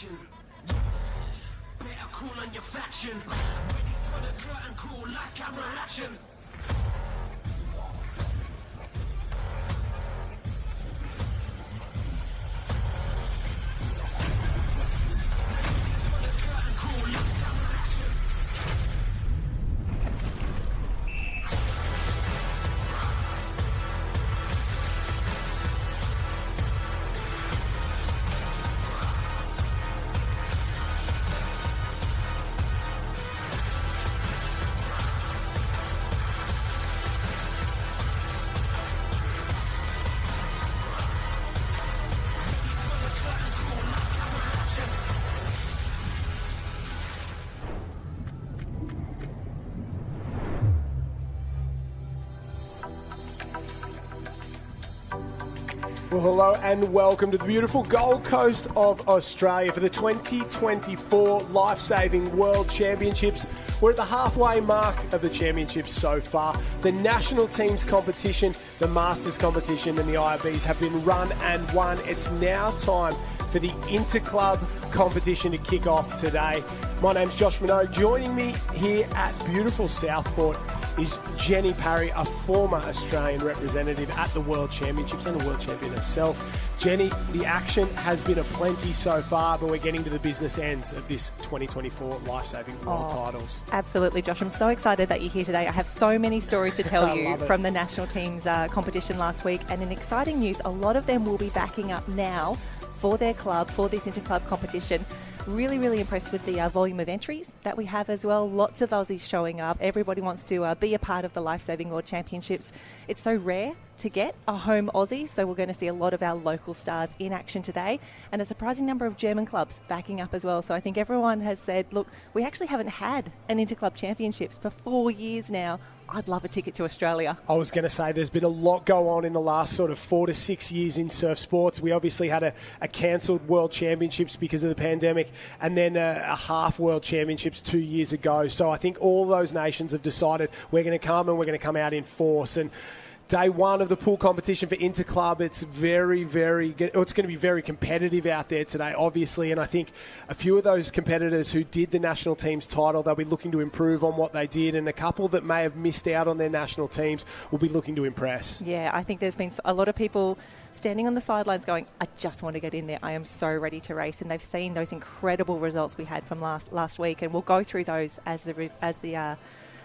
action. Better call on your faction. Waiting for the curtain call, last camera action. Well, hello and welcome to the beautiful Gold Coast of Australia for the 2024 Lifesaving World Championships. We're at the halfway mark of the championships so far. The national teams competition, the Masters competition and the IRBs have been run and won. It's now time for the Interclub competition to kick off today. My name's Josh Minogue. Joining me here at beautiful Southport is Jenny Parry, a former Australian representative at the World Championships and a world champion herself. Jenny, the action has been aplenty so far, but we're getting to the business ends of this 2024 Lifesaving World Titles. Absolutely, Josh. I'm so excited that you're here today. I have so many stories to tell you from the national team's competition last week. And in exciting news, a lot of them will be backing up now for their club, for this Interclub competition. Really, really impressed with the volume of entries that we have as well. Lots of Aussies showing up. Everybody wants to be a part of the Lifesaving World Championships. It's so rare to get a home Aussie, so we're going to see a lot of our local stars in action today, and a surprising number of German clubs backing up as well. So I think everyone has said, look, we actually haven't had an Interclub Championships for 4 years now. I'd love a ticket to Australia. I was going to say there's been a lot go on in the last sort of 4 to 6 years in surf sports. We obviously had a cancelled World Championships because of the pandemic, and then a half World Championships 2 years ago. So I think all those nations have decided we're going to come and we're going to come out in force. And day one of the pool competition for Interclub, it's it's going to be very competitive out there today, obviously. And I think a few of those competitors who did the national team's title, they'll be looking to improve on what they did. And a couple that may have missed out on their national teams will be looking to impress. Yeah, I think there's been a lot of people standing on the sidelines going, I just want to get in there. I am so ready to race. And they've seen those incredible results we had from last week. And we'll go through those as the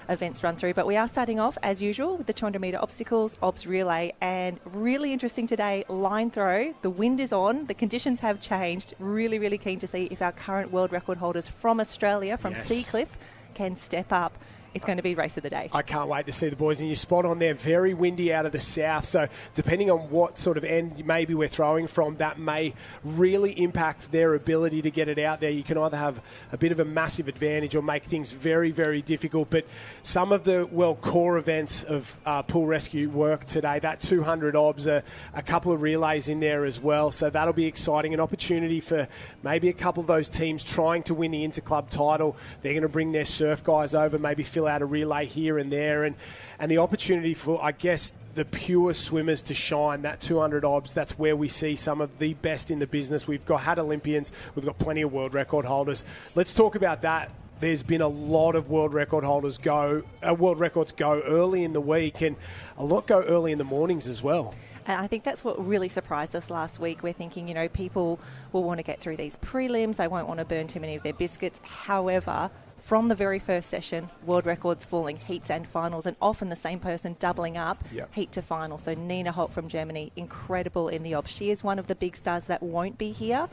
events run through. But we are starting off, as usual, with the 200-metre obstacles, obs relay, and really interesting today, line throw. The wind is on. The conditions have changed. Really, really keen to see if our current world record holders from Australia, from Seacliff, can step up. It's going to be race of the day. I can't wait to see the boys. And you're spot on there. Very windy out of the south. So depending on what sort of end maybe we're throwing from, that may really impact their ability to get it out there. You can either have a bit of a massive advantage or make things very, very difficult. But some of the, core events of pool rescue work today, that 200 obs, a couple of relays in there as well. So that'll be exciting. An opportunity for maybe a couple of those teams trying to win the Interclub title. They're going to bring their surf guys over, maybe fill out a relay here and there, and the opportunity for, I guess, the pure swimmers to shine. That 200 obs, that's where we see some of the best in the business. We've had Olympians, we've got plenty of world record holders. Let's talk about that. There's been a lot of world records go early in the week, and a lot go early in the mornings as well. And I think that's what really surprised us last week. We're thinking, people will want to get through these prelims. They won't want to burn too many of their biscuits. However, from the very first session, world records falling, heats and finals, and often the same person doubling up, heat to final. So Nina Holt from Germany, incredible in the obs. She is one of the big stars that won't be here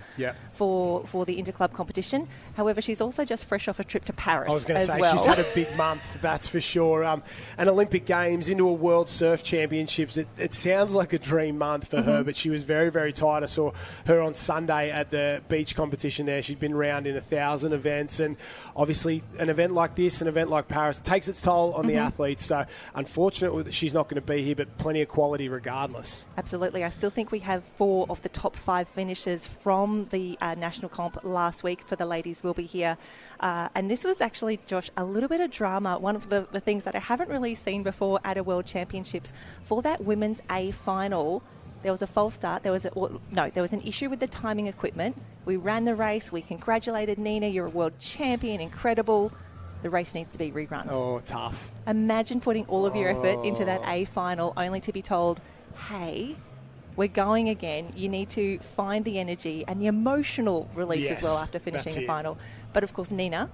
for the Interclub competition. However, she's also just fresh off a trip to Paris. I was going to say, she's had a big month, that's for sure. An Olympic Games into a World Surf Championships. It sounds like a dream month for her, but she was very, very tired. I saw her on Sunday at the beach competition there. She'd been around in 1,000 events, and obviously an event like this, an event like Paris, takes its toll on the athletes. So unfortunately that she's not going to be here, but plenty of quality regardless. Absolutely. I still think we have 4 of the top 5 finishers from the national comp last week for the ladies will be here. And this was actually, Josh, a little bit of drama. One of the things that I haven't really seen before at a World Championships. For that Women's A final, There was a false start. There was an issue with the timing equipment. We ran the race. We congratulated Nina. You're a world champion. Incredible. The race needs to be rerun. Oh, tough. Imagine putting all of your effort into that A final only to be told, hey, we're going again. You need to find the energy and the emotional release as well after finishing the final. But of course, Nina,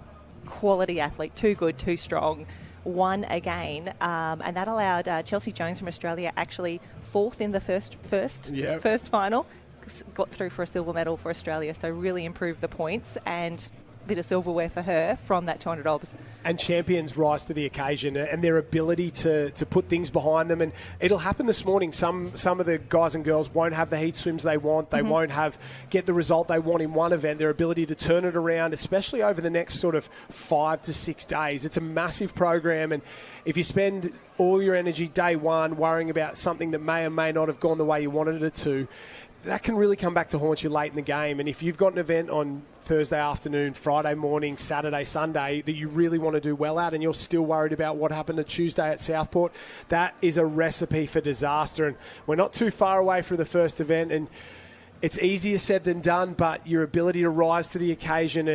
quality athlete, too good, too strong, won again. And that allowed Chelsea Jones from Australia actually fourth in the first final. Got through for a silver medal for Australia. So really improved the points and bit of silverware for her from that 200 obs. And champions rise to the occasion and their ability to put things behind them. And it'll happen this morning. Some of the guys and girls won't have the heat swims they want. They won't get the result they want in one event. Their ability to turn it around, especially over the next sort of 5 to 6 days. It's a massive program. And if you spend all your energy day one worrying about something that may or may not have gone the way you wanted it to, that can really come back to haunt you late in the game. And if you've got an event on Thursday afternoon, Friday morning, Saturday, Sunday that you really want to do well at and you're still worried about what happened at Tuesday at Southport, that is a recipe for disaster. And we're not too far away from the first event, and it's easier said than done, but your ability to rise to the occasion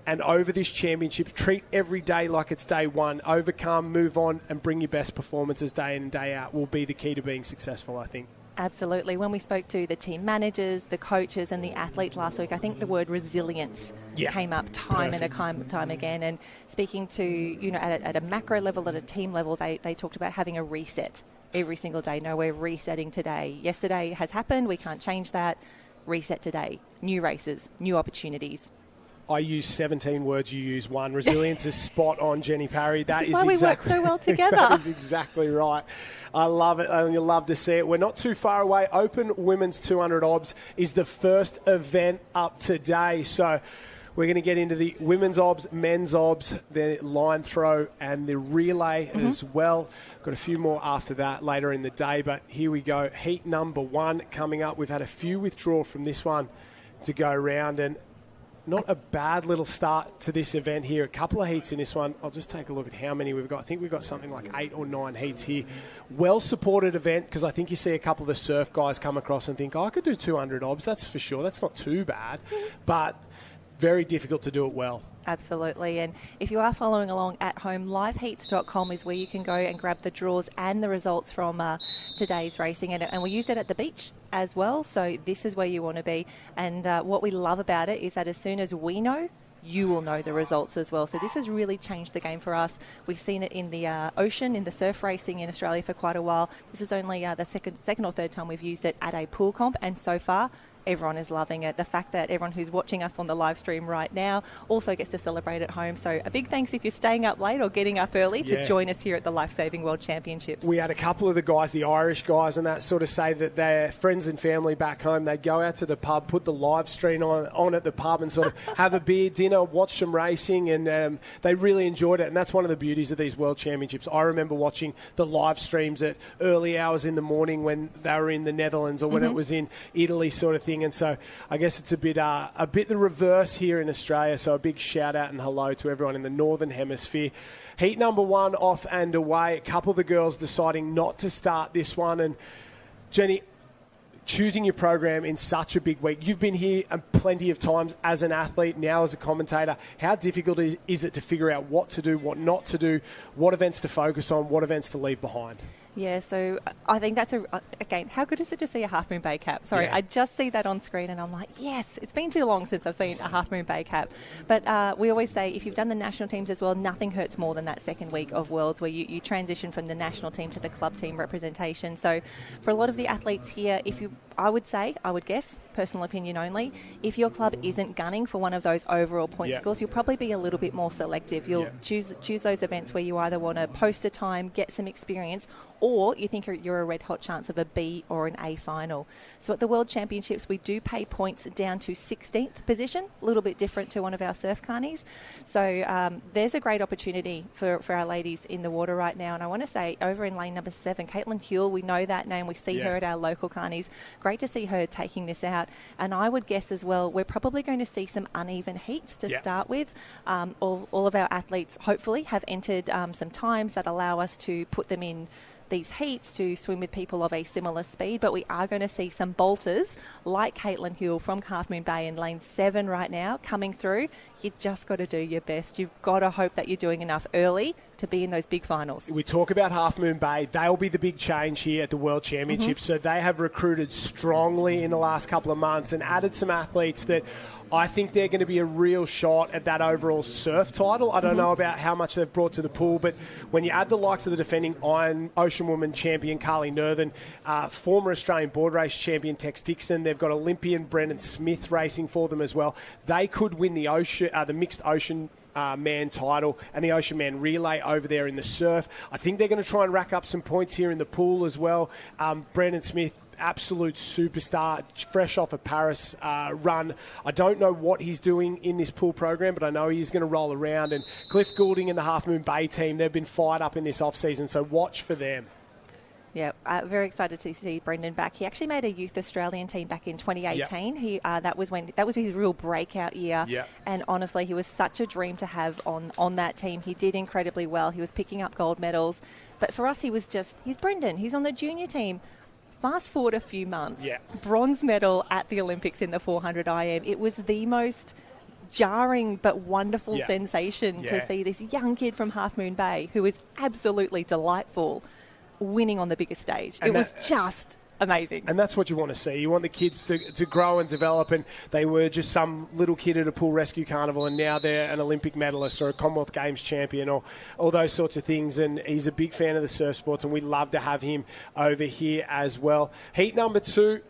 and over this championship, treat every day like it's day one, overcome, move on, and bring your best performances day in and day out will be the key to being successful, I think. Absolutely. When we spoke to the team managers, the coaches and the athletes last week, I think the word resilience came up time and time again. And speaking to, at a macro level, at a team level, they talked about having a reset every single day. No, we're resetting today. Yesterday has happened. We can't change that. Reset today. New races, new opportunities. I use 17 words, you use one. Resilience is spot on, Jenny Parry. This is why we work so well together. That is exactly right. I love it, and you'll love to see it. We're not too far away. Open Women's 200 obs is the first event up today. So we're going to get into the women's obs, men's obs, the line throw, and the relay as well. Got a few more after that later in the day, but here we go. Heat number 1 coming up. We've had a few withdraw from this one to go round, and not a bad little start to this event here. A couple of heats in this one. I'll just take a look at how many we've got. I think we've got something like 8 or 9 heats here. Well-supported event, because I think you see a couple of the surf guys come across and think, I could do 200 obs, that's for sure. That's not too bad. But very difficult to do it well. Absolutely. And if you are following along at home, liveheats.com is where you can go and grab the draws and the results from today's racing. And we used it at the beach as well. So this is where you want to be. And what we love about it is that as soon as we know, you will know the results as well. So this has really changed the game for us. We've seen it in the ocean, in the surf racing in Australia for quite a while. This is only the second or third time we've used it at a pool comp. And so far, everyone is loving it. The fact that everyone who's watching us on the live stream right now also gets to celebrate at home. So a big thanks if you're staying up late or getting up early to join us here at the Lifesaving World Championships. We had a couple of the guys, the Irish guys, and that sort of say that their friends and family back home, they'd go out to the pub, put the live stream on at the pub and sort of have a beer, dinner, watch some racing, and they really enjoyed it. And that's one of the beauties of these World Championships. I remember watching the live streams at early hours in the morning when they were in the Netherlands or when it was in Italy sort of thing. And so I guess it's a bit the reverse here in Australia. So a big shout out and hello to everyone in the Northern Hemisphere. Heat number 1 off and away. A couple of the girls deciding not to start this one. And Jenny, choosing your program in such a big week. You've been here plenty of times as an athlete, now as a commentator. How difficult is it to figure out what to do, what not to do, what events to focus on, what events to leave behind? Yeah, so I think that's again, how good is it to see a Half Moon Bay cap? Sorry, I just see that on screen and I'm like, yes, it's been too long since I've seen a Half Moon Bay cap. But we always say if you've done the national teams as well, nothing hurts more than that second week of Worlds where you transition from the national team to the club team representation. So for a lot of the athletes here, I would guess, personal opinion only, if your club isn't gunning for one of those overall point scores, you'll probably be a little bit more selective. You'll choose those events where you either want to post a time, get some experience, or you think you're a red hot chance of a B or an A final. So at the World Championships, we do pay points down to 16th position, a little bit different to one of our surf carnies. So there's a great opportunity for our ladies in the water right now. And I want to say over in lane number 7, Caitlin Huell, we know that name. We see her at our local carnies. Great to see her taking this out. And I would guess as well, we're probably going to see some uneven heats to start with. All of our athletes hopefully have entered some times that allow us to put them in these heats to swim with people of a similar speed, but we are going to see some bolters like Caitlin Hill from Half Moon Bay in lane 7 right now coming through. You just got to do your best. You've got to hope that you're doing enough early to be in those big finals. We talk about Half Moon Bay. They'll be the big change here at the World Championships. So they have recruited strongly in the last couple of months and added some athletes that I think they're going to be a real shot at that overall surf title. I don't know about how much they've brought to the pool, but when you add the likes of the defending Iron Ocean Woman champion Carly Nerthen, former Australian board race champion Tex Dixon, they've got Olympian Brennan Smith racing for them as well. They could win the mixed ocean man title and the Ocean Man relay over there in the surf. I think they're going to try and rack up some points here in the pool as well. Brennan Smith, absolute superstar, fresh off a Paris run. I don't know what he's doing in this pool program, but I know he's going to roll around. And Cliff Goulding and the Half Moon Bay team, they've been fired up in this off-season, so watch for them. Yeah, very excited to see Brendan back. He actually made a Youth Australian team back in 2018. Yep. That was his real breakout year. Yep. And honestly, he was such a dream to have on that team. He did incredibly well. He was picking up gold medals. But for us, he's Brendan. He's on the junior team. Fast forward a few months. Yeah. Bronze medal at the Olympics in the 400 IM. It was the most jarring but wonderful sensation to see this young kid from Half Moon Bay, who is absolutely delightful, winning on the biggest stage. It was just amazing. And that's what you want to see. You want the kids to grow and develop, and they were just some little kid at a pool rescue carnival, and now they're an Olympic medalist or a Commonwealth Games champion or all those sorts of things. And he's a big fan of the surf sports, and we'd love to have him over here as well. Heat number 2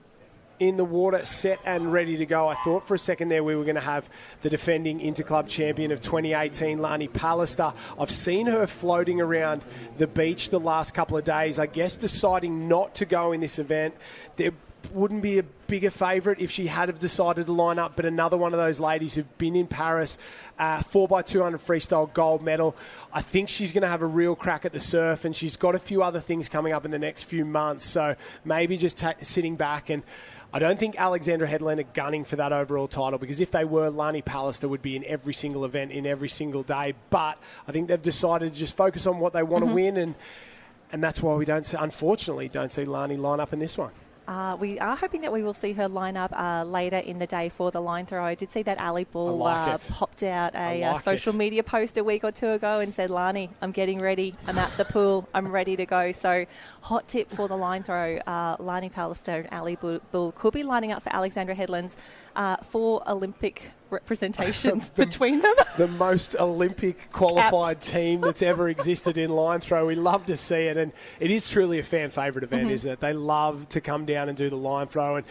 in the water, set and ready to go. I thought for a second there we were going to have the defending Interclub champion of 2018, Lani Pallister. I've seen her floating around the beach the last couple of days, I guess deciding not to go in this event. There wouldn't be a bigger favourite if she had have decided to line up, but another one of those ladies who've been in Paris, 4x200 freestyle gold medal. I think she's going to have a real crack at the surf, and she's got a few other things coming up in the next few months, so maybe just sitting back. And I don't think Alexandra Headland are gunning for that overall title, because if they were, Lani Pallister would be in every single event in every single day. But I think they've decided to just focus on what they want to win, and that's why we unfortunately don't see Lani line up in this one. We are hoping that we will see her line up later in the day for the line throw. I did see that Ali Bull popped out a social media post a week or two ago and said, Lani, I'm getting ready. I'm at the pool. I'm ready to go. So hot tip for the line throw. Lani Pallister and Ali Bull could be lining up for Alexandra Headland's 4 Olympic representations between them. The most Olympic qualified team that's ever existed in line throw. We love to see it, and it is truly a fan favourite event, isn't it? They love to come down and do the line throw, and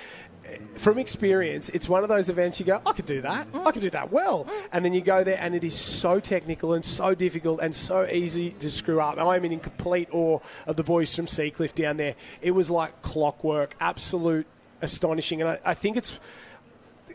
from experience, it's one of those events you go, I could do that. I could do that well. And then you go there and it is so technical and so difficult and so easy to screw up. I'm in complete awe of the boys from Seacliff down there. It was like clockwork, absolute astonishing. And I think it's,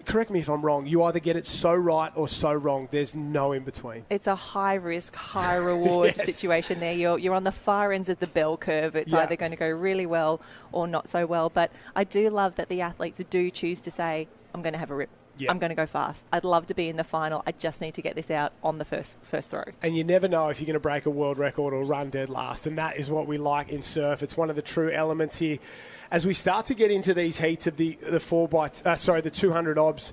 correct me if I'm wrong, you either get it so right or so wrong. There's no in between. It's a high risk, high reward situation there. You're on the far ends of the bell curve. It's either going to go really well or not so well. But I do love that the athletes do choose to say, I'm going to have a rip. Yep. I'm going to go fast. I'd love to be in the final. I just need to get this out on the first throw. And you never know if you're going to break a world record or run dead last, and that is what we like in surf. It's one of the true elements here. As we start to get into these heats of the 200 obs,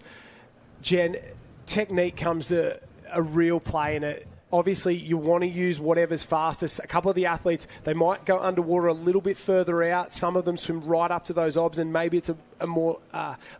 Jen, technique comes a real play in it. Obviously, you want to use whatever's fastest. A couple of the athletes, they might go underwater a little bit further out. Some of them swim right up to those obs, and maybe it's a more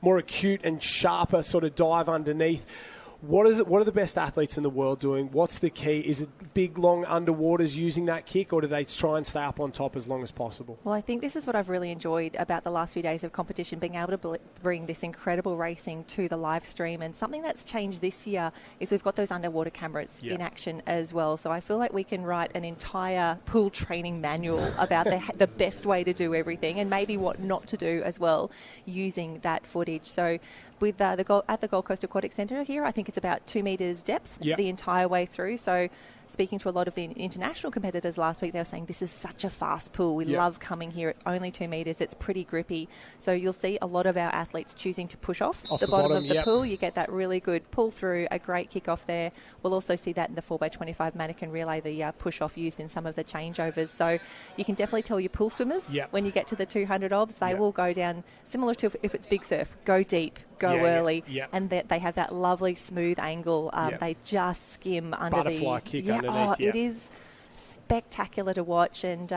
acute and sharper sort of dive underneath. What are the best athletes in the world doing? What's the key? Is it big, long underwaters using that kick, or do they try and stay up on top as long as possible? Well, I think this is what I've really enjoyed about the last few days of competition, being able to bring this incredible racing to the live stream. And something that's changed this year is we've got those underwater cameras in action as well. So I feel like we can write an entire pool training manual about the best way to do everything, and maybe what not to do as well using that footage. So with at the Gold Coast Aquatic Centre here, I think it's about 2 metres depth the entire way through. So speaking to a lot of the international competitors last week, they were saying this is such a fast pool. We love coming here. It's only 2 metres. It's pretty grippy. So you'll see a lot of our athletes choosing to push off the bottom of the pool. You get that really good pull through, a great kick off there. We'll also see that in the 4x25 mannequin relay, the push off used in some of the changeovers. So you can definitely tell your pool swimmers when you get to the 200 obs, they will go down similar to if it's big surf, go deep, go early, and they have that lovely smooth angle. They just skim under butterfly kick underneath. It is spectacular to watch. And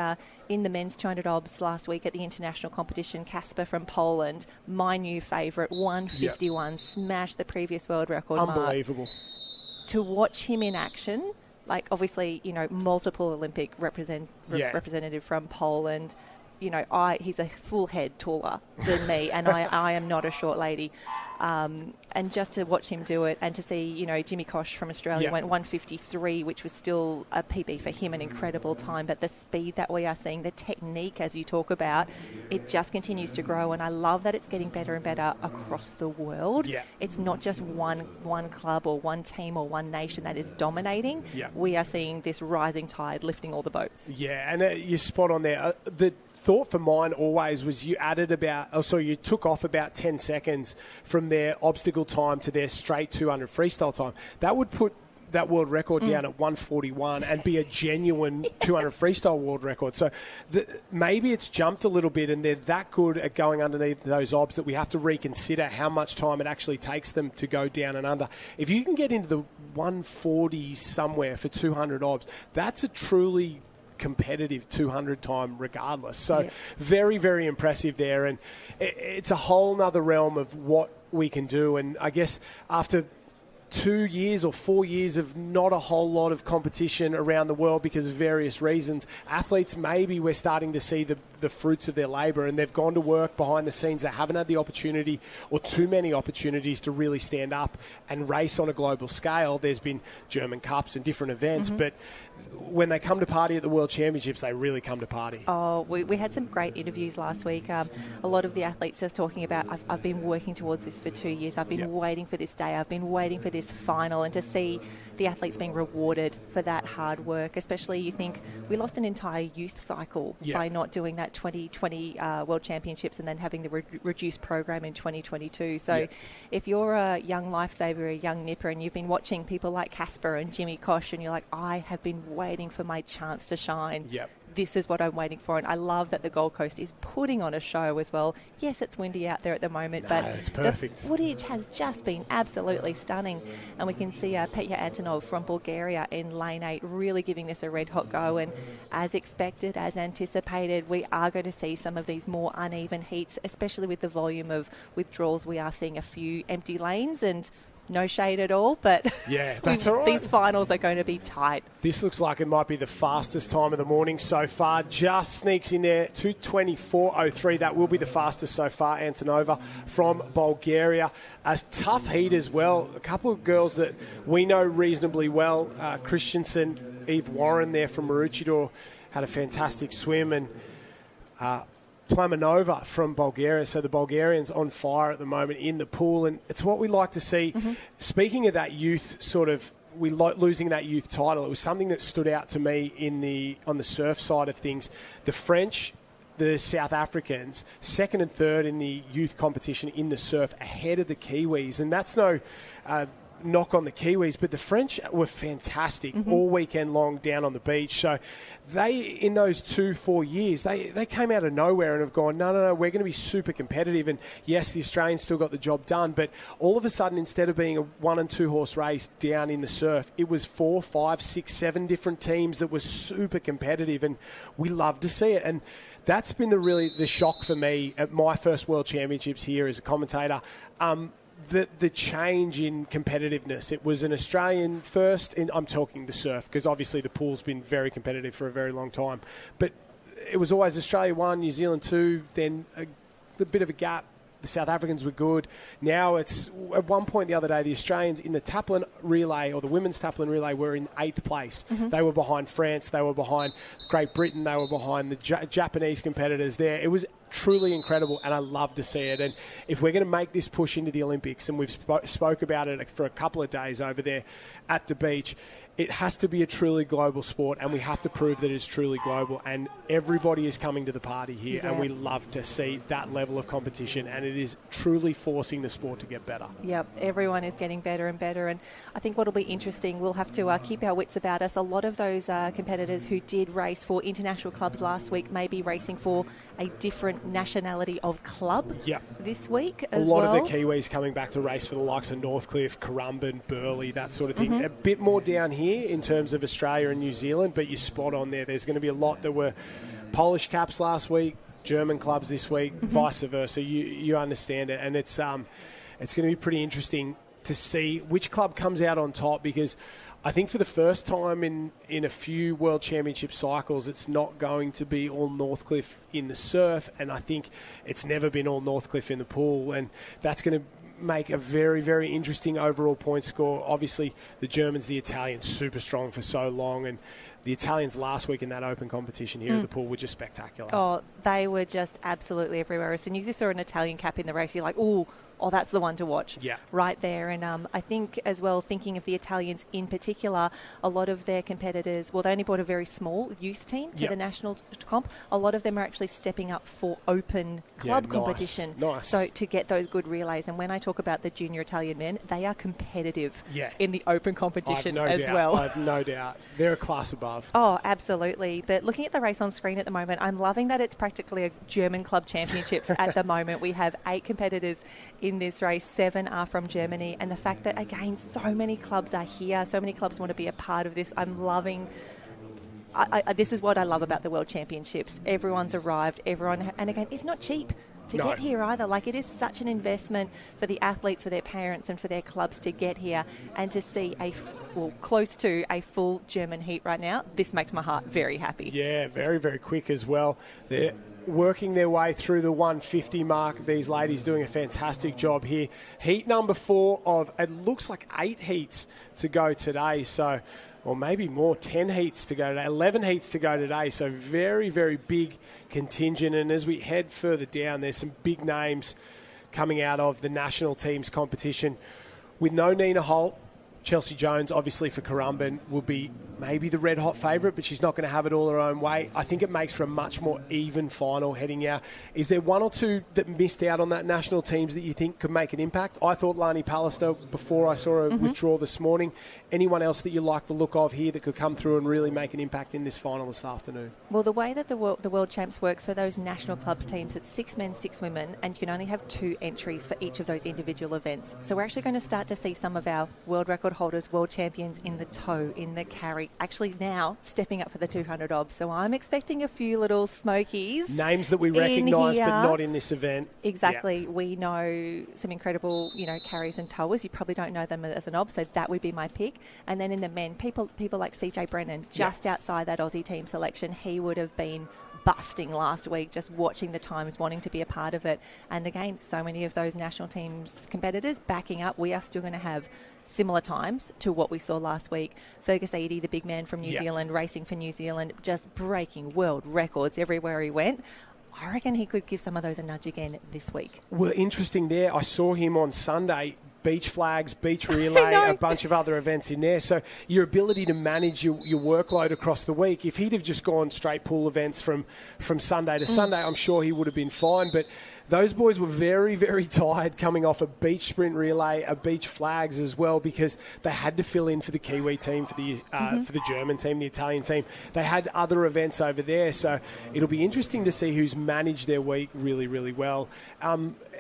in the men's 200 obs last week at the international competition, Casper from Poland, my new favourite, 151, smashed the previous world record. Unbelievable. Mark. To watch him in action, like obviously, multiple Olympic representative from Poland. He's a full head taller than me, and I am not a short lady. And just to watch him do it, and to see, Jimmy Kosh from Australia went 153, which was still a PB for him, an incredible time. But the speed that we are seeing, the technique, as you talk about, it just continues to grow. And I love that it's getting better and better across the world. Yeah. It's not just one club or one team or one nation that is dominating. Yeah. We are seeing this rising tide lifting all the boats. Yeah, and you're spot on there. The thought for mine always was you took off about 10 seconds from their obstacle time to their straight 200 freestyle time. That would put that world record down at 141 and be a genuine 200 freestyle world record. So maybe it's jumped a little bit, and they're that good at going underneath those obs that we have to reconsider how much time it actually takes them to go down and under. If you can get into the 140s somewhere for 200 obs, that's a truly competitive 200 time regardless. So very, very impressive there. And it's a whole nother realm of what we can do. And I guess after 2 years or 4 years of not a whole lot of competition around the world because of various reasons, athletes, maybe we're starting to see the fruits of their labour, and they've gone to work behind the scenes. They haven't had the opportunity or too many opportunities to really stand up and race on a global scale. There's been German Cups and different events, but when they come to party at the World Championships, they really come to party. Oh, we had some great interviews last week. A lot of the athletes are talking about, I've been working towards this for 2 years. I've been waiting for this day. I've been waiting for this final, and to see the athletes being rewarded for that hard work, especially you think we lost an entire youth cycle by not doing that 2020 World Championships and then having the reduced program in 2022. So if you're a young lifesaver, a young nipper, and you've been watching people like Casper and Jimmy Kosh, and you're like, I have been waiting for my chance to shine. This is what I'm waiting for. And I love that the Gold Coast is putting on a show as well. Yes, it's windy out there at the moment, but it's perfect. The footage has just been absolutely stunning. And we can see Petya Antonov from Bulgaria in lane 8 really giving this a red-hot go. And as expected, as anticipated, we are going to see some of these more uneven heats, especially with the volume of withdrawals. We are seeing a few empty lanes, and no shade at all, but that's all right. These finals are going to be tight. This looks like it might be the fastest time of the morning so far. Just sneaks in there, 2:24.03. That will be the fastest so far. Antonova from Bulgaria. A tough heat as well. A couple of girls that we know reasonably well. Christensen, Eve Warren there from Maroochydore had a fantastic swim, and Plamanova from Bulgaria. So the Bulgarians on fire at the moment in the pool, and it's what we like to see. Speaking of that youth losing that youth title, it was something that stood out to me on the surf side of things. The French, the South Africans, second and third in the youth competition in the surf, ahead of the Kiwis, and that's no knock on the Kiwis, but the French were fantastic all weekend long down on the beach. So they, in those 2-4 years, they came out of nowhere and have gone, no, we're going to be super competitive. And yes, the Australians still got the job done, but all of a sudden, instead of being a 1 and 2 horse race down in the surf, it was 4, 5, 6, 7 different teams that were super competitive, and we love to see it. And that's been the shock for me at my first World Championships here as a commentator. The change in competitiveness. It was an Australian first, and I'm talking the surf, because obviously the pool's been very competitive for a very long time. But it was always Australia 1, New Zealand 2, then a bit of a gap. The South Africans were good. Now it's, at one point the other day, the Australians in the Taplin relay, or the women's Taplin relay, were in 8th place. They were behind France, they were behind Great Britain, they were behind the Japanese competitors there. It was truly incredible, and I love to see it. And if we're going to make this push into the Olympics, and we've spoke about it for a couple of days over there at the beach, it has to be a truly global sport, and we have to prove that it's truly global, and everybody is coming to the party here, and we love to see that level of competition, and it is truly forcing the sport to get better. Yep, everyone is getting better and better, and I think what will be interesting, we'll have to keep our wits about us. A lot of those competitors who did race for international clubs last week may be racing for a different nationality of club this week as well. A lot of the Kiwis coming back to race for the likes of Northcliffe, Currumbin, Burleigh, that sort of thing. A bit more down here in terms of Australia and New Zealand, but you're spot on there. There's going to be a lot that were Polish caps last week, German clubs this week, vice versa. You understand it, and it's going to be pretty interesting to see which club comes out on top, because I think for the first time in a few World Championship cycles, it's not going to be all Northcliffe in the surf, and I think it's never been all Northcliffe in the pool, and that's going to make a very, very interesting overall point score. Obviously, the Germans, the Italians, super strong for so long, and the Italians last week in that open competition here at the pool were just spectacular. Oh, they were just absolutely everywhere. As soon as you saw an Italian cap in the race, you're like, oh, that's the one to watch right there. And I think as well, thinking of the Italians in particular, a lot of their competitors, well, they only brought a very small youth team to the national comp. A lot of them are actually stepping up for open club competition. Nice. So to get those good relays. And when I talk about the junior Italian men, they are competitive in the open competition well. I have no doubt. They're a class above. Oh, absolutely. But looking at the race on screen at the moment, I'm loving that it's practically a German club championships at the moment. We have 8 competitors in this race, 7 are from Germany, and the fact that, again, so many clubs are here, so many clubs want to be a part of this. I'm loving this is what I love about the World Championships. Everyone's arrived, and again, it's not cheap to get here either. Like, it is such an investment for the athletes, for their parents, and for their clubs to get here, and to see close to a full German heat right now. This makes my heart very happy. Yeah, very, very quick as well. They're working their way through the 150 mark. These ladies doing a fantastic job here. Heat number 4 of, it looks like 8 heats to go today. So, or maybe more, 10 heats to go today, 11 heats to go today. So very, very big contingent. And as we head further down, there's some big names coming out of the national teams competition. With no Nina Holt, Chelsea Jones, obviously for Currumbin, will be maybe the red-hot favourite, but she's not going to have it all her own way. I think it makes for a much more even final heading out. Is there one or two that missed out on that national teams that you think could make an impact? I thought Lani Pallister before I saw her withdraw this morning. Anyone else that you like the look of here that could come through and really make an impact in this final this afternoon? Well, the way that the World Champs works for those national clubs teams, it's 6 men, 6 women, and you can only have 2 entries for each of those individual events. So we're actually going to start to see some of our world record holders, world champions in the tow, in the carry, actually now stepping up for the 200 obs. So I'm expecting a few little smokies. Names that we recognise but not in this event. Exactly. Yeah. We know some incredible, carries and towers. You probably don't know them as an ob, so that would be my pick. And then in the men, people like CJ Brennan, just outside that Aussie team selection, he would have been busting last week, just watching the times, wanting to be a part of it. And again, so many of those national teams competitors backing up. We are still going to have similar times to what we saw last week. Fergus Eadie, the big man from New Zealand, racing for New Zealand, just breaking world records everywhere he went. I reckon he could give some of those a nudge again this week. Well, interesting there. I saw him on Sunday. Beach flags, beach relay, a bunch of other events in there. So your ability to manage your workload across the week, if he'd have just gone straight pool events from Sunday to Sunday, I'm sure he would have been fine. But those boys were very, very tired coming off a beach sprint relay, a beach flags as well, because they had to fill in for the Kiwi team, for the German team, the Italian team. They had other events over there. So it'll be interesting to see who's managed their week really, really well.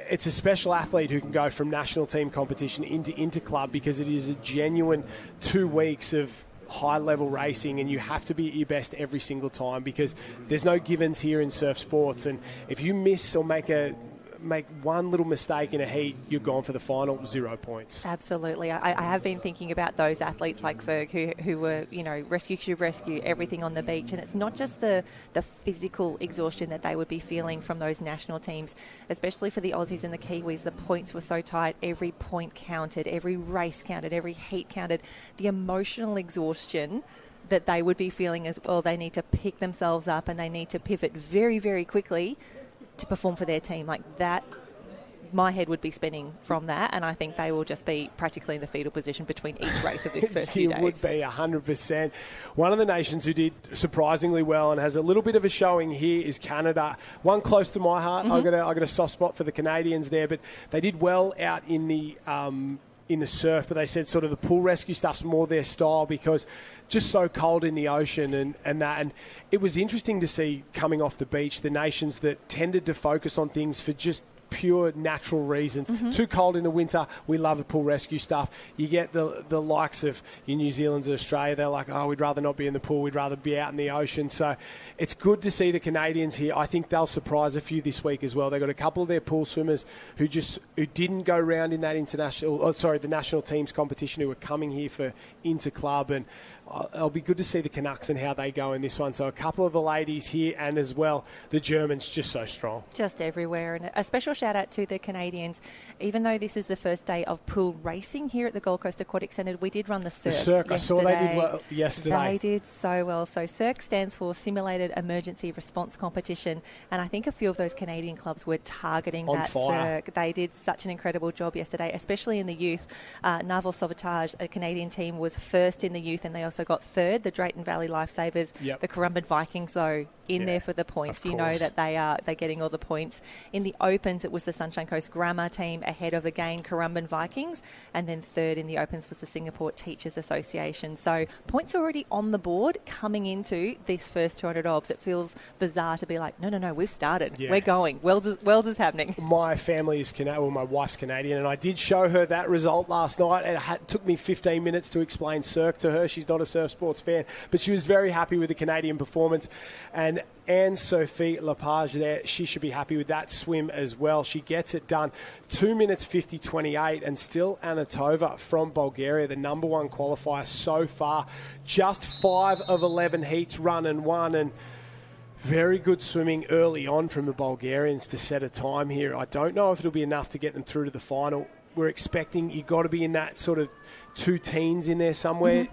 It's a special athlete who can go from national team competition into Interclub, because it is a genuine 2 weeks of high-level racing, and you have to be at your best every single time, because there's no givens here in surf sports. And if you miss or make one little mistake in a heat, you're gone for the final, 0 points. Absolutely. I have been thinking about those athletes like Ferg who were, rescue, everything on the beach. And it's not just the physical exhaustion that they would be feeling from those national teams, especially for the Aussies and the Kiwis. The points were so tight. Every point counted, every race counted, every heat counted. The emotional exhaustion that they would be feeling as well. They need to pick themselves up and they need to pivot very, very quickly to perform for their team. Like that, my head would be spinning from that, and I think they will just be practically in the fetal position between each race of this first few days. It would be 100%. One of the nations who did surprisingly well and has a little bit of a showing here is Canada. One close to my heart. I got a soft spot for the Canadians there, but they did well out in the surf, but they said sort of the pool rescue stuff's more their style because just so cold in the ocean and that. And it was interesting to see coming off the beach the nations that tended to focus on things for just pure natural reasons. Too cold in the winter, we love the pool rescue stuff. You get the likes of your New Zealand's, Australia, they're like, oh, we'd rather not be in the pool, we'd rather be out in the ocean. So it's good to see the Canadians here. I think they'll surprise a few this week as well. They've got a couple of their pool swimmers who didn't go round in that the national teams competition, who were coming here for Interclub, and it'll be good to see the Canucks and how they go in this one. So a couple of the ladies here, and as well the Germans, just so strong. Just everywhere. And a special shout out to the Canadians. Even though this is the first day of pool racing here at the Gold Coast Aquatic Centre, we did run the Cirque. I saw they did well yesterday. They did so well. So Cirque stands for Simulated Emergency Response Competition, and I think a few of those Canadian clubs were targeting that Cirque. They did such an incredible job yesterday, especially in the youth. Naval Sauvetage, a Canadian team, was first in the youth, and they also got third. The Drayton Valley Lifesavers, the Currumbin Vikings, though, in there for the points. You know that they're getting all the points. In the Opens, it was the Sunshine Coast Grammar team ahead of, again, Currumbin Vikings, and then third in the Opens was the Singapore Teachers Association. So points already on the board coming into this first 200 obs. It feels bizarre to be like, no, we've started. We're going. Wells is happening. My family is Canadian, well, my wife's Canadian, and I did show her that result last night. It took me 15 minutes to explain Cirque to her. She's not a surf sports fan, but she was very happy with the Canadian performance. And Anne-Sophie Lepage there, she should be happy with that swim as well. She gets it done. 2 minutes 50.28, and still Anatova from Bulgaria, the number one qualifier so far. Just 5 of 11 heats run and won, and very good swimming early on from the Bulgarians to set a time here. I don't know if it'll be enough to get them through to the final. We're expecting you've got to be in that sort of 2 teens in there somewhere.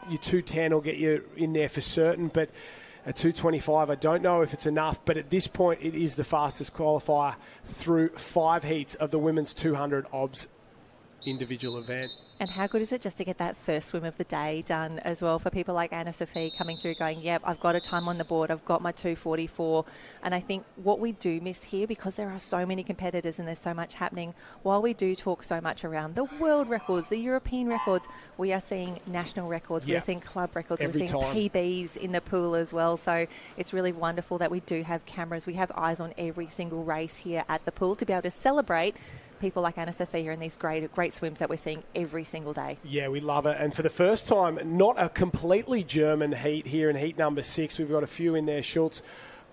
Your 2:10 will get you in there for certain, but at 2:25, I don't know if it's enough, but at this point, it is the fastest qualifier through 5 heats of the women's 200 obs individual event. And how good is it just to get that first swim of the day done as well for people like Anna-Sophie coming through going, yep, I've got a time on the board, I've got my 2:44. And I think what we do miss here, because there are so many competitors and there's so much happening, while we do talk so much around the world records, the European records, we are seeing national records, we are seeing club records, we're seeing PBs in the pool as well. So it's really wonderful that we do have cameras, we have eyes on every single race here at the pool to be able to celebrate people like Anna-Sophie and these great swims that we're seeing every single day. Yeah, we love it. And for the first time, not a completely German heat here in heat number 6. We've got a few in there. Schultz,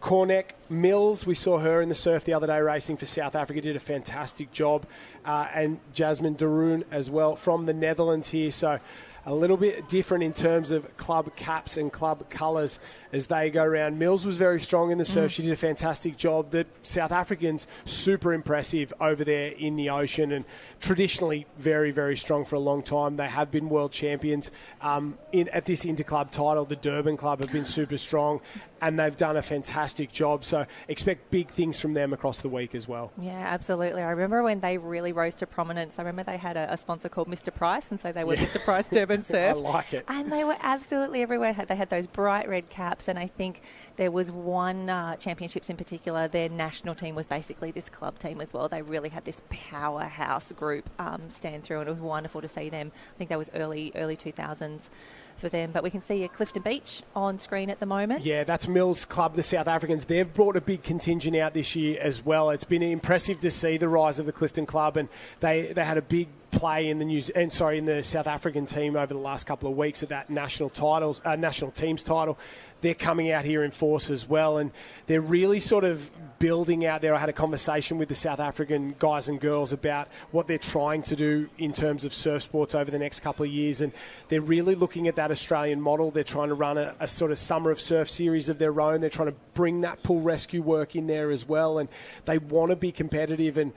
Corneck, Mills, we saw her in the surf the other day racing for South Africa, did a fantastic job. And Jasmine de Roon as well from the Netherlands here. So a little bit different in terms of club caps and club colours as they go around. Mills was very strong in the surf. She did a fantastic job. The South Africans, super impressive over there in the ocean and traditionally very, very strong for a long time. They have been world champions. At this Interclub title, the Durban Club have been super strong and they've done a fantastic job. So expect big things from them across the week as well. Yeah, absolutely. I remember when they really rose to prominence. I remember they had a sponsor called Mr. Price, and so they were Mr. Price Durban Surf. I like it. And they were absolutely everywhere. They had those bright red caps, and I think there was one championships in particular, their national team was basically this club team as well. They really had this powerhouse group stand through, and it was wonderful to see them. I think that was early 2000s for them. But we can see Clifton Beach on screen at the moment. Yeah, that's Mills Club, the South Africans. They've brought a big contingent out this year as well. It's been impressive to see the rise of the Clifton Club, and they had a big play in the South African team over the last couple of weeks at that national teams title. They're coming out here in force as well, and they're really sort of building out there. I had a conversation with the South African guys and girls about what they're trying to do in terms of surf sports over the next couple of years, and they're really looking at that Australian model. They're trying to run a sort of summer of surf series of their own. They're trying to bring that pool rescue work in there as well, and they want to be competitive, and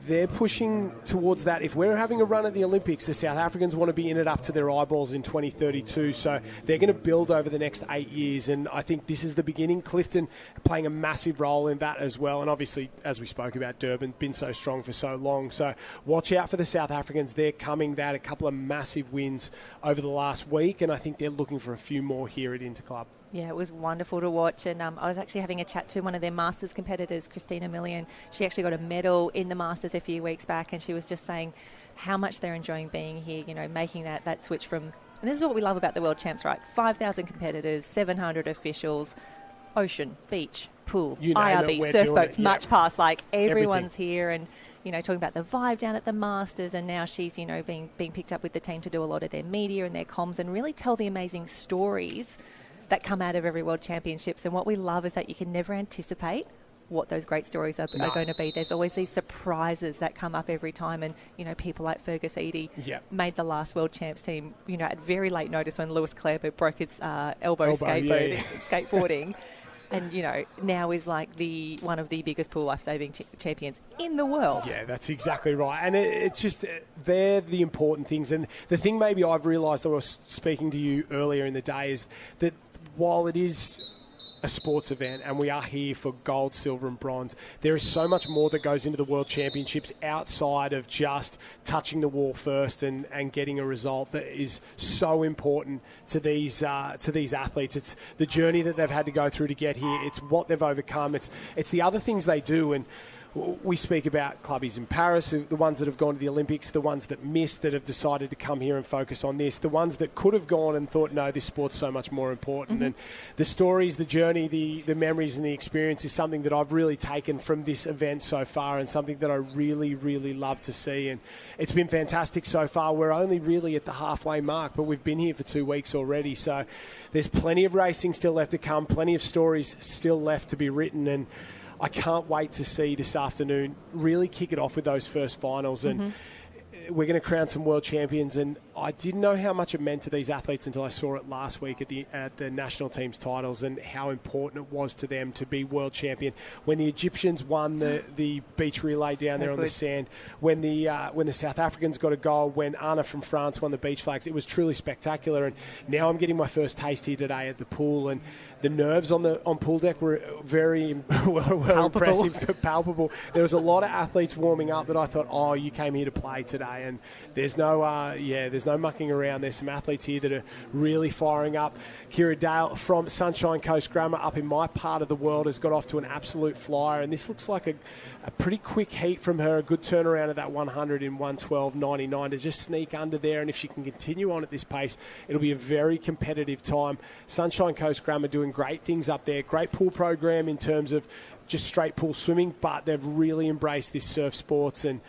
they're pushing towards that. If we're having a run at the Olympics, the South Africans want to be in it up to their eyeballs in 2032, so they're going to build over the next 8 years, and I think this is the beginning. Clifton playing a massive role in that as as well. And obviously, as we spoke about, Durban, been so strong for so long. So watch out for the South Africans. They're coming. They had a couple of massive wins over the last week, and I think they're looking for a few more here at Interclub. Yeah, it was wonderful to watch. And I was actually having a chat to one of their Masters competitors, Christina Millian. She actually got a medal in the Masters a few weeks back, and she was just saying how much they're enjoying being here, making that switch from, and this is what we love about the World Champs, right? 5,000 competitors, 700 officials, ocean, beach, pool, IRB, surfboats, much past, everyone's here, and talking about the vibe down at the Masters, and now she's being picked up with the team to do a lot of their media and their comms and really tell the amazing stories that come out of every World Championships. And what we love is that you can never anticipate what those great stories are going to be. There's always these surprises that come up every time, and people like Fergus Eadie made the last World Champs team at very late notice when Lewis Clare broke his elbow skateboarding. And, now is one of the biggest pool life-saving champions in the world. Yeah, that's exactly right. And it's just, they're the important things. And the thing maybe I've realised, I was speaking to you earlier in the day, is that while it is a sports event and we are here for gold, silver and bronze, there is so much more that goes into the World Championships outside of just touching the wall first and getting a result that is so important to these athletes. It's the journey that they've had to go through to get here. It's what they've overcome. It's the other things they do. And we speak about clubbies in Paris, the ones that have gone to the Olympics, the ones that missed, that have decided to come here and focus on this, the ones that could have gone and thought, no, this sport's so much more important. Mm-hmm. And the stories, the journey, the memories and the experience is something that I've really taken from this event so far, and something that I really, really love to see. And it's been fantastic so far. We're only really at the halfway mark, but we've been here for 2 weeks already. So there's plenty of racing still left to come, plenty of stories still left to be written, and I can't wait to see this afternoon really kick it off with those first finals. And we're going to crown some world champions, and I didn't know how much it meant to these athletes until I saw it last week at the national team's titles, and how important it was to them to be world champion. When the Egyptians won the beach relay down there on the sand, when the South Africans got a goal, when Anna from France won the beach flags, it was truly spectacular. And now I'm getting my first taste here today at the pool, and the nerves on pool deck were very impressive, palpable. There was a lot of athletes warming up that I thought, oh, you came here to play today. And there's no mucking around. There's some athletes here that are really firing up. Kira Dale from Sunshine Coast Grammar up in my part of the world has got off to an absolute flyer, and this looks like a pretty quick heat from her. A good turnaround of that 100 in 1:12.99 to just sneak under there, and if she can continue on at this pace, it'll be a very competitive time. Sunshine Coast Grammar doing great things up there. Great pool program in terms of just straight pool swimming, but they've really embraced this surf sports and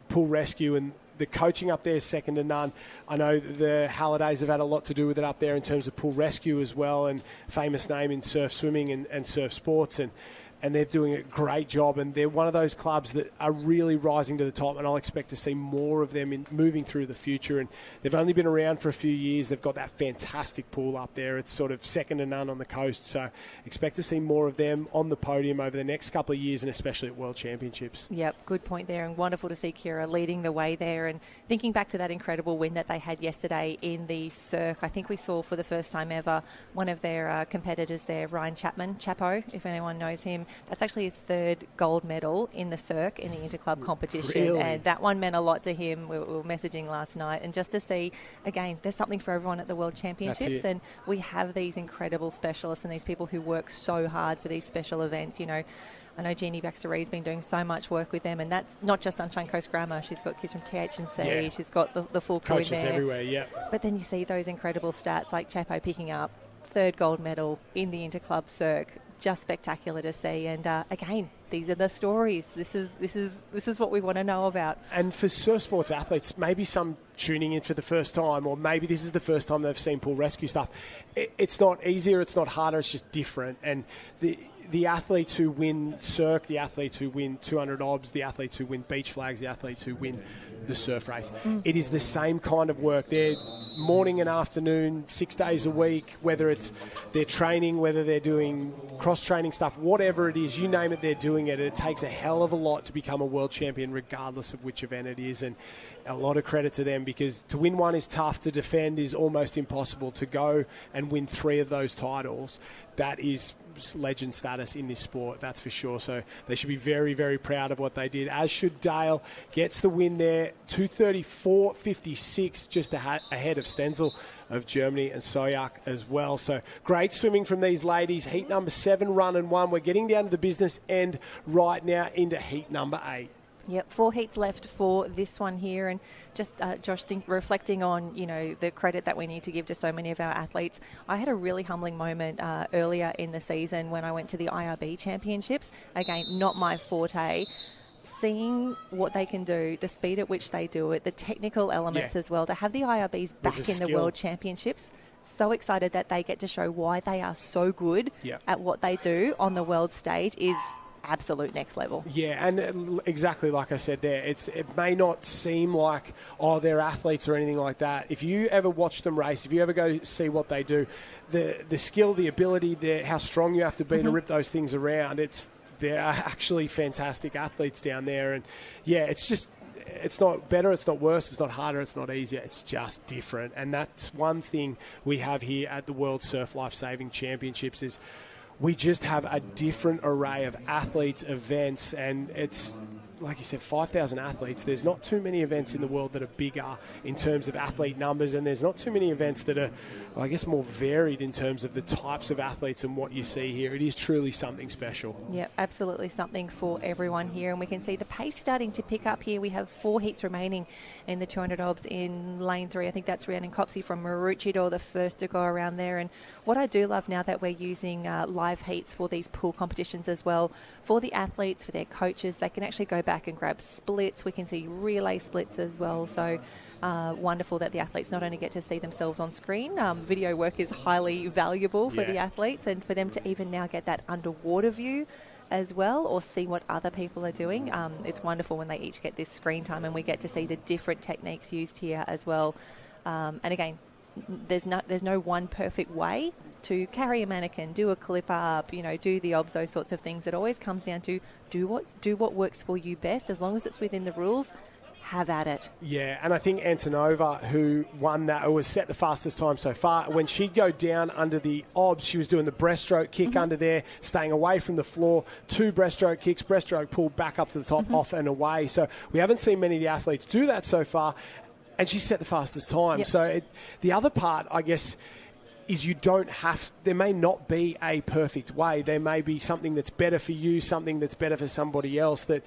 pool rescue, and the coaching up there is second to none. I know the Hallidays have had a lot to do with it up there in terms of pool rescue as well, and famous name in surf swimming and surf sports, and they're doing a great job, and they're one of those clubs that are really rising to the top, and I'll expect to see more of them moving through the future. And they've only been around for a few years. They've got that fantastic pool up there. It's sort of second to none on the coast, so expect to see more of them on the podium over the next couple of years, and especially at World Championships. Yep, good point there, and wonderful to see Kira leading the way there. And thinking back to that incredible win that they had yesterday in the Cirque, I think we saw for the first time ever one of their competitors there, Ryan Chapman, Chapo, if anyone knows him. That's actually his third gold medal in the Cirque in the Interclub competition. Really? And that one meant a lot to him. We were messaging last night. And just to see, again, there's something for everyone at the World Championships. And we have these incredible specialists and these people who work so hard for these special events. I know Jeannie Baxter-Reed's been doing so much work with them, and that's not just Sunshine Coast Grammar. She's got kids from THNC. Yeah. She's got the full crew in there. Coaches everywhere, yeah. But then you see those incredible stats like Chapo picking up third gold medal in the Interclub Cirque. Just spectacular to see, and again, these are the stories. This is what we want to know about. And for surf sports athletes, maybe some tuning in for the first time, or maybe this is the first time they've seen pool rescue stuff. It's not easier, it's not harder, it's just different. And the athletes who win Cirque, the athletes who win 200 obs, the athletes who win beach flags, the athletes who win the surf race, it is the same kind of work. They're morning and afternoon, 6 days a week, whether it's they're training, whether they're doing cross-training stuff, whatever it is, you name it, they're doing it. It takes a hell of a lot to become a world champion, regardless of which event it is, and a lot of credit to them, because to win one is tough, to defend is almost impossible. To go and win 3 of those titles, that is legend status in this sport, that's for sure. So they should be very, very proud of what they did, as should Dale. Gets the win there, 2:34.56, just ahead of Stenzel of Germany and Soyak as well. So great swimming from these ladies. Heat number 7, run and 1. We're getting down to the business end right now into heat number 8. Yep, 4 heats left for this one here, and just Josh, reflecting on the credit that we need to give to so many of our athletes. I had a really humbling moment earlier in the season when I went to the IRB Championships. Again, not my forte. Seeing what they can do, the speed at which they do it, the technical elements as well. To have the IRBs back in the World Championships. So excited that they get to show why they are so good at what they do on the world stage is absolute next level. Yeah, and exactly like I said there, it may not seem like, they're athletes or anything like that. If you ever watch them race, if you ever go see what they do, the skill, the ability, how strong you have to be to rip those things around, they're actually fantastic athletes down there. And it's not better, it's not worse, it's not harder, it's not easier, it's just different. And that's one thing we have here at the World Surf Lifesaving Championships is we just have a different array of athletes, events, and it's, like you said, 5,000 athletes. There's not too many events in the world that are bigger in terms of athlete numbers, and there's not too many events that are, I guess, more varied in terms of the types of athletes and what you see here. It is truly something special. Yeah, absolutely something for everyone here, and we can see the pace starting to pick up here. We have 4 heats remaining in the 200 obs in lane 3. I think that's Rhiannon Copsey from Maroochydore, the first to go around there. And what I do love now that we're using live heats for these pool competitions as well, for the athletes, for their coaches, they can actually go back and grab splits. We can see relay splits as well. So wonderful that the athletes not only get to see themselves on screen, video work is highly valuable for the athletes, and for them to even now get that underwater view as well, or see what other people are doing. It's wonderful when they each get this screen time and we get to see the different techniques used here as well. And again, there's no one perfect way to carry a mannequin, do a clip up, do the obs, those sorts of things. It always comes down to do what works for you best. As long as it's within the rules, have at it. Yeah, and I think Antonova, who won that, was set the fastest time so far. When she'd go down under the obs, she was doing the breaststroke kick under there, staying away from the floor, 2 breaststroke kicks, breaststroke pull back up to the top, off and away. So we haven't seen many of the athletes do that so far, and she set the fastest time. Yep. So the other part, I guess, is there may not be a perfect way. There may be something that's better for you, something that's better for somebody else. That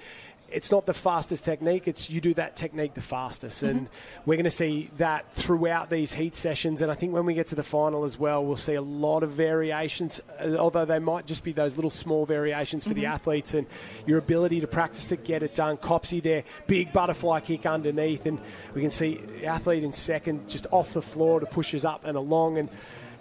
it's not the fastest technique, it's you do that technique the fastest. And we're going to see that throughout these heat sessions. And I think when we get to the final as well, we'll see a lot of variations, although they might just be those little small variations for the athletes and your ability to practice it, get it done. Copsey there, big butterfly kick underneath. And we can see the athlete in second just off the floor to push us up and along. And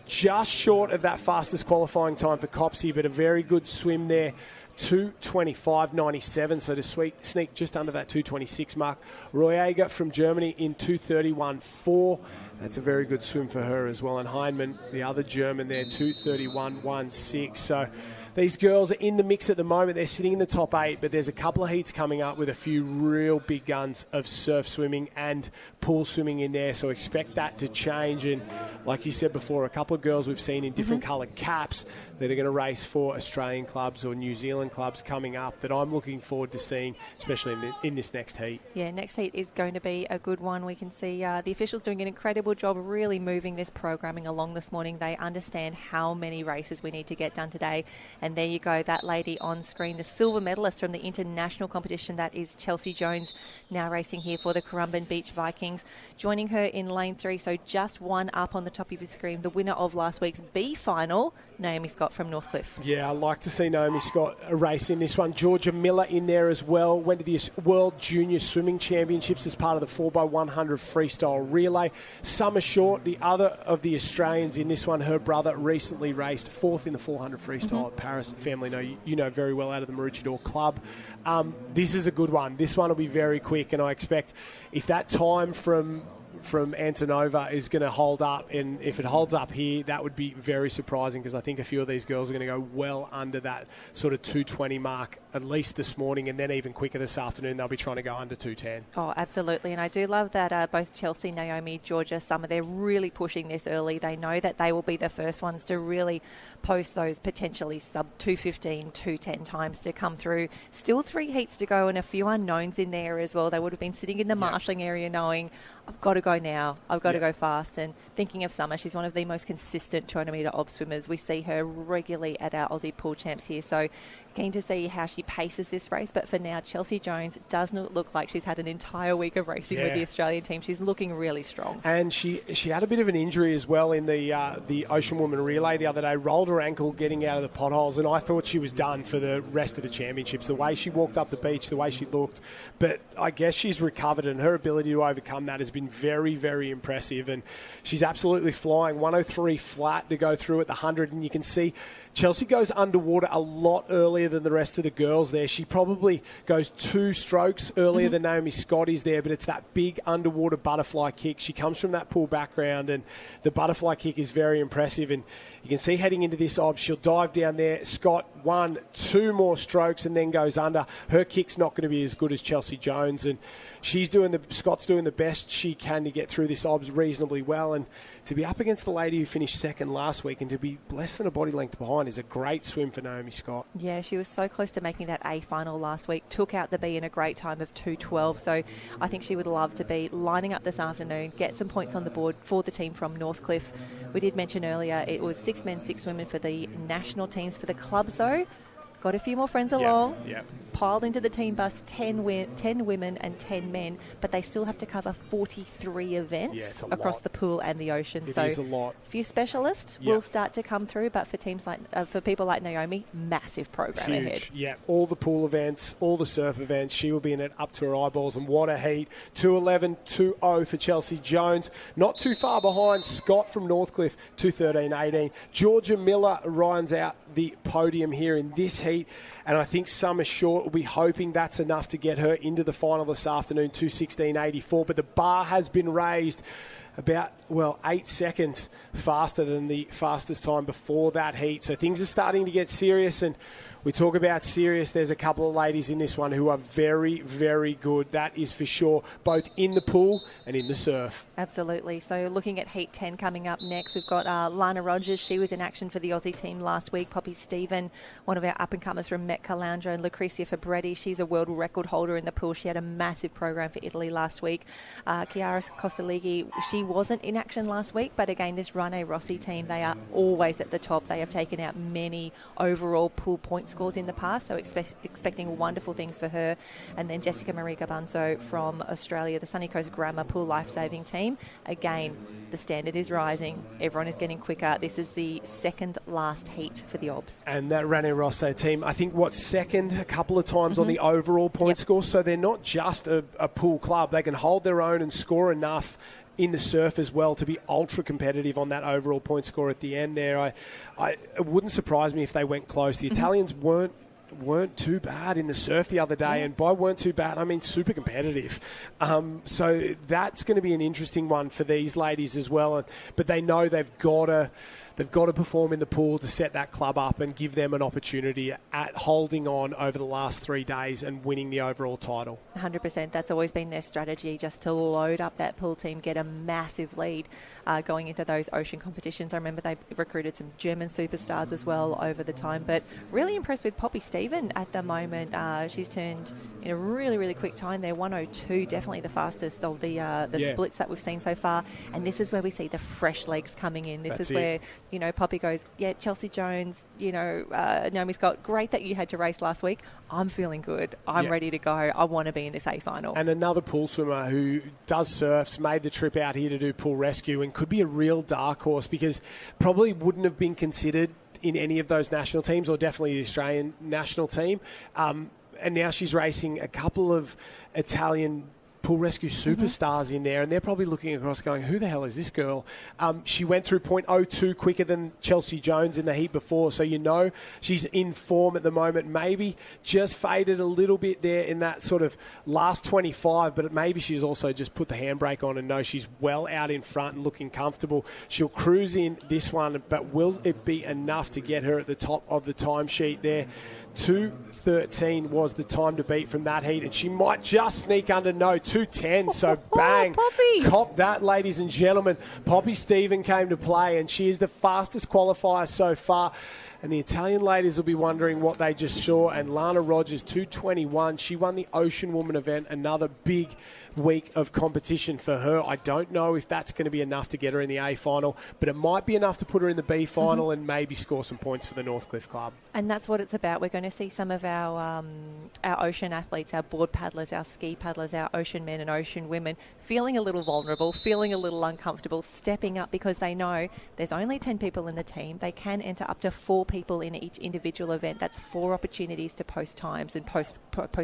just short of that fastest qualifying time for Copsey, but a very good swim there. 2:25.97, so to sneak just under that 2:26 mark. Royager from Germany in 2:31.4. That's a very good swim for her as well. And Heinemann, the other German there, 2:31.16. So these girls are in the mix at the moment. They're sitting in the top 8, but there's a couple of heats coming up with a few real big guns of surf swimming and pool swimming in there. So expect that to change. And like you said before, a couple of girls we've seen in different coloured caps that are going to race for Australian clubs or New Zealand clubs coming up that I'm looking forward to seeing, especially in this next heat. Yeah, next heat is going to be a good one. We can see the officials doing an incredible job really moving this programming along this morning. They understand how many races we need to get done today. And there you go, that lady on screen, the silver medalist from the international competition, that is Chelsea Jones, now racing here for the Currumbin Beach Vikings. Joining her in lane 3, so just one up on the top of your screen, the winner of last week's B final, Naomi Scott from Northcliffe. Yeah, I like to see Naomi Scott race in this one. Georgia Miller in there as well. Went to the World Junior Swimming Championships as part of the 4x100 freestyle relay. Summer Short, the other of the Australians in this one, her brother recently raced 4th in the 400 freestyle at Paris. Family you know very well out of the Maroochydore Club. This is a good one. This one will be very quick, and I expect if that time from from Antonova is going to hold up, and if it holds up here, that would be very surprising because I think a few of these girls are going to go well under that sort of 220 mark, at least this morning, and then even quicker this afternoon, they'll be trying to go under 210. Oh, absolutely. And I do love that both Chelsea, Naomi, Georgia, Summer, they're really pushing this early. They know that they will be the first ones to really post those potentially sub 215, 210 times to come through. Still 3 heats to go and a few unknowns in there as well. They would have been sitting in the marshalling area knowing, I've got to go now. I've got to go fast. And thinking of Summer, she's one of the most consistent 200 metre ob swimmers. We see her regularly at our Aussie pool champs here. So keen to see how she paces this race. But for now, Chelsea Jones does not look like she's had an entire week of racing with the Australian team. She's looking really strong. And she had a bit of an injury as well in the Ocean Woman relay the other day. Rolled her ankle getting out of the potholes, and I thought she was done for the rest of the championships. The way she walked up the beach, the way she looked. But I guess she's recovered, and her ability to overcome that has been very, very impressive. And she's absolutely flying. 103 flat to go through at the 100, and you can see Chelsea goes underwater a lot earlier than the rest of the girls there. She probably goes 2 strokes earlier than Naomi Scott is there, but it's that big underwater butterfly kick. She comes from that pool background, and the butterfly kick is very impressive. And you can see heading into this ob, she'll dive down there. Scott 1, 2 more strokes and then goes under. Her kick's not going to be as good as Chelsea Jones, and Scott's doing the best she can to get through this obs reasonably well. And to be up against the lady who finished second last week and to be less than a body length behind is a great swim for Naomi Scott. Yeah, she was so close to making that A final last week. Took out the B in a great time of 2:12. So I think she would love to be lining up this afternoon, get some points on the board for the team from Northcliffe. We did mention earlier it was 6 men, 6 women for the national teams. For the clubs, though, got a few more friends along. Yep. Piled into the team bus, 10 women and 10 men, but they still have to cover 43 events across the pool and the ocean. It is a lot. A few specialists will start to come through, but for teams like for people like Naomi, massive program ahead. Yeah, all the pool events, all the surf events, she will be in it up to her eyeballs. And what a heat. 2:11, 2:0 for Chelsea Jones. Not too far behind Scott from Northcliffe, 2:13.18. Georgia Miller rounds out the podium here in this heat, and I think Summer Short will be hoping that's enough to get her into the final this afternoon, 2:16.84. But the bar has been raised about, 8 seconds faster than the fastest time before that heat. So things are starting to get serious, and we talk about serious. There's a couple of ladies in this one who are very, very good. That is for sure, both in the pool and in the surf. Absolutely. So looking at Heat 10 coming up next, we've got Lana Rogers. She was in action for the Aussie team last week. Poppy Stephen, one of our up-and-comers from Met Caloundra, and Lucretia Fabretti. She's a world record holder in the pool. She had a massive program for Italy last week. Chiara Costalighi, she wasn't in action last week, but again, this Rane Rossi team, they are always at the top. They have taken out many overall pool point scores in the past, so expecting wonderful things for her. And then Jessica Marie Gabanzo from Australia, the Sunny Coast Grammar Pool Lifesaving team. Again, the standard is rising. Everyone is getting quicker. This is the second last heat for the obs. And that Rane Rossi team, I think, second a couple of times on the overall point score. So they're not just a pool club. They can hold their own and score enough in the surf as well to be ultra competitive on that overall point score at the end there. It wouldn't surprise me if they went close. The Italians weren't too bad in the surf the other day, and by weren't too bad, I mean super competitive. So that's going to be an interesting one for these ladies as well. But they know they've got to perform in the pool to set that club up and give them an opportunity at holding on over the last 3 days and winning the overall title. 100%. That's always been their strategy, just to load up that pool team, get a massive lead going into those ocean competitions. I remember they recruited some German superstars as well over the time, but really impressed with Poppy Stephen at the moment. She's turned in a really, really quick time there, 1:02, definitely the fastest of the splits that we've seen so far. And this is where we see the fresh legs coming in. This is where Poppy goes, Chelsea Jones, Naomi Scott, great that you had to race last week. I'm feeling good. I'm ready to go. I want to be in this A final. And another pool swimmer who does surfs, made the trip out here to do pool rescue and could be a real dark horse because probably wouldn't have been considered in any of those national teams or definitely the Australian national team. And now she's racing a couple of Italian pool rescue superstars in there, and they're probably looking across going, who the hell is this girl? She went through 0.02 quicker than Chelsea Jones in the heat before, so she's in form at the moment. Maybe just faded a little bit there in that sort of last 25, but maybe she's also just put the handbrake on and knows she's well out in front and looking comfortable. She'll cruise in this one, but will it be enough to get her at the top of the timesheet there? 2:13 was the time to beat from that heat, and she might just sneak under 2:10, so bang. Poppy. Cop that, ladies and gentlemen. Poppy Stephen came to play, and she is the fastest qualifier so far. And the Italian ladies will be wondering what they just saw. And Lana Rogers, 2:21. She won the Ocean Woman event, another big week of competition for her. I don't know if that's going to be enough to get her in the A final, but it might be enough to put her in the B final and maybe score some points for the Northcliffe Club. And that's what it's about. We're going to see some of our ocean athletes, our board paddlers, our ski paddlers, our ocean men and ocean women feeling a little vulnerable, feeling a little uncomfortable, stepping up because they know there's only 10 people in the team. They can enter up to 4 people in each individual event. That's 4 opportunities to post times and post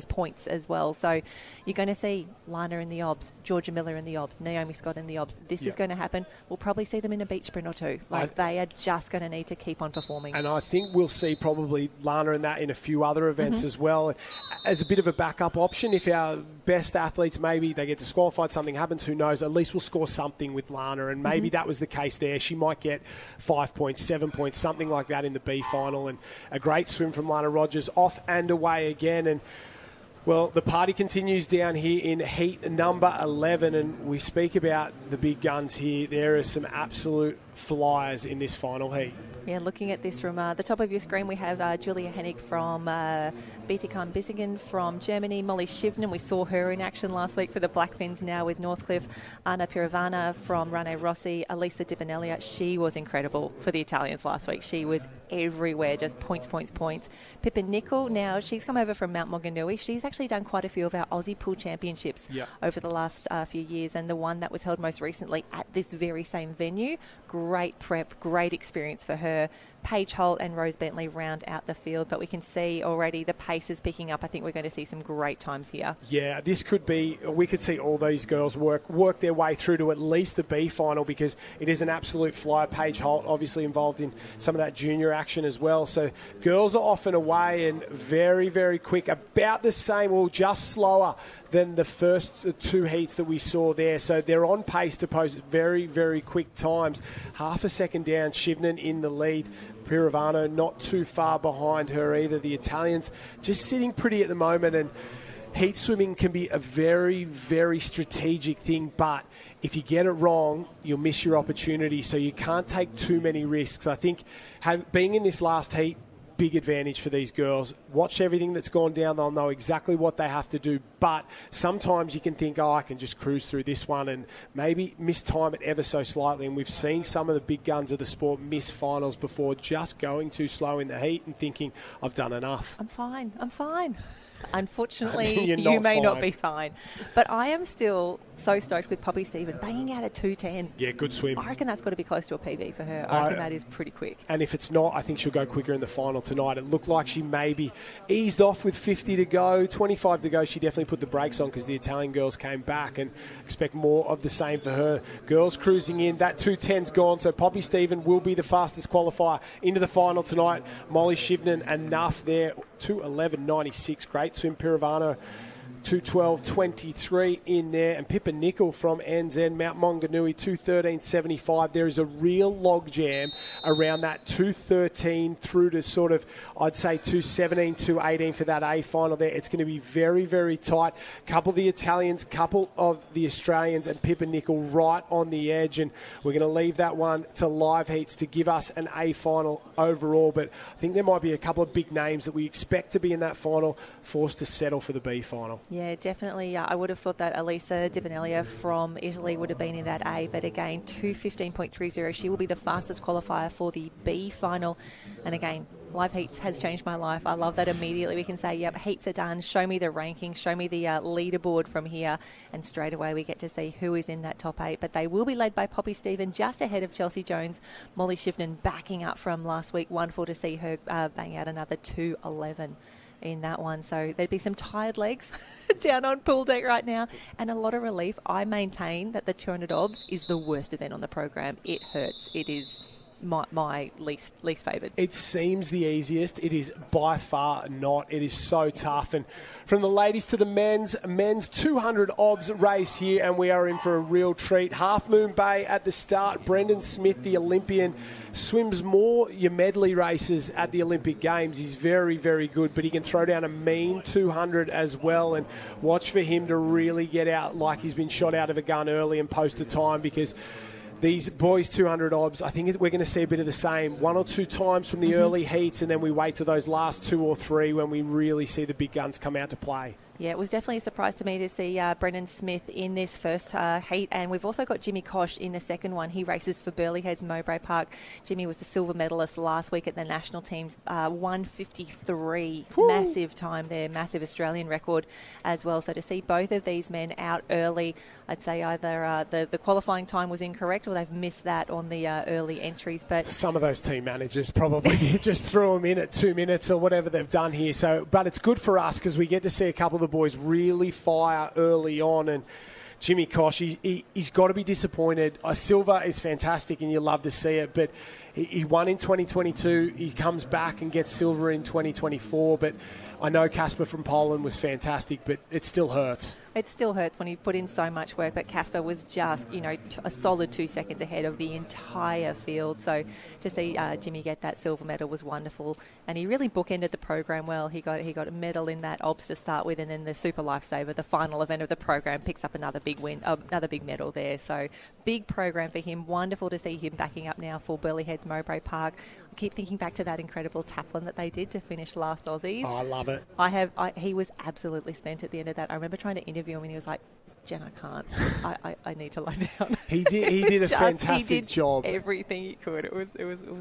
points as well. So you're going to see Lana in the obs, Georgia Miller in the obs, Naomi Scott in the obs. This is going to happen. We'll probably see them in a beach sprint or 2. They are just going to need to keep on performing. And I think we'll see probably Lana in that in a few other events as well, as a bit of a backup option. If our best athletes, maybe they get disqualified, something happens, who knows, at least we'll score something with Lana, and maybe that was the case there. She might get 5 points, 7 points, something like that in the B final. And a great swim from Lana Rogers, off and away again. And well, the party continues down here in heat number 11, and we speak about the big guns here. There are some absolute flyers in this final heat. Yeah, looking at this from the top of your screen, we have Julia Hennig from Bietigheim Bissingen from Germany, Molly Shivnen. We saw her in action last week for the Blackfins, now with Northcliffe. Anna Pirovana from Rane Rossi, Elisa Di Benelia. She was incredible for the Italians last week. She was everywhere, just points. Pippa Nicol, now she's come over from Mount Maunganui. She's actually done quite a few of our Aussie Pool Championships over the last few years, and the one that was held most recently at this very same venue. Great prep, great experience for her. Paige Holt and Rose Bentley round out the field, but we can see already the pace is picking up. I think we're going to see some great times here. Yeah, we could see all these girls work their way through to at least the B final, because it is an absolute flyer. Paige Holt obviously involved in some of that junior action as well. So girls are off and away and very, very quick, about the same or just slower than the first 2 heats that we saw there. So they're on pace to post very, very quick times. Half a second down, Shivnen in the lead. Pirovano not too far behind her either. The Italians just sitting pretty at the moment, and heat swimming can be a very, very strategic thing, but if you get it wrong, you'll miss your opportunity, so you can't take too many risks. I think being in this last heat, big advantage for these girls. Watch everything that's gone down. They'll know exactly what they have to do. But sometimes you can think, I can just cruise through this one and maybe mistime it ever so slightly. And we've seen some of the big guns of the sport miss finals before, just going too slow in the heat and thinking, I've done enough. I'm fine. Unfortunately, you may not be fine. But I am still so stoked with Poppy Stephen banging out at 2:10. Yeah, good swim. I reckon that's got to be close to a PB for her. I reckon that is pretty quick. And if it's not, I think she'll go quicker in the final tonight. It looked like she maybe eased off with 50 to go, 25 to go. She definitely put the brakes on because the Italian girls came back, and expect more of the same for her. Girls cruising in. That 2:10's gone, so Poppy Stephen will be the fastest qualifier into the final tonight. Molly Shivnen enough there, 2:11.96. Great swim. Pirovano 2:12.23 in there, and Pippa Nicol from NZ, Mount Maunganui 2:13.75. There is a real logjam around that 2:13 through to sort of, I'd say 2:17, 2:18 for that A final there. It's going to be very, very tight. Couple of the Italians, couple of the Australians, and Pippa Nicol right on the edge, and we're going to leave that one to live heats to give us an A final overall. But I think there might be a couple of big names that we expect to be in that final forced to settle for the B final. Yeah, definitely. I would have thought that Elisa Di Benelia from Italy would have been in that A, but again, 2:15.30. She will be the fastest qualifier for the B final. And again, live heats has changed my life. I love that immediately. We can say, yep, heats are done. Show me the rankings. Show me the leaderboard from here. And straight away we get to see who is in that top 8. But they will be led by Poppy Stephen, just ahead of Chelsea Jones. Molly Shivnen backing up from last week. Wonderful to see her bang out another 2:11. in that one. So there'd be some tired legs down on pool deck right now and a lot of relief. I maintain that the 200 obs is the worst event on the program. It hurts. It is my least favoured. It seems the easiest. It is by far not. It is so tough. And from the ladies to the men's 200 obs race here, and we are in for a real treat. Half Moon Bay at the start. Brendan Smith, the Olympian, swims more your medley races at the Olympic Games. He's very, very good, but he can throw down a mean 200 as well, and watch for him to really get out like he's been shot out of a gun early and post a time, because these boys 200 obs, I think we're going to see a bit of the same. 1 or 2 times from the early heats, and then we wait to those last 2 or 3 when we really see the big guns come out to play. Yeah, it was definitely a surprise to me to see Brendan Smith in this first heat. And we've also got Jimmy Kosh in the second one. He races for Burleigh Heads Mowbray Park. Jimmy was the silver medalist last week at the national teams. 1:53. Massive time there, massive Australian record as well. So to see both of these men out early, I'd say either the qualifying time was incorrect or they've missed that on the early entries. But some of those team managers probably just threw them in at 2 minutes or whatever they've done here. So, but it's good for us because we get to see a couple of the boys really fire early on. And Jimmy Kosh, he's got to be disappointed. Silver is fantastic and you love to see it, but he won in 2022. He comes back and gets silver in 2024. But I know Casper from Poland was fantastic, but it still hurts. It still hurts when you put in so much work, but Casper was just, a solid 2 seconds ahead of the entire field. So to see Jimmy get that silver medal was wonderful, and he really bookended the program well. He got a medal in that obs to start with, and then the Super Lifesaver, the final event of the program, picks up another big win, another big medal there. So big program for him. Wonderful to see him backing up now for Burleigh Heads Mowbray Park. I keep thinking back to that incredible taplin that they did to finish last Aussies. Oh, I love it. He was absolutely spent at the end of that. I remember trying to interview him and he was like, Jen, I can't. I need to lie down. He did a fantastic job. Everything he could. It was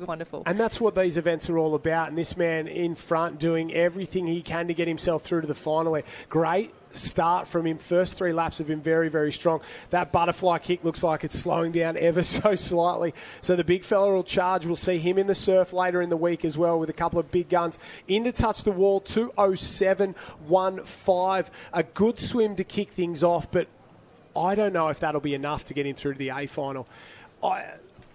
wonderful. And that's what these events are all about. And this man in front doing everything he can to get himself through to the final. Great start from him. First 3 laps have been very, very strong. That butterfly kick looks like it's slowing down ever so slightly. So the big fella will charge. We'll see him in the surf later in the week as well with a couple of big guns. In to touch the wall, 2:07.15. A good swim to kick things off, but I don't know if that'll be enough to get him through to the A final.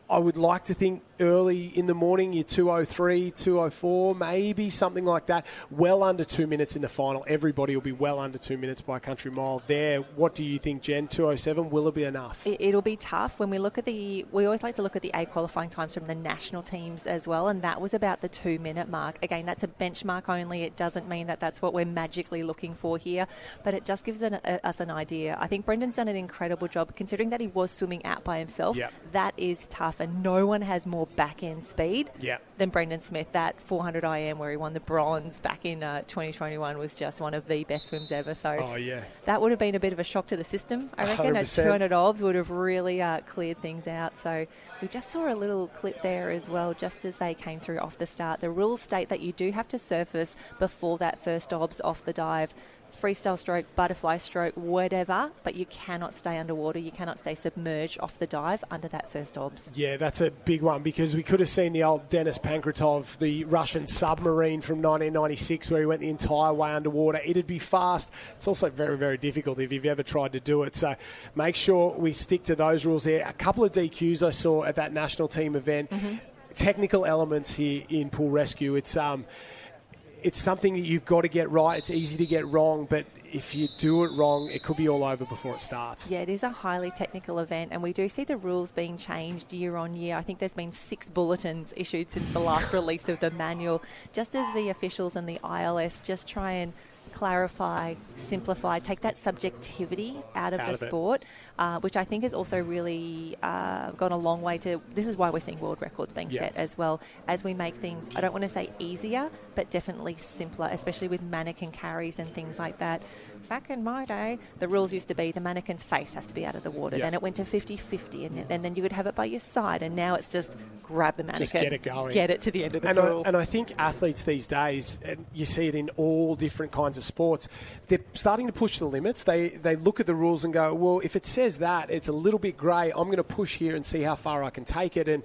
I would like to think early in the morning, you're 2:03, 2:04, maybe something like that. Well under 2 minutes in the final. Everybody will be well under 2 minutes by a country mile there. What do you think, Jen? 2:07, will it be enough? It'll be tough. When we look at we always like to look at the A qualifying times from the national teams as well, and that was about the 2 minute mark. Again, that's a benchmark only. It doesn't mean that that's what we're magically looking for here, but it just gives us an idea. I think Brendan's done an incredible job, considering that he was swimming out by himself. Yep. That is tough. And no one has more back-end speed than Brendan Smith. That 400 IM where he won the bronze back in 2021 was just one of the best swims ever. So that would have been a bit of a shock to the system, I reckon. 100%. A 200 obs would have really cleared things out. So we just saw a little clip there as well, just as they came through off the start. The rules state that you do have to surface before that first obs off the dive. Freestyle stroke, butterfly stroke, whatever, but you cannot stay underwater. You cannot stay submerged off the dive under that first obs. Yeah, that's a big one, because we could have seen the old Denis Pankratov, the Russian submarine from 1996, where he went the entire way underwater. It'd be fast. It's also very, very difficult if you've ever tried to do it. So make sure we stick to those rules there. A couple of DQs I saw at that national team event. Technical elements here in pool rescue. It's something that you've got to get right. It's easy to get wrong, but if you do it wrong, it could be all over before it starts. Yeah, it is a highly technical event, and we do see the rules being changed year on year. I think there's been 6 bulletins issued since the last release of the manual, just as the officials and the ILS just try and clarify, simplify, take that subjectivity out of the sport, which I think has also really gone a long way to, this is why we're seeing world records being set as well, as we make things, I don't want to say easier, but definitely simpler, especially with mannequin carries and things like that. Back in my day, the rules used to be the mannequin's face has to be out of the water. Then it went to 50-50, and then you could have it by your side, and now it's just grab the mannequin, just get it going, get it to the end of the pool. And I think athletes these days, and you see it in all different kinds of sports, they're starting to push the limits. They look at the rules and go, well, if it says that, it's a little bit grey, I'm going to push here and see how far I can take it. And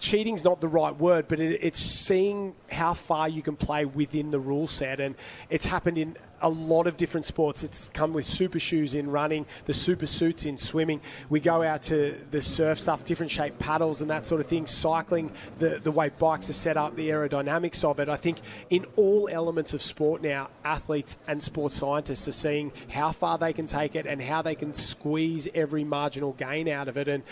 cheating's not the right word, but it's seeing how far you can play within the rule set. And it's happened in a lot of different sports. It's come with super shoes in running, the super suits in swimming. We go out to the surf stuff, different shaped paddles and that sort of thing, cycling, the way bikes are set up, the aerodynamics of it. I think in all elements of sport now, athletes and sports scientists are seeing how far they can take it and how they can squeeze every marginal gain out of it. And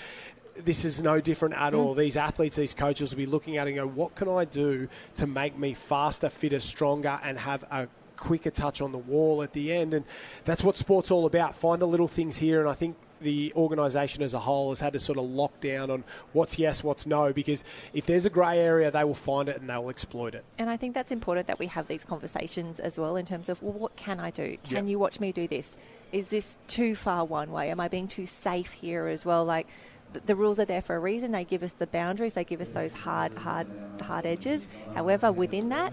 this is no different at all. These athletes, these coaches will be looking at it and go, what can I do to make me faster, fitter, stronger, and have a quicker touch on the wall at the end? And that's what sport's all about. Find the little things here. And I think the organisation as a whole has had to sort of lock down on what's yes, what's no, because if there's a grey area, they will find it and they will exploit it. And I think that's important that we have these conversations as well in terms of, well, what can I do? Can you watch me do this? Is this too far one way? Am I being too safe here as well? Like, the rules are there for a reason. They give us the boundaries. They give us those hard edges. However, within that,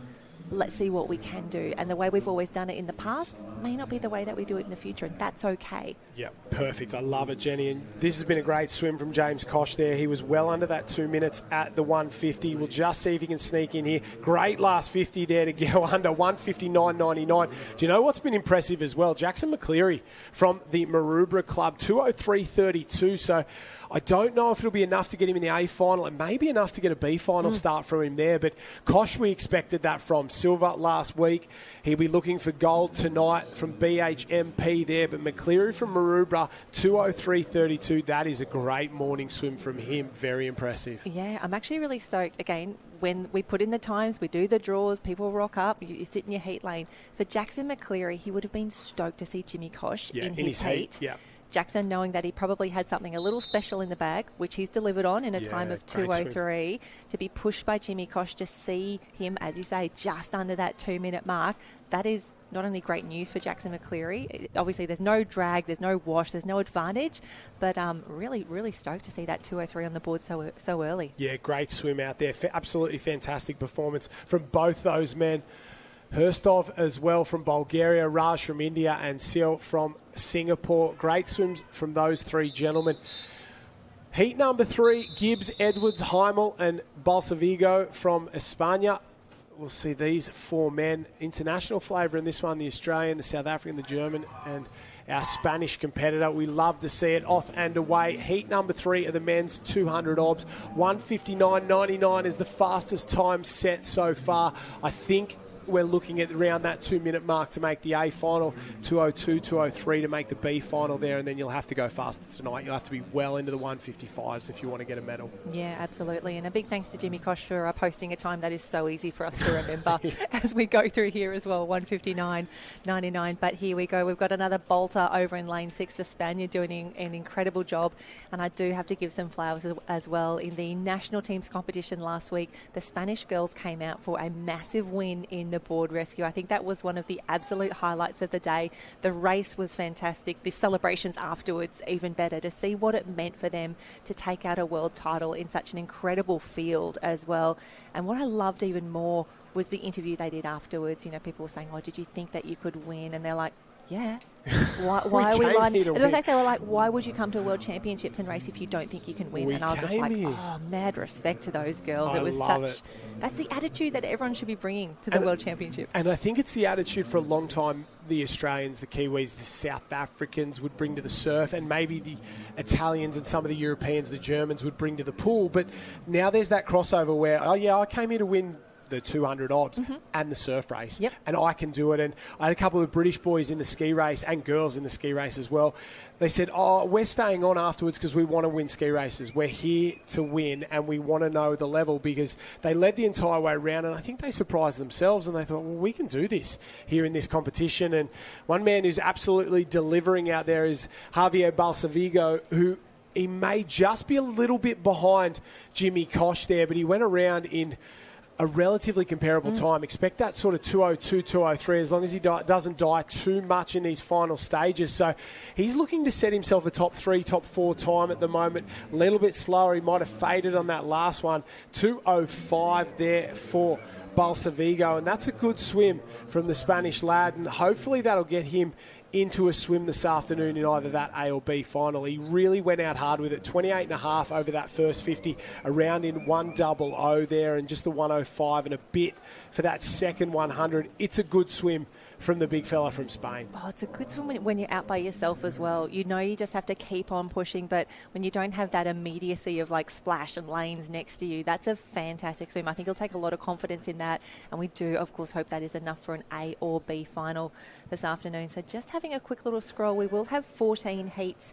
let's see what we can do. And the way we've always done it in the past may not be the way that we do it in the future, and that's okay. Yeah, perfect. I love it, Jenny. And this has been a great swim from James Koch there. He was well under that 2 minutes at the 150. We'll just see if he can sneak in here. Great last 50 there to go under 159.99. Do you know what's been impressive as well? Jackson McCleary from the Maroubra Club, 2:03.32. So I don't know if it'll be enough to get him in the A final. It may be enough to get a B final start from him there. But Koch, we expected that from silver last week. He'll be looking for gold tonight from BHMP there. But McCleary from Maroubra, 2:03.32. That is a great morning swim from him. Very impressive. Yeah, I'm actually really stoked. Again, when we put in the times, we do the draws, people rock up, you sit in your heat lane. For Jackson McCleary, he would have been stoked to see Jimmy Koch in his heat. Yeah. Jackson, knowing that he probably had something a little special in the bag, which he's delivered on in a time of 2:03, to be pushed by Jimmy Koch, to see him, as you say, just under that 2 minute mark, that is not only great news for Jackson McCleary. Obviously, there's no drag, there's no wash, there's no advantage, but really, really stoked to see that 2:03 on the board so early. Yeah, great swim out there. Absolutely fantastic performance from both those men. Hurstov as well from Bulgaria, Raj from India, and Seal from Singapore. Great swims from those three gentlemen. Heat number 3, Gibbs, Edwards, Heimel, and Balsavigo from España. We'll see these 4 men. International flavour in this one, the Australian, the South African, the German, and our Spanish competitor. We love to see it. Off and away. Heat number 3 of the men's 200 obs. 1:59.99 is the fastest time set so far. I think we're looking at around that 2 minute mark to make the A final, 2:02, 2:03 to make the B final there, and then you'll have to go faster tonight. You'll have to be well into the 1:55s if you want to get a medal. Yeah, absolutely. And a big thanks to Jimmy Koch for posting a time that is so easy for us to remember as we go through here as well, 1:59.99. But here we go. We've got another bolter over in lane 6, the Spaniard doing an incredible job. And I do have to give some flowers as well. In the national teams competition last week, the Spanish girls came out for a massive win in the board rescue. I think that was one of the absolute highlights of the day. The race was fantastic. The celebrations afterwards, even better, to see what it meant for them to take out a world title in such an incredible field as well. And what I loved even more was the interview they did afterwards. You know, people were saying, oh, did you think that you could win? And they're like, yeah. Why are we lying? And the fact they were like, why would you come to World Championships and race if you don't think you can win? And I was just like, oh, mad respect to those girls. That's the attitude that everyone should be bringing to the World Championships. And I think it's the attitude for a long time the Australians, the Kiwis, the South Africans would bring to the surf, and maybe the Italians and some of the Europeans, the Germans, would bring to the pool. But now there's that crossover where, oh yeah, I came here to win the 200 obs and the surf race, and I can do it. And I had a couple of British boys in the ski race and girls in the ski race as well. They said, oh, we're staying on afterwards because we want to win ski races. We're here to win, and we want to know the level, because they led the entire way around, and I think they surprised themselves, and they thought, well, we can do this here in this competition. And one man who's absolutely delivering out there is Javier Balsavigo, who he may just be a little bit behind Jimmy Koch there, but he went around in a relatively comparable time. Expect that sort of 2:02, 2:03, as long as he doesn't die too much in these final stages. So he's looking to set himself a top 3, top 4 time at the moment. A little bit slower. He might have faded on that last one. 2:05 there for Balsavigo, and that's a good swim from the Spanish lad, and hopefully that'll get him into a swim this afternoon in either that A or B final. He really went out hard with it. 28.5 over that first 50, around in 100 there, and just the 105 and a bit for that second 100. It's a good swim from the big fella from Spain. Oh, it's a good swim when you're out by yourself as well. You know you just have to keep on pushing, but when you don't have that immediacy of like splash and lanes next to you, that's a fantastic swim. I think he'll take a lot of confidence in that, and we do, of course, hope that is enough for an A or B final this afternoon. So just having a quick little scroll, we will have 14 heats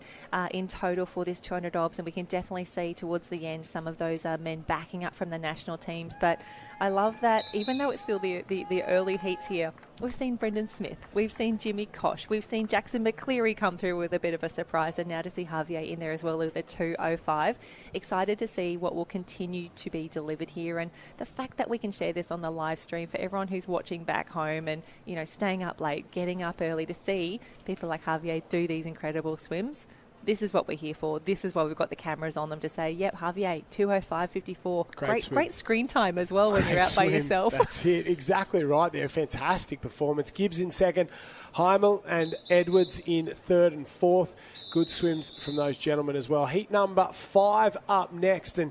in total for this 200 obs, and we can definitely see towards the end some of those men backing up from the national teams. But I love that even though it's still the early heats here, we've seen Brendan Smith, we've seen Jimmy Kosh, we've seen Jackson McCleary come through with a bit of a surprise, and now to see Javier in there as well with a 2:05. Excited to see what will continue to be delivered here, and the fact that we can share this on the live stream for everyone who's watching back home and, you know, staying up late, getting up early to see people like Javier do these incredible swims. This is what we're here for. This is why we've got the cameras on them to say, yep, Javier, 2:05.54. Great screen time as well when you're out by yourself. That's it. Exactly right there. Fantastic performance. Gibbs in second, Heimel and Edwards in third and fourth. Good swims from those gentlemen as well. Heat number 5 up next. And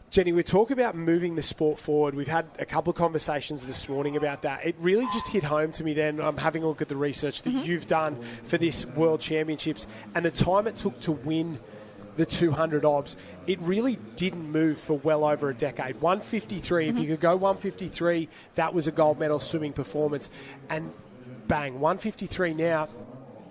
Jenny, we talk about moving the sport forward. We've had a couple of conversations this morning about that. It really just hit home to me then. I'm having a look at the research that you've done for this World Championships and the time it took to win the 200 obs. It really didn't move for well over a decade. 153, if you could go 153, that was a gold medal swimming performance. And bang, 153 now.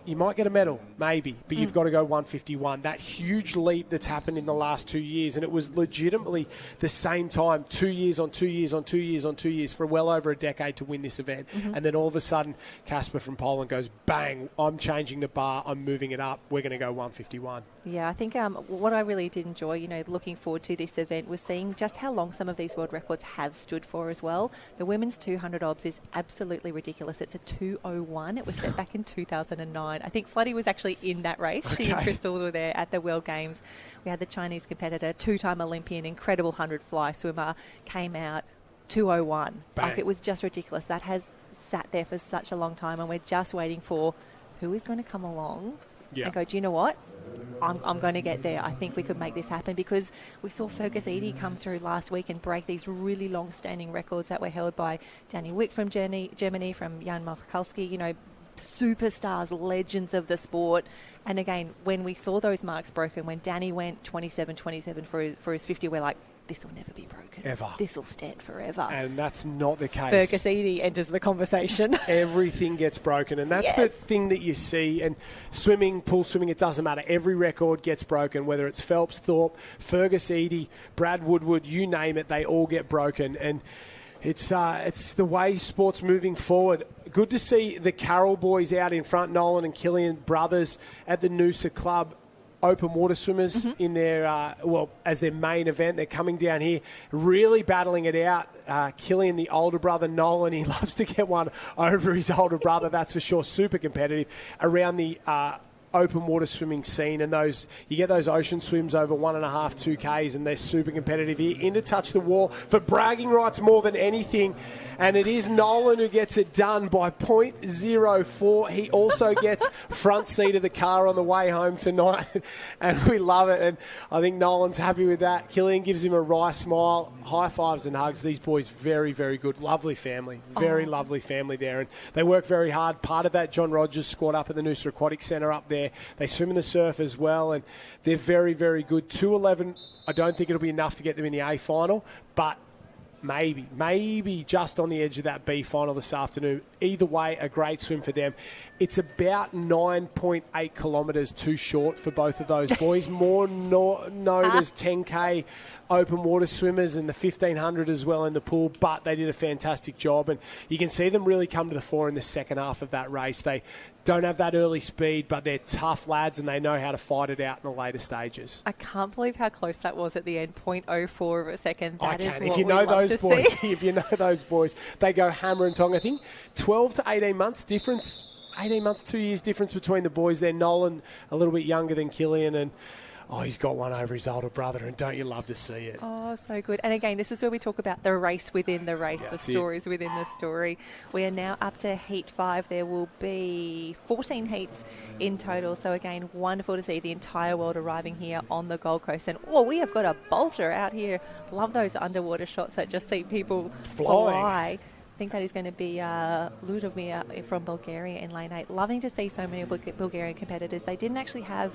You might get a medal, maybe, but you've got to go 151. That huge leap that's happened in the last 2 years, and it was legitimately the same time, 2 years on 2 years on 2 years on 2 years for well over a decade to win this event. And then all of a sudden, Casper from Poland goes, bang, I'm changing the bar, I'm moving it up, we're going to go 151. Yeah, I think what I really did enjoy, you know, looking forward to this event was seeing just how long some of these world records have stood for as well. The women's 200 obs is absolutely ridiculous. It's a 2:01. It was set back in 2009. I think Floody was actually in that race. Okay. She and Crystal were there at the World Games. We had the Chinese competitor, 2-time Olympian, incredible 100 fly swimmer, came out 2:01. Bang. Like, it was just ridiculous. That has sat there for such a long time, and we're just waiting for who is going to come along and go, do you know what? I'm going to get there. I think we could make this happen, because we saw Fergus Eady come through last week and break these really long-standing records that were held by Danny Wick from Germany, from Jan Michalski, you know, superstars, legends of the sport. And again, when we saw those marks broken, when Danny went 27 for his 50, we're like, this will never be broken. Ever. This will stand forever. And that's not the case. Fergus Eady enters the conversation. Everything gets broken. And that's the thing that you see. And swimming, pool swimming, it doesn't matter. Every record gets broken, whether it's Phelps, Thorpe, Fergus Eady, Brad Woodward, you name it, they all get broken. And it's the way sport's moving forward. Good to see the Carroll boys out in front, Nolan and Killian brothers at the Noosa Club. Open water swimmers in their, as their main event. They're coming down here, really battling it out. Killian, the older brother, Nolan, he loves to get one over his older brother, that's for sure. Super competitive around the open water swimming scene, and you get those ocean swims over 1.5, 2Ks, and they're super competitive here. In to touch the wall for bragging rights more than anything, and it is Nolan who gets it done by 0.04. He also gets front seat of the car on the way home tonight, and we love it, and I think Nolan's happy with that. Killian gives him a wry smile, high fives and hugs. These boys, very, very good. Lovely family, lovely family there, and they work very hard. Part of that John Rogers squad up at the Noosa Aquatic Centre up there. They swim in the surf as well, and they're very, very good. 2:11, I don't think it'll be enough to get them in the A final, but maybe just on the edge of that B final this afternoon. Either way, a great swim for them. It's about 9.8 kilometres too short for both of those boys, more known as 10K open water swimmers, and the 1500 as well in the pool, but they did a fantastic job, and you can see them really come to the fore in the second half of that race. They don't have that early speed, but they're tough lads, and they know how to fight it out in the later stages. I can't believe how close that was at the end, 0.04 of a second. That is what if you know those boys, if you know those boys, they go hammer and tong. I think 12 to 18 months difference, 18 months, 2 years difference between the boys there. Nolan a little bit younger than Killian, and oh, he's got one over his older brother, and don't you love to see it? Oh, so good. And again, this is where we talk about the race within the race, the stories within the story. We are now up to Heat 5. There will be 14 heats in total. So again, wonderful to see the entire world arriving here on the Gold Coast. And, we have got a bolter out here. Love those underwater shots that just see people fly. I think that is going to be Ludomir from Bulgaria in lane 8. Loving to see so many Bulgarian competitors. They didn't actually have...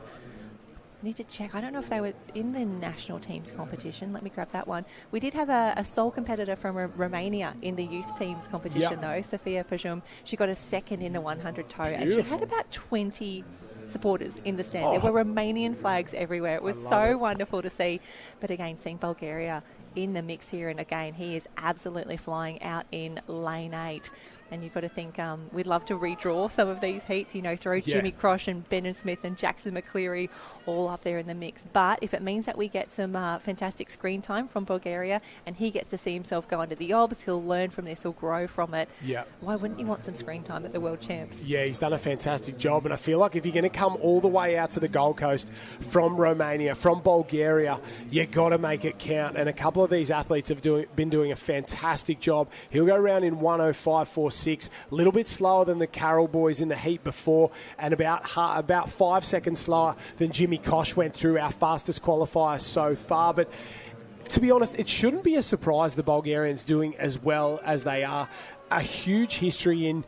need to check. I don't know if they were in the national teams competition. Let me grab that one. We did have a sole competitor from Romania in the youth teams competition, though, Sofia Pajum. She got a second in the 100 toe, and she had about 20 supporters in the stand. There were Romanian flags everywhere. It was so wonderful to see. But again, seeing Bulgaria in the mix here, and again, he is absolutely flying out in lane 8. And you've got to think we'd love to redraw some of these heats, throw Jimmy Crosh and Brendan Smith and Jackson McCleary all up there in the mix. But if it means that we get some fantastic screen time from Bulgaria and he gets to see himself go under the obs, he'll learn from this, he'll grow from it. Yeah. Why wouldn't you want some screen time at the World Champs? Yeah, he's done a fantastic job. And I feel like if you're going to come all the way out to the Gold Coast from Romania, from Bulgaria, you got to make it count. And a couple of these athletes have been doing a fantastic job. He'll go around in 1:05.46. A little bit slower than the Carroll boys in the heat before, and about 5 seconds slower than Jimmy Kosh went through, our fastest qualifier so far. But to be honest, it shouldn't be a surprise the Bulgarians doing as well as they are. A huge history in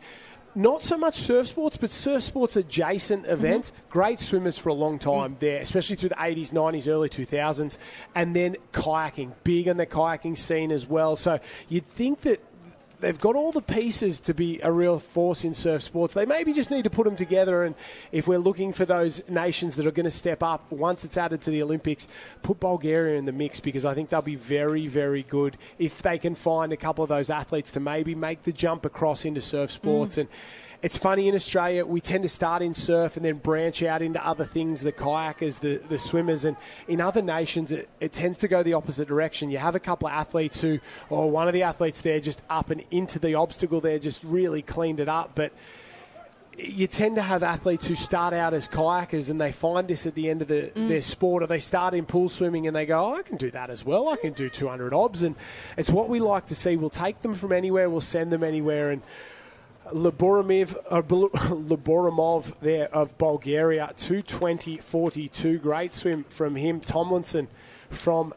not so much surf sports, but surf sports adjacent events. Great swimmers for a long time there, especially through the 80s, 90s, early 2000s. And then kayaking, big on the kayaking scene as well. So you'd think that they've got all the pieces to be a real force in surf sports. They maybe just need to put them together, and if we're looking for those nations that are going to step up once it's added to the Olympics, put Bulgaria in the mix, because I think they'll be very, very good if they can find a couple of those athletes to maybe make the jump across into surf sports. And it's funny, in Australia, we tend to start in surf and then branch out into other things, the kayakers, the swimmers. And in other nations, it tends to go the opposite direction. You have a couple of athletes or one of the athletes there just up and into the obstacle there, just really cleaned it up. But you tend to have athletes who start out as kayakers and they find this at the end of their sport, or they start in pool swimming and they go, I can do that as well. I can do 200 obs. And it's what we like to see. We'll take them from anywhere. We'll send them anywhere. And Laboramov there of Bulgaria, 2:20.42. Great swim from him. Tomlinson from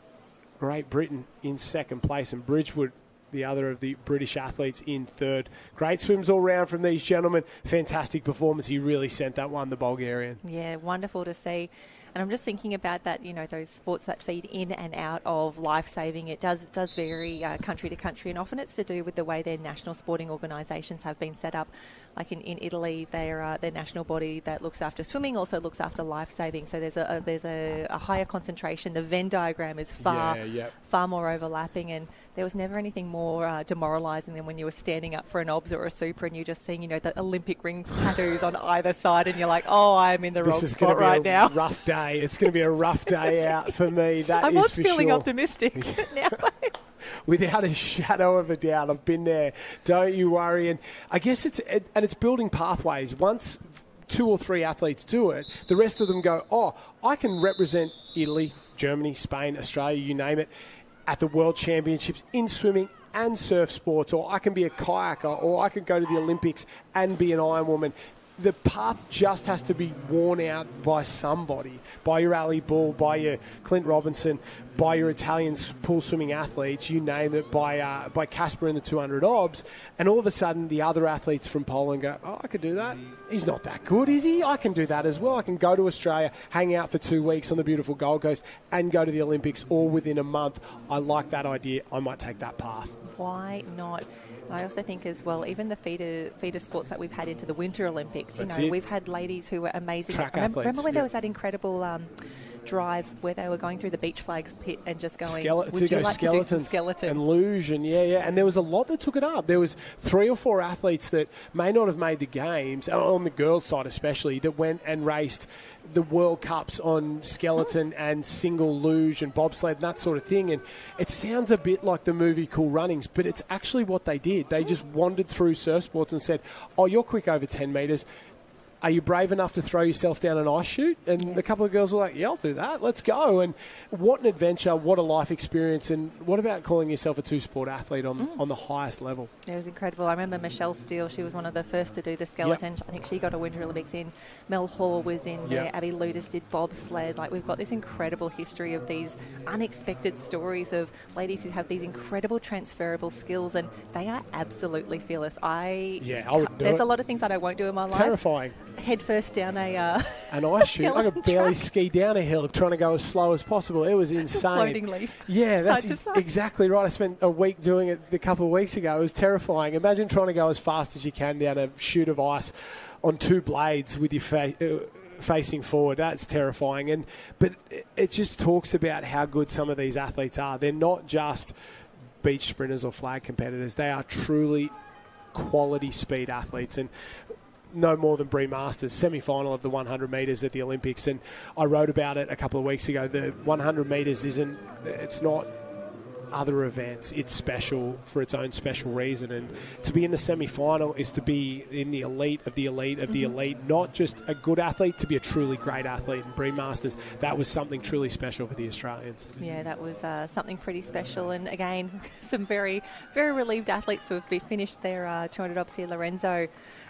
Great Britain in second place, and Bridgewood, the other of the British athletes, in third. Great swims all round from these gentlemen. Fantastic performance. He really sent that one, the Bulgarian. Yeah, wonderful to see. And I'm just thinking about that, those sports that feed in and out of Lifesaving. It does vary country to country, and often it's to do with the way their national sporting organisations have been set up. Like in Italy, their national body that looks after swimming also looks after lifesaving. So there's a higher concentration. The Venn diagram is far more overlapping, and there was never anything more demoralising than when you were standing up for an obs or a super and you're just seeing, the Olympic rings tattoos on either side, and you're like, I'm in the wrong spot right now. This is going to be a rough day. It's going to be a rough day out for me. I was feeling optimistic now. Without a shadow of a doubt. I've been there. Don't you worry. And I guess it's building pathways. Once 2 or 3 athletes do it, the rest of them go, I can represent Italy, Germany, Spain, Australia, you name it, at the World Championships in swimming and surf sports, or I can be a kayaker, or I can go to the Olympics and be an Ironwoman. The path just has to be worn out by somebody, by your Ali Bull, by your Clint Robinson, by your Italian pool swimming athletes, you name it, by Casper in the 200 obs, and all of a sudden the other athletes from Poland go, I could do that. He's not that good, is he? I can do that as well. I can go to Australia, hang out for 2 weeks on the beautiful Gold Coast, and go to the Olympics all within a month. I like that idea. I might take that path. Why not? I also think as well, even the feeder sports that we've had into the Winter Olympics, we've had ladies who were amazing. Track athletes. Remember when there was that incredible drive where they were going through the beach flags pit and just going, would you like to do some skeleton? And luge, and and there was a lot that took it up. There was 3 or 4 athletes that may not have made the games, on the girls' side especially, that went and raced the World Cups on skeleton and single luge and bobsled and that sort of thing. And it sounds a bit like the movie Cool Runnings, but it's actually what they did. They just wandered through surf sports and said, you're quick over 10 metres. are you brave enough to throw yourself down an ice chute? And a couple of girls were like, yeah, I'll do that. Let's go. And what an adventure, what a life experience. And what about calling yourself a two-sport athlete on the highest level? It was incredible. I remember Michelle Steele, she was one of the first to do the skeleton. Yep. I think she got a Winter Olympics in. Mel Hall was in there. Yep. Abby Ludus did bobsled. Like, we've got this incredible history of these unexpected stories of ladies who have these incredible transferable skills, and they are absolutely fearless. I wouldn't do it. There's a lot of things that I won't do in my life. Terrifying. Head first down an ice chute. I could barely ski down a hill trying to go as slow as possible. It was insane. Floating leaf. Yeah, that's exactly right. I spent a week doing it a couple of weeks ago. It was terrifying. Imagine trying to go as fast as you can down a chute of ice on two blades with your facing forward. That's terrifying. But it just talks about how good some of these athletes are. They're not just beach sprinters or flag competitors. They are truly quality speed athletes. And no more than Brie Masters, semi-final of the 100 metres at the Olympics. And I wrote about it a couple of weeks ago. The 100 metres it's not other events. It's special for its own special reason. And to be in the semi-final is to be in the elite of the elite of the elite, not just a good athlete, to be a truly great athlete. And Brie Masters, that was something truly special for the Australians. Yeah, that was something pretty special. And again, some very, very relieved athletes who have finished their 200 obs here. Lorenzo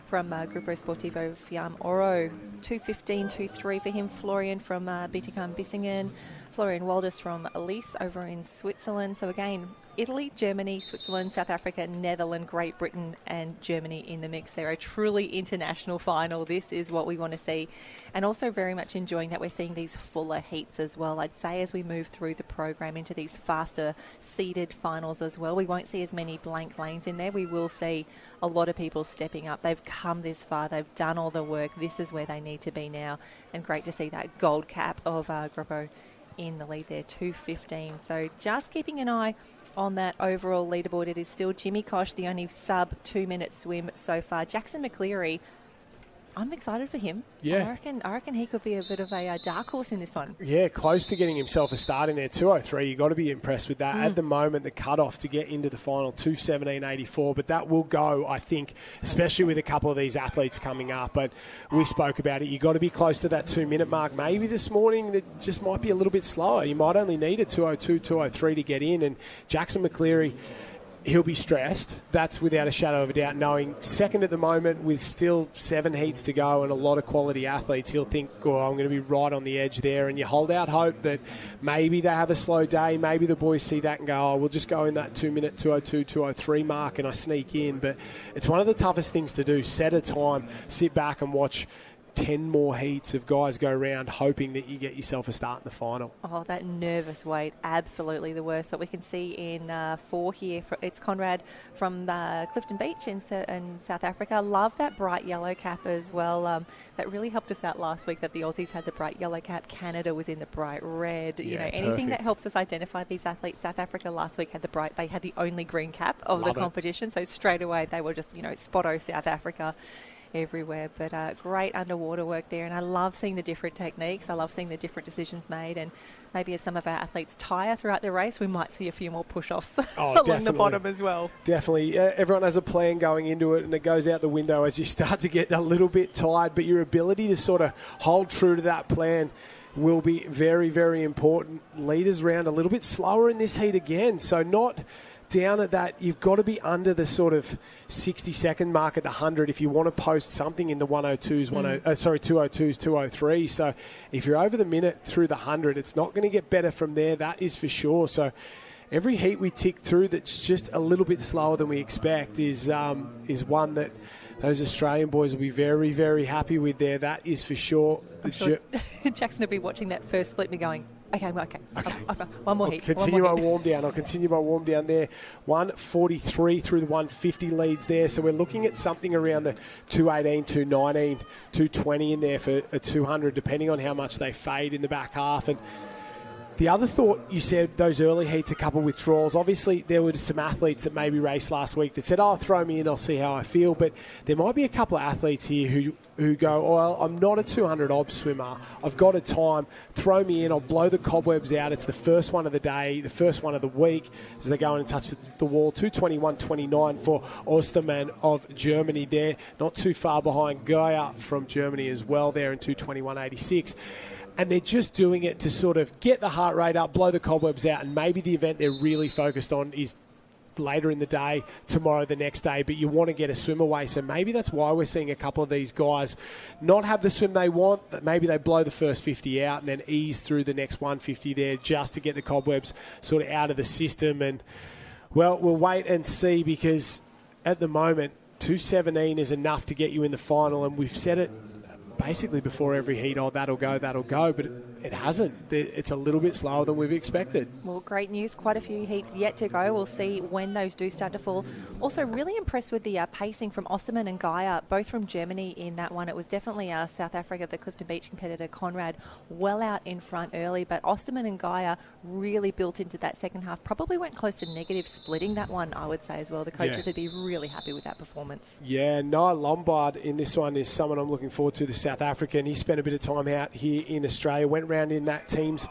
from Gruppo Sportivo Fiamme Oro, 2:15.23 for him. Florian from Bietigheim Bissingen. Florian Walders from Elise over in Switzerland. So again, Italy, Germany, Switzerland, South Africa, Netherlands, Great Britain and Germany in the mix. They're a truly international final. This is what we want to see. And also very much enjoying that we're seeing these fuller heats as well. I'd say as we move through the program into these faster seeded finals as well, we won't see as many blank lanes in there. We will see a lot of people stepping up. They've come this far. They've done all the work. This is where they need to be now. And great to see that gold cap of Gruppo in the lead there, 2:15. So just keeping an eye on that overall leaderboard. It is still Jimmy Kosh, the only sub 2-minute swim so far. Jackson McCleary, I'm excited for him. Yeah. I reckon he could be a bit of a dark horse in this one. Yeah, close to getting himself a start in there. 2:03, you've got to be impressed with that. At the moment, the cutoff to get into the final, 2:17.84, but that will go, I think, especially with a couple of these athletes coming up. But we spoke about it. You've got to be close to that 2-minute mark. Maybe this morning that just might be a little bit slower. You might only need a 2:02, 2:03 to get in. And Jackson McCleary, he'll be stressed. That's without a shadow of a doubt. Knowing second at the moment with still 7 heats to go and a lot of quality athletes, he'll think, oh, I'm going to be right on the edge there. And you hold out hope that maybe they have a slow day. Maybe the boys see that and go, oh, we'll just go in that 2-minute 2:02, 2:03 mark and I sneak in. But it's one of the toughest things to do. Set a time, sit back and watch 10 more heats of guys go around hoping that you get yourself a start in the final. Oh, that nervous wait, absolutely the worst. But we can see in 4 here, it's Conrad from Clifton Beach in South Africa. Love that bright yellow cap as well. That really helped us out last week that the Aussies had the bright yellow cap. Canada was in the bright red. Yeah, anything perfect. that helps us identify these athletes. South Africa last week had they had the only green cap of the competition. So straight away they were just, spot-o South Africa everywhere. But great underwater work there, and I love seeing the different techniques. I love seeing the different decisions made, and maybe as some of our athletes tire throughout the race, we might see a few more push-offs along the bottom as well. Definitely. Everyone has a plan going into it, and it goes out the window as you start to get a little bit tired, but your ability to sort of hold true to that plan will be very, very important. Leaders round a little bit slower in this heat again, so not down at that. You've got to be under the sort of 60-second mark at the 100 if you want to post something in the 202s, 203. So if you're over the minute through the 100, it's not going to get better from there. That is for sure. So every heat we tick through that's just a little bit slower than we expect is one that those Australian boys will be very, very happy with there. That is for sure. Sure Jackson will be watching that first split and going, Okay. One more heat. I'll continue my warm down there. 1:43 through the 150 leads there. So we're looking at something around the 2:18, 2:19, 2:20 in there for a 200, depending on how much they fade in the back half. And the other thought, you said those early heats, a couple withdrawals. Obviously, there were some athletes that maybe raced last week that said, throw me in, I'll see how I feel. But there might be a couple of athletes here who who go, well, I'm not a 200 obs swimmer. I've got a time. Throw me in. I'll blow the cobwebs out. It's the first one of the day, the first one of the week. So they go in and touch the wall. 2:21.29 for Ostermann of Germany there. Not too far behind Gaia from Germany as well there in 2:21.86. And they're just doing it to sort of get the heart rate up, blow the cobwebs out, and maybe the event they're really focused on is later in the day, tomorrow, the next day, but you want to get a swim away. So maybe that's why we're seeing a couple of these guys not have the swim they want, that maybe they blow the first 50 out and then ease through the next 150 there just to get the cobwebs sort of out of the system. And, well, we'll wait and see, because at the moment, 2:17 is enough to get you in the final, and we've said it basically before every heat, that'll go, but it hasn't. It's a little bit slower than we've expected. Well, great news. Quite a few heats yet to go. We'll see when those do start to fall. Also, really impressed with the pacing from Ostermann and Gaia, both from Germany in that one. It was definitely South Africa, the Clifton Beach competitor, Conrad, well out in front early, but Ostermann and Gaia really built into that second half. Probably went close to negative splitting that one, I would say, as well. The coaches would be really happy with that performance. Yeah, Noah Lombard in this one is someone I'm looking forward to, the South African. He spent a bit of time out here in Australia, went round in that team's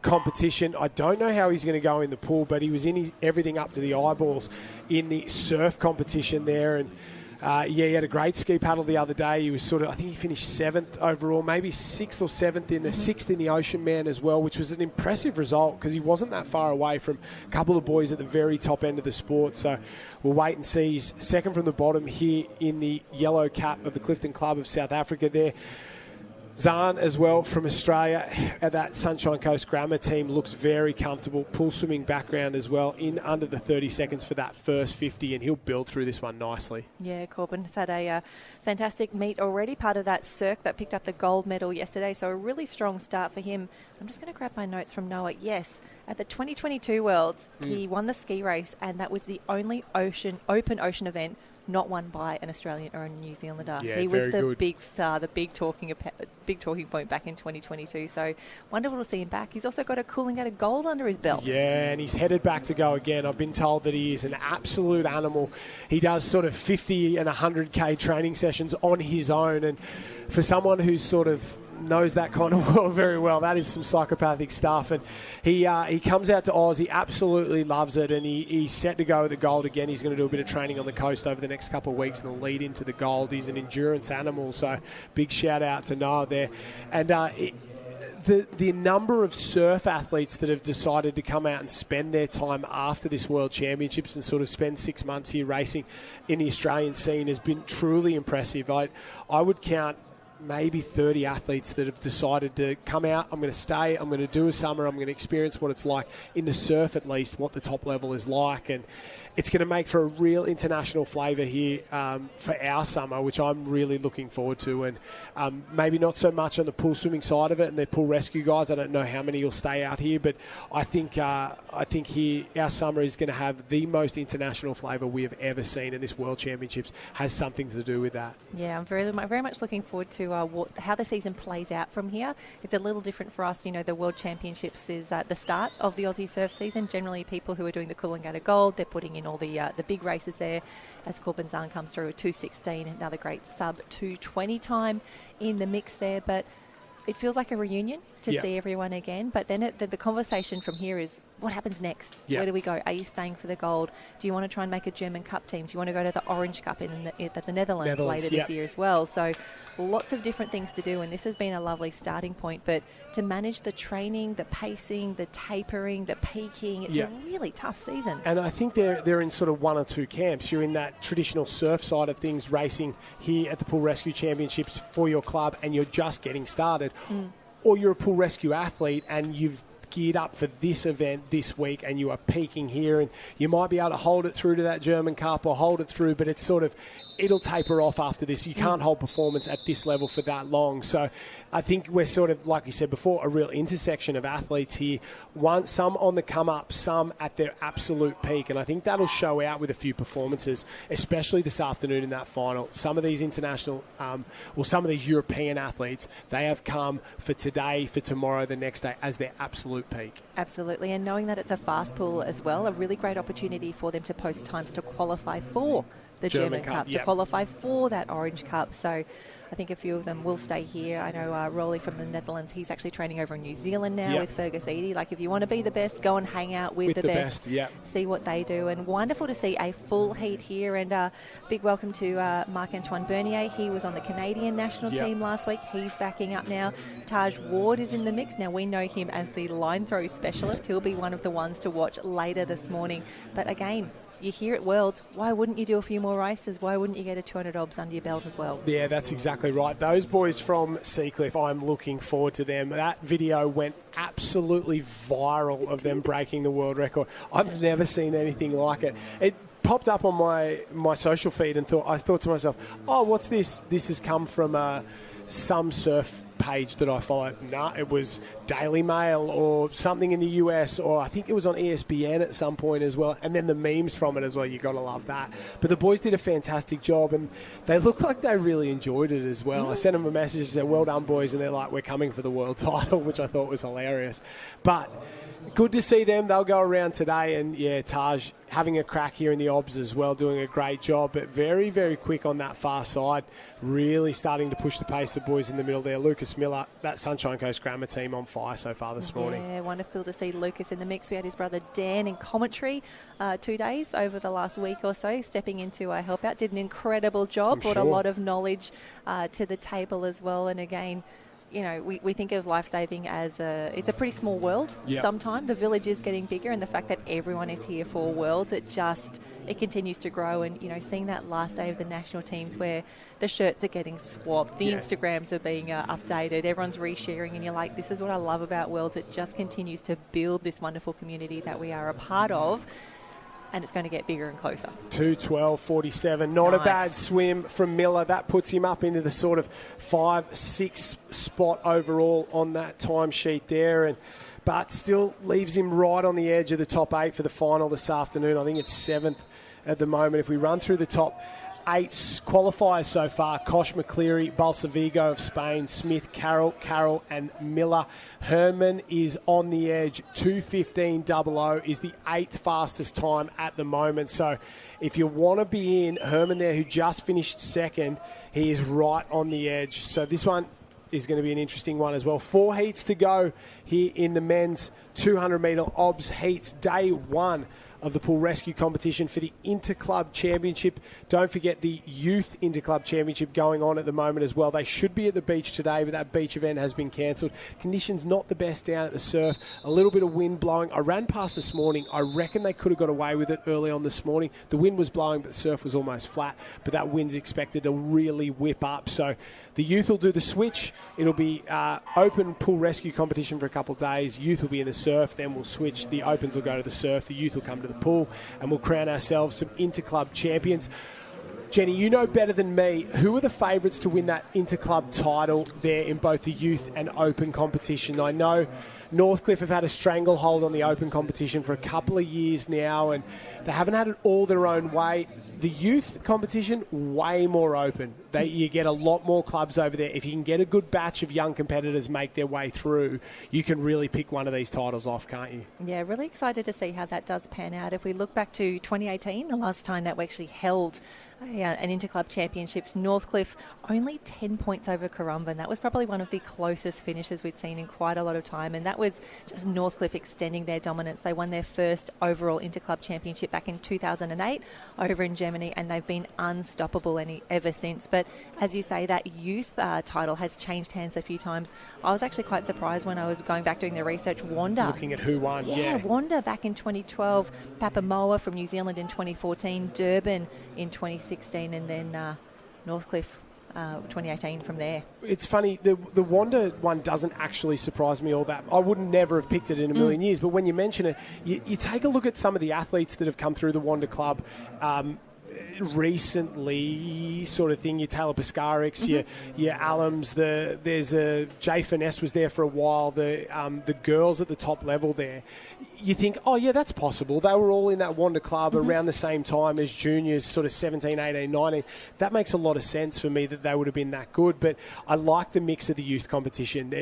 competition. I don't know how he's going to go in the pool, but he was in everything up to the eyeballs in the surf competition there. And he had a great ski paddle the other day. He was I think he finished 7th overall, maybe 6th or 7th in the 6th in the Ocean Man as well, which was an impressive result because he wasn't that far away from a couple of boys at the very top end of the sport. So we'll wait and see. He's second from the bottom here in the yellow cap of the Clifton Club of South Africa there. Zahn as well from Australia at that Sunshine Coast Grammar team looks very comfortable. Pool swimming background as well, in under the 30 seconds for that first 50, and he'll build through this one nicely. Yeah, Corbin has had a fantastic meet already, part of that Cirque that picked up the gold medal yesterday, so a really strong start for him. I'm just going to grab my notes from Noah. Yes, at the 2022 Worlds, he won the ski race, and that was the only open ocean event not won by an Australian or a New Zealander. Yeah, he was the good. big star, the big talking point back in 2022. So wonderful to see him back. He's also got a Coolangatta gold under his belt. Yeah, and he's headed back to go again. I've been told that he is an absolute animal. He does sort of 50 and 100K training sessions on his own. And for someone who's sort of knows that kind of world very well, that is some psychopathic stuff. And he comes out to Oz, he absolutely loves it, and he's set to go with the gold again. He's going to do a bit of training on the coast over the next couple of weeks and the lead into the gold. He's an endurance animal, so big shout out to Noah there. And the number of surf athletes that have decided to come out and spend their time after this World Championships and sort of spend 6 months here racing in the Australian scene has been truly impressive. I would count maybe 30 athletes that have decided to come out. I'm going to stay. I'm going to do a summer. I'm going to experience what it's like in the surf, at least, what the top level is like. And it's going to make for a real international flavour here for our summer, which I'm really looking forward to. And maybe not so much on the pool swimming side of it and the pool rescue guys. I don't know how many will stay out here, but I think here our summer is going to have the most international flavour we have ever seen, and this World Championships has something to do with that. Yeah, I'm very much looking forward to how the season plays out from here. It's a little different for us. You know, the World Championships is the start of the Aussie surf season. Generally, people who are doing the Coolangatta Gold, they're putting in all the big races there. As Corbin Zahn comes through, 2:16, another great sub 2:20 time in the mix there. But it feels like a reunion to see everyone again. But then the conversation from here is, what happens next? Where do we go? Are you staying for the gold? Do you want to try and make a German Cup team? Do you want to go to the Orange Cup in the Netherlands later this year as well? So lots of different things to do, and this has been a lovely starting point. But to manage the training, the pacing, the tapering, the peaking, it's a really tough season. And I think they're in sort of one or two camps. You're in that traditional surf side of things, racing here at the Pool Rescue Championships for your club, and you're just getting started. Or you're a pool rescue athlete and you've geared up for this event this week and you are peaking here, and you might be able to hold it through to that German Cup or hold it through, but it's sort of, it'll taper off after this. You can't hold performance at this level for that long. So I think we're sort of, like you said before, a real intersection of athletes here. Some on the come up, some at their absolute peak. And I think that'll show out with a few performances, especially this afternoon in that final. Some of these international, some of these European athletes, they have come for today, for tomorrow, the next day as their absolute peak. Absolutely. And knowing that it's a fast pool as well, a really great opportunity for them to post times to qualify for the German Cup to qualify for that Orange Cup. So I think a few of them will stay here. I know Rolly from the Netherlands, he's actually training over in New Zealand now with Fergus Eady. Like, if you want to be the best, go and hang out with the best. See what they do. And wonderful to see a full heat here. And big welcome to Marc-Antoine Bernier. He was on the Canadian national team last week. He's backing up now. Taj Ward is in the mix. Now, we know him as the line throw specialist. He'll be one of the ones to watch later this morning. But again, you're here at Worlds, why wouldn't you do a few more races? Why wouldn't you get a 200 obs under your belt as well? Yeah, that's exactly right. Those boys from Seacliff, I'm looking forward to them. That video went absolutely viral of them breaking the world record. I've never seen anything like it. It popped up on my social feed and I thought to myself, oh, what's this? This has come from some surf page that I followed. No, it was Daily Mail or something in the US, or I think it was on ESPN at some point as well, and then the memes from it as well. You got to love that. But the boys did a fantastic job, and they looked like they really enjoyed it as well. I sent them a message and said, well done, boys, and they're like, we're coming for the world title, which I thought was hilarious. But good to see them. They'll go around today, and Taj having a crack here in the obs as well, doing a great job, but very, very quick on that far side, really starting to push the pace. The boys in the middle there, Lucas Miller, that Sunshine Coast Grammar team on fire so far this morning. Yeah, wonderful to see Lucas in the mix. We had his brother Dan in commentary 2 days over the last week or so, stepping into help out, did an incredible job, brought a lot of knowledge to the table as well. And again, you know, we think of Lifesaving as it's a pretty small world. Sometimes the village is getting bigger, and the fact that everyone is here for Worlds, it continues to grow. And, you know, seeing that last day of the national teams where the shirts are getting swapped, the Instagrams are being updated, everyone's resharing, and you're like, this is what I love about Worlds. It just continues to build this wonderful community that we are a part of. And it's going to get bigger and closer. 2:12.47. Not a bad swim from Miller. That puts him up into the sort of 5-6 spot overall on that timesheet there. But still leaves him right on the edge of the top 8 for the final this afternoon. I think it's 7th at the moment. If we run through the top 8 qualifiers so far, Kosh, McCleary, Balsavigo of Spain, Smith, Carroll and Miller. Herman is on the edge. 2:15.00 is the 8th fastest time at the moment. So if you want to be in, Herman there, who just finished 2nd, he is right on the edge. So this one is going to be an interesting one as well. 4 heats to go here in the men's 200-metre obs heats, day 1 of the pool rescue competition for the Interclub Championship. Don't forget the Youth Interclub Championship going on at the moment as well. They should be at the beach today, but that beach event has been cancelled. Conditions not the best down at the surf. A little bit of wind blowing. I ran past this morning. I reckon they could have got away with it early on this morning. The wind was blowing, but the surf was almost flat. But that wind's expected to really whip up. So the youth will do the switch. It'll be open pool rescue competition for a couple of days. Youth will be in the surf. Then we'll switch. The opens will go to the surf. The youth will come to the pool, and we'll crown ourselves some Interclub champions. Jenny, you know better than me, who are the favourites to win that Interclub title there in both the youth and open competition? I know Northcliffe have had a stranglehold on the open competition for a couple of years now, and they haven't had it all their own way. The youth competition, way more open. You get a lot more clubs over there. If you can get a good batch of young competitors make their way through, you can really pick one of these titles off, can't you? Yeah, really excited to see how that does pan out. If we look back to 2018, the last time that we actually held an Interclub Championships, Northcliffe only 10 points over Currumbin. That was probably one of the closest finishes we'd seen in quite a lot of time, and that was just Northcliffe extending their dominance. They won their first overall Interclub Championship back in 2008 over in Germany, and they've been unstoppable ever since. But as you say, that youth title has changed hands a few times. I was actually quite surprised when I was going back doing the research. Wanda. Looking at who won. Yeah, Wanda back in 2012, Papamoa from New Zealand in 2014, Durban in 2016, and then Northcliffe 2018 from there. It's funny, the Wanda one doesn't actually surprise me all that. I would never have picked it in a million years, but when you mention it, you take a look at some of the athletes that have come through the Wanda Club recently, sort of thing. Your Taylor Piscarix, your Allums, there's a Jay Finesse was there for a while, the girls at the top level there. You think, oh yeah, that's possible. They were all in that Wanda Club around the same time as juniors, sort of 17, 18, 19. That makes a lot of sense for me that they would have been that good, but I like the mix of the youth competition.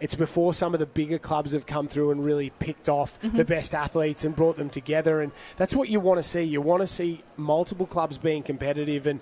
It's before some of the bigger clubs have come through and really picked off the best athletes and brought them together, and that's what you want to see. You want to see multiple clubs being competitive, and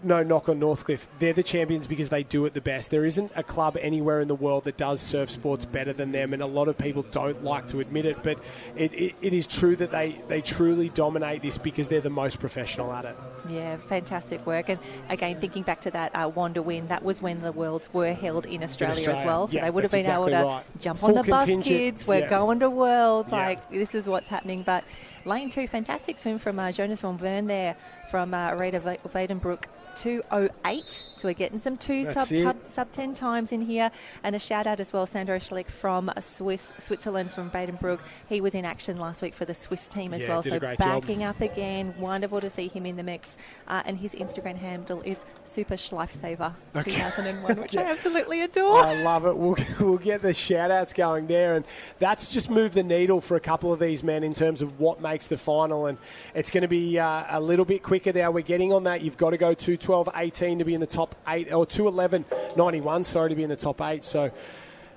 no knock on Northcliffe. They're the champions because they do it the best. There isn't a club anywhere in the world that does surf sports better than them, and a lot of people don't like to admit it, but it is true that they truly dominate this because they're the most professional at it. Yeah, fantastic work. And again, thinking back to that Wanda win, that was when the Worlds were held in Australia as well. So they would have been able to jump on the bus, kids. We're going to Worlds. Like, this is what's happening. But lane 2, fantastic swim from Jonas von Vern there from Rita Weidenbroek. 2:08, so we're getting some sub 10 times in here. And a shout out as well, Sandro Schlick from Switzerland, from Badenbroek. He was in action last week for the Swiss team as well, so backing up again. Wonderful to see him in the mix. And his Instagram handle is Super Lifesaver 2001, which I absolutely adore. I love it. We'll get the shout outs going there, and that's just moved the needle for a couple of these men in terms of what makes the final, and it's going to be a little bit quicker now. We're getting on that. You've got to go 2:12.18 to be in the top 8, or 2:11.91, sorry, to be in the top 8. So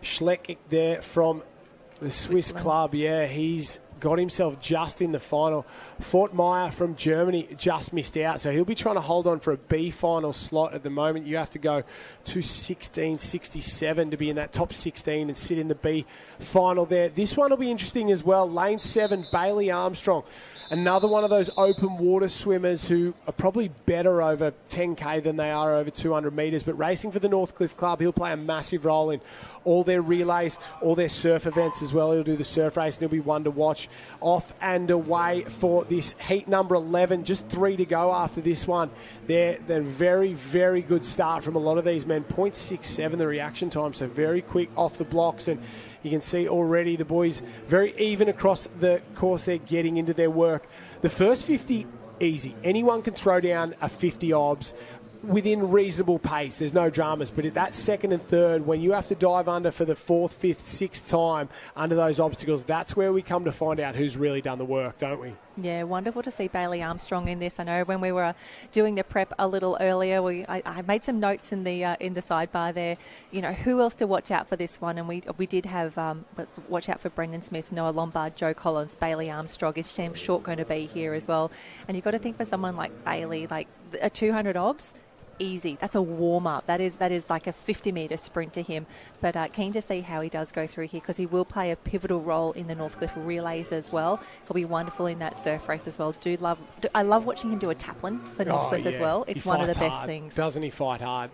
Schleck there from the Swiss club, he's got himself just in the final. Fort Meyer from Germany just missed out, so he'll be trying to hold on for a B final slot at the moment. You have to go to 16.67 to be in that top 16 and sit in the B final there. This one will be interesting as well. Lane 7, Bailey Armstrong. Another one of those open water swimmers who are probably better over 10K than they are over 200 metres, but racing for the Northcliffe Club, he'll play a massive role in all their relays, all their surf events as well. He'll do the surf race, and he'll be one to watch. Off and away for this heat number 11, just 3 to go after this one. They're very, very good start from a lot of these men. 0.67 the reaction time, so very quick off the blocks, and you can see already the boys very even across the course. They're getting into their work. The first 50, easy. Anyone can throw down a 50 obs within reasonable pace. There's no dramas. But at that second and third, when you have to dive under for the 4th, 5th, 6th time under those obstacles, that's where we come to find out who's really done the work, don't we? Yeah, wonderful to see Bailey Armstrong in this. I know when we were doing the prep a little earlier, I made some notes in the sidebar there. You know, who else to watch out for this one? And we did have let's watch out for Brendan Smith, Noah Lombard, Joe Collins, Bailey Armstrong. Is Sam Short going to be here as well? And you've got to think for someone like Bailey, like a 200 obs. Easy. That's a warm-up. That is like a 50-metre sprint to him. But keen to see how he does go through here, because he will play a pivotal role in the Northcliffe relays as well. He'll be wonderful in that surf race as well. I love watching him do a taplin for Northcliffe as well. It's one of the best things. Doesn't he fight hard?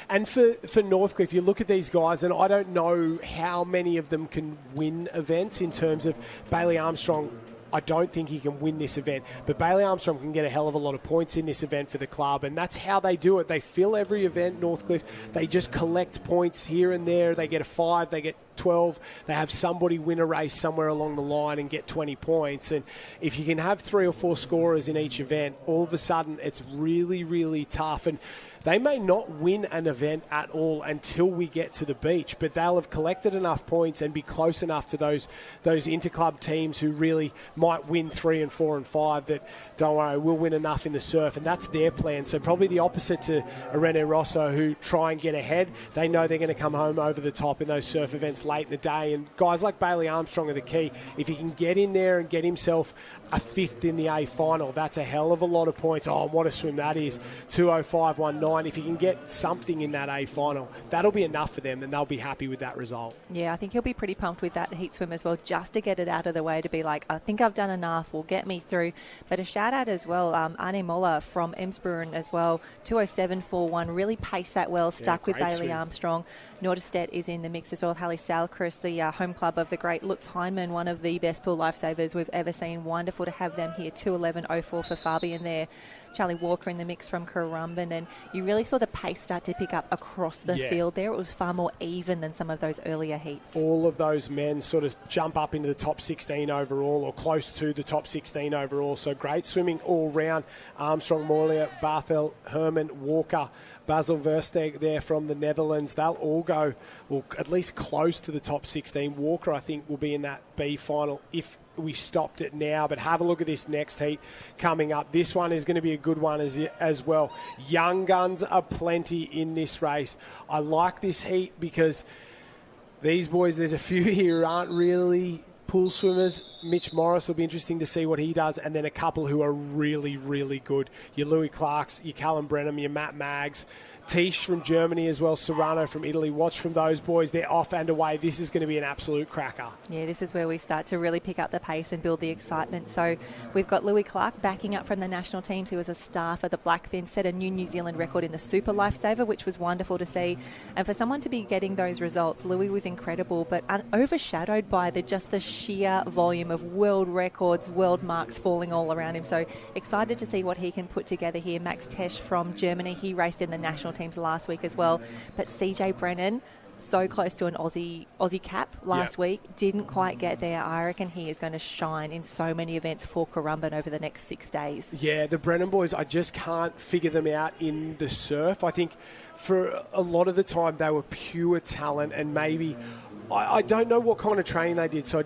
And for Northcliffe, you look at these guys, and I don't know how many of them can win events in terms of Bailey Armstrong. I don't think he can win this event, but Bailey Armstrong can get a hell of a lot of points in this event for the club, and that's how they do it. They fill every event, Northcliffe. They just collect points here and there. They get a 5, they get 12. They have somebody win a race somewhere along the line and get 20 points. And if you can have 3 or 4 scorers in each event, all of a sudden it's really, really tough. And they may not win an event at all until we get to the beach, but they'll have collected enough points and be close enough to those interclub teams who really might win 3 and 4 and 5 that, don't worry, we'll win enough in the surf, and that's their plan. So probably the opposite to Irene Rosso, who try and get ahead. They know they're going to come home over the top in those surf events late in the day, and guys like Bailey Armstrong are the key. If he can get in there and get himself a 5th in the A final, that's a hell of a lot of points. Oh, what a swim that is. 2:05.19. If he can get something in that A final, that'll be enough for them, and they'll be happy with that result. Yeah, I think he'll be pretty pumped with that heat swim as well, just to get it out of the way, to be like, I think I've done enough, will get me through. But a shout out as well, Arne Moller from Emsburen as well, 2:07.41, really paced that well, stuck with Bailey swim. Armstrong. Norderstedt is in the mix as well. Hallie Salchrist, the home club of the great Lutz Heinemann, one of the best pool lifesavers we've ever seen. Wonderful to have them here. 2:11.04 for Fabian there. Charlie Walker in the mix from Currumbin, and you really saw the pace start to pick up across the field there. It was far more even than some of those earlier heats. All of those men sort of jump up into the top 16 overall, or close to the top 16 overall. So great swimming all round. Armstrong, Morlier, Barthel, Herman, Walker, Basil Versteg there from the Netherlands. They'll all go, well, at least close to the top 16. Walker, I think, will be in that B final if we stopped it now. But have a look at this next heat coming up. This one is going to be a good one as well. Young guns are plenty in this race. I like this heat because these boys, there's a few here who aren't really pool swimmers. Mitch Morris will be interesting to see what he does, and then a couple who are really, really good. Your Louis Clarks, your Callum Brennan, your Matt Maggs, Tisch from Germany as well, Serrano from Italy. Watch from those boys. They're off and away. This is going to be an absolute cracker. Yeah, this is where we start to really pick up the pace and build the excitement. So we've got Louis Clark backing up from the national teams. He was a star for the Blackfins, set a new New Zealand record in the Super Lifesaver, which was wonderful to see. And for someone to be getting those results, Louis was incredible, but overshadowed by just the sheer volume of world records, world marks falling all around him. So excited to see what he can put together here. Max Tesch from Germany, he raced in the national teams last week as well. But CJ Brennan, so close to an Aussie cap last week, didn't quite get there. I reckon he is going to shine in so many events for Currumbin over the next 6 days. Yeah, the Brennan boys, I just can't figure them out in the surf. I think for a lot of the time they were pure talent, and maybe I don't know what kind of training they did, so I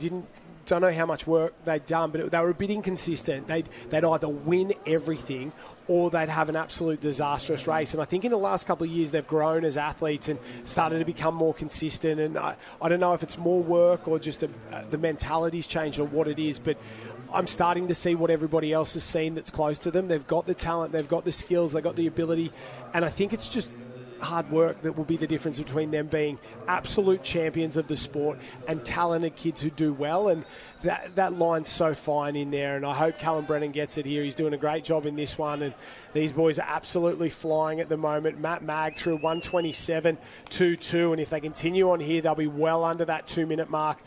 don't know how much work they'd done, but they were a bit inconsistent. They'd either win everything or they'd have an absolute disastrous race. And I think in the last couple of years they've grown as athletes and started to become more consistent. And I don't know if it's more work or just the mentality's changed or what it is, but I'm starting to see what everybody else has seen that's close to them. They've got the talent, they've got the skills, they've got the ability, and I think it's just hard work that will be the difference between them being absolute champions of the sport and talented kids who do well. And that line's so fine in there, and I hope Callum Brennan gets it here. He's doing a great job in this one, and these boys are absolutely flying at the moment. Matt Mag through 127.22, and if they continue on here, they'll be well under that 2-minute mark.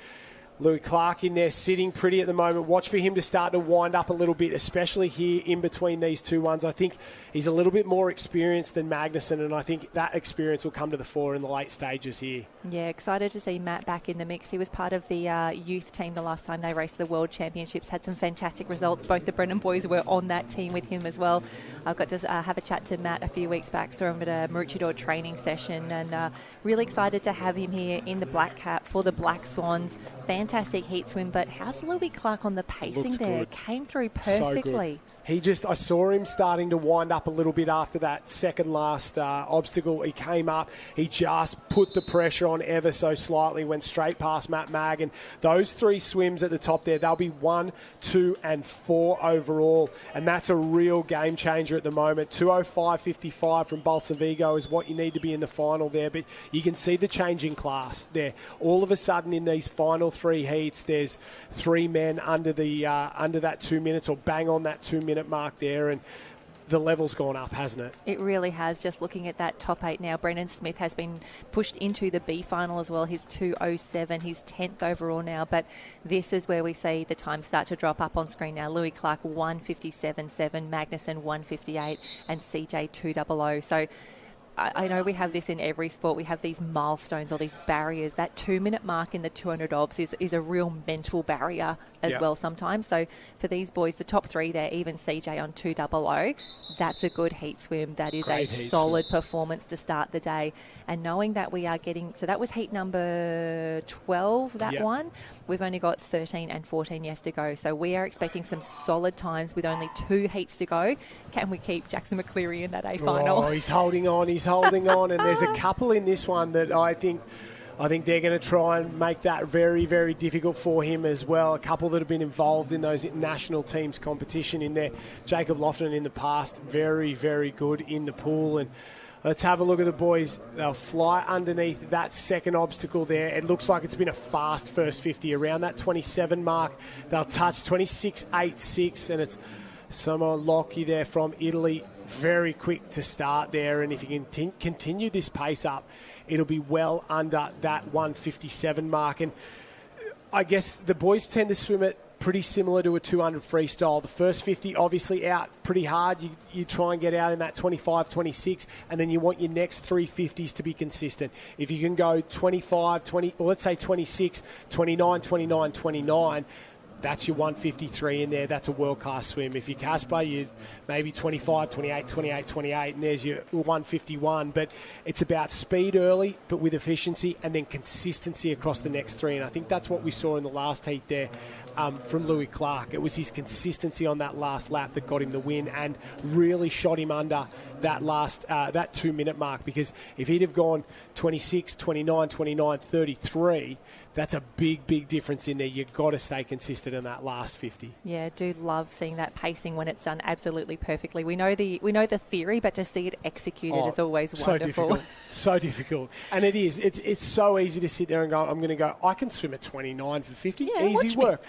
Louis Clark in there sitting pretty at the moment. Watch for him to start to wind up a little bit, especially here in between these two ones. I think he's a little bit more experienced than Magnussen, and I think that experience will come to the fore in the late stages here. Yeah, excited to see Matt back in the mix. He was part of the youth team the last time they raced the World Championships, had some fantastic results. Both the Brennan boys were on that team with him as well. I got to have a chat to Matt a few weeks back, saw him at a Maroochydore training session, and really excited to have him here in the black cap for the Black Swans. Fantastic heat swim, but how's Louis Clark on the pacing there? Good. Came through perfectly. I saw him starting to wind up a little bit after that second last obstacle. He came up, he just put the pressure on ever so slightly, went straight past Matt Mag, and those three swims at the top there, they'll be 1, 2 and 4 overall, and that's a real game changer at the moment. 2:05.55 from Balsavigo is what you need to be in the final there, but you can see the change in class there. All of a sudden in these final three heats, there's 3 men under that 2 minutes, or bang on that 2 minute mark there, and the level's gone up, hasn't it? It really has. Just looking at that top 8 now, Brendan Smith has been pushed into the B final as well. He's 2:07. He's 10th overall now, but this is where we see the time start to drop up on screen now. Louis Clark 1:57.7, Magnussen 1:58, and CJ 2:00. So I know we have this in every sport. We have these milestones or these barriers. That 2 minute mark in the 200 obs is a real mental barrier as well sometimes. So for these boys, the top 3 there, even CJ on 2:00, that's a good heat swim. That is a solid performance to start the day. And knowing that we are getting, so that was heat number 12, that one. We've only got 13 and 14 yes to go. So we are expecting some solid times with only 2 heats to go. Can we keep Jackson McCleary in that A final? Oh, he's holding on, and there's a couple in this one that I think they're going to try and make that very, very difficult for him as well. A couple that have been involved in those national teams competition in there. Jacob Lofton in the past, very, very good in the pool. And let's have a look at the boys. They'll fly underneath that second obstacle there. It looks like it's been a fast first 50 around that 27 mark. They'll touch 26.86, and it's Samo Locchi there from Italy. Very quick to start there, and if you can continue this pace up, it'll be well under that 1:57 mark. And I guess the boys tend to swim it pretty similar to a 200 freestyle. The first 50 obviously out pretty hard. You try and get out in that 25, 26, and then you want your next 350s to be consistent. If you can go 25, 20, or let's say 26, 29, 29, 29, that's your 153 in there. That's a world-class swim. If you're Casper, you maybe 25, 28, 28, 28, and there's your 151. But it's about speed early, but with efficiency, and then consistency across the next 3. And I think that's what we saw in the last heat there from Louis Clark. It was his consistency on that last lap that got him the win and really shot him under that last that 2 minute mark. Because if he'd have gone 26, 29, 29, 33, that's a big, big difference in there. You've got to stay consistent in that last 50. Yeah, I do love seeing that pacing when it's done absolutely perfectly. We know the theory, but to see it executed is always wonderful. So difficult. And it is. It's so easy to sit there and go, I'm going to go, I can swim at 29 for 50. Yeah, easy work.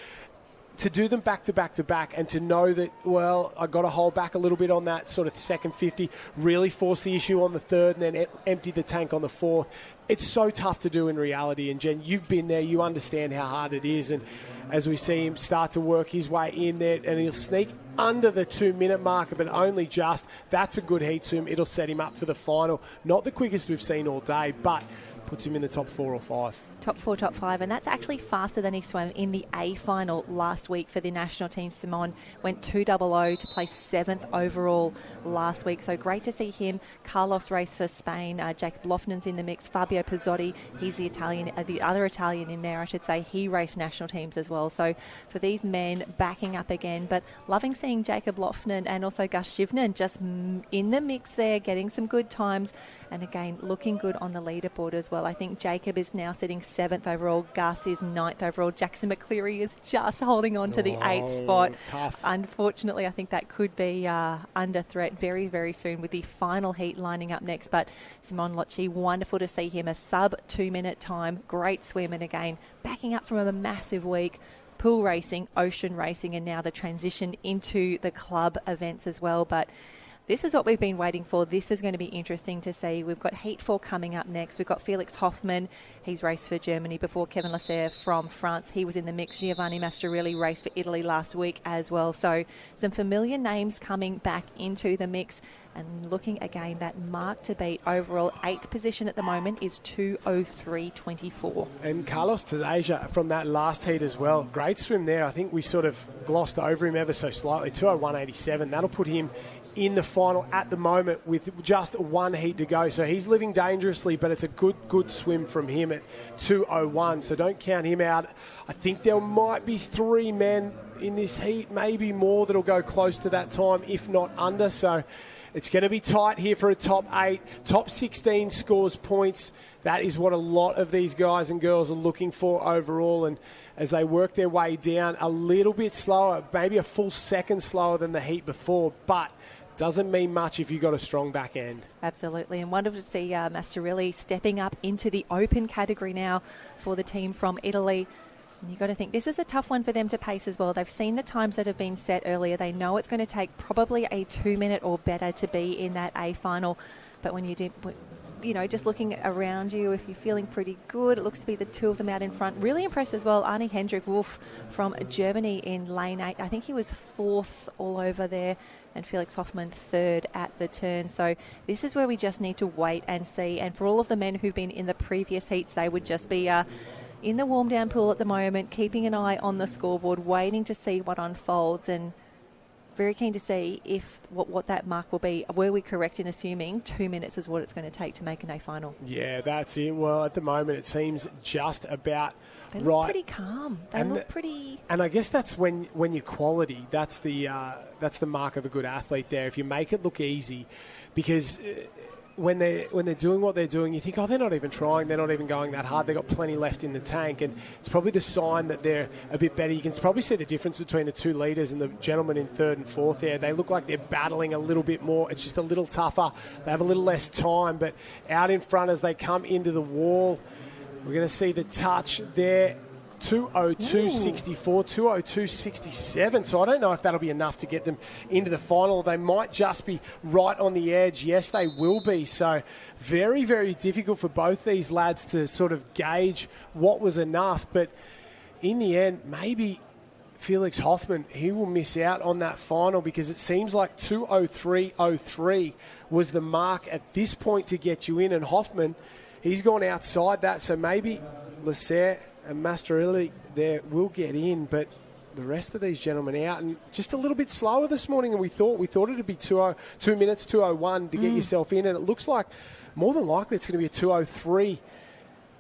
To do them back to back to back and to know that, well, I got to hold back a little bit on that sort of second 50, really force the issue on the third and then empty the tank on the fourth. It's so tough to do in reality. And Jen, you've been there, you understand how hard it is. And as we see him start to work his way in there, and he'll sneak under the 2-minute marker, but only just. That's a good heat swim. It'll set him up for the final. Not the quickest we've seen all day, but puts him in the top 4 or 5. Top 4, top 5, and that's actually faster than he swam in the A final last week for the national team. Simon went 2.00 to place 7th overall last week, so great to see him. Carlos raced for Spain. Jacob Lofnen's in the mix. Fabio Pizzotti, he's the Italian, the other Italian in there, I should say. He raced national teams as well. So for these men backing up again, but loving seeing Jacob Lofnen and also Gus Shivnen just in the mix there, getting some good times, and again looking good on the leaderboard as well. I think Jacob is now sitting 7th overall. Gus is 9th overall. Jackson McCleary is just holding on to the 8th spot. Tough. Unfortunately, I think that could be under threat very, very soon with the final heat lining up next. But Simon Locci, wonderful to see him. A sub 2-minute time. Great swim. And again, backing up from a massive week. Pool racing, ocean racing, and now the transition into the club events as well. But this is what we've been waiting for. This is going to be interesting to see. We've got Heat 4 coming up next. We've got Felix Hoffmann. He's raced for Germany before. Kevin Lasserre from France. He was in the mix. Giovanni Mastrorilli raced for Italy last week as well. So some familiar names coming back into the mix. And looking again, that mark to beat overall 8th position at the moment is 2:03.24. And Carlos Tedeja from that last heat as well. Great swim there. I think we sort of glossed over him ever so slightly. 2:01.87. That'll put him in the final at the moment with just one heat to go. So he's living dangerously, but it's a good swim from him at 2:01. So don't count him out. I think there might be 3 men in this heat, maybe more, that'll go close to that time, if not under. So it's going to be tight here for a top 8. Top 16 scores points. That is what a lot of these guys and girls are looking for overall. And as they work their way down, a little bit slower, maybe a full second slower than the heat before, but doesn't mean much if you've got a strong back end. Absolutely, and wonderful to see Mastrorilli stepping up into the open category now for the team from Italy. And you've got to think this is a tough one for them to pace as well. They've seen the times that have been set earlier. They know it's going to take probably a 2-minute or better to be in that A final. But when you do, you know, just looking around you, if you're feeling pretty good, it looks to be the 2 of them out in front. Really impressed as well, Arne Hendrik Wolf from Germany in lane 8. I think he was 4th all over there, and Felix Hoffmann 3rd at the turn. So this is where we just need to wait and see. And for all of the men who've been in the previous heats, they would just be in the warm-down pool at the moment, keeping an eye on the scoreboard, waiting to see what unfolds, and very keen to see if what that mark will be. Were we correct in assuming 2 minutes is what it's going to take to make an A final? Yeah, that's it. Well, at the moment, it seems just about they right. Look pretty calm. They look pretty. And I guess that's when you're quality. That's the mark of a good athlete. There, if you make it look easy, because when they're doing what they're doing, you think, oh, they're not even trying, they're not even going that hard, they've got plenty left in the tank, and it's probably the sign that they're a bit better. You can probably see the difference between the 2 leaders and the gentleman in 3rd and 4th there. They look like they're battling a little bit more. It's just a little tougher. They have a little less time, but out in front as they come into the wall, we're going to see the touch there. 2:02.64, 2:02.67. So I don't know if that'll be enough to get them into the final. They might just be right on the edge. Yes, they will be. So very, very difficult for both these lads to sort of gauge what was enough. But in the end, maybe Felix Hoffmann, he will miss out on that final, because it seems like 2:03.03 was the mark at this point to get you in. And Hoffmann, he's gone outside that. So maybe Lasserre and Mastrorilli there will get in, but the rest of these gentlemen out, and just a little bit slower this morning than we thought. We thought it'd be 2 minutes, 2:01 to get yourself in, and it looks like more than likely it's going to be a 2:03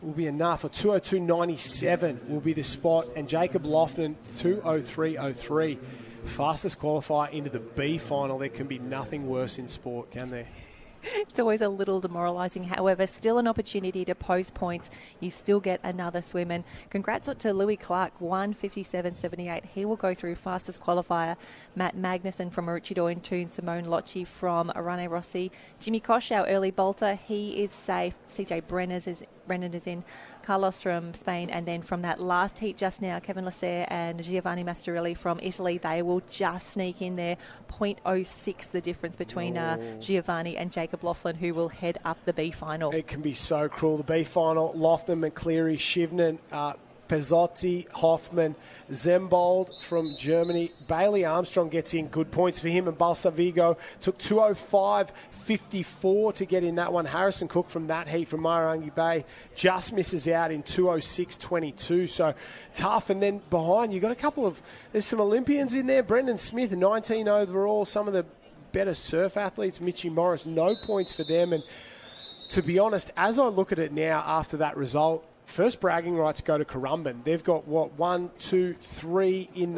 will be enough. A 2:02.97 will be the spot, and Jacob Lofnen 2:03.03. Fastest qualifier into the B final. There can be nothing worse in sport, can there? It's always a little demoralising. However, still an opportunity to post points. You still get another swim. And congrats to Louis Clark, 1:57.78. He will go through fastest qualifier. Matt Magnussen from Maroochydore in Toon. Simone Locci from Rane Rossi. Jimmy Kosh, our early bolter, he is safe. CJ Brennan is in. Carlos from Spain. And then from that last heat just now, Kevin Lasser and Giovanni Mastorelli from Italy, they will just sneak in there. 0.06 the difference between Giovanni and Jacob Laughlin, who will head up the B final. It can be so cruel. The B final, Laughlin, McCleary, Shivnen, Pezzotti, Hoffman, Zembold from Germany. Bailey Armstrong gets in. Good points for him. And Balsavigo took 2:05.54 to get in that one. Harrison Cook from that heat from Mairangi Bay just misses out in 2:06.22. So tough. And then behind, you've got a couple of... There's some Olympians in there. Brendan Smith, 19 overall. Some of the better surf athletes. Mitchie Morris, no points for them. And to be honest, as I look at it now after that result, first bragging rights go to Currumbin. They've got, 1, 2, 3 in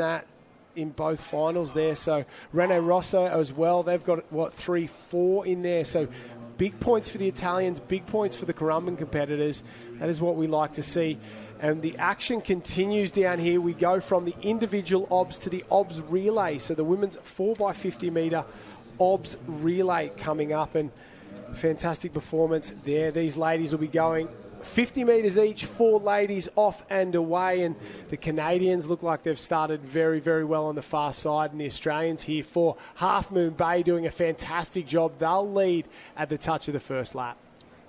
both finals there. So Rene Rosso as well. They've got, 3, 4 in there. So big points for the Italians, big points for the Currumbin competitors. That is what we like to see. And the action continues down here. We go from the individual OBS to the OBS relay. So the women's 4x50 metre OBS relay coming up. And fantastic performance there. These ladies will be going 50 metres each, 4 ladies off and away, and the Canadians look like they've started very, very well on the far side, and the Australians here for Half Moon Bay doing a fantastic job. They'll lead at the touch of the first lap.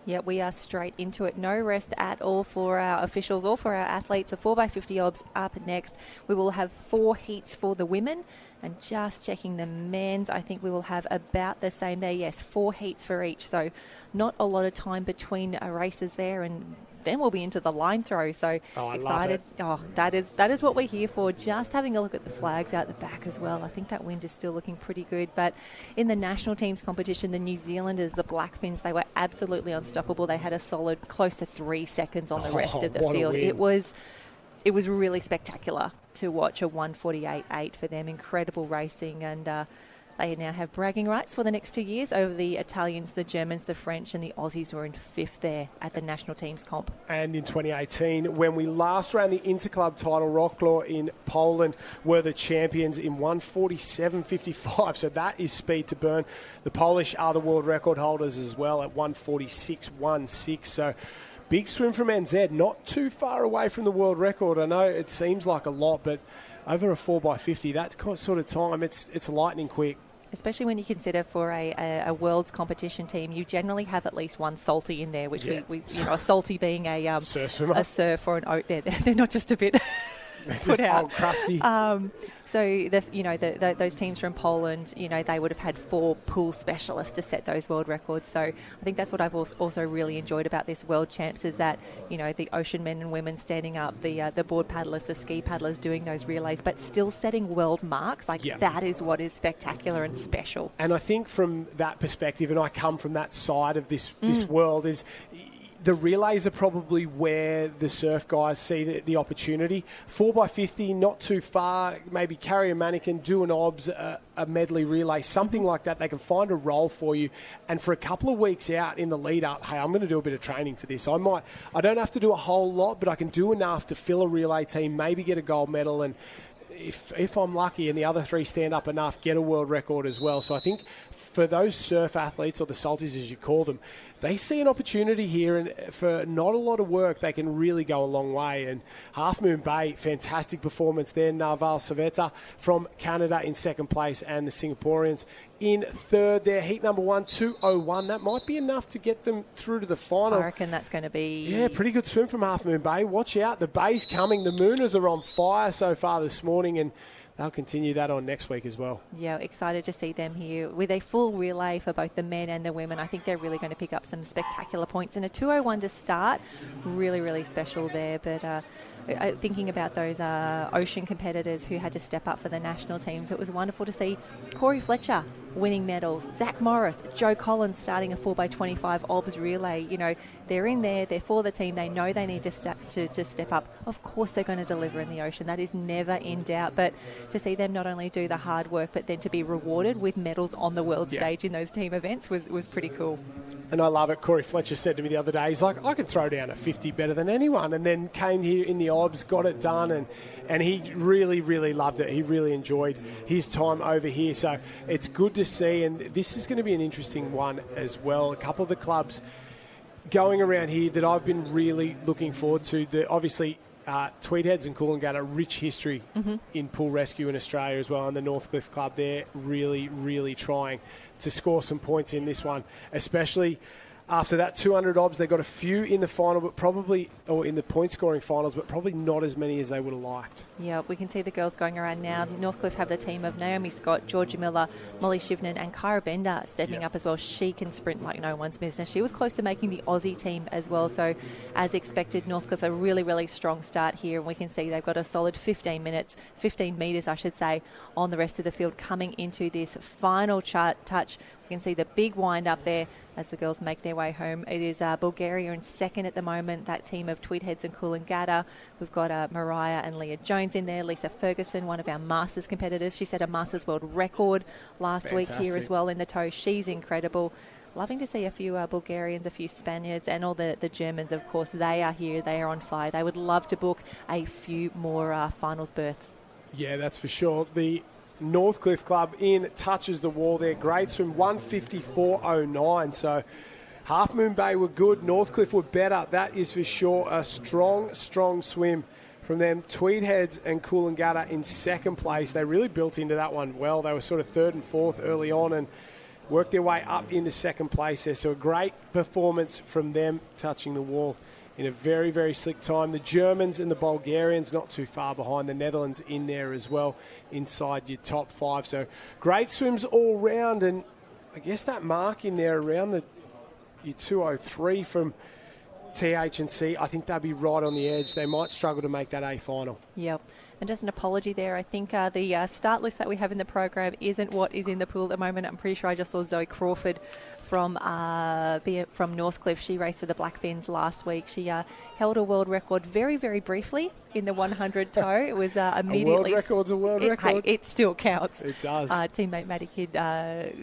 Yeah, we are straight into it. No rest at all for our officials or for our athletes. The 4x50 OBS up next. We will have 4 heats for the women. And just checking the men's, I think we will have about the same there. Yes, 4 heats for each. So not a lot of time between races there. And then we'll be into the line throw. So excited. Oh, that is what we're here for. Just having a look at the flags out the back as well. I think that wind is still looking pretty good. But in the national teams competition, the New Zealanders, the Blackfins, they were absolutely unstoppable. They had a solid close to 3 seconds on the rest of the field. It was really spectacular to watch. A 1:48.8 for them. Incredible racing, and they now have bragging rights for the next 2 years over the Italians, the Germans, the French, and the Aussies were in 5th there at the national teams comp. And in 2018, when we last ran the Interclub title, Rocklaw in Poland were the champions in 1:47.55. So that is speed to burn. The Polish are the world record holders as well at 1:46.16. So big swim from NZ, not too far away from the world record. I know it seems like a lot, but over a 4x50, that sort of time, it's lightning quick. Especially when you consider for a world's competition team, you generally have at least one salty in there, which we a salty being a surf or an oat. They're not just a bit put out. Old crusty. So those teams from Poland, they would have had 4 pool specialists to set those world records. So I think that's what I've also really enjoyed about this World Champs is that the ocean men and women standing up, the board paddlers, the ski paddlers doing those relays, but still setting world marks. That is what is spectacular and special. And I think from that perspective, and I come from that side of this world, is the relays are probably where the surf guys see the opportunity. 4x50, not too far, maybe carry a mannequin, do an OBS, a medley relay, something like that. They can find a role for you. And for a couple of weeks out in the lead up, hey, I'm going to do a bit of training for this. I don't have to do a whole lot, but I can do enough to fill a relay team, maybe get a gold medal, and if I'm lucky and the other 3 stand up enough, get a world record as well. So I think for those surf athletes, or the salties as you call them, they see an opportunity here, and for not a lot of work, they can really go a long way. And Half Moon Bay, fantastic performance there. Narval Saveta from Canada in 2nd place, and the Singaporeans in 3rd there. Heat number 1, 2:01. That might be enough to get them through to the final. I reckon that's going to be... Yeah, pretty good swim from Half Moon Bay. Watch out. The Bay's coming. The Mooners are on fire so far this morning, and they'll continue that on next week as well. Yeah, excited to see them here with a full relay for both the men and the women. I think they're really going to pick up some spectacular points. And a 2:01 to start, really, really special there. But thinking about those ocean competitors who had to step up for the national teams, it was wonderful to see Corey Fletcher winning medals, Zach Morris, Joe Collins starting a 4x25 OBS relay. You know, they're in there, they're for the team, they know they need to step up. Of course they're going to deliver in the ocean. That is never in doubt. But to see them not only do the hard work, but then to be rewarded with medals on the world stage in those team events was pretty cool. And I love it. Corey Fletcher said to me the other day, he's like, I can throw down a 50 better than anyone. And then came here in the OBS, got it done, and he really, really loved it. He really enjoyed his time over here. So it's good to see, and this is going to be an interesting one as well. A couple of the clubs going around here that I've been really looking forward to. Obviously, Tweedheads and Coolangatta, rich history in pool rescue in Australia as well, and the Northcliffe Club, they're really, really trying to score some points in this one, especially after that 200 OBS. They got a few in the final, but probably, or in the point scoring finals, but probably not as many as they would have liked. Yeah, we can see the girls going around now. Northcliffe have the team of Naomi Scott, Georgia Miller, Molly Shivnan and Kyra Bender stepping up as well. She can sprint like no one's business. She was close to making the Aussie team as well. So as expected, Northcliffe a really, really strong start here. And we can see they've got a solid 15 metres, I should say, on the rest of the field coming into this final touch. We can see the big wind up there as the girls make their way home. It is Bulgaria in second at the moment, that team of Tweedheads and Coolangatta. We've got Mariah and Leah Jones in there. Lisa Ferguson, one of our Masters competitors. She set a Masters world record last week here as well in the tow. She's incredible. Loving to see a few Bulgarians, a few Spaniards, and all the Germans, of course. They are here. They are on fire. They would love to book a few more finals berths. Yeah, that's for sure. The Northcliffe Club in touches the wall there. Great swim, 154.09. So Half Moon Bay were good. Northcliffe were better. That is for sure. A strong, strong swim from them. Tweedheads and Coolangatta in second place. They really built into that one well. They were sort of third and fourth early on and worked their way up into second place there. So a great performance from them touching the wall in a very, very slick time. The Germans and the Bulgarians not too far behind. The Netherlands in there as well, inside your top five. So great swims all round, and I guess that mark in there around your 203 from TH&C, I think they'll be right on the edge. They might struggle to make that A final. Yep. And just an apology there. I think the start list that we have in the program isn't what is in the pool at the moment. I'm pretty sure I just saw Zoe Crawford from Northcliffe. She raced for the Blackfins last week. She held a world record very, very briefly in the 100 tow. It was immediately... A world record's a world record. Hey, it still counts. It does. Teammate Maddie Kidd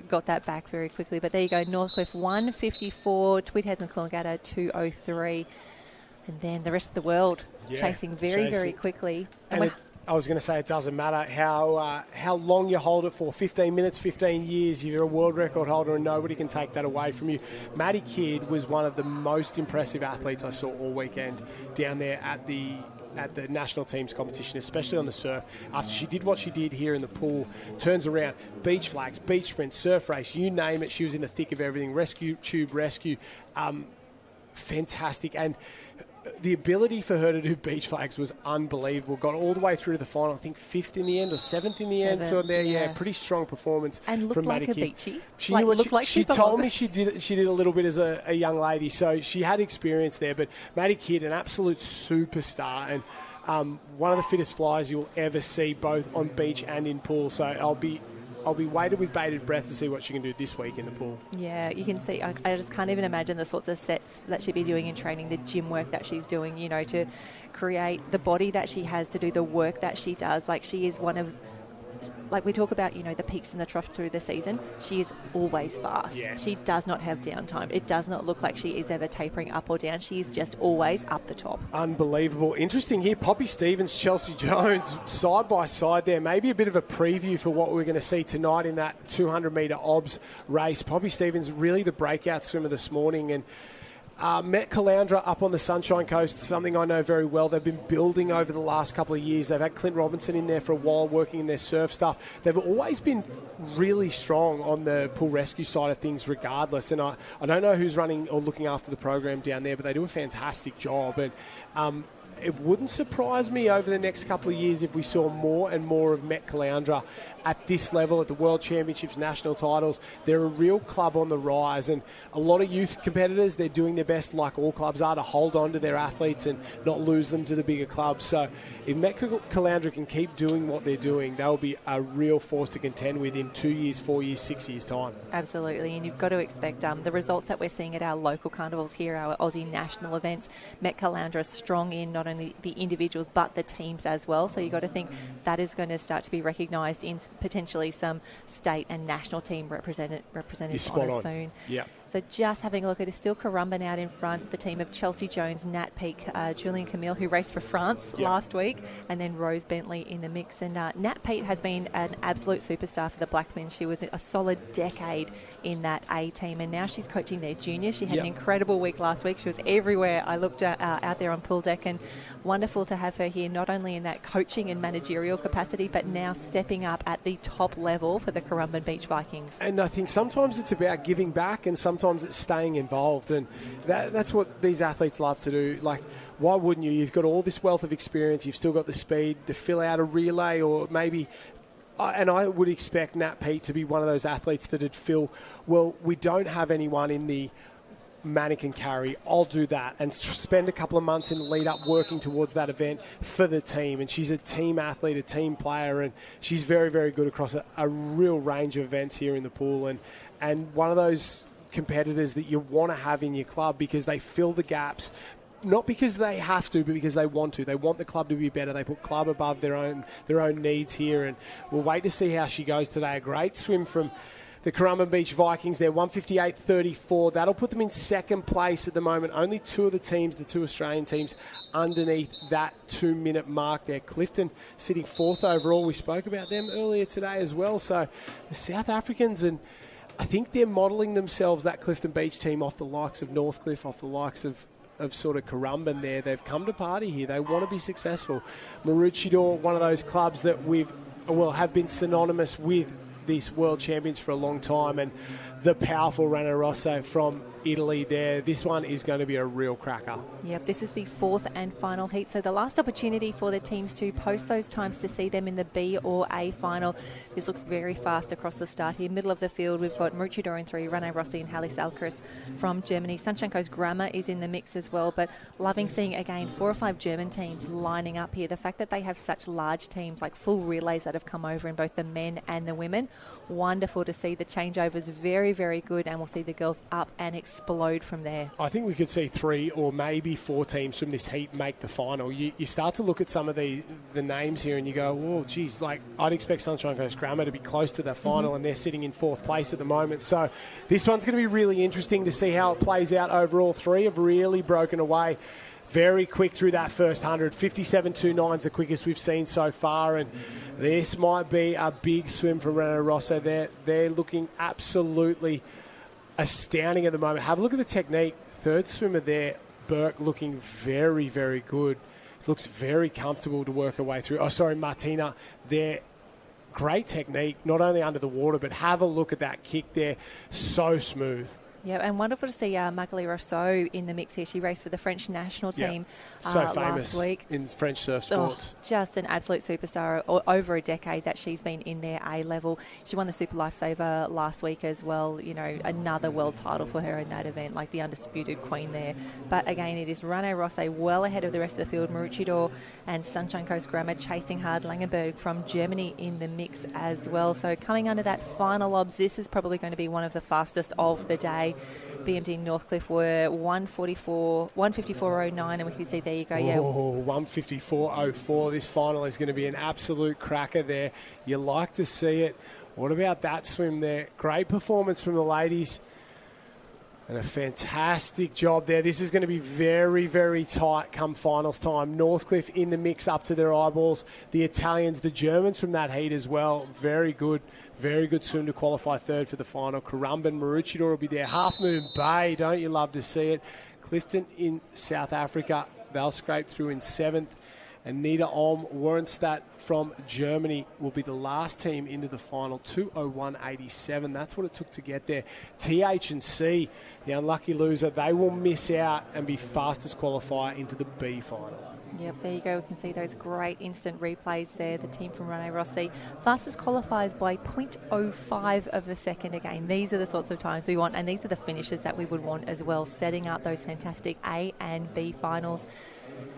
got that back very quickly. But there you go. Northcliffe 154, Tweedheads and Coolangatta 203. And then the rest of the world chasing very quickly. And I was going to say, it doesn't matter how long you hold it for, 15 minutes, 15 years, you're a world record holder and nobody can take that away from you. Maddie Kidd was one of the most impressive athletes I saw all weekend down there at the national teams competition, especially on the surf. After she did what she did here in the pool, turns around, beach flags, beach sprint, surf race, you name it, she was in the thick of everything. Rescue, tube rescue, fantastic. And the ability for her to do beach flags was unbelievable. Got all the way through to the final, I think 5th in the end or 7th in the end. So there, pretty strong performance and looked from like Maddie a Kidd. beachy. She told me she did a little bit as a young lady, so she had experience there. But Maddie Kidd, an absolute superstar, and one of the fittest flyers you'll ever see, both on beach and in pool. So I'll be waited with bated breath to see what she can do this week in the pool. Yeah, you can see, I just can't even imagine the sorts of sets that she'd be doing in training, the gym work that she's doing, you know, to create the body that she has, to do the work that she does. Like, she is one of, like we talk about, you know, the peaks and the troughs through the season. She is always fast. Yeah. She does not have downtime. It does not look like she is ever tapering up or down. She is just always up the top. Unbelievable. Interesting here, Poppy Stevens, Chelsea Jones, side by side there. Maybe a bit of a preview for what we're going to see tonight in that 200-metre OBS race. Poppy Stevens, really the breakout swimmer this morning, and met Caloundra up on the Sunshine Coast, something I know very well. They've been building over the last couple of years. They've had Clint Robinson in there for a while working in their surf stuff. They've always been really strong on the pool rescue side of things regardless. And I don't know who's running or looking after the program down there, but they do a fantastic job. And it wouldn't surprise me over the next couple of years if we saw more and more of Met Caloundra at this level, at the World Championships, national titles. They're a real club on the rise, and a lot of youth competitors, they're doing their best, like all clubs are, to hold on to their athletes and not lose them to the bigger clubs. So if Met Caloundra can keep doing what they're doing, they'll be a real force to contend with in 2 years, 4 years, 6 years' time. Absolutely, and you've got to expect the results that we're seeing at our local carnivals here, our Aussie national events. Met Caloundra strong in not only the individuals but the teams as well. So you've got to think that is going to start to be recognised in potentially some state and national team representatives on us soon. Yeah. So just having a look at it, still Currumbin out in front, the team of Chelsea Jones, Nat Peake, Julian Camille, who raced for France last week, and then Rose Bentley in the mix. And Nat Peake has been an absolute superstar for the Blackfins. She was a solid decade in that A team, and now she's coaching their juniors. She had an incredible week last week. She was everywhere. I looked out there on pool deck, and wonderful to have her here, not only in that coaching and managerial capacity, but now stepping up at the top level for the Currumbin Beach Vikings. And I think sometimes it's about giving back, and sometimes it's staying involved, and that's what these athletes love to do. Like, why wouldn't you? You've got all this wealth of experience, you've still got the speed to fill out a relay, or maybe, and I would expect Nat Peake to be one of those athletes that would feel, well, we don't have anyone in the Mannequin carry, I'll do that, and spend a couple of months in the lead up working towards that event for the team. And she's a team athlete, a team player, and she's very, very good across a real range of events here in the pool, and one of those competitors that you want to have in your club because they fill the gaps, not because they have to, but because they want to. They want the club to be better. They put club above their own needs here, and we'll wait to see how she goes today. A great swim from the Currumbin Beach Vikings. They're 158.34. That'll put them in second place at the moment. Only two of the teams, the two Australian teams, underneath that 2-minute mark there. Clifton sitting fourth overall. We spoke about them earlier today as well. So the South Africans, and I think they're modelling themselves, that Clifton Beach team, off the likes of Northcliffe, off the likes of sort of Currumbin there. They've come to party here. They want to be successful. Maroochydore, one of those clubs that have been synonymous with these world champions for a long time, and the powerful Rana Rosso from Italy there. This one is going to be a real cracker. Yep, this is the fourth and final heat, so the last opportunity for the teams to post those times to see them in the B or A final. This looks very fast across the start here. Middle of the field, we've got Maroochydore in 3, Rene Rossi and Halle Salkris from Germany. Sunshine Coast Grammar is in the mix as well, but loving seeing, again, 4 or 5 German teams lining up here. The fact that they have such large teams, like full relays that have come over in both the men and the women, wonderful to see. The changeovers very, very good, and we'll see the girls up and explode from there. I think we could see 3 or maybe 4 teams from this heat make the final. You start to look at some of the names here and you go, oh, geez, like I'd expect Sunshine Coast Grammar to be close to the final, and they're sitting in 4th place at the moment. So this one's going to be really interesting to see how it plays out overall. 3 have really broken away very quick through that first 100. 57.29 is the quickest we've seen so far, and this might be a big swim from Rana Rosso. They're looking absolutely astounding at the moment. Have a look at the technique. Third swimmer there, Burke, looking very, very good. Looks very comfortable to work her way through. Oh, sorry, Martina there. Great technique, not only under the water, but have a look at that kick there. So smooth. Yeah, and wonderful to see Magali Rousseau in the mix here. She raced for the French national team so famous last week in French surf sports. Just an absolute superstar. Over a decade that she's been in their A level. She won the Super Lifesaver last week as well. You know, another world title for her in that event, like the undisputed queen there. But again, it is Rene Rosse well ahead of the rest of the field. Maroochydore and Sunshine Coast Grammar chasing hard. Langenberg from Germany in the mix as well. So coming under that final obs, this is probably going to be one of the fastest of the day. BMD Northcliffe were 154.09, and we can see there you go. Yeah, 154.04. This final is going to be an absolute cracker there. You like to see it. What about that swim there? Great performance from the ladies. And a fantastic job there. This is going to be very, very tight come finals time. Northcliffe in the mix up to their eyeballs. The Italians, the Germans from that heat as well. Very good swim to qualify third for the final. Currumbin, Maroochydore will be there. Half Moon Bay, don't you love to see it? Clifton in South Africa, they'll scrape through in 7th. And Nida Warrenstadt from Germany will be the last team into the final, 2:01.87. That's what it took to get there. TH&C, the unlucky loser, they will miss out and be fastest qualifier into the B final. Yep, there you go. We can see those great instant replays there. The team from Rene Rossi. Fastest qualifies by 0.05 of a second again. These are the sorts of times we want, and these are the finishes that we would want as well, setting up those fantastic A and B finals.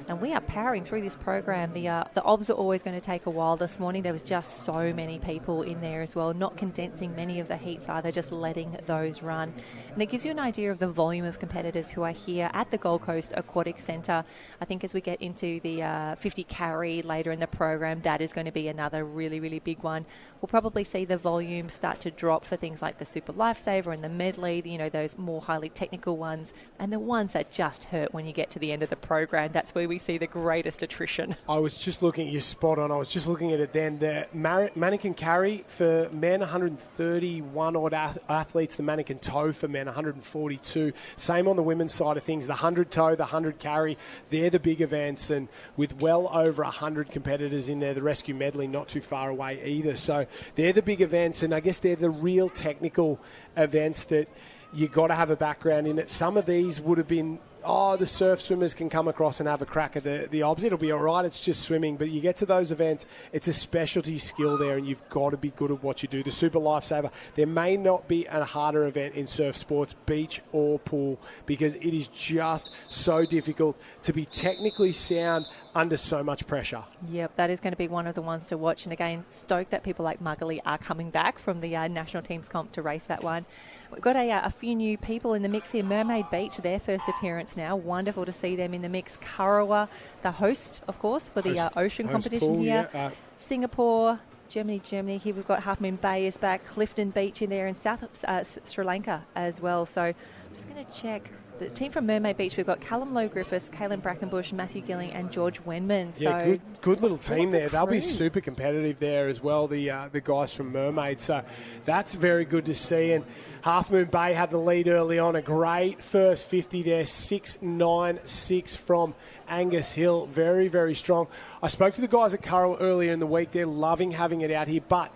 And we are powering through this program. The obs are always going to take a while. This morning there was just so many people in there as well, not condensing many of the heats either, just letting those run. And it gives you an idea of the volume of competitors who are here at the Gold Coast Aquatic Centre. I think as we get into the 50 carry later in the program, that is going to be another really, really big one. We'll probably see the volume start to drop for things like the Super Lifesaver and the medley, you know, those more highly technical ones, and the ones that just hurt when you get to the end of the program. That's where we see the greatest attrition. I was just looking, you're spot on, I was just looking at it then. The mannequin carry for men, 131 odd athletes. The mannequin tow for men, 142. Same on the women's side of things. The 100 tow, the 100 carry, they're the big events, and with well over 100 competitors in there. The rescue medley not too far away either. So they're the big events, and I guess they're the real technical events that you got to have a background in it. Some of these would have been, the surf swimmers can come across and have a crack at the obs. It'll be all right. It's just swimming. But you get to those events, it's a specialty skill there, and you've got to be good at what you do. The Super Lifesaver, there may not be a harder event in surf sports, beach or pool, because it is just so difficult to be technically sound under so much pressure. Yep, that is going to be one of the ones to watch. And again, stoked that people like Muggley are coming back from the national teams comp to race that one. We've got a few new people in the mix here. Mermaid Beach, their first appearance now. Wonderful to see them in the mix. Kurrawa, the host, of course, for the ocean competition pool, here. Yeah. Singapore, Germany. Here we've got Half Moon Bay is back. Clifton Beach in there, and South Sri Lanka as well. So I'm just going to check. The team from Mermaid Beach, we've got Callum Lowe-Griffiths, Kaylin Brackenbush, Matthew Gilling and George Wenman. Yeah, so good little team there. They'll be super competitive there as well, the guys from Mermaid. So that's very good to see. And Half Moon Bay had the lead early on. A great first 50 there, 6.96 from Angus Hill. Very, very strong. I spoke to the guys at Kurrawa earlier in the week. They're loving having it out here, but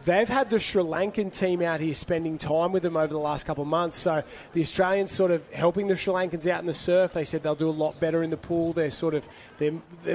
they've had the Sri Lankan team out here spending time with them over the last couple of months. So the Australians sort of helping the Sri Lankans out in the surf. They said they'll do a lot better in the pool. They're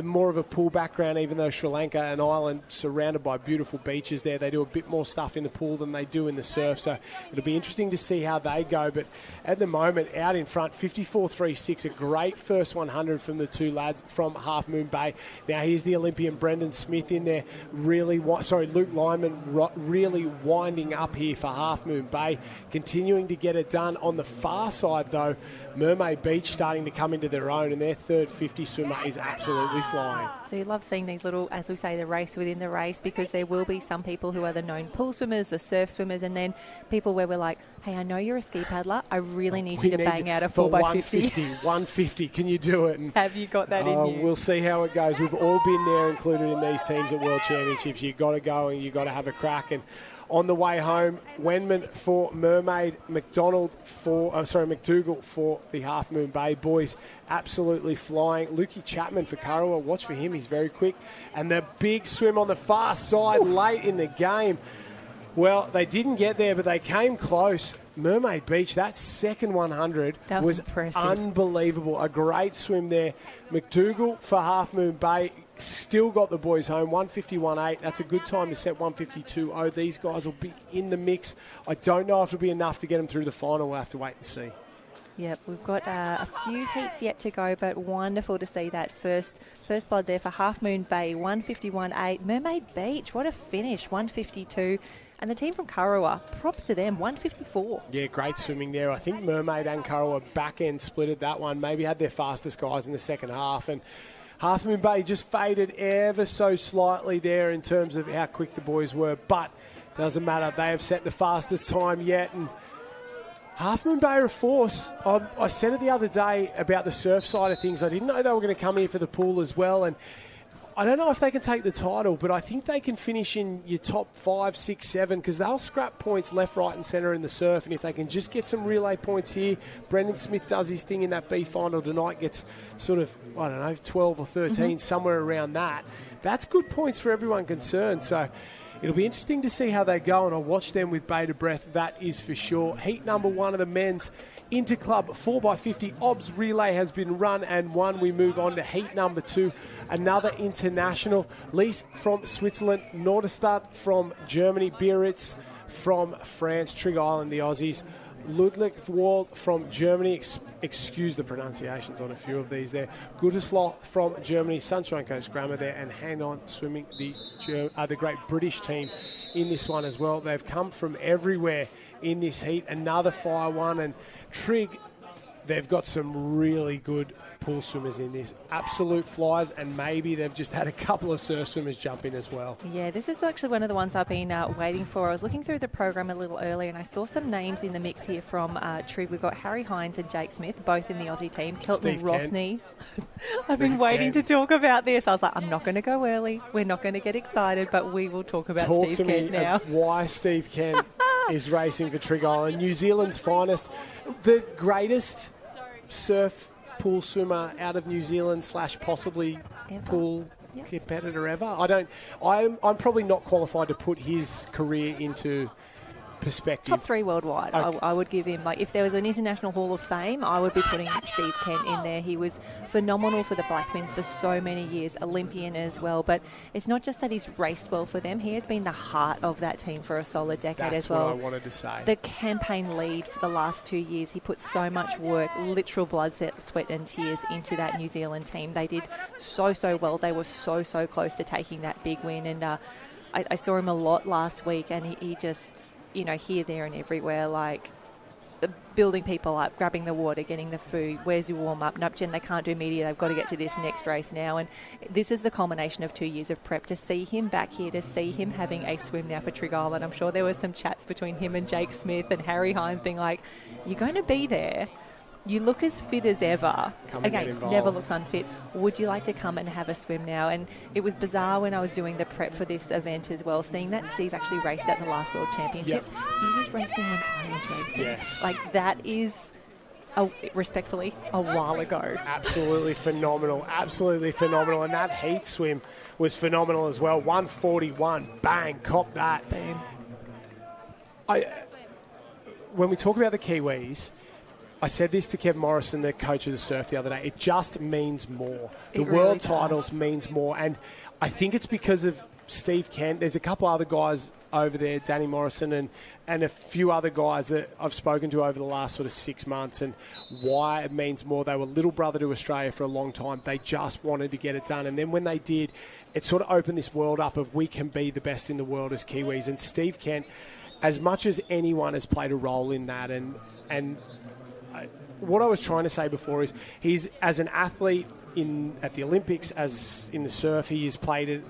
more of a pool background, even though Sri Lanka, an island surrounded by beautiful beaches there. They do a bit more stuff in the pool than they do in the surf. So it'll be interesting to see how they go. But at the moment, out in front, 54.36, a great first 100 from the two lads from Half Moon Bay. Now here's the Olympian Brendan Smith in there. Luke Lyman really winding up here for Half Moon Bay, continuing to get it done. On the far side, though, Mermaid Beach starting to come into their own, and their third 50 swimmer is absolutely flying. So you love seeing these little, as we say, the race within the race, because there will be some people who are the known pool swimmers, the surf swimmers, and then people where we're like, hey, I know you're a ski paddler. I really need you to bang out a 4x50. 150, can you do it? And, have you got that in you? We'll see how it goes. We've all been there, included in these teams at World Championships. You've got to go and you've got to have a crack. And on the way home, Wenman for Mermaid, McDougall for the Half Moon Bay boys, absolutely flying. Lukey Chapman for Kurrawa, watch for him, he's very quick. And the big swim on the far side late in the game. Well, they didn't get there, but they came close. Mermaid Beach, that second 100 was impressive. Unbelievable. A great swim there. McDougall for Half Moon Bay still got the boys home, 151.8. That's a good time to set 152.0. These guys will be in the mix. I don't know if it'll be enough to get them through the final. We'll have to wait and see. Yep, we've got a few heats yet to go, but wonderful to see that first blood there for Half Moon Bay, 151.8. Mermaid Beach, what a finish, 152. And the team from Kurrawa, props to them, 154. Yeah, great swimming there. I think Mermaid and Kurrawa back-end splitted that one, maybe had their fastest guys in the second half. And Half Moon Bay just faded ever so slightly there in terms of how quick the boys were. But doesn't matter. They have set the fastest time yet. And Half Moon Bay are a force. I said it the other day about the surf side of things. I didn't know they were going to come here for the pool as well. And I don't know if they can take the title, but I think they can finish in your top 5, 6, 7, because they'll scrap points left, right and centre in the surf. And if they can just get some relay points here, Brendan Smith does his thing in that B final tonight, gets sort of, 12 or 13, somewhere around that. that's good points for everyone concerned. So it'll be interesting to see how they go, and I'll watch them with bated breath, that is for sure. Heat number 1 of the men's Interclub 4x50 OBS relay has been run and won. We move on to heat number 2, another international. Lise from Switzerland, Nordestadt from Germany, Biarritz from France, Trigger Island, the Aussies, Ludwigwald from Germany, excuse the pronunciations on a few of these there, Gütersloh from Germany, Sunshine Coast Grammar there, and Hang On Swimming, the great British team in this one as well. They've come from everywhere in this heat. Another fire one, and Trig, they've got some really good pool swimmers in this. Absolute flyers, and maybe they've just had a couple of surf swimmers jump in as well. Yeah, this is actually one of the ones I've been waiting for. I was looking through the program a little earlier, and I saw some names in the mix here from Trig. We've got Harry Hines and Jake Smith, both in the Aussie team. Kelton Rothney. I've been waiting to talk about this. I was like, I'm not going to go early. We're not going to get excited, but we will talk about Steve Kent now. Why Steve Kent is racing for Trig Island. New Zealand's finest, the greatest surf pool swimmer out of New Zealand / possibly pool competitor ever. I'm probably not qualified to put his career into perspective. Top 3 worldwide. Okay. I would give him, like, if there was an International Hall of Fame, I would be putting Steve Kent in there. He was phenomenal for the Blackfins for so many years, Olympian as well. But it's not just that he's raced well for them. He has been the heart of that team for a solid decade as well. That's what I wanted to say. The campaign lead for the last 2 years, he put so much work, literal blood, sweat and tears into that New Zealand team. They did so well. They were so close to taking that big win. And I saw him a lot last week, and he just, you know, here, there and everywhere, like building people up, grabbing the water, getting the food, where's your warm-up? Nope, Jen, they can't do media, they've got to get to this next race now. And this is the culmination of 2 years of prep. To see him back here, to see him having a swim now for Trig Island, I'm sure there were some chats between him and Jake Smith and Harry Hines being like, you're going to be there. You look as fit as ever. Again, never looks unfit. Would you like to come and have a swim now? And it was bizarre when I was doing the prep for this event as well, seeing that Steve actually raced at the last World Championships. Yep. He was racing when I was racing. Yes. Like, that is, respectfully, a while ago. Absolutely phenomenal. Absolutely phenomenal. And that heat swim was phenomenal as well. 141. Bang. Cop that. Boom. When we talk about the Kiwis, I said this to Kevin Morrison, the coach of the surf, the other day. It just means more. The world titles means more. And I think it's because of Steve Kent. There's a couple other guys over there, Danny Morrison and a few other guys that I've spoken to over the last sort of 6 months, and why it means more. They were little brother to Australia for a long time. They just wanted to get it done. And then when they did, it sort of opened this world up of we can be the best in the world as Kiwis. And Steve Kent, as much as anyone, has played a role in that. And what I was trying to say before is he's, as an athlete at the Olympics, as in the surf, he has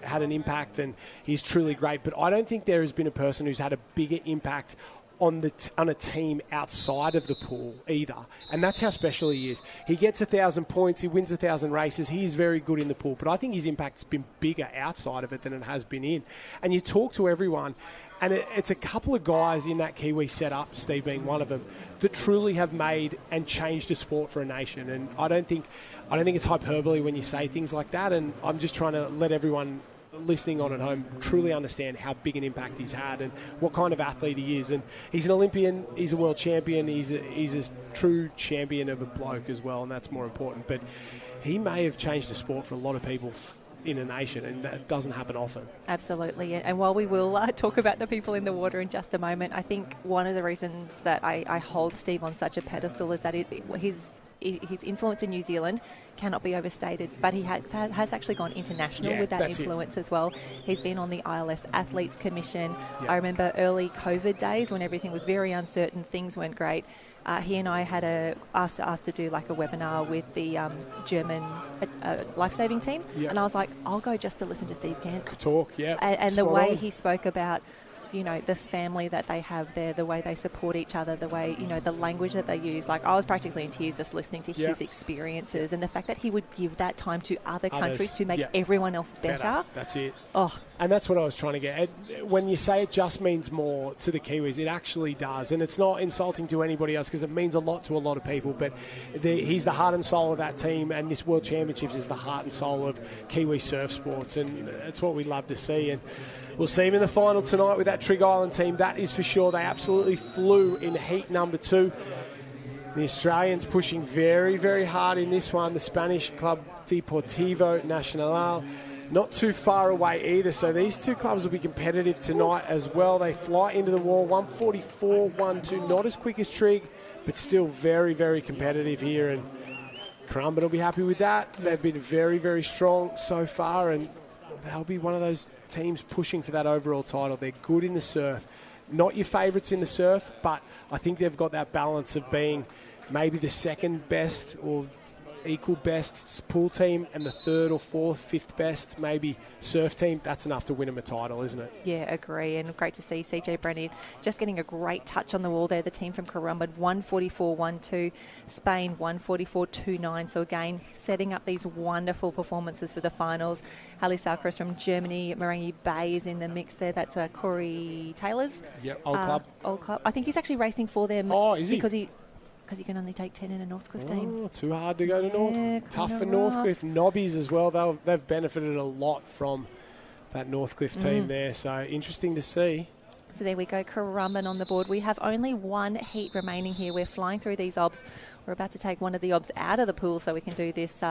had an impact, and he's truly great. But I don't think there has been a person who's had a bigger impact on a team outside of the pool either. And that's how special he is. He gets 1,000 points, he wins 1,000 races, he is very good in the pool. But I think his impact's been bigger outside of it than it has been in. And you talk to everyone, and it's a couple of guys in that Kiwi setup, Steve being one of them, that truly have made and changed the sport for a nation. And I don't think it's hyperbole when you say things like that. And I'm just trying to let everyone listening on at home truly understand how big an impact he's had and what kind of athlete he is. And he's an Olympian, he's a world champion, he's a true champion of a bloke as well, and that's more important. But he may have changed the sport for a lot of people in a nation, and that doesn't happen often. Absolutely. And while we will talk about the people in the water in just a moment, I think one of the reasons that I hold Steve on such a pedestal is that his influence in New Zealand cannot be overstated, but he has actually gone international with that influence as well. He's been on the ILS Athletes Commission. I remember early COVID days when everything was very uncertain, things weren't great. He and I had asked to do like a webinar with the German Lifesaving team, and I was like, I'll go just to listen to Steve Kent talk. And the way he spoke about you know, the family that they have there, the way they support each other, the way, you know, the language that they use. Like, I was practically in tears just listening to his experiences and the fact that he would give that time to other countries to make everyone else better. That's it. Oh. And that's what I was trying to get. When you say it just means more to the Kiwis, it actually does. And it's not insulting to anybody else because it means a lot to a lot of people. But he's the heart and soul of that team, and this World Championships is the heart and soul of Kiwi surf sports. And it's what we love to see. And we'll see him in the final tonight with that Trig Island team. That is for sure. They absolutely flew in heat number 2. The Australians pushing very, very hard in this one. The Spanish club Deportivo Nacional, not too far away either. So these two clubs will be competitive tonight as well. They fly into the wall, 144-1-2. Not as quick as Trig, but still very, very competitive here. And Currumbin will be happy with that. They've been very, very strong so far, and they'll be one of those teams pushing for that overall title. They're good in the surf. Not your favourites in the surf, but I think they've got that balance of being maybe the second best or equal best pool team and the third or fourth, fifth best maybe surf team. That's enough to win them a title, isn't it? Yeah, agree. And great to see CJ Brennan just getting a great touch on the wall there. The team from Currumbin, 144-1-2, Spain 144-2-9. So again, setting up these wonderful performances for the finals. Hallie Salkris from Germany, Marangi Bay is in the mix there. That's Corey Taylor's. Yep, old club. Old club. I think he's actually racing for them. Oh, is he? Because you can only take 10 in a Northcliffe team. Too hard to go to North. Tough for Northcliffe. Nobbies as well. They've benefited a lot from that Northcliffe team there. So interesting to see. So there we go, Currumbin on the board. We have only one heat remaining here. We're flying through these obs. We're about to take one of the obs out of the pool so we can do this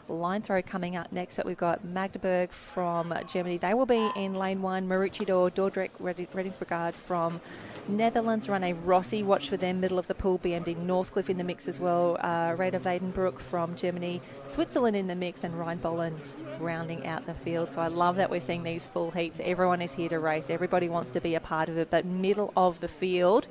line throw coming up next. But we've got Magdeburg from Germany. They will be in lane 1. Maroochydore, Dordrecht, Reddingsbrigade from Netherlands. Rene Rossi, watch for them. Middle of the pool, BMD Northcliffe in the mix as well. Reda Weidenbroek from Germany. Switzerland in the mix, and Ryan Boland rounding out the field. So I love that we're seeing these full heats. Everyone is here to race. Everybody wants to be a part of it. But middle of the field,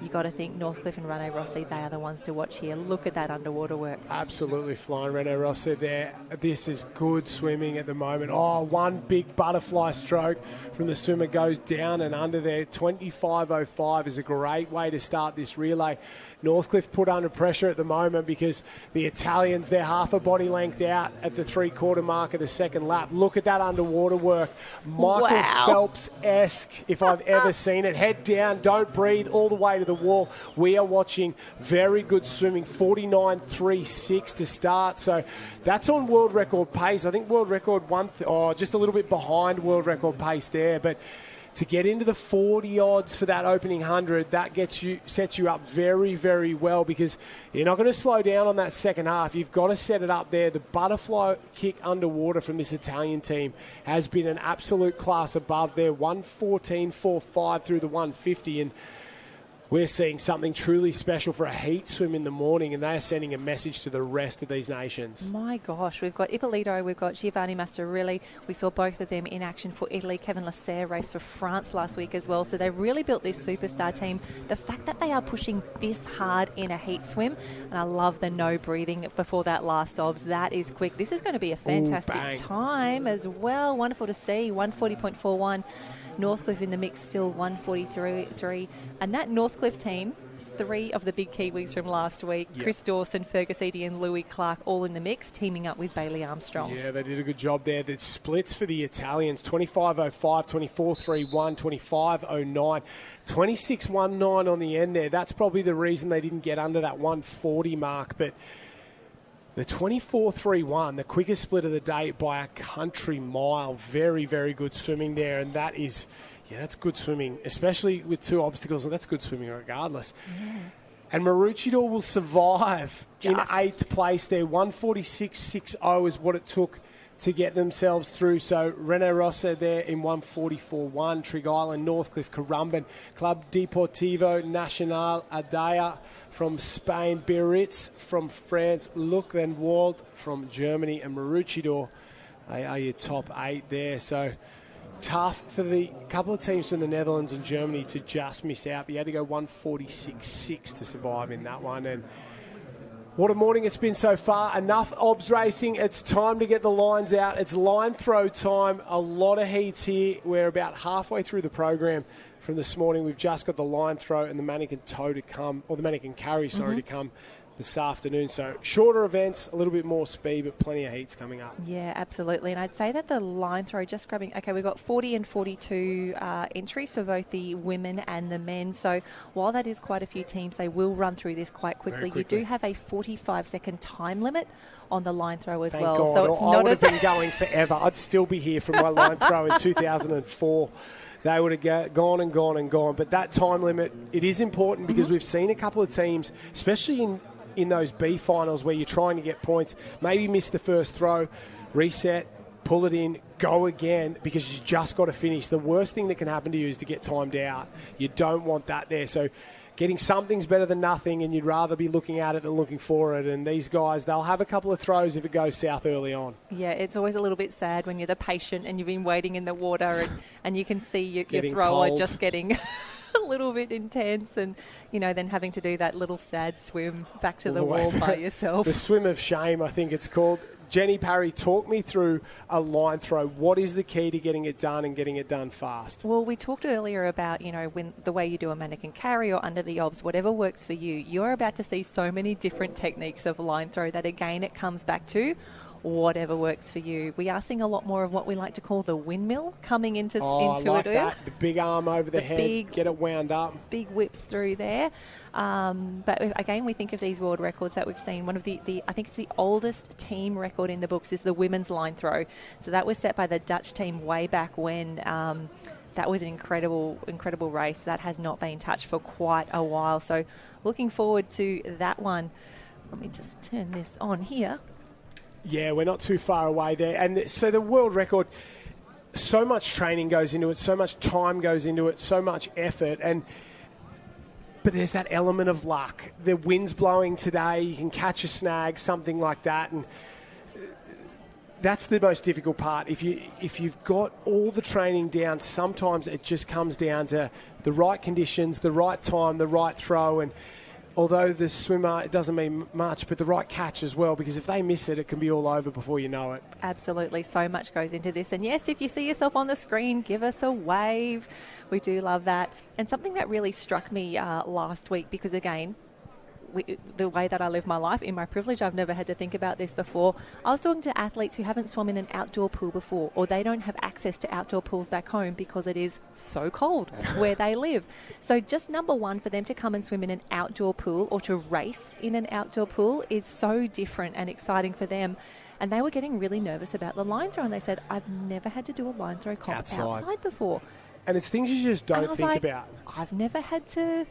you got to think Northcliffe and Rene Rossi, they are the ones to watch here. Look at that underwater work. Absolutely flying. Rene Rossi there. This is good swimming at the moment. Oh, one big butterfly stroke from the swimmer goes down and under there. 25.05 is a great way to start this relay. Northcliffe put under pressure at the moment because the Italians, they're half a body length out at the 3/4 mark of the second lap. Look at that underwater work. Michael Phelps-esque, if I've ever seen it. Head down, don't breathe, all the way to the wall. We are watching very good swimming, 49.36 to start. So that's on world record pace. I think world record just a little bit behind world record pace there, but to get into the 40 odds for that opening 100, that sets you up very, very well, because you're not going to slow down on that second half. You've got to set it up there. The butterfly kick underwater from this Italian team has been an absolute class above there. 114.45 through the 150, and we're seeing something truly special for a heat swim in the morning, and they're sending a message to the rest of these nations. My gosh, we've got Ippolito, we've got Giovanni Mastarilli. We saw both of them in action for Italy. Kevin Lasserre raced for France last week as well. So they've really built this superstar team. The fact that they are pushing this hard in a heat swim, and I love the no breathing before that last obs. That is quick. This is going to be a fantastic time as well. Wonderful to see. 140.41. Northcliffe in the mix, still 143.3. And that Northcliffe team, 3 of the big Kiwis from last week, Chris Dawson, Fergus Eady and Louis Clark, all in the mix, teaming up with Bailey Armstrong. Yeah, they did a good job there. The splits for the Italians, 25.05, 24.31, 25.09, 26.19 on the end there. That's probably the reason they didn't get under that 140 mark, but the 24.31, the quickest split of the day by a country mile. Very, very good swimming there. And that is, that's good swimming, especially with 2 obstacles. And that's good swimming regardless. Yeah. And Maroochydore will survive in 8th place there. 146.60 is what it took to get themselves through. So Rene Rossi there in 144.1. Trig Island, Northcliffe, Currumbin, Club Deportivo Nacional Adaya from Spain, Biarritz from France, Luc Van Wald from Germany, and Maroochydore. They are your top 8 there. So tough for the couple of teams from the Netherlands and Germany to just miss out. But you had to go 146.6 to survive in that one. And What a morning it's been so far. Enough obs racing. It's time to get the lines out. It's line throw time. A lot of heats here. We're about halfway through the program from this morning. We've just got the line throw and the mannequin tow to come, or the mannequin carry, to come this afternoon. So shorter events, a little bit more speed, but plenty of heats coming up. Yeah, absolutely. And I'd say that the line throw, just grabbing, okay, we've got 40 and 42 entries for both the women and the men. So while that is quite a few teams, they will run through this quite quickly. You do have a 45-second time limit on the line throw as Thank well. God. So it's I not would have been going forever. I'd still be here from my line throw in 2004. They would have gone and gone and gone. But that time limit, it is important because we've seen a couple of teams, especially in those B finals where you're trying to get points, maybe miss the first throw, reset, pull it in, go again, because you just got to finish. The worst thing that can happen to you is to get timed out. You don't want that there. So getting something's better than nothing, and you'd rather be looking at it than looking for it. And these guys, they'll have a couple of throws if it goes south early on. Yeah, it's always a little bit sad when you're the patient and you've been waiting in the water and you can see your thrower cold. just getting a little bit intense, and then having to do that little sad swim back to the wall by yourself. The swim of shame, I think it's called. Jenny Parry, talk me through a line throw. What is the key to getting it done and getting it done fast? Well, we talked earlier about, when the way you do a mannequin carry or under the obs, whatever works for you. You're about to see so many different techniques of line throw that, again, it comes back to whatever works for you. We are seeing a lot more of what we like to call the windmill coming into I like it. that. The big arm over the head, get it wound up. Big whips through there. But again, we think of these world records that we've seen. One of the I think it's the oldest team record in the books is the women's line throw. So that was set by the Dutch team way back when. That was an incredible race. That has not been touched for quite a while. So looking forward to that one. Let me just turn this on here. Yeah, we're not too far away there. And so the world record, so much training goes into it, so much time goes into it, so much effort. But there's that element of luck. The wind's blowing today, you can catch a snag, something like that. And that's the most difficult part. If you've got all the training down, sometimes it just comes down to the right conditions, the right time, the right throw. And although the swimmer, it doesn't mean much, but the right catch as well, because if they miss it, it can be all over before you know it. Absolutely. So much goes into this. And yes, if you see yourself on the screen, give us a wave. We do love that. And something that really struck me last week, because again, the way that I live my life, in my privilege, I've never had to think about this before. I was talking to athletes who haven't swum in an outdoor pool before, or they don't have access to outdoor pools back home because it is so cold where they live. So just number one, for them to come and swim in an outdoor pool or to race in an outdoor pool is so different and exciting for them. And they were getting really nervous about the line throw, and they said, I've never had to do a line throw comp outside before. And it's things you just don't think about. I've never had to,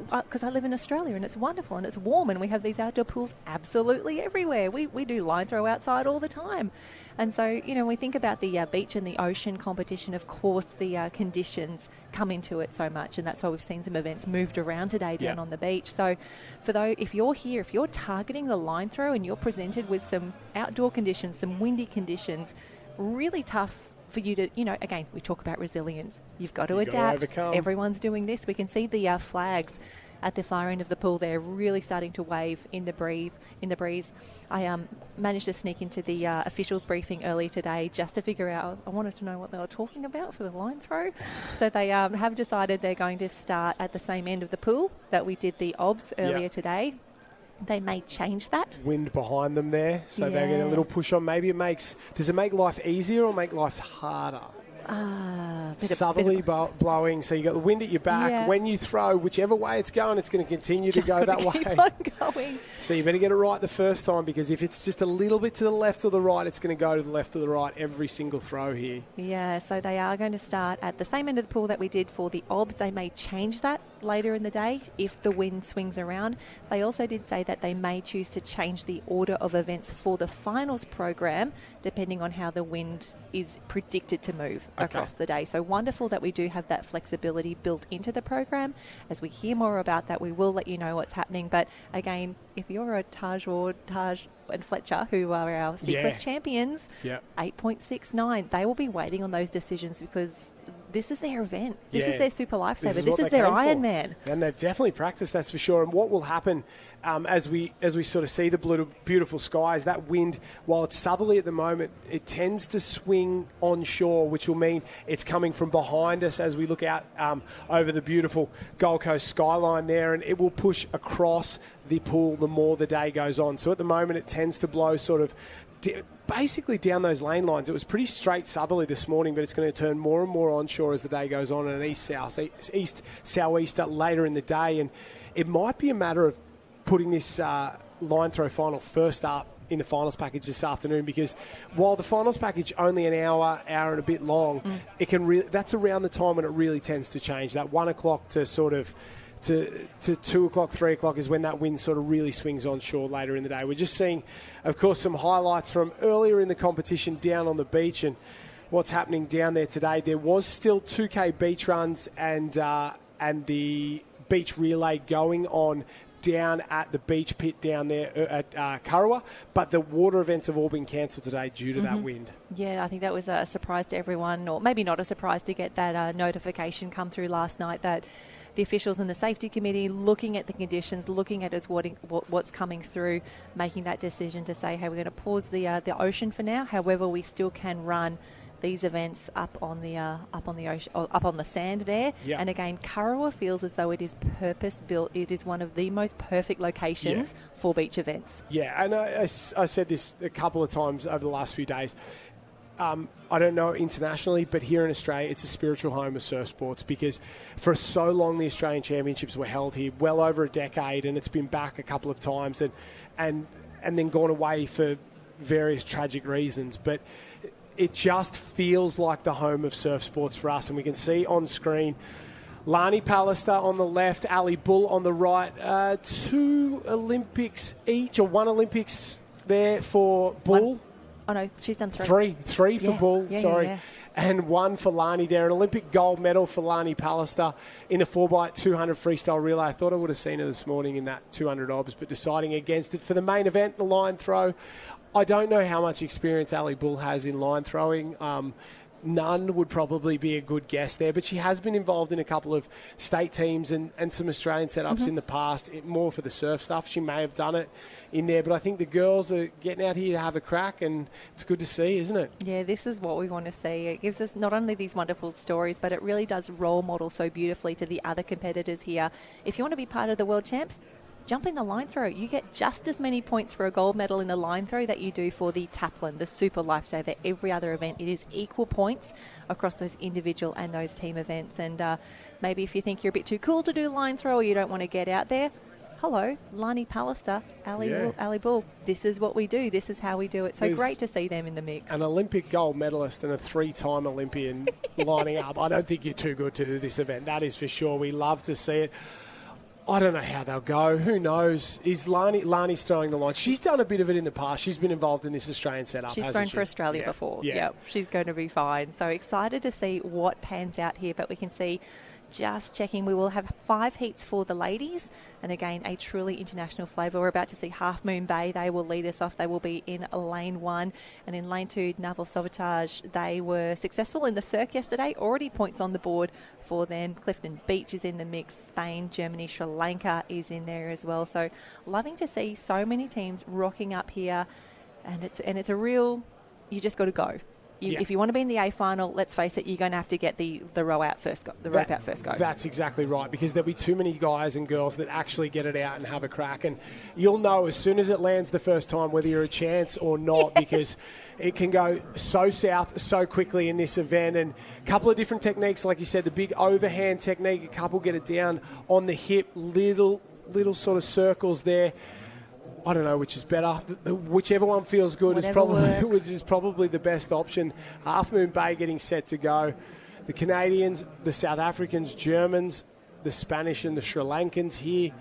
because I live in Australia and it's wonderful and it's warm and we have these outdoor pools absolutely everywhere. We do line throw outside all the time. And so, we think about the beach and the ocean competition. Of course, the conditions come into it so much, and that's why we've seen some events moved around today down on the beach. So if you're here, if you're targeting the line throw and you're presented with some outdoor conditions, some windy conditions, really tough for you to, again, we talk about resilience. You've got to adapt. Everyone's doing this. We can see the flags at the far end of the pool there really starting to wave in the breeze. I managed to sneak into the officials briefing earlier today just to figure out, I wanted to know what they were talking about for the line throw. So they have decided they're going to start at the same end of the pool that we did the obs earlier today. They may change that. Wind behind them there, so they get a little push on. Maybe does it make life easier or make life harder? Southerly blowing, so you got the wind at your back. Yeah. When you throw, whichever way it's going to continue to go that way. Keep on going. So you better get it right the first time, because if it's just a little bit to the left or the right, it's going to go to the left or the right every single throw here. Yeah, so they are going to start at the same end of the pool that we did for the obs. They may change that later in the day if the wind swings around. They also did say that they may choose to change the order of events for the finals program depending on how the wind is predicted to move across the day. So wonderful that we do have that flexibility built into the program. As we hear more about that, we will let you know what's happening. But again, if you're a Taj and Fletcher, who are our secret champions, 8.69. They will be waiting on those decisions because this is their event. This is their Super Lifesaver. This is their Ironman. And they've definitely practiced, that's for sure. And what will happen as we sort of see the beautiful skies, that wind, while it's southerly at the moment, it tends to swing onshore, which will mean it's coming from behind us as we look out over the beautiful Gold Coast skyline there, and it will push across the pool the more the day goes on. So at the moment, it tends to blow sort of basically down those lane lines. It was pretty straight southerly this morning, but it's going to turn more and more onshore as the day goes on, and an east-southeaster later in the day. And it might be a matter of putting this line throw final first up in the finals package this afternoon, because while the finals package only an hour and a bit long, it can that's around the time when it really tends to change. That 1 o'clock to sort of to 2 o'clock, 3 o'clock is when that wind sort of really swings onshore later in the day. We're just seeing, of course, some highlights from earlier in the competition down on the beach and what's happening down there today. There was still 2K beach runs and the beach relay going on down at the beach pit down there at Kurrawa, but the water events have all been cancelled today due to that wind. Yeah, I think that was a surprise to everyone, or maybe not a surprise to get that notification come through last night that the officials in the safety committee looking at the conditions, looking at what's coming through, making that decision to say, hey, we're going to pause the ocean for now. However, we still can run these events up on the ocean, up on the sand there. Yep. And again, Kurrawa feels as though it is purpose built. It is one of the most perfect locations for beach events. Yeah, and I said this a couple of times over the last few days. I don't know internationally, but here in Australia, it's a spiritual home of surf sports, because for so long the Australian Championships were held here, well over a decade, and it's been back a couple of times and then gone away for various tragic reasons. But it just feels like the home of surf sports for us, and we can see on screen Lani Pallister on the left, Ali Bull on the right. 2 Olympics each, or 1 Olympics there for Bull. Oh, no, she's done 3. Three for Bull, sorry. Yeah. And 1 for Lani there. An Olympic gold medal for Lani Pallister in the 4x200 freestyle relay. I thought I would have seen her this morning in that 200 obs, but deciding against it. For the main event, the line throw, I don't know how much experience Ali Bull has in line throwing. None would probably be a good guess there, but she has been involved in a couple of state teams and some Australian setups in the past, more for the surf stuff. She may have done it in there, but I think the girls are getting out here to have a crack, and it's good to see, isn't it? Yeah, this is what we want to see. It gives us not only these wonderful stories, but it really does role model so beautifully to the other competitors here. If you want to be part of the World Champs, jump in the line throw. You get just as many points for a gold medal in the line throw that you do for the Taplin, the Super Lifesaver. Every other event, it is equal points across those individual and those team events. And maybe if you think you're a bit too cool to do line throw, or you don't want to get out there, hello, Lani Pallister, Ali Bull. This is what we do. This is how we do it. So there's great to see them in the mix. An Olympic gold medalist and a 3-time Olympian lining up. I don't think you're too good to do this event. That is for sure. We love to see it. I don't know how they'll go. Who knows? Is Lani's throwing the line? She's done a bit of it in the past. She's been involved in this Australian setup. She's thrown for Australia before. Yeah. Yep. She's going to be fine. So excited to see what pans out here. But we can see, just checking, we will have 5 heats for the ladies. And again, a truly international flavour. We're about to see Half Moon Bay. They will lead us off. They will be in lane 1. And in lane 2, Naval Sauvetage. They were successful in the Cirque yesterday. Already points on the board for them. Clifton Beach is in the mix. Spain, Germany, Sri Lanka is in there as well. So loving to see so many teams rocking up here. And it's a real, you just got to go. If you want to be in the A final, let's face it, you're going to have to get the rope out first go. That's exactly right, because there'll be too many guys and girls that actually get it out and have a crack. And you'll know as soon as it lands the first time whether you're a chance or not, because it can go so south so quickly in this event. And a couple of different techniques, like you said, the big overhand technique, a couple get it down on the hip, little sort of circles there. I don't know which is better. Whichever one feels good is probably the best option. Half Moon Bay getting set to go. The Canadians, the South Africans, Germans, the Spanish and the Sri Lankans here.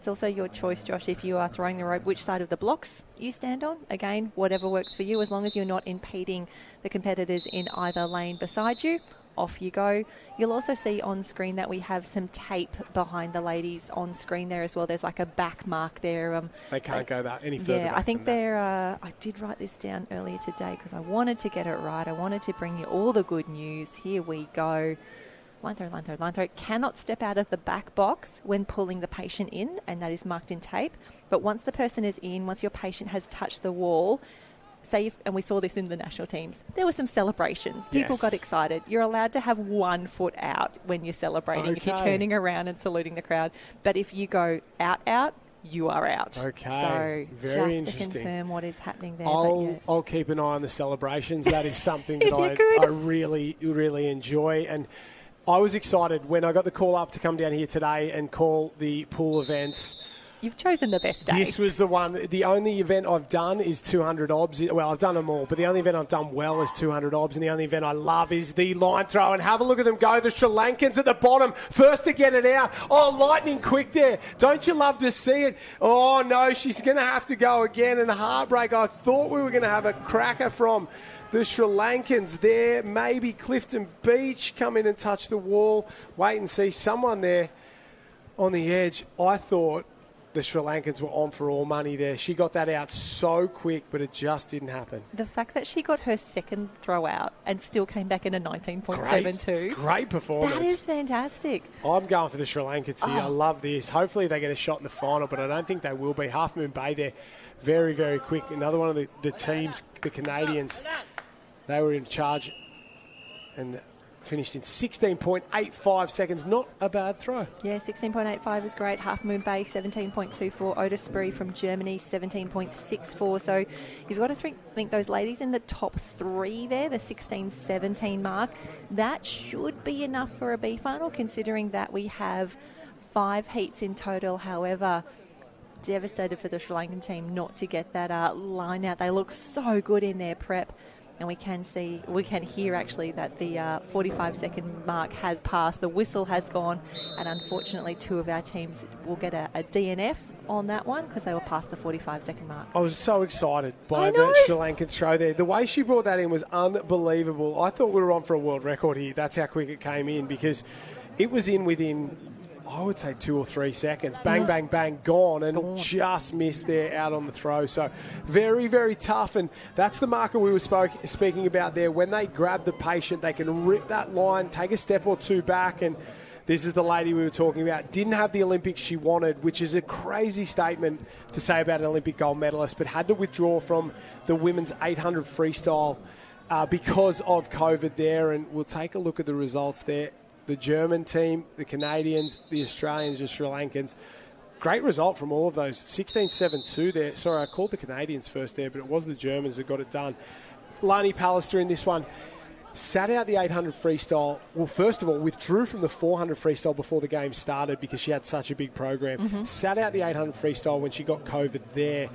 It's also your choice, Josh, if you are throwing the rope, which side of the blocks you stand on. Again, whatever works for you, as long as you're not impeding the competitors in either lane beside you. Off you go. You'll also see on screen that we have some tape behind the ladies on screen there as well. There's like a back mark there. They can't go that any further. Yeah, I think they're. I did write this down earlier today because I wanted to get it right. I wanted to bring you all the good news. Here we go. Line throw. Cannot step out of the back box when pulling the patient in, and that is marked in tape. But once the person is in, once your patient has touched the wall, and we saw this in the national teams, there were some celebrations. People got excited. You're allowed to have 1 foot out when you're celebrating, if you're turning around and saluting the crowd. But if you go out, you are out. Okay, so very just interesting. to confirm what is happening there. I'll keep an eye on the celebrations. That is something that I really, really enjoy. And I was excited when I got the call up to come down here today and call the pool events. You've chosen the best day. This was the one. The only event I've done is 200 obs. Well, I've done them all, but the only event I've done well is 200 obs, and the only event I love is the line throw. And have a look at them go. The Sri Lankans at the bottom, first to get it out. Oh, lightning quick there. Don't you love to see it? Oh, no, she's going to have to go again. And heartbreak. I thought we were going to have a cracker from the Sri Lankans there. Maybe Clifton Beach come in and touch the wall. Wait and see. Someone there on the edge. I thought the Sri Lankans were on for all money there. She got that out so quick, but it just didn't happen. The fact that she got her second throw out and still came back in a 19.72. Great performance. That is fantastic. I'm going for the Sri Lankans here. I love this. Hopefully they get a shot in the final, but I don't think they will be. Half Moon Bay there, very, very quick. Another one of the teams, the Canadians, they were in charge and finished in 16.85 seconds. Not a bad throw. Yeah, 16.85 is great. Half Moon Bay, 17.24. Otis Spree from Germany, 17.64. So you've got to think those ladies in the top 3 there, the 16-17 mark, that should be enough for a B final, considering that we have 5 heats in total. However, devastated for the Sri Lankan team not to get that line out. They look so good in their prep. And we can hear actually that the 45-second mark has passed. The whistle has gone, and unfortunately 2 of our teams will get a DNF on that one because they were past the 45-second mark. I was so excited by that Sri Lankan throw there. The way she brought that in was unbelievable. I thought we were on for a world record here. That's how quick it came in, because it was in within, I would say, 2 or 3 seconds. Bang, bang, bang, gone, and just missed there out on the throw. So very, very tough, and that's the marker we were speaking about there. When they grab the patient, they can rip that line, take a step or 2 back, and this is the lady we were talking about. Didn't have the Olympics she wanted, which is a crazy statement to say about an Olympic gold medalist, but had to withdraw from the women's 800 freestyle because of COVID there, and we'll take a look at the results there. The German team, the Canadians, the Australians, the Sri Lankans. Great result from all of those. 16.72 there. Sorry, I called the Canadians first there, but it was the Germans that got it done. Lani Pallister in this one sat out the 800 freestyle. Well, first of all, withdrew from the 400 freestyle before the game started because she had such a big program. Sat out the 800 freestyle when she got COVID there.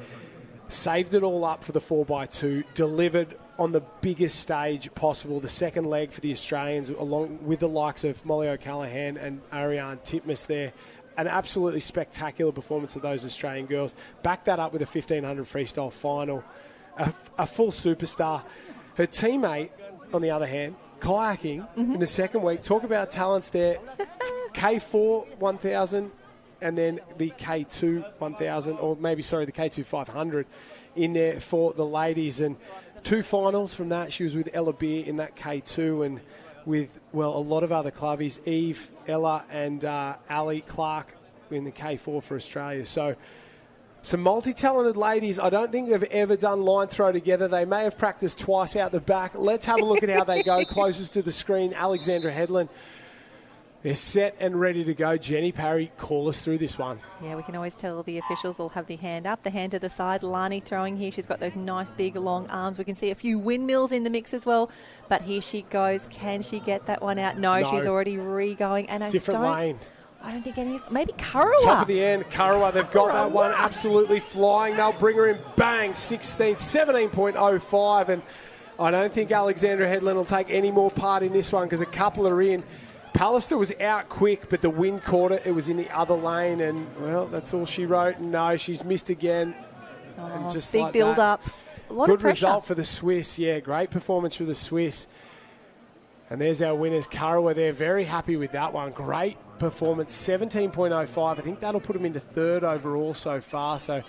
Saved it all up for the 4x2. Delivered on the biggest stage possible, the second leg for the Australians, along with the likes of Molly O'Callaghan and Ariane Titmus there. An absolutely spectacular performance of those Australian girls. Back that up with a 1500 freestyle final. A full superstar. Her teammate, on the other hand, kayaking in the second week. Talk about talents there. K4 1000 and then the K2 1000, or maybe, sorry, the K2 500 in there for the ladies. And 2 finals from that. She was with Ella Beer in that K2 and with, well, a lot of other clubbies, Eve, Ella and Ali Clark in the K4 for Australia. So some multi-talented ladies. I don't think they've ever done line throw together. They may have practiced twice out the back. Let's have a look at how they go. Closest to the screen, Alexandra Headland. They're set and ready to go. Jenny Parry, call us through this one. Yeah, we can always tell the officials will have the hand up, the hand to the side. Lani throwing here. She's got those nice big long arms. We can see a few windmills in the mix as well. But here she goes. Can she get that one out? No. She's already re-going. And different lane. I don't think any. Maybe Karawa. Top of the end, Karawa. They've got that one absolutely flying. They'll bring her in. Bang, 17.05. And I don't think Alexandra Headland will take any more part in this one because a couple are in. Pallister was out quick, but the wind caught it. It was in the other lane, and, well, that's all she wrote. No, she's missed again. And just big like build-up. A lot Good of pressure. result for the Swiss. Yeah, great performance for the Swiss. And there's our winners, Karawa. They're very happy with that one. Great performance, 17.05. I think that'll put them into third overall so far. So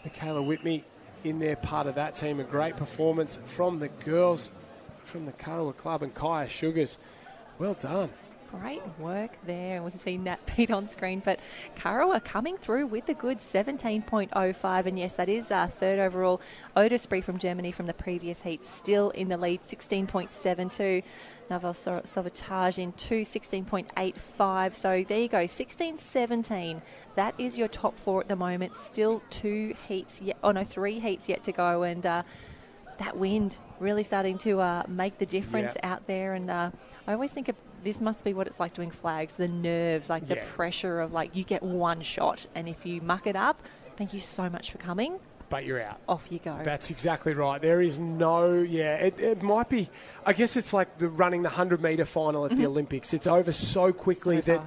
Michaela Whitney in their part of that team. A great performance from the girls from the Karawa Club, and Kaya Sugars. Well done. Great work there. And we can see Nat Pete on screen. But Karawa coming through with the good 17.05. And yes, that is third overall. Otis Spree from Germany from the previous heat still in the lead, 16.72. Naval Sauvetage in 16.85. So there you go, 16-17. That is your top four at the moment. Still three heats yet to go. And that wind really starting to make the difference out there. And I always think of this must be what it's like doing flags, the nerves, like the pressure of like you get one shot, and if you muck it up, thank you so much for coming. But you're out. Off you go. That's exactly right. There is no, it might be, I guess it's like running the 100-metre final at the Olympics. It's over so quickly that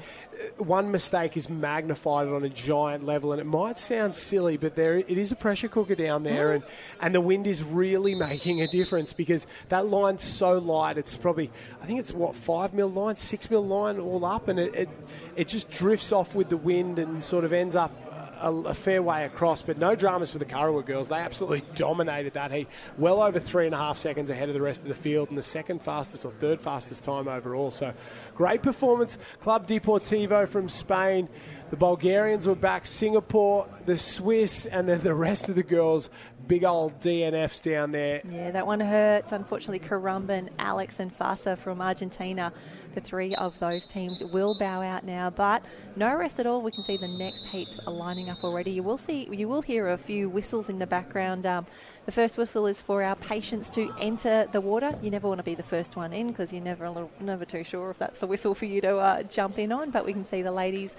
one mistake is magnified on a giant level, and it might sound silly, but it is a pressure cooker down there, and the wind is really making a difference because that line's so light. It's probably, I think it's 5 mil line, 6 mil line all up, and it just drifts off with the wind and sort of ends up a fair way across, but no dramas for the Karawa girls. They absolutely dominated that heat, well over 3.5 seconds ahead of the rest of the field, and the second fastest or third fastest time overall. So great performance. Club Deportivo from Spain. The Bulgarians were back, Singapore, the Swiss, and then the rest of the girls, big old DNFs down there. Yeah, that one hurts. Unfortunately, Karumban, Alex and Fasa from Argentina, the three of those teams will bow out now, but no rest at all. We can see the next heats are lining up already. You will hear a few whistles in the background. The first whistle is for our patients to enter the water. You never want to be the first one in because you're never too sure if that's the whistle for you to jump in on, but we can see the ladies,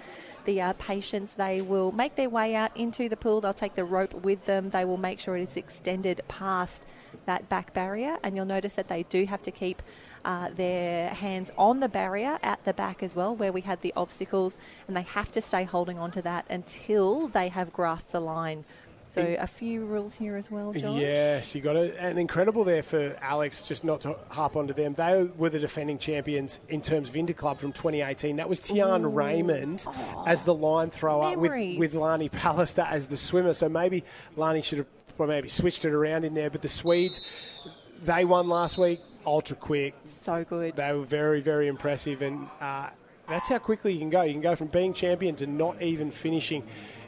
the patients, they will make their way out into the pool. They'll take the rope with them. They will make sure it is extended past that back barrier, and you'll notice that they do have to keep their hands on the barrier at the back as well, where we had the obstacles, and they have to stay holding on to that until they have grasped the line. So a few rules here as well, George. Yes, you got an incredible there for Alex, just not to harp onto them. They were the defending champions in terms of Interclub from 2018. That was Tian Raymond as the line thrower with Lani Pallister as the swimmer. So maybe Lani should have maybe switched it around in there. But the Swedes, they won last week, ultra quick. So good. They were very, very impressive. And that's how quickly you can go. You can go from being champion to not even finishing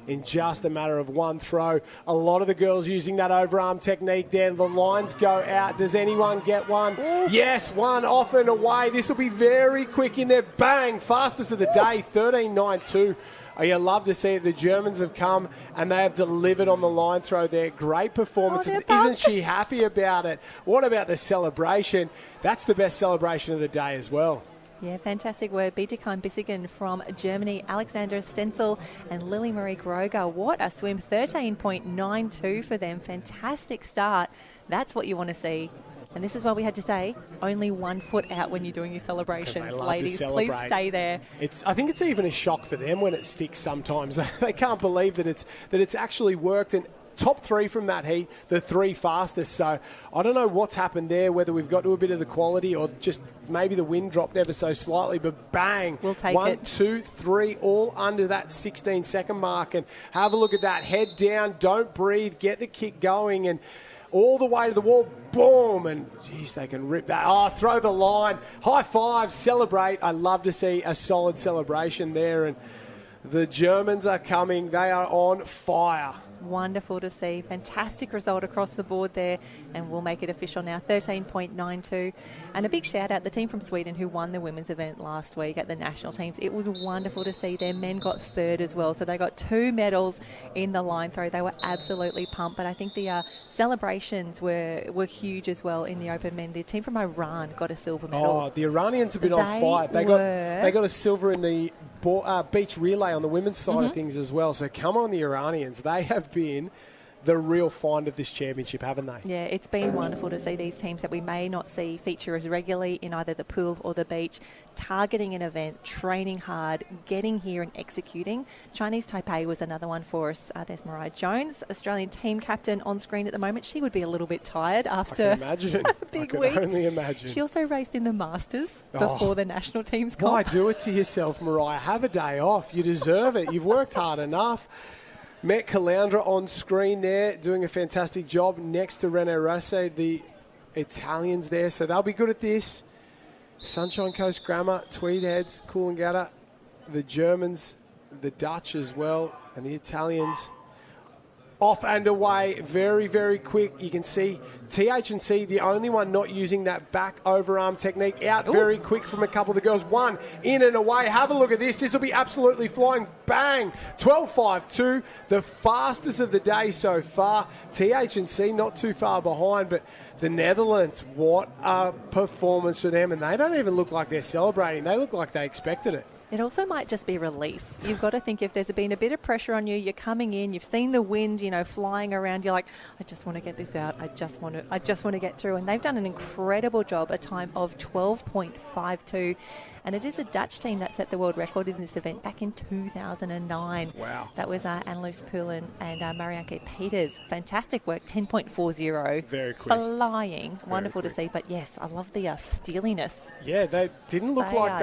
in just a matter of one throw. A lot of the girls using that overarm technique there. The lines go out. Does anyone get one? Ooh. Yes, one off and away. This will be very quick in there. Bang! Fastest of the day, 13.92. Oh, you love to see it. The Germans have come and they have delivered on the line throw there. Great performance. Isn't she happy about it? What about the celebration? That's the best celebration of the day as well. Yeah, fantastic word. Bietigheim Bissigen from Germany, Alexandra Stenzel and Lily Marie Groger. What a swim, 13.92 for them. Fantastic start. That's what you want to see. And this is why we had to say, only 1 foot out when you're doing your celebrations. Ladies, please stay there. I think it's even a shock for them when it sticks sometimes. They can't believe that it's actually worked. And top three from that heat, the three fastest. So I don't know what's happened there, whether we've got to a bit of the quality or just maybe the wind dropped ever so slightly, but bang. We'll take 1, it. 2, 3, all under that 16-second mark. And have a look at that. Head down, don't breathe, get the kick going, and all the way to the wall, boom, and geez, they can rip that. Oh, throw the line, high five, celebrate. I love to see a solid celebration there, and the Germans are coming. They are on fire. Wonderful to see. Fantastic result across the board there, and we'll make it official now, 13.92. And a big shout out the team from Sweden who won the women's event last week at the national teams. It was wonderful to see. Their men got third as well, so they got 2 medals in the line throw. They were absolutely pumped, but I think the celebrations were huge as well in the open men. The team from Iran got a silver medal. Oh, the Iranians have been on fire. They got a silver in the beach relay on the women's side of things as well. So come on, the Iranians. They have been the real find of this championship, haven't they? Yeah, it's been wonderful to see these teams that we may not see feature as regularly in either the pool or the beach, targeting an event, training hard, getting here and executing. Chinese Taipei was another one for us. There's Mariah Jones, Australian team captain, on screen at the moment. She would be a little bit tired after a big week. I can only imagine. She also raced in the Masters before the national team's comp. Why do it to yourself, Mariah? Have a day off. You deserve it. You've worked hard enough. Met Caloundra on screen there, doing a fantastic job next to René Rossi, the Italians there. So they'll be good at this. Sunshine Coast Grammar, Tweedheads, Coolangatta, the Germans, the Dutch as well, and the Italians. Off and away, very, very quick. You can see TH&C, the only one not using that back overarm technique, out very quick from a couple of the girls. One, in and away. Have a look at this. This will be absolutely flying. Bang! 12.52, the fastest of the day so far. TH&C not too far behind, but the Netherlands, what a performance for them. And they don't even look like they're celebrating. They look like they expected it. It also might just be relief. You've got to think if there's been a bit of pressure on you, you're coming in, you've seen the wind, flying around, you're like, I just want to get this out. I just want to get through. And they've done an incredible job, a time of 12.52. And it is a Dutch team that set the world record in this event back in 2009. Wow. That was Anneloes Poulin and Marianne Peters. Fantastic work, 10.40. Very quick. Flying. Wonderful to see. But yes, I love the steeliness. Yeah, they didn't look like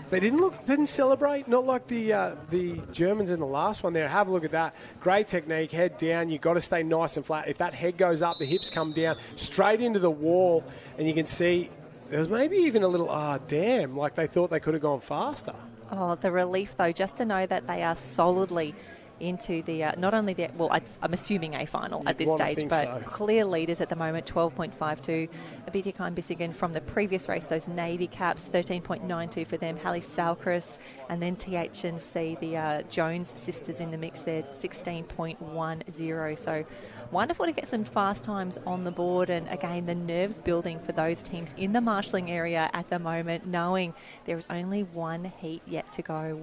they didn't celebrate, not like the Germans in the last one there. Have a look at that. Great technique, head down. You've got to stay nice and flat. If that head goes up, the hips come down straight into the wall, and you can see there was maybe even a little, damn, like they thought they could have gone faster. Oh, the relief, though, just to know that they are solidly into the, not only the, well, I'm assuming a final at this stage, but clear leaders at the moment, 12.52. Abiti Kine-Bissigan from the previous race, those Navy caps, 13.92 for them. Hallie Salchris, and then TH&C, the Jones sisters in the mix there, 16.10. So wonderful to get some fast times on the board, and again, the nerves building for those teams in the marshalling area at the moment, knowing there is only one heat yet to go.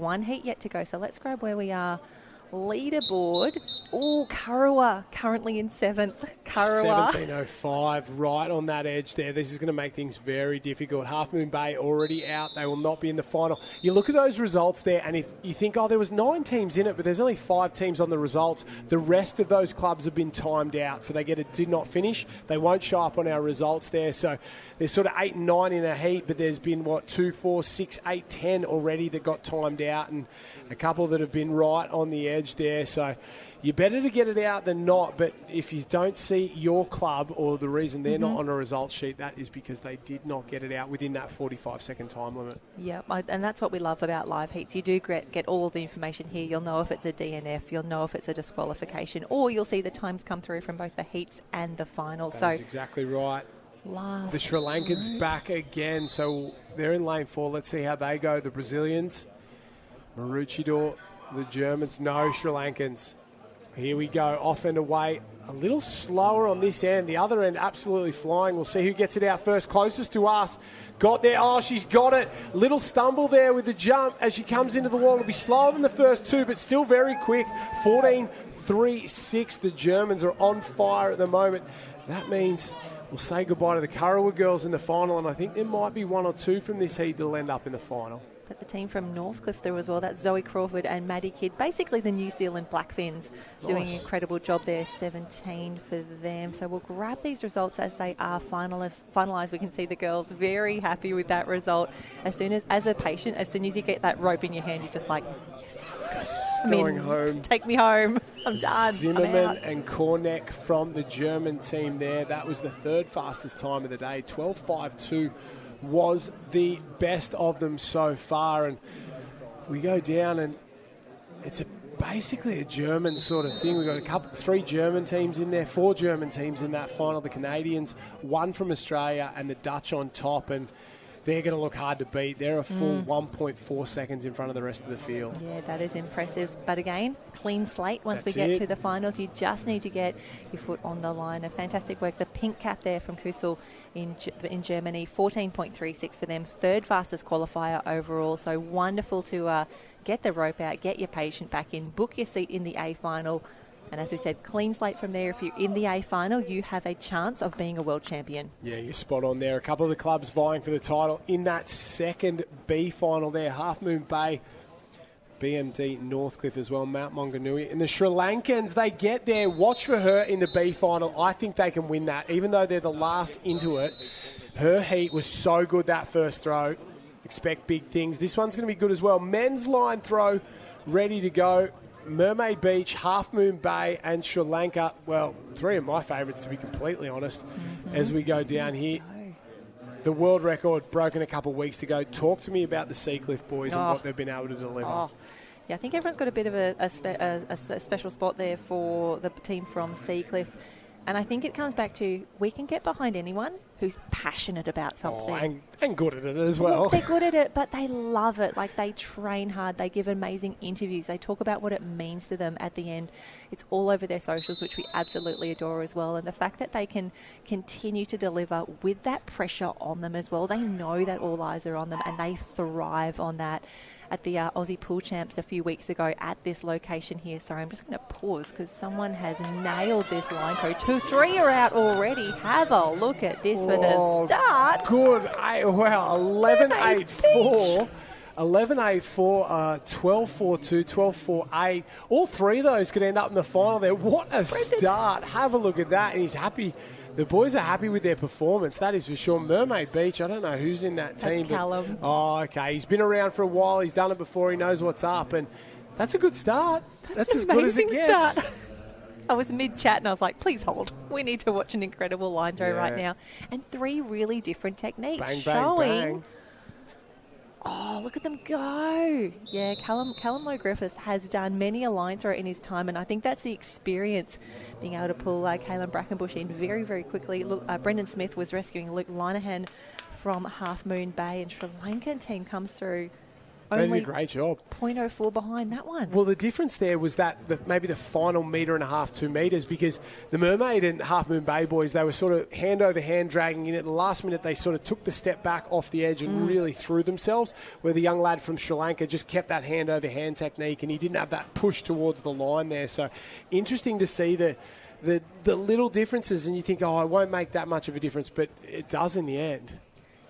So let's grab where we are. Leaderboard. Oh, Kurrawa currently in 7th. Kurrawa. 17.05, right on that edge there. This is going to make things very difficult. Half Moon Bay already out. They will not be in the final. You look at those results there, and if you think, there was 9 teams in it, but there's only 5 teams on the results. The rest of those clubs have been timed out, so they did not finish. They won't show up on our results there. So there's sort of 8 and 9 in a heat, but there's been, 2, 4, 6, 8, 10 already that got timed out, and a couple that have been right on the edge there. So you're better to get it out than not, but if you don't see your club or the reason they're not on a results sheet, that is because they did not get it out within that 45-second time limit. Yeah, and that's what we love about live heats. You do get all of the information here. You'll know if it's a DNF, you'll know if it's a disqualification, or you'll see the times come through from both the heats and the finals. That's exactly right. The Sri Lankans back again, so they're in lane 4. Let's see how they go. The Brazilians, Maroochydore, the Germans, no, Sri Lankans. Here we go, off and away. A little slower on this end. The other end absolutely flying. We'll see who gets it out first. Closest to us. Got there. Oh, she's got it. Little stumble there with the jump as she comes into the wall. It'll be slower than the first 2, but still very quick. 14.36. The Germans are on fire at the moment. That means we'll say goodbye to the Kurrawa girls in the final, and I think there might be 1 or 2 from this heat that'll end up in the final. Put the team from Northcliffe through as well. That's Zoe Crawford and Maddie Kidd. Basically the New Zealand Blackfins doing an incredible job there. 17 for them. So we'll grab these results as they are finalised. We can see the girls very happy with that result. As a patient, as soon as you get that rope in your hand, you're just like, yes. Going home. Take me home. I'm done. Zimmerman and Korneck from the German team there. That was the 3rd fastest time of the day. 12.52 was the best of them so far. And we go down, and it's basically a German sort of thing. We've got 3 German teams in there, 4 German teams in that final. The Canadians, 1 from Australia, and the Dutch on top. And they're going to look hard to beat. They're a full 1.4 seconds in front of the rest of the field. Yeah, that is impressive. But again, clean slate once we get to the finals. You just need to get your foot on the line. A fantastic work. The pink cap there from Kusel in Germany, 14.36 for them. 3rd fastest qualifier overall. So wonderful to get the rope out, get your patient back in, book your seat in the A final. And as we said, clean slate from there. If you're in the A final, you have a chance of being a world champion. Yeah, you're spot on there. A couple of the clubs vying for the title in that second B final there. Half Moon Bay, BMD Northcliffe as well, Mount Maunganui. And the Sri Lankans, they get there. Watch for her in the B final. I think they can win that. Even though they're the last into it, her heat was so good that first throw. Expect big things. This one's going to be good as well. Men's line throw ready to go. Mermaid Beach, Half Moon Bay and Sri Lanka. Well, three of my favourites, to be completely honest, as we go down here. The world record broken a couple of weeks ago. Talk to me about the Seacliff boys and what they've been able to deliver. Yeah, I think everyone's got a bit of a special spot there for the team from Seacliff. And I think it comes back to we can get behind anyone who's passionate about something. And good at it as well. They're good at it, but they love it. Like, they train hard. They give amazing interviews. They talk about what it means to them at the end. It's all over their socials, which we absolutely adore as well. And the fact that they can continue to deliver with that pressure on them as well. They know that all eyes are on them, and they thrive on that. At the Aussie Pool Champs a few weeks ago at this location here. Sorry, I'm just going to pause because someone has nailed this line through. 2-3 are out already. Have a look at this for the start. Good. Wow, 11.84. 11.84, 12.42, 12.48. All three of those could end up in the final there. What a start. Have a look at that. And he's happy. The boys are happy with their performance, that is for sure. Mermaid Beach, I don't know who's in that team. That's Callum. Okay. He's been around for a while. He's done it before. He knows what's up. And that's a good start. That's as good as it gets. Start. I was mid-chat and I was like, please hold. We need to watch an incredible line throw right now. And three really different techniques bang, showing. Bang. Oh, look at them go. Yeah, Callum Lowe Griffiths has done many a line throw in his time, and I think that's the experience, being able to pull Kaylan Brackenbush in very, very quickly. Look, Brendan Smith was rescuing Luke Linehan from Half Moon Bay, and Sri Lankan team comes through They only did a great job. 0.04 behind that one. Well, the difference there was that maybe the final metre and a half, 2 metres, because the Mermaid and Half Moon Bay boys, they were sort of hand over hand dragging in. At the last minute, they sort of took the step back off the edge and really threw themselves, where the young lad from Sri Lanka just kept that hand over hand technique, and he didn't have that push towards the line there. So interesting to see the little differences, and you think, oh, it won't make that much of a difference, but it does in the end.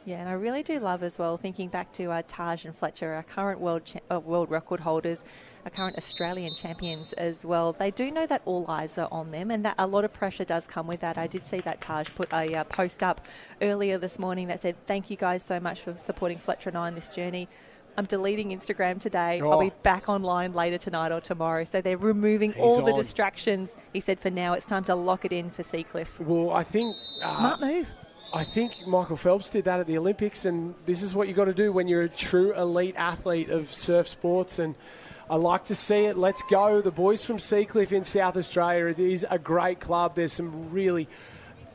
Yeah, and I really do love as well, thinking back to Taj and Fletcher, our current world record holders, our current Australian champions as well. They do know that all eyes are on them, and that a lot of pressure does come with that. I did see that Taj put a post up earlier this morning that said, thank you guys so much for supporting Fletcher and I on this journey. I'm deleting Instagram today. I'll be back online later tonight or tomorrow. So they're removing the distractions. He said for now it's time to lock it in for Seacliff. Well, I think... Smart move. I think Michael Phelps did that at the Olympics, and this is what you got to do when you're a true elite athlete of surf sports, and I like to see it. Let's go. The boys from Seacliff in South Australia, it is a great club. There's a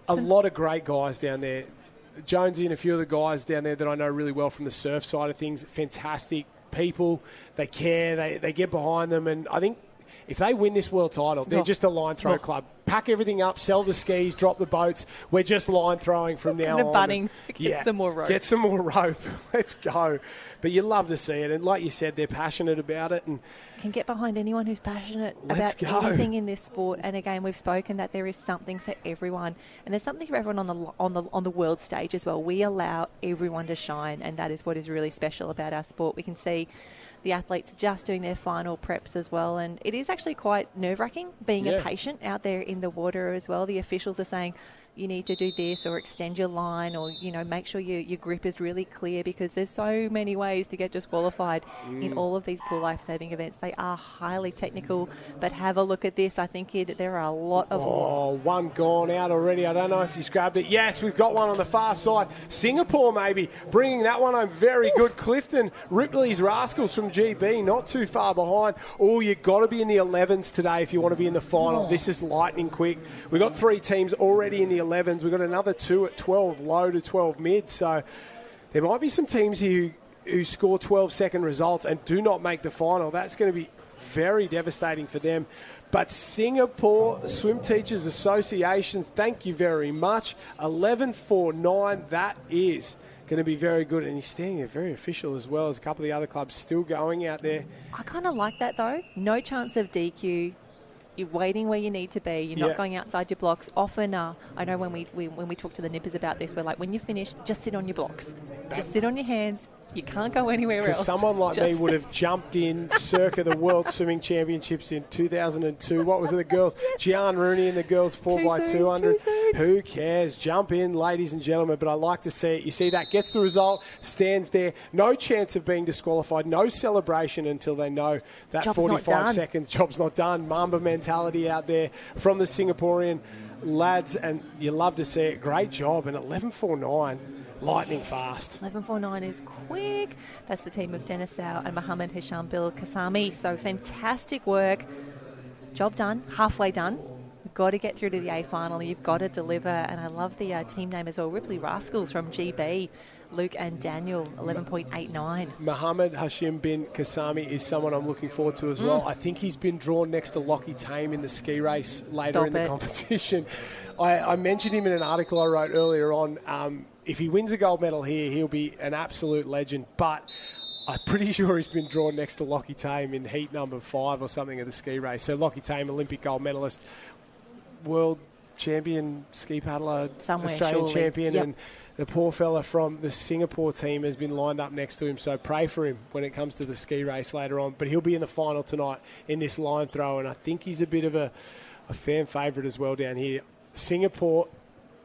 lot of great guys down there. Jonesy and a few of the guys down there that I know really well from the surf side of things, fantastic people. They care, they get behind them, and I think if they win this world title, they're just a line throw club. Pack everything up, sell the skis, drop the boats. We're just line throwing from now on. Bunnings, get some more rope. Get some more rope. Let's go. But you love to see it. And like you said, they're passionate about it. And can get behind anyone who's passionate about anything in this sport. And again, we've spoken that there is something for everyone. And there's something for everyone on the world stage as well. We allow everyone to shine. And that is what is really special about our sport. We can see the athletes just doing their final preps as well. And it is actually quite nerve-wracking being a patient out there in the water as well. The officials are saying you need to do this or extend your line or, make sure your grip is really clear, because there's so many ways to get disqualified in all of these pool life-saving events. They are highly technical, but have a look at this. I think there are a lot of... one gone out already. I don't know if he's grabbed it. Yes, we've got one on the far side. Singapore maybe bringing that one home. Very good. Clifton, Ripley's Rascals from GB, not too far behind. You've got to be in the 11s today if you want to be in the final. This is lightning quick. We've got 3 teams already in the 11s. We've got another 2 at 12 low to 12 mid. So there might be some teams here who score 12-second results and do not make the final. That's going to be very devastating for them. But Singapore Swim Teachers Association, thank you very much. 11.49, that is going to be very good. And he's standing there very official as well as a couple of the other clubs still going out there. I kind of like that though. No chance of DQ. You're waiting where you need to be. You're not going outside your blocks. Often, I know when we talk to the nippers about this, we're like, when you finish, just sit on your blocks. Just sit on your hands. You can't go anywhere else. Because someone like me would have jumped in circa the World Swimming Championships in 2002. What was it, the girls? Gian Rooney and the girls 4x200. Who cares? Jump in, ladies and gentlemen. But I like to see it. You see that gets the result, stands there. No chance of being disqualified. No celebration until they know that job's 45 seconds. Job's not done. Mamba mentality out there from the Singaporean lads. And you love to see it. Great job. And 11.49. Lightning fast. 11.49 is quick. That's the team of Dennis Sau and Mohammed Hisham Bil Kasami. So fantastic work. Job done. Halfway done. You've got to get through to the A final. You've got to deliver. And I love the team name as well. Ripley Rascals from GB. Luke and Daniel, 11.89. Mohammed Hashim bin Kasami is someone I'm looking forward to as well. I think he's been drawn next to Lockie Tame in the ski race later in the competition. I mentioned him in an article I wrote earlier on. If he wins a gold medal here, he'll be an absolute legend. But I'm pretty sure he's been drawn next to Lockie Tame in heat number 5 or something of the ski race. So Lockie Tame, Olympic gold medalist, world champion ski paddler, somewhere, Australian surely. champion, and the poor fella from the Singapore team has been lined up next to him. So pray for him when it comes to the ski race later on. But he'll be in the final tonight in this line throw, and I think he's a bit of a fan favourite as well down here. Singapore,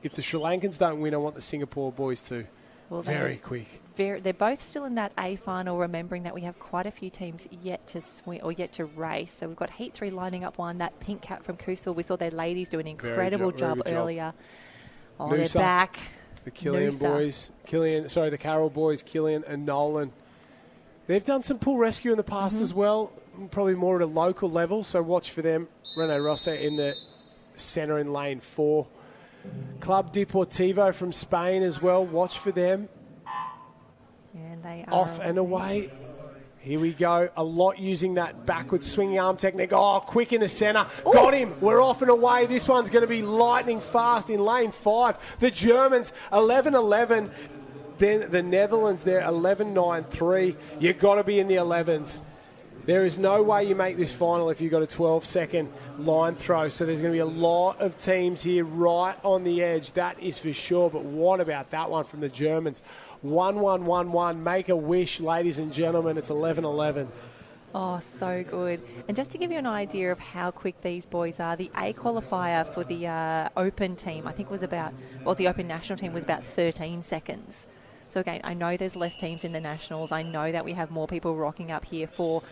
if the Sri Lankans don't win, I want the Singapore boys to. Well, very quick. They're both still in that A final, remembering that we have quite a few teams yet to swim or yet to race. So we've got Heat 3 lining up one. That pink cap from Kusal, we saw their ladies do an incredible job earlier. Oh, Noosa, they're back. The Killian boys. The Carroll boys, Killian and Nolan. They've done some pool rescue in the past as well, probably more at a local level, so watch for them. Rene Rossa in the centre in lane 4. Club Deportivo from Spain as well. Watch for them. And they are off and away. Here we go. A lot using that backward swinging arm technique. Oh, quick in the centre. Ooh. Got him. We're off and away. This one's going to be lightning fast in lane 5. The Germans, 11.11. Then the Netherlands, they're 11.93. You've got to be in the 11s. There is no way you make this final if you've got a 12-second line throw. So there's going to be a lot of teams here right on the edge. That is for sure. But what about that one from the Germans? 1-1-1-1. Make a wish, ladies and gentlemen. It's 11.11. Oh, so good. And just to give you an idea of how quick these boys are, the A qualifier for the Open team, I think the Open national team was about 13 seconds. So again, I know there's less teams in the nationals. I know that we have more people rocking up here for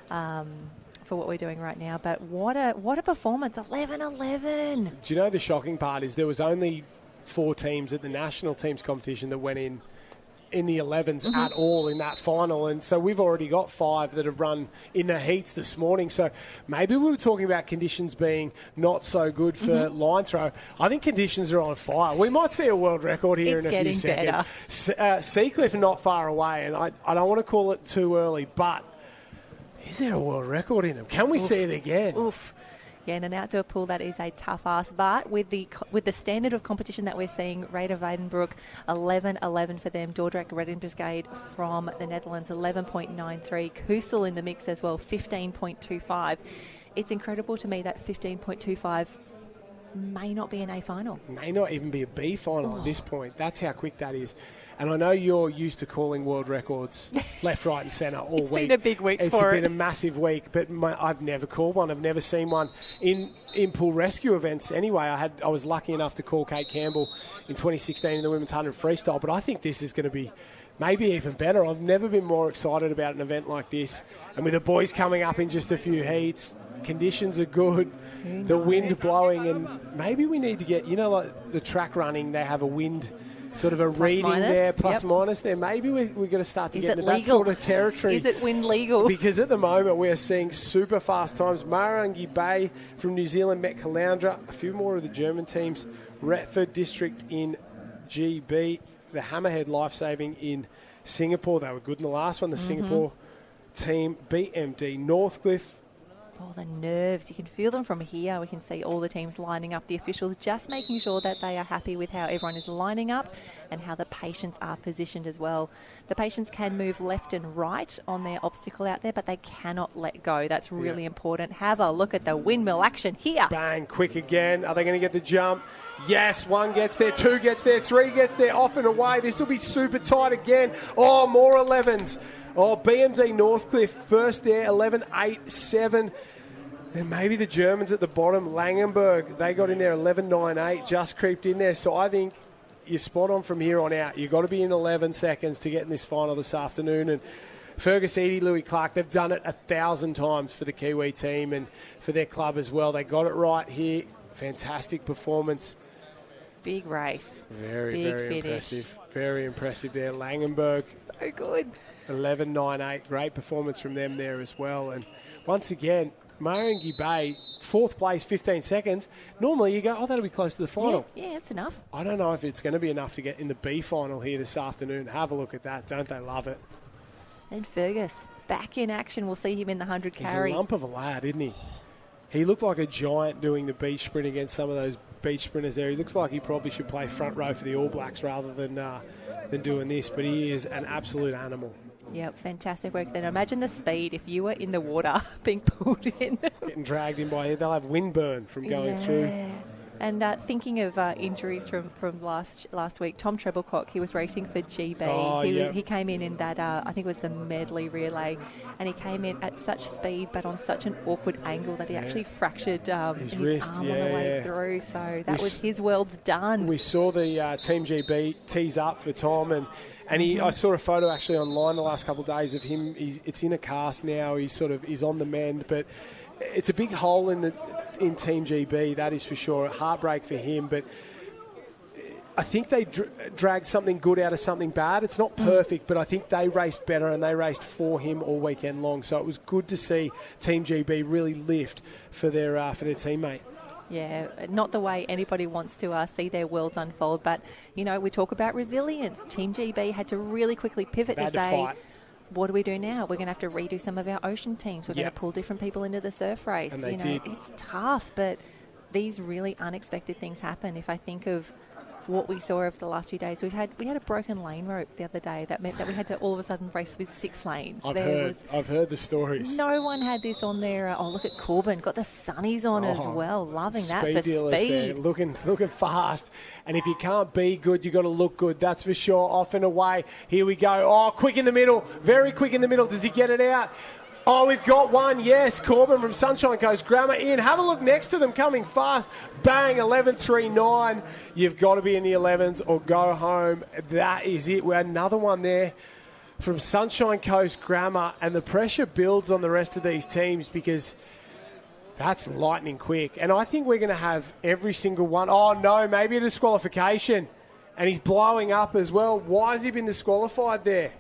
what we're doing right now. But what a performance, 11.11. Do you know the shocking part is there was only 4 teams at the national teams competition that went in the 11s at all in that final, and so we've already got 5 that have run in the heats this morning. So maybe we were talking about conditions being not so good for line throw. I think conditions are on fire. We might see a world record here in a few seconds. Seacliff not far away, and I don't want to call it too early, but is there a world record in them? Can we see it again? Oof. Yeah, in an outdoor pool, that is a tough ask. But with the standard of competition that we're seeing, Raider Weidenbroek, 11.11 for them. Dordrecht Reddingsbrigade from the Netherlands, 11.93. Kusel in the mix as well, 15.25. It's incredible to me that 15.25 may not be an A final. May not even be a B final at this point. That's how quick that is. And I know you're used to calling world records left, right and centre all week. It's been a big week It's been a massive week, but I've never called one. I've never seen one in pool rescue events anyway. I was lucky enough to call Kate Campbell in 2016 in the women's 100 freestyle, but I think this is going to be maybe even better. I've never been more excited about an event like this. And with the boys coming up in just a few heats, conditions are good, the wind blowing, and maybe we need to get, like the track running, they have a wind sort of a plus reading minus, there, plus minus there. Maybe we're going to start to get into that sort of territory. Is it wind legal? Because at the moment we are seeing super fast times. Marangi Bay from New Zealand met Caloundra. A few more of the German teams. Retford District in GB. The Hammerhead Lifesaving in Singapore. They were good in the last one. The Singapore team. BMD Northcliffe Oh, the nerves. You can feel them from here. We can see all the teams lining up, the officials just making sure that they are happy with how everyone is lining up and how the patients are positioned as well. The patients can move left and right on their obstacle out there, but they cannot let go. That's really important. Have a look at the windmill action here. Bang, quick again. Are they going to get the jump? Yes, 1 gets there, 2 gets there, 3 gets there, off and away. This will be super tight again. Oh, more 11s. Oh, BMD Northcliffe first there, 11.87. And maybe the Germans at the bottom, Langenberg, they got in there 11.98, just creeped in there. So I think you're spot on from here on out. You've got to be in 11 seconds to get in this final this afternoon. And Fergus Eadie, Louis Clark, they've done it 1,000 times for the Kiwi team and for their club as well. They got it right here. Fantastic performance. Big race. Very impressive. Very impressive there. Langenberg. So good. 11.98. Great performance from them there as well. And once again, Marangi Bay, 4th place, 15 seconds. Normally you go, oh, that'll be close to the final. Yeah, it's enough. I don't know if it's going to be enough to get in the B final here this afternoon. Have a look at that. Don't they love it? And Fergus, back in action. We'll see him in the 100 carry. He's a lump of a lad, isn't he? He looked like a giant doing the beach sprint against some of those beach sprinters there. He looks like he probably should play front row for the All Blacks rather than doing this, but he is an absolute animal. Yep, fantastic work then. Imagine the speed if you were in the water being pulled in. Getting dragged in by, they'll have windburn from going through. And thinking of injuries from last week, Tom Treblecock, he was racing for GB. He came in that, I think it was the medley relay, and he came in at such speed but on such an awkward angle that he actually fractured his wrist arm on the way through. So that was his world's done. We saw the Team GB tease up for Tom, and I saw a photo actually online the last couple of days of him. It's in a cast now. He's on the mend, but it's a big hole in Team GB, that is for sure. A heartbreak for him, but I think they dragged something good out of something bad. It's not perfect, but I think they raced better and they raced for him all weekend long. So it was good to see Team GB really lift for their teammate. Yeah, not the way anybody wants to see their worlds unfold, but, we talk about resilience. Team GB had to really quickly pivot to say, what do we do now? We're going to have to redo some of our ocean teams. We're going to pull different people into the surf race. And they did. It's tough, but these really unexpected things happen. If I think of what we saw over the last few days, we had a broken lane rope the other day. That meant that we had to all of a sudden race with 6 lanes. I've heard the stories. No one had this on there. Oh, look at Corbin, got the sunnies on as well. Loving that for speed. There, looking fast. And if you can't be good, you got to look good. That's for sure. Off and away. Here we go. Oh, quick in the middle. Very quick in the middle. Does he get it out? Oh, we've got one. Yes, Corbin from Sunshine Coast Grammar in. Have a look next to them, coming fast. Bang, 11.39. You've got to be in the 11s or go home. That is it. We're another one there from Sunshine Coast Grammar, and the pressure builds on the rest of these teams because that's lightning quick. And I think we're going to have every single one. Oh, no, maybe a disqualification. And he's blowing up as well. Why has he been disqualified there?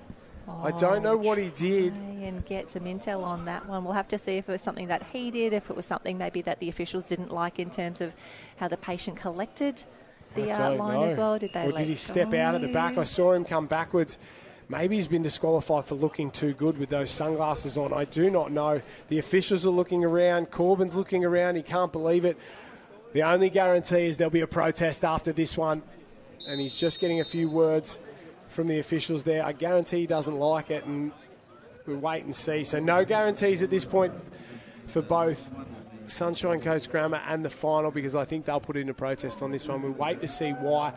I don't know what he did. And get some intel on that one. We'll have to see if it was something that he did, if it was something maybe that the officials didn't like in terms of how the patient collected the line as well. Did he step out at the back? I saw him come backwards. Maybe he's been disqualified for looking too good with those sunglasses on. I do not know. The officials are looking around. Corbin's looking around. He can't believe it. The only guarantee is there'll be a protest after this one. And he's just getting a few words from the officials there. I guarantee he doesn't like it, and we'll wait and see. So no guarantees at this point for both Sunshine Coast Grammar and the final, because I think they'll put in a protest on this one. We'll wait to see why.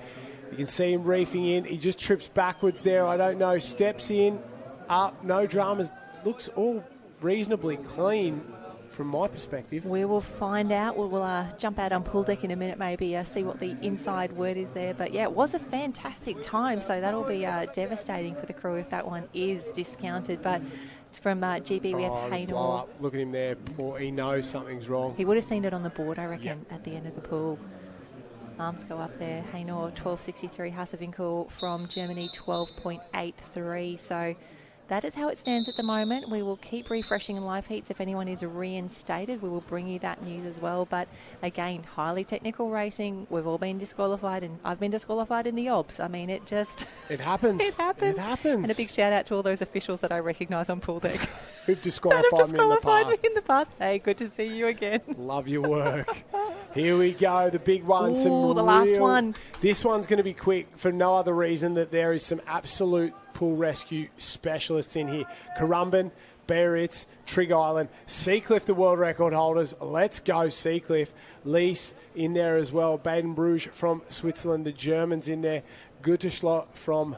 You can see him reefing in. He just trips backwards there. I don't know. Steps in, up, no dramas. Looks all reasonably clean from my perspective. We will find out. We'll jump out on pool deck in a minute, maybe see what the inside word is there. But yeah, it was a fantastic time, so that'll be devastating for the crew if that one is discounted. But from GB, we have Haynor. Look at him there. He knows something's wrong. He would have seen it on the board, I reckon, at the end of the pool. Arms go up there. Haynor 12.63. Hasewinkel from Germany 12.83. So that is how it stands at the moment. We will keep refreshing live heats. If anyone is reinstated, we will bring you that news as well. But again, highly technical racing. We've all been disqualified, and I've been disqualified in the obs. I mean, it just... It happens. It happens. It happens. And a big shout out to all those officials that I recognise on pool deck. Who've disqualified me in the past. Hey, good to see you again. Love your work. Here we go, the big one. Ooh, the last one. This one's going to be quick for no other reason that there is some absolute pool rescue specialists in here. Currumbin, Biarritz, Trig Island, Seacliff, the world record holders. Let's go, Seacliff. Lees in there as well. Baden Bruges from Switzerland. The Germans in there. Güterschlot from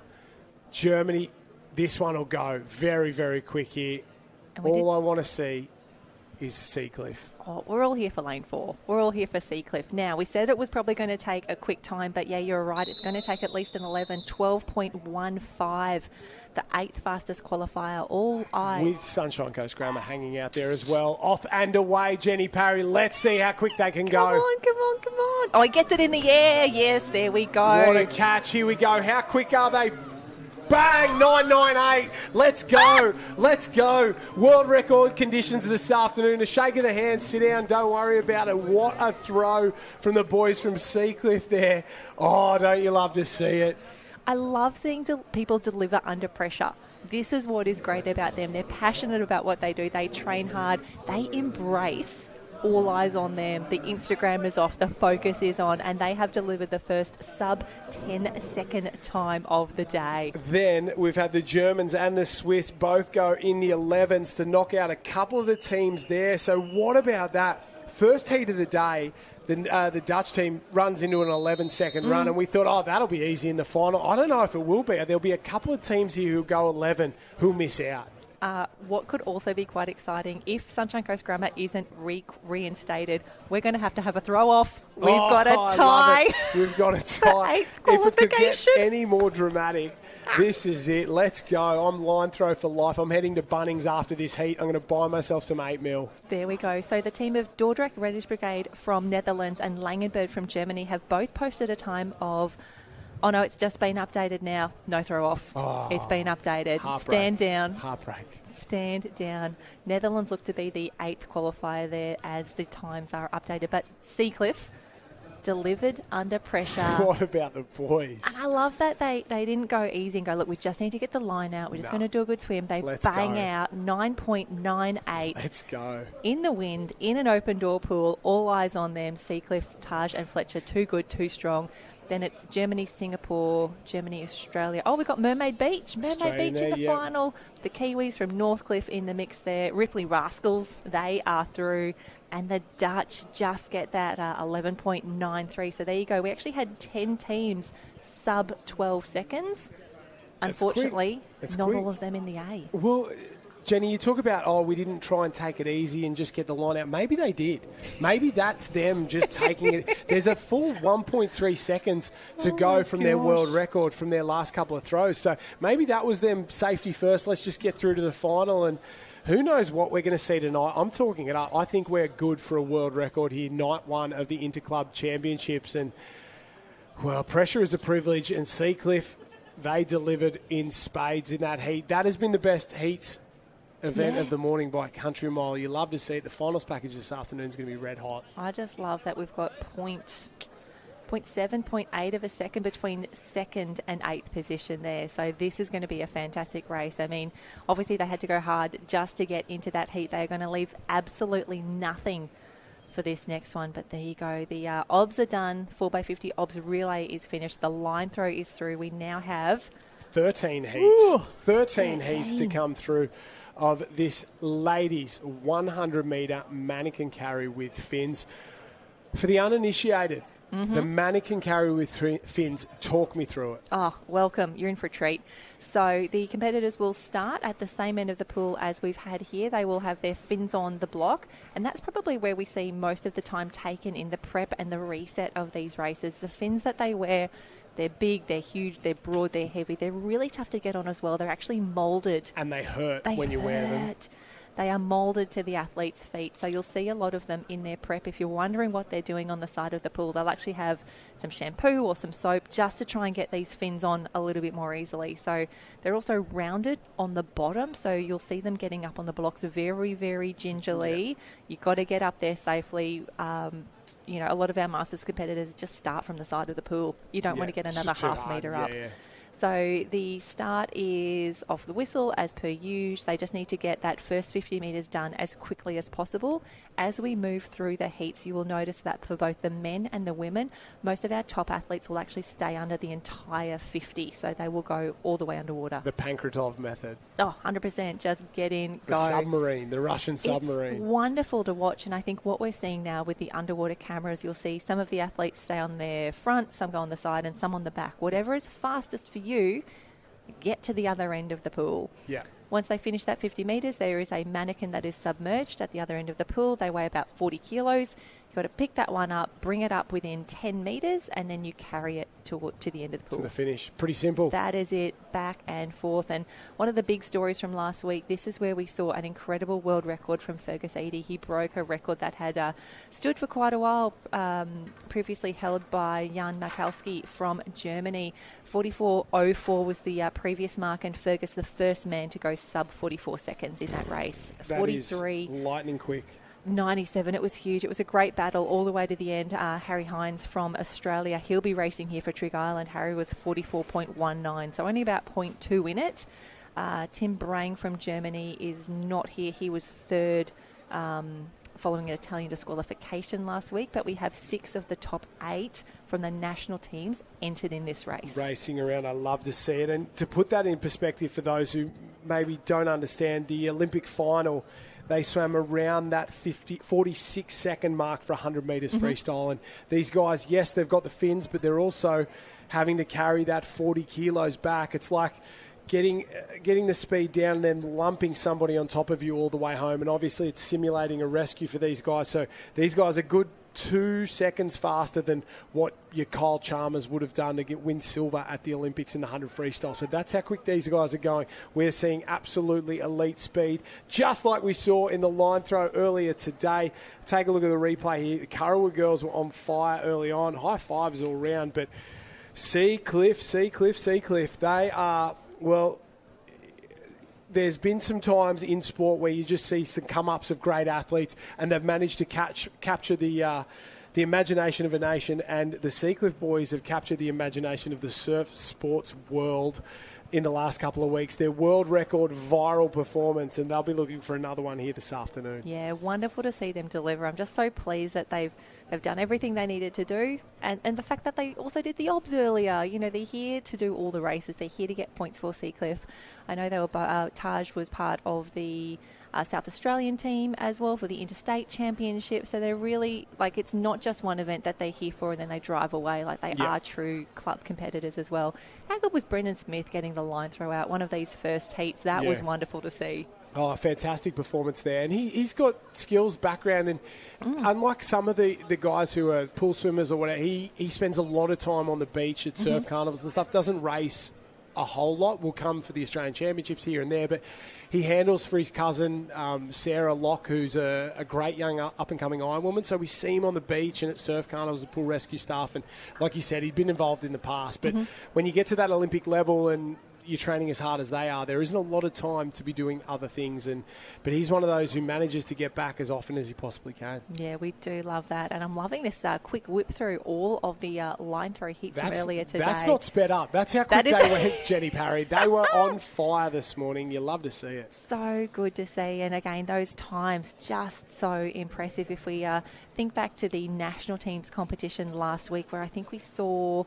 Germany. This one will go very, very quick here. All I want to see is Seacliff. Oh, we're all here for lane 4. We're all here for Seacliff. Now, we said it was probably going to take a quick time, but yeah, you're right. It's going to take at least an 11, 12.15, the 8th fastest qualifier. All eyes. With Sunshine Coast Grammar hanging out there as well. Off and away, Jenny Parry. Let's see how quick they can go. Come on. Oh, he gets it in the air. Yes, there we go. What a catch. Here we go. How quick are they? Bang, 998. Let's go. Let's go. World record conditions this afternoon. A shake of the hand. Sit down. Don't worry about it. What a throw from the boys from Seacliff there. Oh, don't you love to see it? I love seeing people deliver under pressure. This is what is great about them. They're passionate about what they do. They train hard. They embrace all eyes on them. The Instagram is off, the focus is on, and they have delivered the first sub 10-second time of the day. Then we've had the Germans and the Swiss both go in the 11s to knock out a couple of the teams there. So what about that? First heat of the day, the Dutch team runs into an 11-second run, and we thought, oh, that'll be easy in the final. I don't know if it will be. There'll be a couple of teams here who go 11 who'll miss out. What could also be quite exciting, if Sunshine Coast Grammar isn't reinstated, we're going to have a throw-off. We've got a tie. We've got a tie. If it could get any more dramatic, this is it. Let's go. I'm line throw for life. I'm heading to Bunnings after this heat. I'm going to buy myself some 8 mil. There we go. So the team of Dordrecht Reddish Brigade from Netherlands and Langenberg from Germany have both posted a time of... Oh, no, it's just been updated now. No throw-off. Oh, it's been updated. Heartbreak. Stand down. Heartbreak. Stand down. Netherlands look to be the 8th qualifier there as the times are updated. But Seacliff delivered under pressure. What about the boys? And I love that they didn't go easy and go, look, we just need to get the line out. We're just going to do a good swim. They bang out 9.98. Let's go. In the wind, in an open door pool, all eyes on them. Seacliff, Taj and Fletcher, too good, too strong. Then it's Germany, Singapore, Germany, Australia. Oh, we've got Mermaid Beach. Mermaid Beach in the final. The Kiwis from Northcliffe in the mix there. Ripley Rascals, they are through. And the Dutch just get that 11.93. So there you go. We actually had 10 teams sub 12 seconds. Unfortunately, not all of them in the A. Well, Jenny, you talk about, we didn't try and take it easy and just get the line out. Maybe they did. Maybe that's them just taking it. There's a full 1.3 seconds to go from their world record from their last couple of throws. So maybe that was them safety first. Let's just get through to the final, and who knows what we're going to see tonight. I'm talking it up. I think we're good for a world record here, night 1 of the Interclub Championships. And, well, pressure is a privilege, and Seacliff, they delivered in spades in that heat. That has been the best heats event of the morning by a country mile. You love to see it. The finals package this afternoon is going to be red hot. I just love that we've got 0.7 of a second between second and 8th position there. So this is going to be a fantastic race. I mean, obviously they had to go hard just to get into that heat. They're going to leave absolutely nothing for this next one. But there you go. The obs are done. 4x50 obs relay is finished. The line throw is through. We now have 13 heats. 13 heats to come through of this ladies 100-metre mannequin carry with fins. For the uninitiated, the mannequin carry with fins, talk me through it. Oh, welcome. You're in for a treat. So the competitors will start at the same end of the pool as we've had here. They will have their fins on the block, and that's probably where we see most of the time taken in the prep and the reset of these races. The fins that they wear, they're big, they're huge, they're broad, they're heavy. They're really tough to get on as well. They're actually moulded. And they hurt when you wear them. They are moulded to the athlete's feet. So you'll see a lot of them in their prep. If you're wondering what they're doing on the side of the pool, they'll actually have some shampoo or some soap just to try and get these fins on a little bit more easily. So they're also rounded on the bottom. So you'll see them getting up on the blocks very, very gingerly. Yep. You've got to get up there safely. A lot of our Masters competitors just start from the side of the pool. You don't want to get another half metre up. Yeah. So the start is off the whistle as per usual. They just need to get that first 50 metres done as quickly as possible. As we move through the heats, you will notice that for both the men and the women, most of our top athletes will actually stay under the entire 50. So they will go all the way underwater. The Pankratov method. Oh, 100%. Just get in, go. The submarine, the Russian submarine. It's wonderful to watch. And I think what we're seeing now with the underwater cameras, you'll see some of the athletes stay on their front, some go on the side and some on the back. Whatever is fastest for you, get to the other end of the pool. Yeah. Once they finish that 50 metres, there is a mannequin that is submerged at the other end of the pool. They weigh about 40 kilos. You've got to pick that one up, bring it up within 10 metres, and then you carry it to the end of the pool. To the finish. Pretty simple. That is it, back and forth. And one of the big stories from last week, this is where we saw an incredible world record from Fergus Eady. He broke a record that had stood for quite a while, previously held by Jan Michalski from Germany. 44.04 was the previous mark, and Fergus the first man to go sub 44 seconds in that race. That 43. Is lightning quick. 97. It was huge. It was a great battle all the way to the end. Harry Hines from Australia, he'll be racing here for Trig Island. Harry was 44.19, so only about 0.2 in it. Tim Brang from Germany is not here. He was third following an Italian disqualification last week, but we have 6 of the top 8 from the national teams entered in this race. Racing around, I love to see it. And to put that in perspective for those who maybe don't understand, the Olympic final, they swam around that 46-second mark for 100 metres freestyle. And these guys, yes, they've got the fins, but they're also having to carry that 40 kilos back. It's like getting the speed down and then lumping somebody on top of you all the way home. And obviously it's simulating a rescue for these guys. So these guys are good 2 seconds faster than what your Kyle Chalmers would have done to win silver at the Olympics in the 100 freestyle. So that's how quick these guys are going. We're seeing absolutely elite speed, just like we saw in the line throw earlier today. Take a look at the replay here. The Kurrawa girls were on fire early on. High fives all round, but Seacliff, they are, well, there's been some times in sport where you just see some come-ups of great athletes and they've managed to capture the imagination of a nation, and the Seacliff boys have captured the imagination of the surf sports world in the last couple of weeks. Their world record viral performance, and they'll be looking for another one here this afternoon. Yeah, wonderful to see them deliver. I'm just so pleased that they've done everything they needed to do, and the fact that they also did the obs earlier. You know, they're here to do all the races. They're here to get points for Seacliff. I know they were Taj was part of the South Australian team as well for the Interstate Championship. So they're really, like, it's not just one event that they're here for and then they drive away. Like, they are true club competitors as well. How good was Brendan Smith getting the line throw out? One of these first heats. That was wonderful to see. Oh, fantastic performance there. And he's got skills, background, and unlike some of the guys who are pool swimmers or whatever, he spends a lot of time on the beach at surf carnivals and stuff, doesn't race a whole lot. Will come for the Australian Championships here and there, but he handles for his cousin, Sarah Locke, who's a great young up-and-coming Ironwoman. So we see him on the beach and at surf carnivals and pool rescue staff. And like you said, he'd been involved in the past. But when you get to that Olympic level and you're training as hard as they are, there isn't a lot of time to be doing other things. But he's one of those who manages to get back as often as he possibly can. Yeah, we do love that. And I'm loving this quick whip through all of the line throw heats from earlier today. That's not sped up. That's how quick they went, Jenny Parry. They were on fire this morning. You love to see it. So good to see. And again, those times just so impressive. If we think back to the national teams competition last week, where I think we saw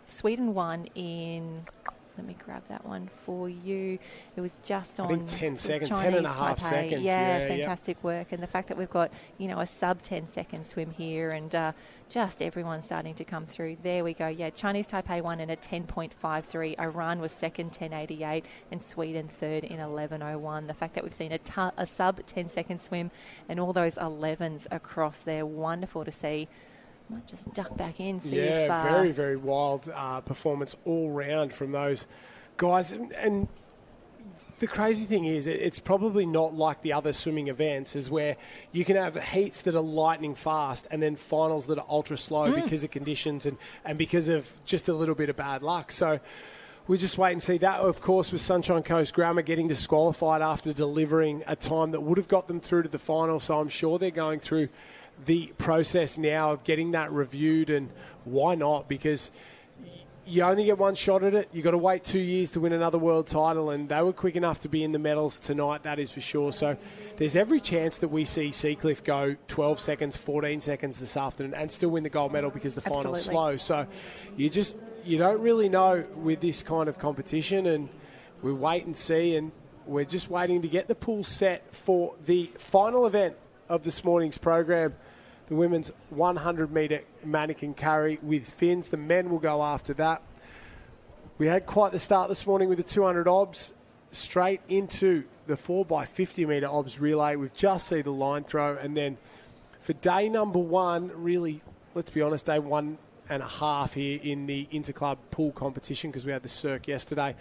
Sweden won in, let me grab that one for you. It was just on, I think, 10 seconds, Chinese 10 and a half Taipei. Seconds. Yeah, fantastic work. And the fact that we've got, a sub 10 second swim here, and just everyone starting to come through. There we go. Yeah, Chinese Taipei won in a 10.53. Iran was second, 10.88, and Sweden third in 11.01. The fact that we've seen a sub 10 second swim and all those 11s across there, wonderful to see. Might just duck back in. See if, very, very wild performance all round from those guys. And the crazy thing is, it's probably not like the other swimming events, is where you can have heats that are lightning fast and then finals that are ultra slow because of conditions and because of just a little bit of bad luck. So we'll just wait and see. That, of course, was Sunshine Coast Grammar getting disqualified after delivering a time that would have got them through to the final. So I'm sure they're going through the process now of getting that reviewed, and why not? Because you only get one shot at it. You've got to wait 2 years to win another world title, and they were quick enough to be in the medals tonight, that is for sure. So there's every chance that we see Seacliff go 12 seconds, 14 seconds this afternoon and still win the gold medal because the final's slow. So you don't really know with this kind of competition, and we wait and see, and we're just waiting to get the pool set for the final event of this morning's program. The women's 100-metre mannequin carry with fins. The men will go after that. We had quite the start this morning with the 200 obs, straight into the 4x50-metre obs relay. We've just seen the line throw. And then for day number one, really, let's be honest, day 1.5 here in the Interclub pool competition, because we had the circ yesterday.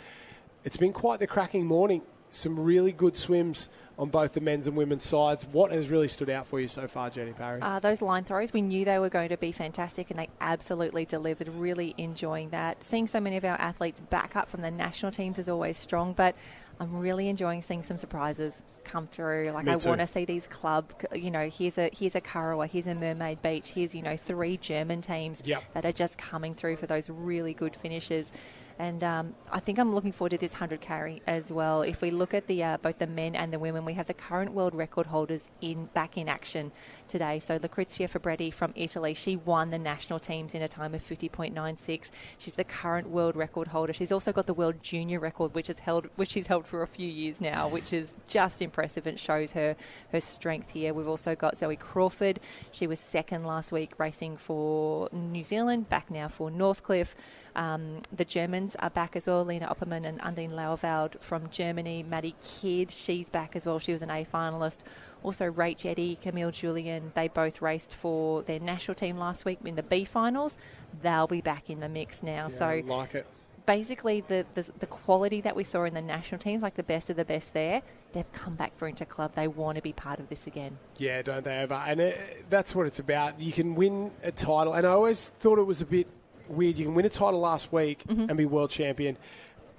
It's been quite the cracking morning. Some really good swims on both the men's and women's sides. What has really stood out for you so far, Jenny Parry? Those line throws, we knew they were going to be fantastic, and they absolutely delivered. Really enjoying that. Seeing so many of our athletes back up from the national teams is always strong, but I'm really enjoying seeing some surprises come through. Like, I want to see these club, here's a Kurrawa, here's a Mermaid Beach, here's, 3 German teams that are just coming through for those really good finishes. And I think I'm looking forward to this 100 carry as well. If we look at the both the men and the women, we have the current world record holders back in action today. So Lucrezia Fabretti from Italy, she won the national teams in a time of 50.96. She's the current world record holder. She's also got the world junior record, which she's held for a few years now, which is just impressive and shows her strength here. We've also got Zoe Crawford. She was second last week racing for New Zealand, back now for Northcliffe. The Germans are back as well. Lena Oppermann and Undine Lauerwald from Germany. Maddie Kidd, she's back as well. She was an A finalist. Also Rach Eddy, Camille Julian, they both raced for their national team last week in the B finals. They'll be back in the mix now. Yeah, so I like it. Basically, the quality that we saw in the national teams, like the best of the best there, they've come back for Interclub. They want to be part of this again. Yeah, don't they ever? And that's what it's about. You can win a title. And I always thought it was a bit weird. You can win a title last week and be world champion,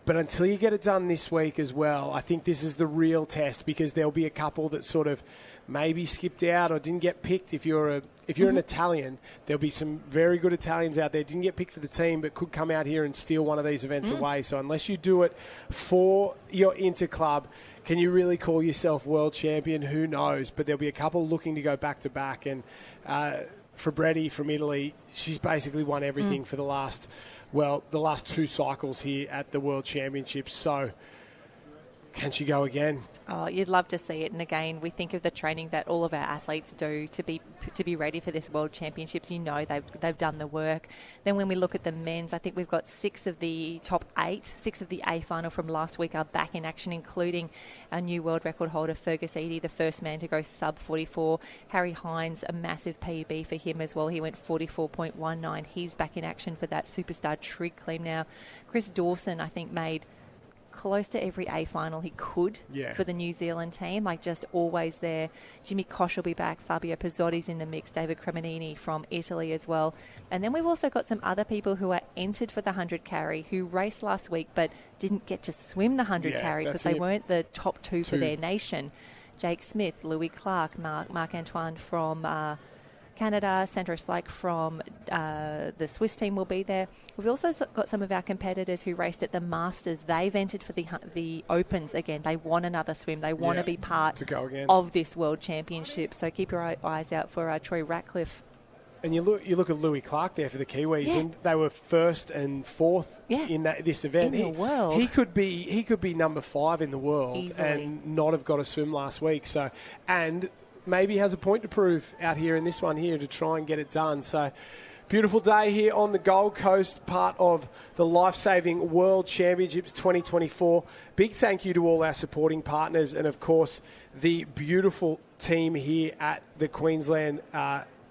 but until you get it done this week as well, I think this is the real test, because there'll be a couple that sort of maybe skipped out or didn't get picked. If you're an Italian, there'll be some very good Italians out there, didn't get picked for the team, but could come out here and steal one of these events away. So unless you do it for your Interclub, can you really call yourself world champion? Who knows? But there'll be a couple looking to go back to back, and Fabretti from Italy, she's basically won everything for the last 2 cycles here at the World Championships. So can she go again? Oh, you'd love to see it. And again, we think of the training that all of our athletes do to be ready for this World Championships. They've done the work. Then when we look at the men's, I think we've got 6 of the top 8, 6 of the A final from last week are back in action, including our new world record holder, Fergus Eady, the first man to go sub 44. Harry Hines, a massive PB for him as well. He went 44.19. He's back in action for that superstar trig clean now. Chris Dawson, I think, made close to every A final he could for the New Zealand team, like just always there. Jimmy Kosh will be back. Fabio Pizzotti's in the mix. David Cremonini from Italy as well. And then we've also got some other people who are entered for the 100 carry who raced last week but didn't get to swim the 100 carry because they weren't the top 2 for their nation. Jake Smith, Louis Clark, Marc-Antoine from Canada, Sandra Slake from the Swiss team will be there. We've also got some of our competitors who raced at the Masters. They've entered for the Opens again. They want another swim. They want to be part of this World Championship. So keep your eyes out for Troy Ratcliffe. And you look at Louis Clark there for the Kiwis, and they were 1st and 4th in this event. In the world, he could be number 5 in the world and not have got a swim last week. So, and maybe has a point to prove out here in this one here to try and get it done. So beautiful day here on the Gold Coast, part of the Lifesaving World Championships 2024. Big thank you to all our supporting partners and, of course, the beautiful team here at the Queensland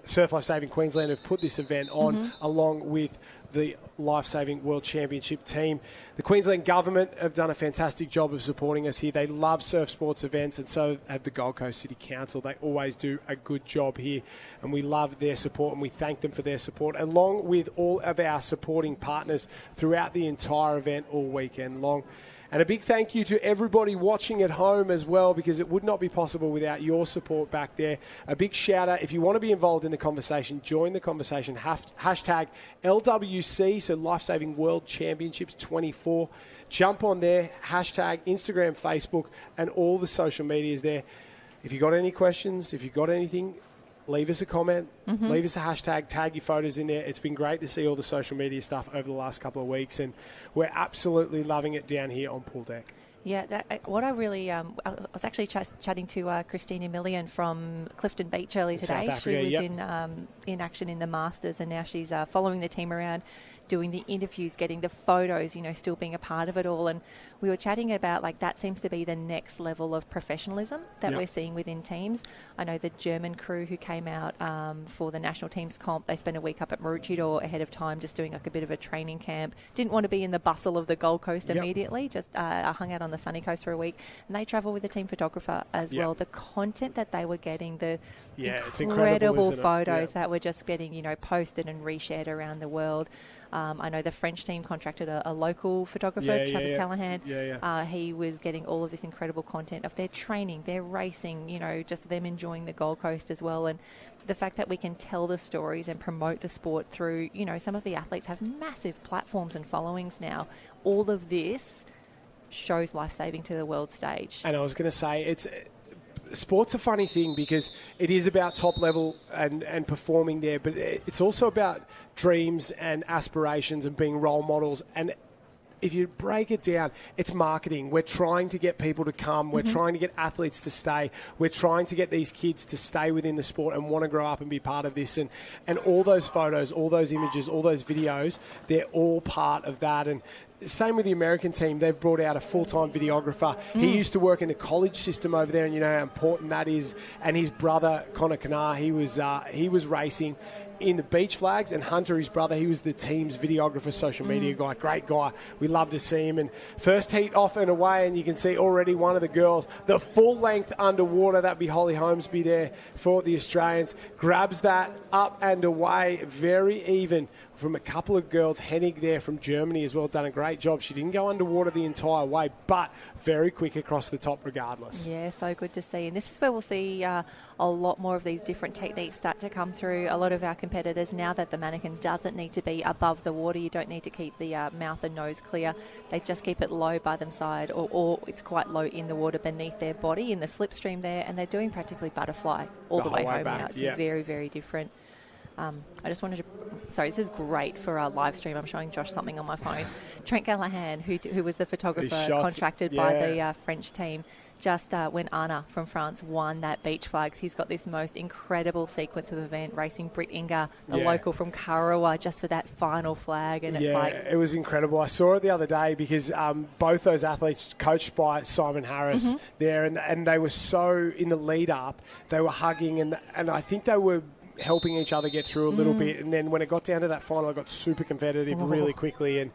Surf Lifesaving Queensland have put this event on along with the Lifesaving World Championship team. The Queensland Government have done a fantastic job of supporting us here. They love surf sports events, and so have the Gold Coast City Council. They always do a good job here, and we love their support, and we thank them for their support, along with all of our supporting partners throughout the entire event all weekend long. And a big thank you to everybody watching at home as well, because it would not be possible without your support back there. A big shout out. If you want to be involved in the conversation, join the conversation. Hashtag LWC, so Lifesaving World Championships 24. Jump on there. Hashtag Instagram, Facebook, and all the social medias there. If you got any questions, if you got anything, leave us a comment, leave us a hashtag, tag your photos in there. It's been great to see all the social media stuff over the last couple of weeks, and we're absolutely loving it down here on Pool Deck. Yeah, what I really, I was actually chatting to Christina Millian from Clifton Beach earlier today. South Africa, she was in action in the Masters, and now she's following the team around, doing the interviews, getting the photos, still being a part of it all. And we were chatting about, that seems to be the next level of professionalism that we're seeing within teams. I know the German crew who came out for the national teams comp, they spent a week up at Maroochydore ahead of time, just doing a bit of a training camp. Didn't want to be in the bustle of the Gold Coast immediately, just hung out on the sunny coast for a week, and they travel with a team photographer as well. The content that they were getting, the incredible photos that were just getting posted and reshared around the world. I know the French team contracted a local photographer, Travis Callahan. He was getting all of this incredible content of their training, their racing, just them enjoying the Gold Coast as well. And the fact that we can tell the stories and promote the sport through, some of the athletes have massive platforms and followings now. All of this shows Lifesaving to the world stage. And I was going to say, sport's a funny thing because it is about top level and performing there, but it's also about dreams and aspirations and being role models. And if you break it down, it's marketing. We're trying to get people to come. We're trying to get athletes to stay. We're trying to get these kids to stay within the sport and want to grow up and be part of this. And all those photos, all those images, all those videos, they're all part of that. And same with the American team. They've brought out a full-time videographer. He used to work in the college system over there, and you know how important that is. And his brother, Connor Kennard, he was racing in the beach flags, and Hunter, his brother, he was the team's videographer, social media guy. Great guy. We love to see him. And first heat off and away, and you can see already one of the girls, the full length underwater, that'd be Holly Holmesby there for the Australians, grabs that up and away, very even from a couple of girls. Hennig there from Germany as well, done a great job. She didn't go underwater the entire way, but very quick across the top regardless. Yeah, so good to see. And this is where we'll see a lot more of these different techniques start to come through. A lot of our competitors, now that the mannequin doesn't need to be above the water, you don't need to keep the mouth and nose clear. They just keep it low by them side, or it's quite low in the water beneath their body in the slipstream there, and they're doing practically butterfly all the way home back. now. It's very, very different. I just wanted to... Sorry, this is great for our live stream. I'm showing Josh something on my phone. Trent Callahan, who was the photographer contracted by the French team, just when Anna from France won that beach flags, he's got this most incredible sequence of event, racing Britt Inger, the local from Karawa, just for that final flag. And it's like... it was incredible. I saw it the other day because both those athletes, coached by Simon Harris there, and they were so, in the lead up, they were hugging, and I think they were helping each other get through a little bit, and then when it got down to that final, it got super competitive really quickly. And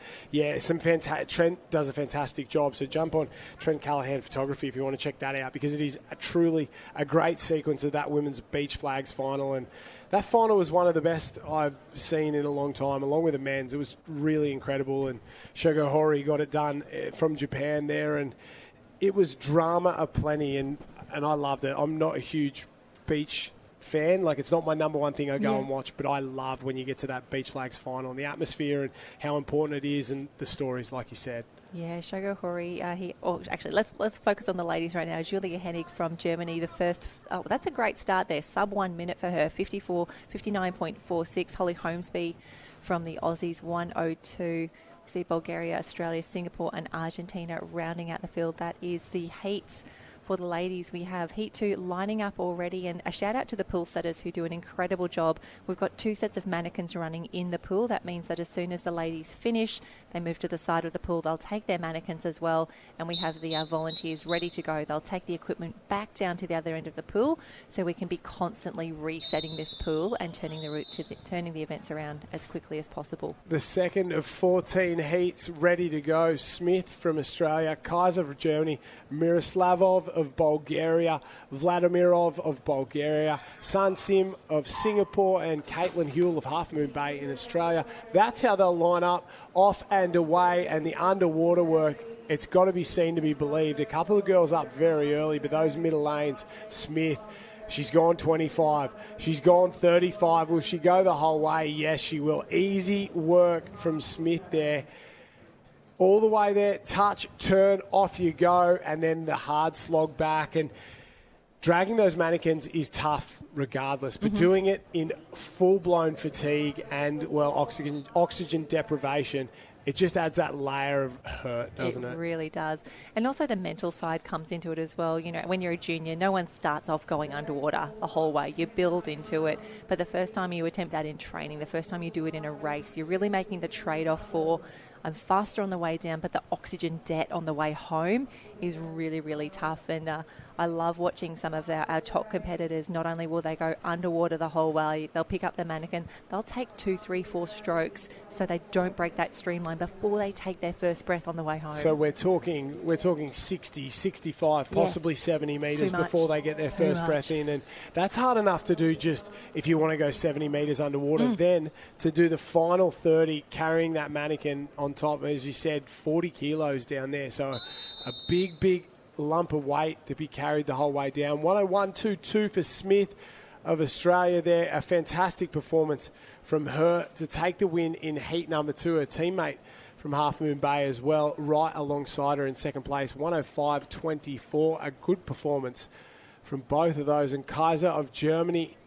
Trent does a fantastic job, so jump on Trent Callahan Photography if you want to check that out, because it is truly a great sequence of that women's beach flags final. And that final was one of the best I've seen in a long time, along with the men's. It was really incredible, and Shogo Hori got it done from Japan there, and it was drama aplenty, and I loved it. I'm not a huge beach fan, it's not my number one thing I go and watch, but I love when you get to that beach flags final and the atmosphere and how important it is, and the stories, like you said. Yeah, Shogo Hori, actually, let's focus on the ladies right now. Julia Hennig from Germany, the first, that's a great start there, sub 1 minute for her, 59.46. Holly Holmesby from the Aussies, 1:02. See Bulgaria, Australia, Singapore and Argentina rounding out the field. That is the heats for the ladies, we have Heat 2 lining up already, and a shout out to the pool setters who do an incredible job. We've got 2 sets of mannequins running in the pool. That means that as soon as the ladies finish, they move to the side of the pool. They'll take their mannequins as well, and we have the volunteers ready to go. They'll take the equipment back down to the other end of the pool, so we can be constantly resetting this pool and turning the events around as quickly as possible. The second of 14 heats ready to go. Smith from Australia, Kaiser from Germany, Miroslavov of Bulgaria, Vladimirov of Bulgaria, Sun Sim of Singapore, and Caitlin Huell of Half Moon Bay in Australia. That's how they'll line up off and away, and the underwater work, it's got to be seen to be believed. A couple of girls up very early, but those middle lanes, Smith, she's gone 25. She's gone 35. Will she go the whole way? Yes, she will. Easy work from Smith there. All the way there, touch, turn, off you go, and then the hard slog back. And dragging those mannequins is tough regardless, but doing it in full-blown fatigue and, well, oxygen deprivation, it just adds that layer of hurt, doesn't it? It really does. And also the mental side comes into it as well. You know, when you're a junior, no one starts off going underwater the whole way. You build into it. But the first time you attempt that in training, the first time you do it in a race, you're really making the trade-off for I'm faster on the way down, but the oxygen debt on the way home is really, really tough. And I love watching some of our top competitors. Not only will they go underwater the whole way, they'll pick up the mannequin, they'll take 2, 3, 4 strokes so they don't break that streamline before they take their first breath on the way home. So we're talking 60, 65, possibly 70 metres before they get their first breath in. And that's hard enough to do just if you want to go 70 metres underwater. Then to do the final 30, carrying that mannequin on top, as you said, 40 kilos down there. So a big lump of weight to be carried the whole way down. 101.22 for Smith of Australia there. A fantastic performance from her to take the win in heat number 2. Her teammate from Half Moon Bay as well, right alongside her in second place. 105.24. A good performance from both of those. And Kaiser of Germany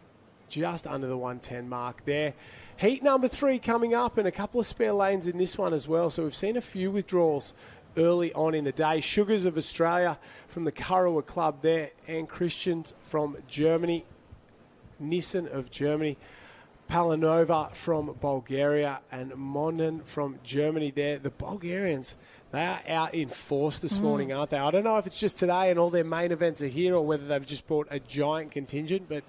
just under the 110 mark there. Heat number 3 coming up, and a couple of spare lanes in this one as well. So we've seen a few withdrawals early on in the day. Sugars of Australia from the Kurrawa Club there, and Christians from Germany, Nissen of Germany, Palanova from Bulgaria, and Monden from Germany there. The Bulgarians, they are out in force this morning, aren't they? I don't know if it's just today and all their main events are here or whether they've just brought a giant contingent, but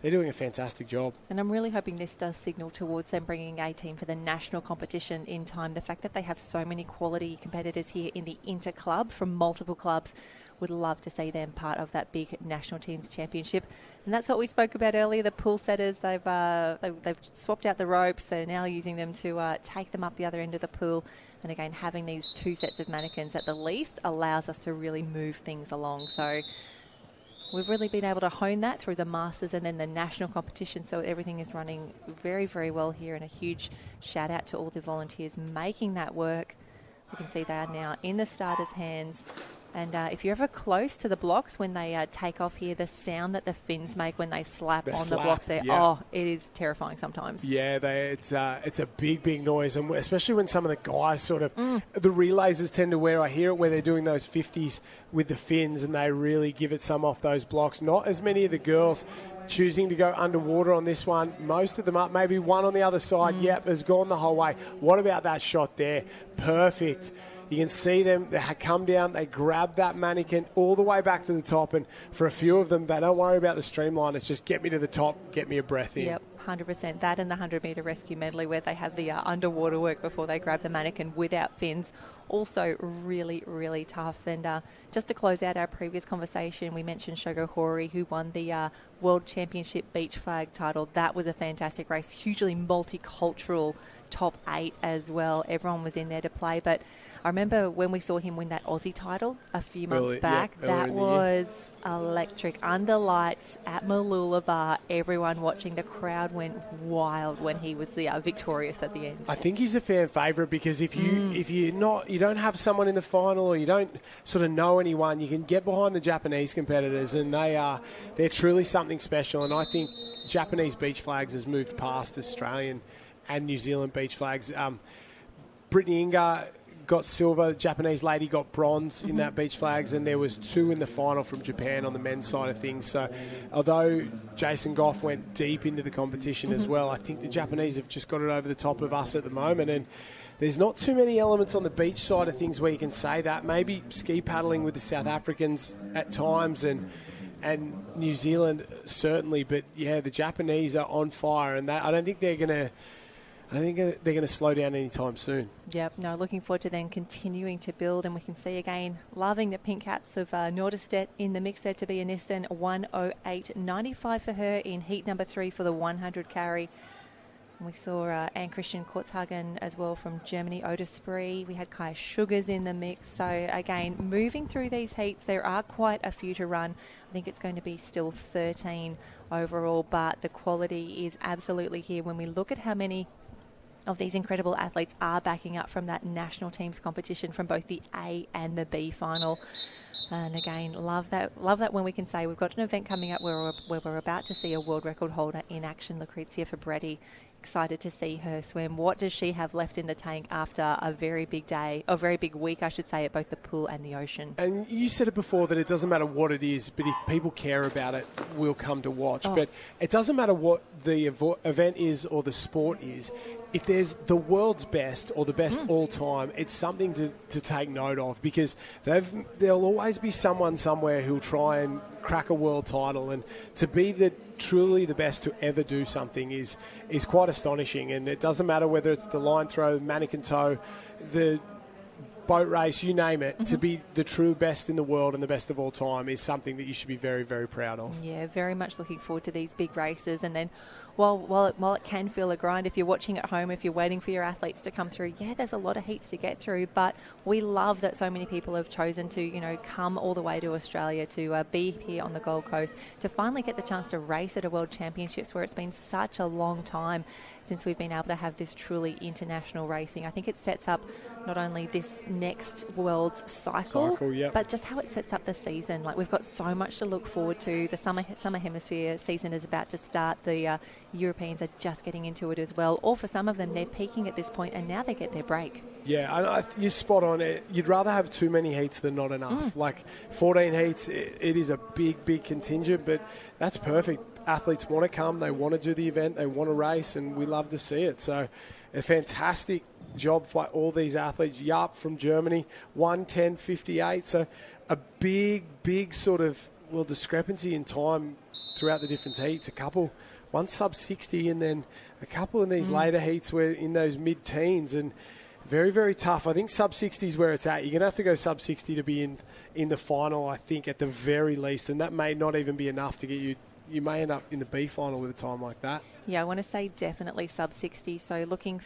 they're doing a fantastic job. And I'm really hoping this does signal towards them bringing a team for the national competition in time. The fact that they have so many quality competitors here in the Interclub from multiple clubs, would love to see them part of that big national teams championship. And that's what we spoke about earlier, the pool setters. They've swapped out the ropes. They're now using them to take them up the other end of the pool. And again, having these 2 sets of mannequins at the least allows us to really move things along. So we've really been able to hone that through the Masters and then the national competition. So everything is running very, very well here. And a huge shout out to all the volunteers making that work. You can see they are now in the starters' hands. And if you're ever close to the blocks when they take off here, the sound that the fins make when they slap the blocks there, it is terrifying sometimes. Yeah, it's a big noise, and especially when some of the guys sort of, the relasers tend to wear, I hear it where they're doing those 50s with the fins and they really give it some off those blocks. Not as many of the girls choosing to go underwater on this one. Most of them up, maybe one on the other side, has gone the whole way. What about that shot there? Perfect. You can see them, they come down, they grab that mannequin all the way back to the top, and for a few of them, they don't worry about the streamline. It's just get me to the top, get me a breath in. Yep, 100%. That and the 100-metre rescue medley where they have the underwater work before they grab the mannequin without fins. Also really, really tough. And just to close out our previous conversation, we mentioned Shogo Hori, who won the World Championship Beach Flag title. That was a fantastic race, hugely multicultural top 8 as well. Everyone was in there to play. But I remember when we saw him win that Aussie title a few months back, that was electric. Under lights at Mooloolaba, everyone watching. The crowd went wild when he was the victorious at the end. I think he's a fan favourite because if you don't have someone in the final or you don't sort of know anyone, you can get behind the Japanese competitors, and they're truly something special. And I think Japanese beach flags has moved past Australian and New Zealand beach flags. Brittany Ingar got silver. The Japanese lady got bronze in that beach flags, and there was 2 in the final from Japan on the men's side of things. So although Jason Goff went deep into the competition as well, I think the Japanese have just got it over the top of us at the moment. And there's not too many elements on the beach side of things where you can say that. Maybe ski paddling with the South Africans at times, and New Zealand certainly. But yeah, the Japanese are on fire, and I don't think they're going to. I think they're going to slow down anytime soon. Yep, no, looking forward to then continuing to build, and we can see again, loving the pink caps of Norderstedt in the mix there to be a Nissen 108.95 for her in heat number 3 for the 100 carry. And we saw Anne Christian Kortshagen as well from Germany, Odespree. We had Kaya Sugars in the mix. So again, moving through these heats, there are quite a few to run. I think it's going to be still 13 overall, but the quality is absolutely here when we look at how many of these incredible athletes are backing up from that national teams competition from both the A and the B final. And again, love that when we can say we've got an event coming up where we're about to see a world record holder in action, Lucrezia Fabretti. Excited to see her swim. What does she have left in the tank after a very big day, or very big week, I should say, at both the pool and the ocean? And you said it before that it doesn't matter what it is, but if people care about it, we'll come to watch. But it doesn't matter what the event is or the sport is. If there's the world's best or the best all time, it's something to take note of, because there'll always be someone somewhere who'll try and crack a world title, and to be truly the best to ever do something is quite astonishing. And it doesn't matter whether it's the line throw, mannequin tow, the boat race, you name it. To be the true best in the world and the best of all time is something that you should be very, very proud of. Yeah, very much looking forward to these big races. And then while it can feel a grind, if you're watching at home, if you're waiting for your athletes to come through, yeah, there's a lot of heats to get through. But we love that so many people have chosen to, come all the way to Australia to be here on the Gold Coast, to finally get the chance to race at a World Championships, where it's been such a long time since we've been able to have this truly international racing. I think it sets up not only this next World's cycle, yep, but just how it sets up the season. Like, we've got so much to look forward to. The summer hemisphere season is about to start. The Europeans are just getting into it as well. Or for some of them, they're peaking at this point, and now they get their break. Yeah, you're spot on. You'd rather have too many heats than not enough. Like 14 heats, it is a big, big contingent, but that's perfect. Athletes want to come, they want to do the event, they want to race, and we love to see it. So a fantastic job by all these athletes. Yarp from Germany, 1:10.58. So a big sort of discrepancy in time throughout the different heats. One sub 60, and then a couple in these later heats were in those mid-teens, and very, very tough. I think sub 60 is where it's at. You're going to have to go sub 60 to be in the final, I think, at the very least, and that may not even be enough to get you. You may end up in the B final with a time like that. Yeah, I want to say definitely sub 60. So looking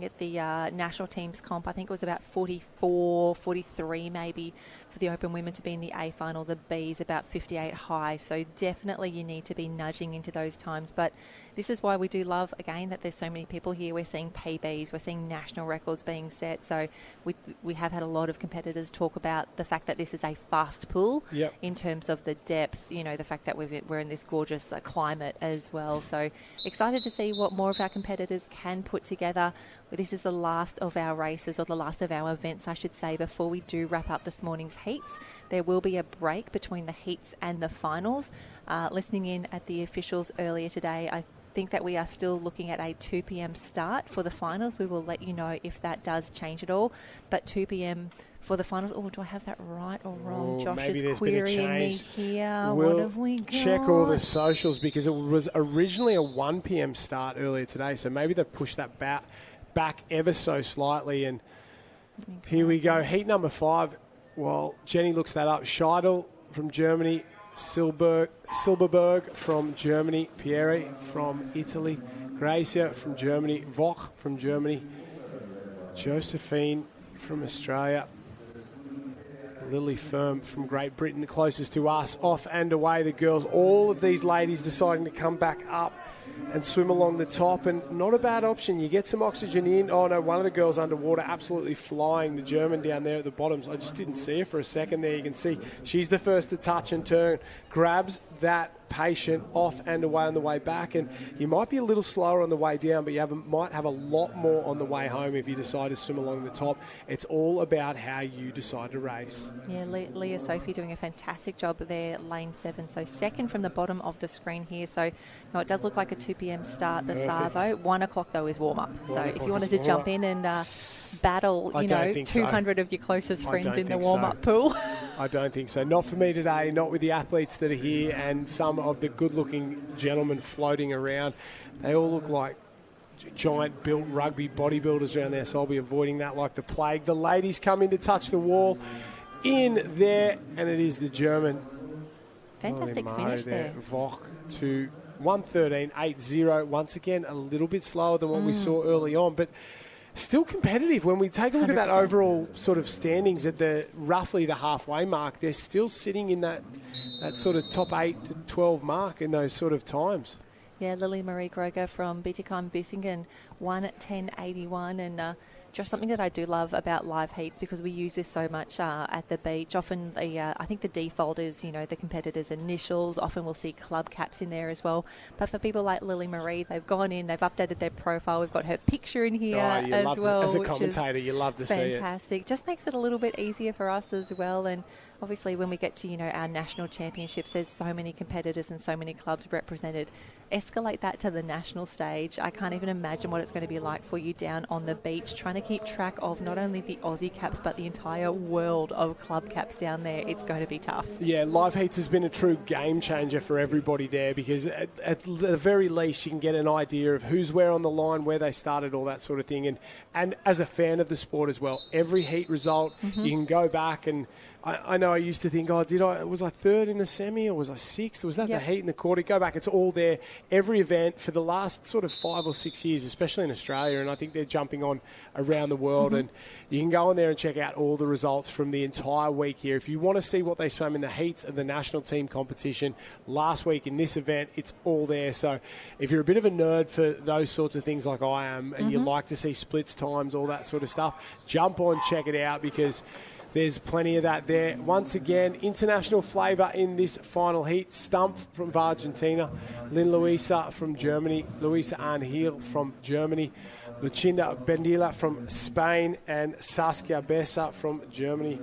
at the national teams comp, I think it was about 44, 43 maybe for the open women to be in the A final. The B is about 58 high. So definitely you need to be nudging into those times. But this is why we do love, again, that there's so many people here. We're seeing PBs, we're seeing national records being set. So we have had a lot of competitors talk about the fact that this is a fast pool, yep, in terms of the depth, the fact that we're in this gorgeous climate as well. So excited to see what more of our competitors can put together. This is the last of our races, or the last of our events, I should say, before we do wrap up this morning's heats. There will be a break between the heats and the finals. Listening in at the officials earlier today, I think that we are still looking at a 2 p.m. start for the finals. We will let you know if that does change at all. But 2 p.m. for the finals. Oh, do I have that right or wrong? Josh is querying me here. We'll what have we got? Check all the socials, because it was originally a 1 p.m. start earlier today, so maybe they've pushed that back ever so slightly. And here we go. Heat number 5. Well, Jenny looks that up. Scheidel from Germany, Silberberg from Germany, Pieri from Italy, Gracia from Germany, Voch from Germany, Josephine from Australia, Lily Firm from Great Britain, closest to us. Off and away the girls. All of these ladies deciding to come back up and swim along the top, and not a bad option. You get some oxygen in. Oh no, one of the girls underwater, absolutely flying, the German down there at the bottom. I just didn't see her for a second there. You can see she's the first to touch and turn, grabs that patient, off and away on the way back, and you might be a little slower on the way down, but might have a lot more on the way home if you decide to swim along the top. It's all about how you decide to race. Yeah, Leah Sophie doing a fantastic job there, lane 7. So second from the bottom of the screen here. So it does look like a 2 p.m. start, the Savo. 1 o'clock, though, is warm-up. So if you wanted to jump in and battle, 200 of your closest friends in the warm-up pool. I don't think so. Not for me today, not with the athletes that are here and some of the good-looking gentlemen floating around. They all look like giant built rugby bodybuilders around there, so I'll be avoiding that like the plague. The ladies come in to touch the wall in there, and it is the German. Fantastic finish there. Voch to 1:13.80. Once again, a little bit slower than what we saw early on, but still competitive. When we take a look 100%. At that overall sort of standings at roughly the halfway mark, they're still sitting in that sort of top 8 to 12 mark in those sort of times. Yeah, Lily Marie Groger from Bietigheim Bissingen, 1:10.81, and just something that I do love about live heats, because we use this so much at the beach. Often, I think the default is, the competitors' initials. Often we'll see club caps in there as well. But for people like Lily Marie, they've gone in, they've updated their profile. We've got her picture in here as well. As a commentator, you love to see it. Fantastic. Just makes it a little bit easier for us as well. And obviously, when we get to, our national championships, there's so many competitors and so many clubs represented. Escalate that to the national stage. I can't even imagine what it's going to be like for you down on the beach, trying to keep track of not only the Aussie caps, but the entire world of club caps down there. It's going to be tough. Yeah, Live Heats has been a true game changer for everybody there, because at the very least, you can get an idea of who's where on the line, where they started, all that sort of thing. And as a fan of the sport as well, every heat result, you can go back and I know I used to think, was I third in the semi or was I sixth? Was that the heat in the quarter? Go back, it's all there. Every event for the last sort of 5 or 6 years, especially in Australia, and I think they're jumping on around the world. And you can go on there and check out all the results from the entire week here. If you want to see what they swam in the heats of the national team competition last week in this event, it's all there. So if you're a bit of a nerd for those sorts of things like I am, and you like to see splits, times, all that sort of stuff, jump on, check it out, because there's plenty of that there. Once again, international flavour in this final heat. Stump from Argentina, Lynn Luisa from Germany, Luisa Angel from Germany, Lucinda Bendila from Spain, and Saskia Bessa from Germany.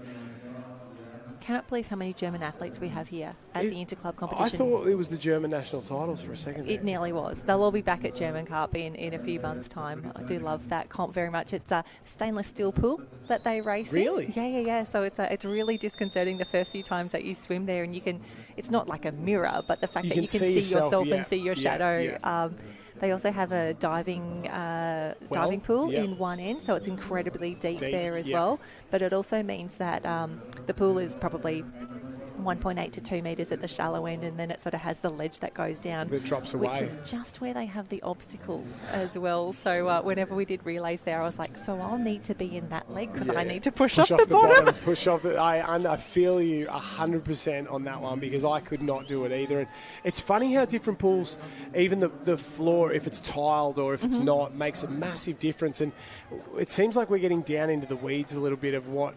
Cannot believe how many German athletes we have here at the Interclub competition. I thought it was the German national titles for a second there. It nearly was. They'll all be back at German Cup in a few months' time. I do love that comp very much. It's a stainless steel pool that they race Really? in. Yeah. So it's really disconcerting the first few times that you swim there, and it's not like a mirror, but the fact that you can see yourself and see your shadow. They also have a diving pool in one end, so it's incredibly deep there as well. But it also means that the pool is probably 1.8 to 2 metres at the shallow end, and then it sort of has the ledge that goes down. That drops away. Which is just where they have the obstacles as well. So whenever we did relays there, I was like, so I'll need to be in that leg because I need to push off the bottom. Push off the I feel you 100% on that one, because I could not do it either. And it's funny how different pools, even the floor, if it's tiled or if it's not, makes a massive difference. And it seems like we're getting down into the weeds a little bit of what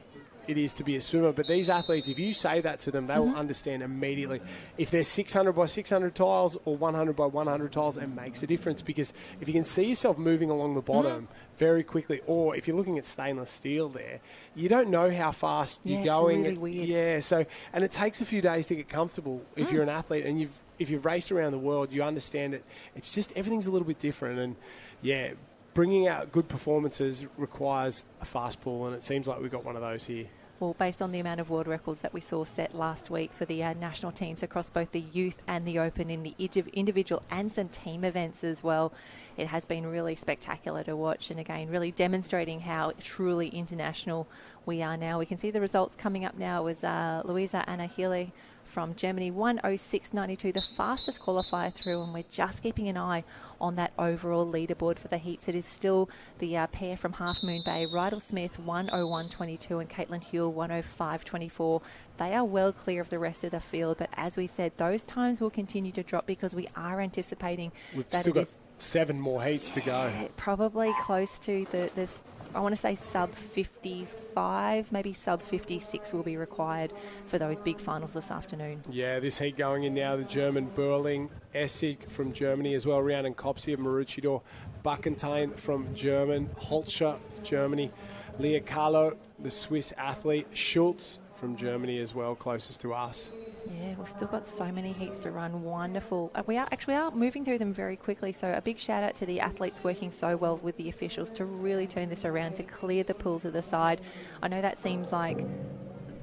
it is to be a swimmer, but these athletes, if you say that to them, they will understand immediately. If they're 600 by 600 tiles or 100 by 100 tiles, it makes a difference, because if you can see yourself moving along the bottom very quickly, or if you're looking at stainless steel there, you don't know how fast you're going. It's really weird. So, and it takes a few days to get comfortable if you're an athlete, and if you've raced around the world, you understand it. It's just everything's a little bit different, and bringing out good performances requires a fast pool, and it seems like we've got one of those here. Well, based on the amount of world records that we saw set last week for the national teams across both the youth and the open in the individual and some team events as well, it has been really spectacular to watch, and again, really demonstrating how truly international we are now. We can see the results coming up now. It was Luisa Angel from Germany, 1:06.92, the fastest qualifier through, and we're just keeping an eye on that overall leaderboard for the heats. It is still the pair from Half Moon Bay, Rydell Smith, 1:01.22, and Caitlin Huell, 1:05.24. They are well clear of the rest of the field, but as we said, those times will continue to drop because we are anticipating We've still got 7 more heats to go. Probably close to the I want to say sub 55, maybe sub 56 will be required for those big finals this afternoon. Yeah, this heat going in now, the German Burling, Essig from Germany as well, Rhiannon Kopsi of Maroochydore, Buckentain from German, Holscher, Germany, Leah Carlo, the Swiss athlete, Schultz from Germany as well, closest to us. Yeah, we've still got so many heats to run. Wonderful. We are moving through them very quickly. So a big shout out to the athletes working so well with the officials to really turn this around, to clear the pool to the side. I know that seems like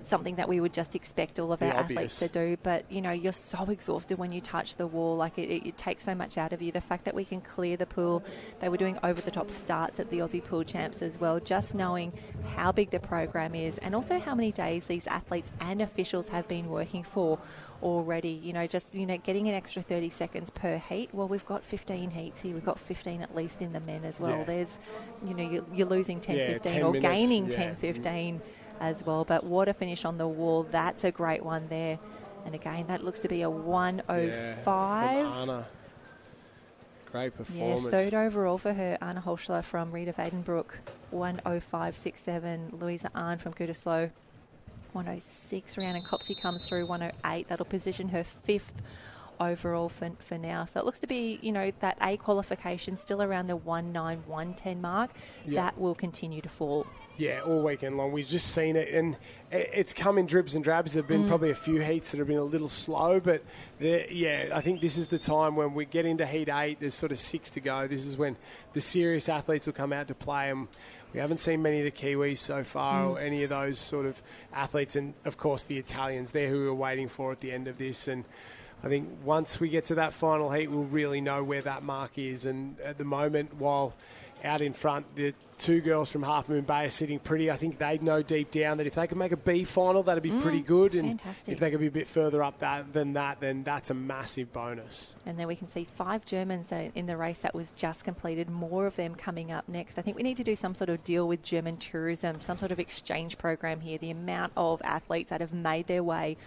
something that we would just expect all of our athletes to do, but you know, you're so exhausted when you touch the wall. Like it takes so much out of you. The fact that we can clear the pool, they were doing over the top starts at the Aussie Pool Champs as well, just knowing how big the program is and also how many days these athletes and officials have been working for already. You know, just, you know, getting an extra 30 seconds per heat. Well, we've got 15 heats here. We've got 15 at least in the men as well. There's, you know, you're losing 10, 15 or minutes, gaining 10, 15 as well. But what a finish on the wall. That's a great one there. And again, that looks to be a 105. From Anna. Great performance. Yeah, third overall for her, Anna Holschler from Rita Vadenbroek, 105.67. Louisa Arndt from Gütersloh, 106. Rhiannon Kopsi comes through, 108. That'll position her fifth overall for now. So it looks to be, you know, that A qualification still around the 109, 110 mark. That will continue to fall. Yeah, all weekend long. We've just seen it, and it's come in dribs and drabs. There have been probably a few heats that have been a little slow, but I think this is the time when we get into Heat 8, there's sort of 6 to go. This is when the serious athletes will come out to play, and we haven't seen many of the Kiwis so far or any of those sort of athletes, and, of course, the Italians. They're who we're waiting for at the end of this, and I think once we get to that final heat, we'll really know where that mark is. And at the moment, while out in front, the two girls from Half Moon Bay are sitting pretty. I think they'd know deep down that if they could make a B final, that'd be pretty good. And fantastic. If they could be a bit further up than that, then that's a massive bonus. And then we can see 5 Germans in the race that was just completed. More of them coming up next. I think we need to do some sort of deal with German tourism, some sort of exchange program here. The amount of athletes that have made their way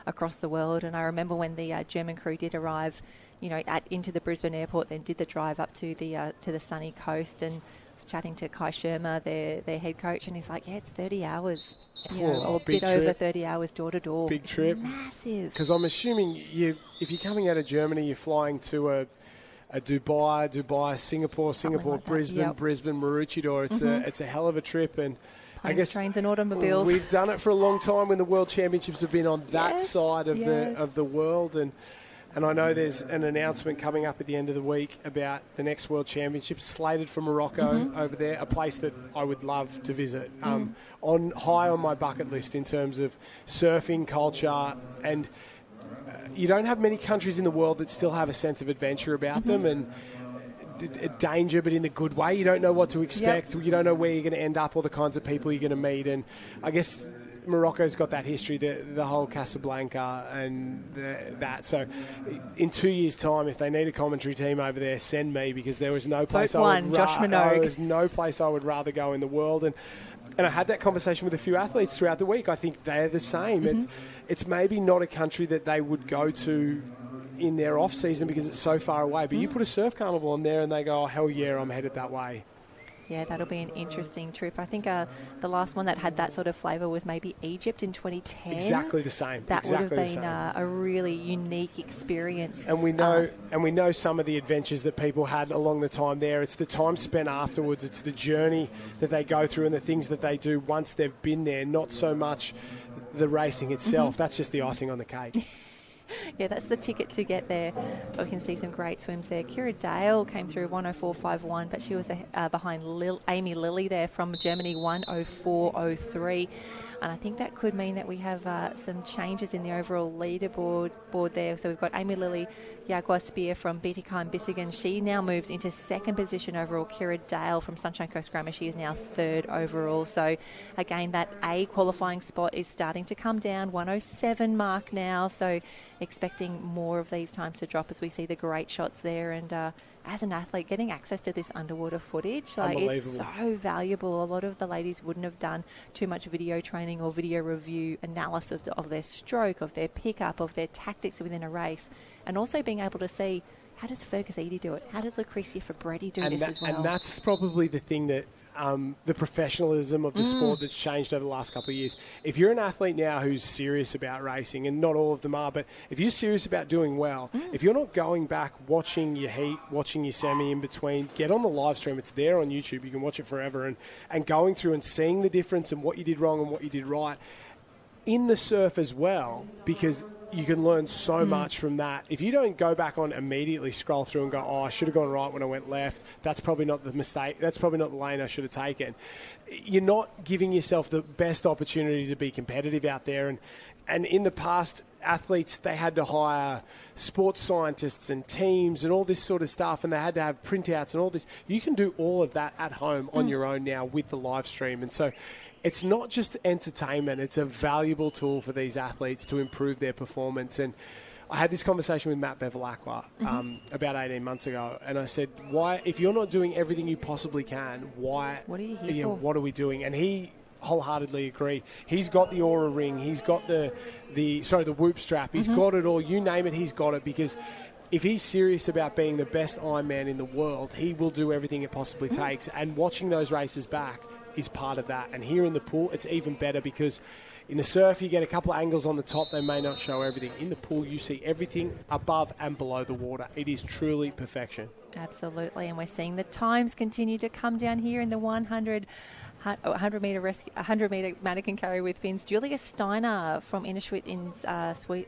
across the world. And I remember when the German crew did arrive, you know, into the Brisbane airport, then did the drive up to the sunny coast, and was chatting to Kai Sherma, their head coach, and he's like, it's 30 hours, or a bit over 30 hours door to door. Big trip. Massive. Because I'm assuming if you're coming out of Germany, you're flying to a Dubai, Singapore, like Brisbane, Maroochydore. It's a hell of a trip, and planes, I guess trains and automobiles. We've done it for a long time when the World Championships have been on that side of the world, and I know there's an announcement coming up at the end of the week about the next World Championships slated for Morocco over there, a place that I would love to visit. High on my bucket list in terms of surfing culture, and you don't have many countries in the world that still have a sense of adventure about them, and danger, but in the good way. You don't know what to expect. You don't know where you're going to end up or the kinds of people you're going to meet, and I guess Morocco's got that history, the whole Casablanca and that. So in 2 years' time, if they need a commentary team over there, send me, because there was no place there's no place I would rather go in the world. And I had that conversation with a few athletes throughout the week. I think they're the same. It's maybe not a country that they would go to in their off season because it's so far away, but you put a surf carnival on there and they go, oh, hell yeah, I'm headed that way. Yeah, that'll be an interesting trip. I think the last one that had that sort of flavour was maybe Egypt in 2010. Exactly the same. That would have been a really unique experience. And we know some of the adventures that people had along the time there. It's the time spent afterwards. It's the journey that they go through and the things that they do once they've been there. Not so much the racing itself. That's just the icing on the cake. Yeah, that's the ticket to get there. We can see some great swims there. Kira Dale came through 104.51, but she was behind Amy Lilly there from Germany, 104.03. And I think that could mean that we have some changes in the overall leaderboard there. So we've got Amy Lilly Jaguar Spear from Bietigheim-Bissingen. She now moves into second position overall. Kira Dale from Sunshine Coast Grammar, she is now third overall. So again, that A qualifying spot is starting to come down, 107 mark now. So expecting more of these times to drop as we see the great shots there. And as an athlete, getting access to this underwater footage, like, it's so valuable. A lot of the ladies wouldn't have done too much video training or video review analysis of their stroke, of their pickup, of their tactics within a race, and also being able to see, how does Fergus Eady do it? How does Lucretia Fabretti do this as well? And that's probably the thing that the professionalism of the sport that's changed over the last couple of years. If you're an athlete now who's serious about racing, and not all of them are, but if you're serious about doing well, if you're not going back, watching your heat, watching your semi in between, get on the live stream. It's there on YouTube. You can watch it forever. And going through and seeing the difference and what you did wrong and what you did right in the surf as well, because you can learn so much from that. If you don't go back on immediately, scroll through and go, oh, I should have gone right when I went left. That's probably not the mistake. That's probably not the lane I should have taken. You're not giving yourself the best opportunity to be competitive out there. And in the past, athletes, they had to hire sports scientists and teams and all this sort of stuff, and they had to have printouts and all this. You can do all of that at home on your own now with the live stream. And so it's not just entertainment. It's a valuable tool for these athletes to improve their performance. And I had this conversation with Matt Bevilacqua about 18 months ago, and I said, "Why, if you're not doing everything you possibly can, why? What are you here for? What are we doing?" And he wholeheartedly agreed. He's got the Aura ring. He's got the whoop strap. He's got it all. You name it, he's got it, because if he's serious about being the best Ironman in the world, he will do everything it possibly takes. And watching those races back is part of that. And here in the pool, it's even better, because in the surf, you get a couple of angles on the top. They may not show everything. In the pool, you see everything above and below the water. It is truly perfection. Absolutely. And we're seeing the times continue to come down here in the 100 metre mannequin carry with fins. Julia Steiner from Innerschwitt in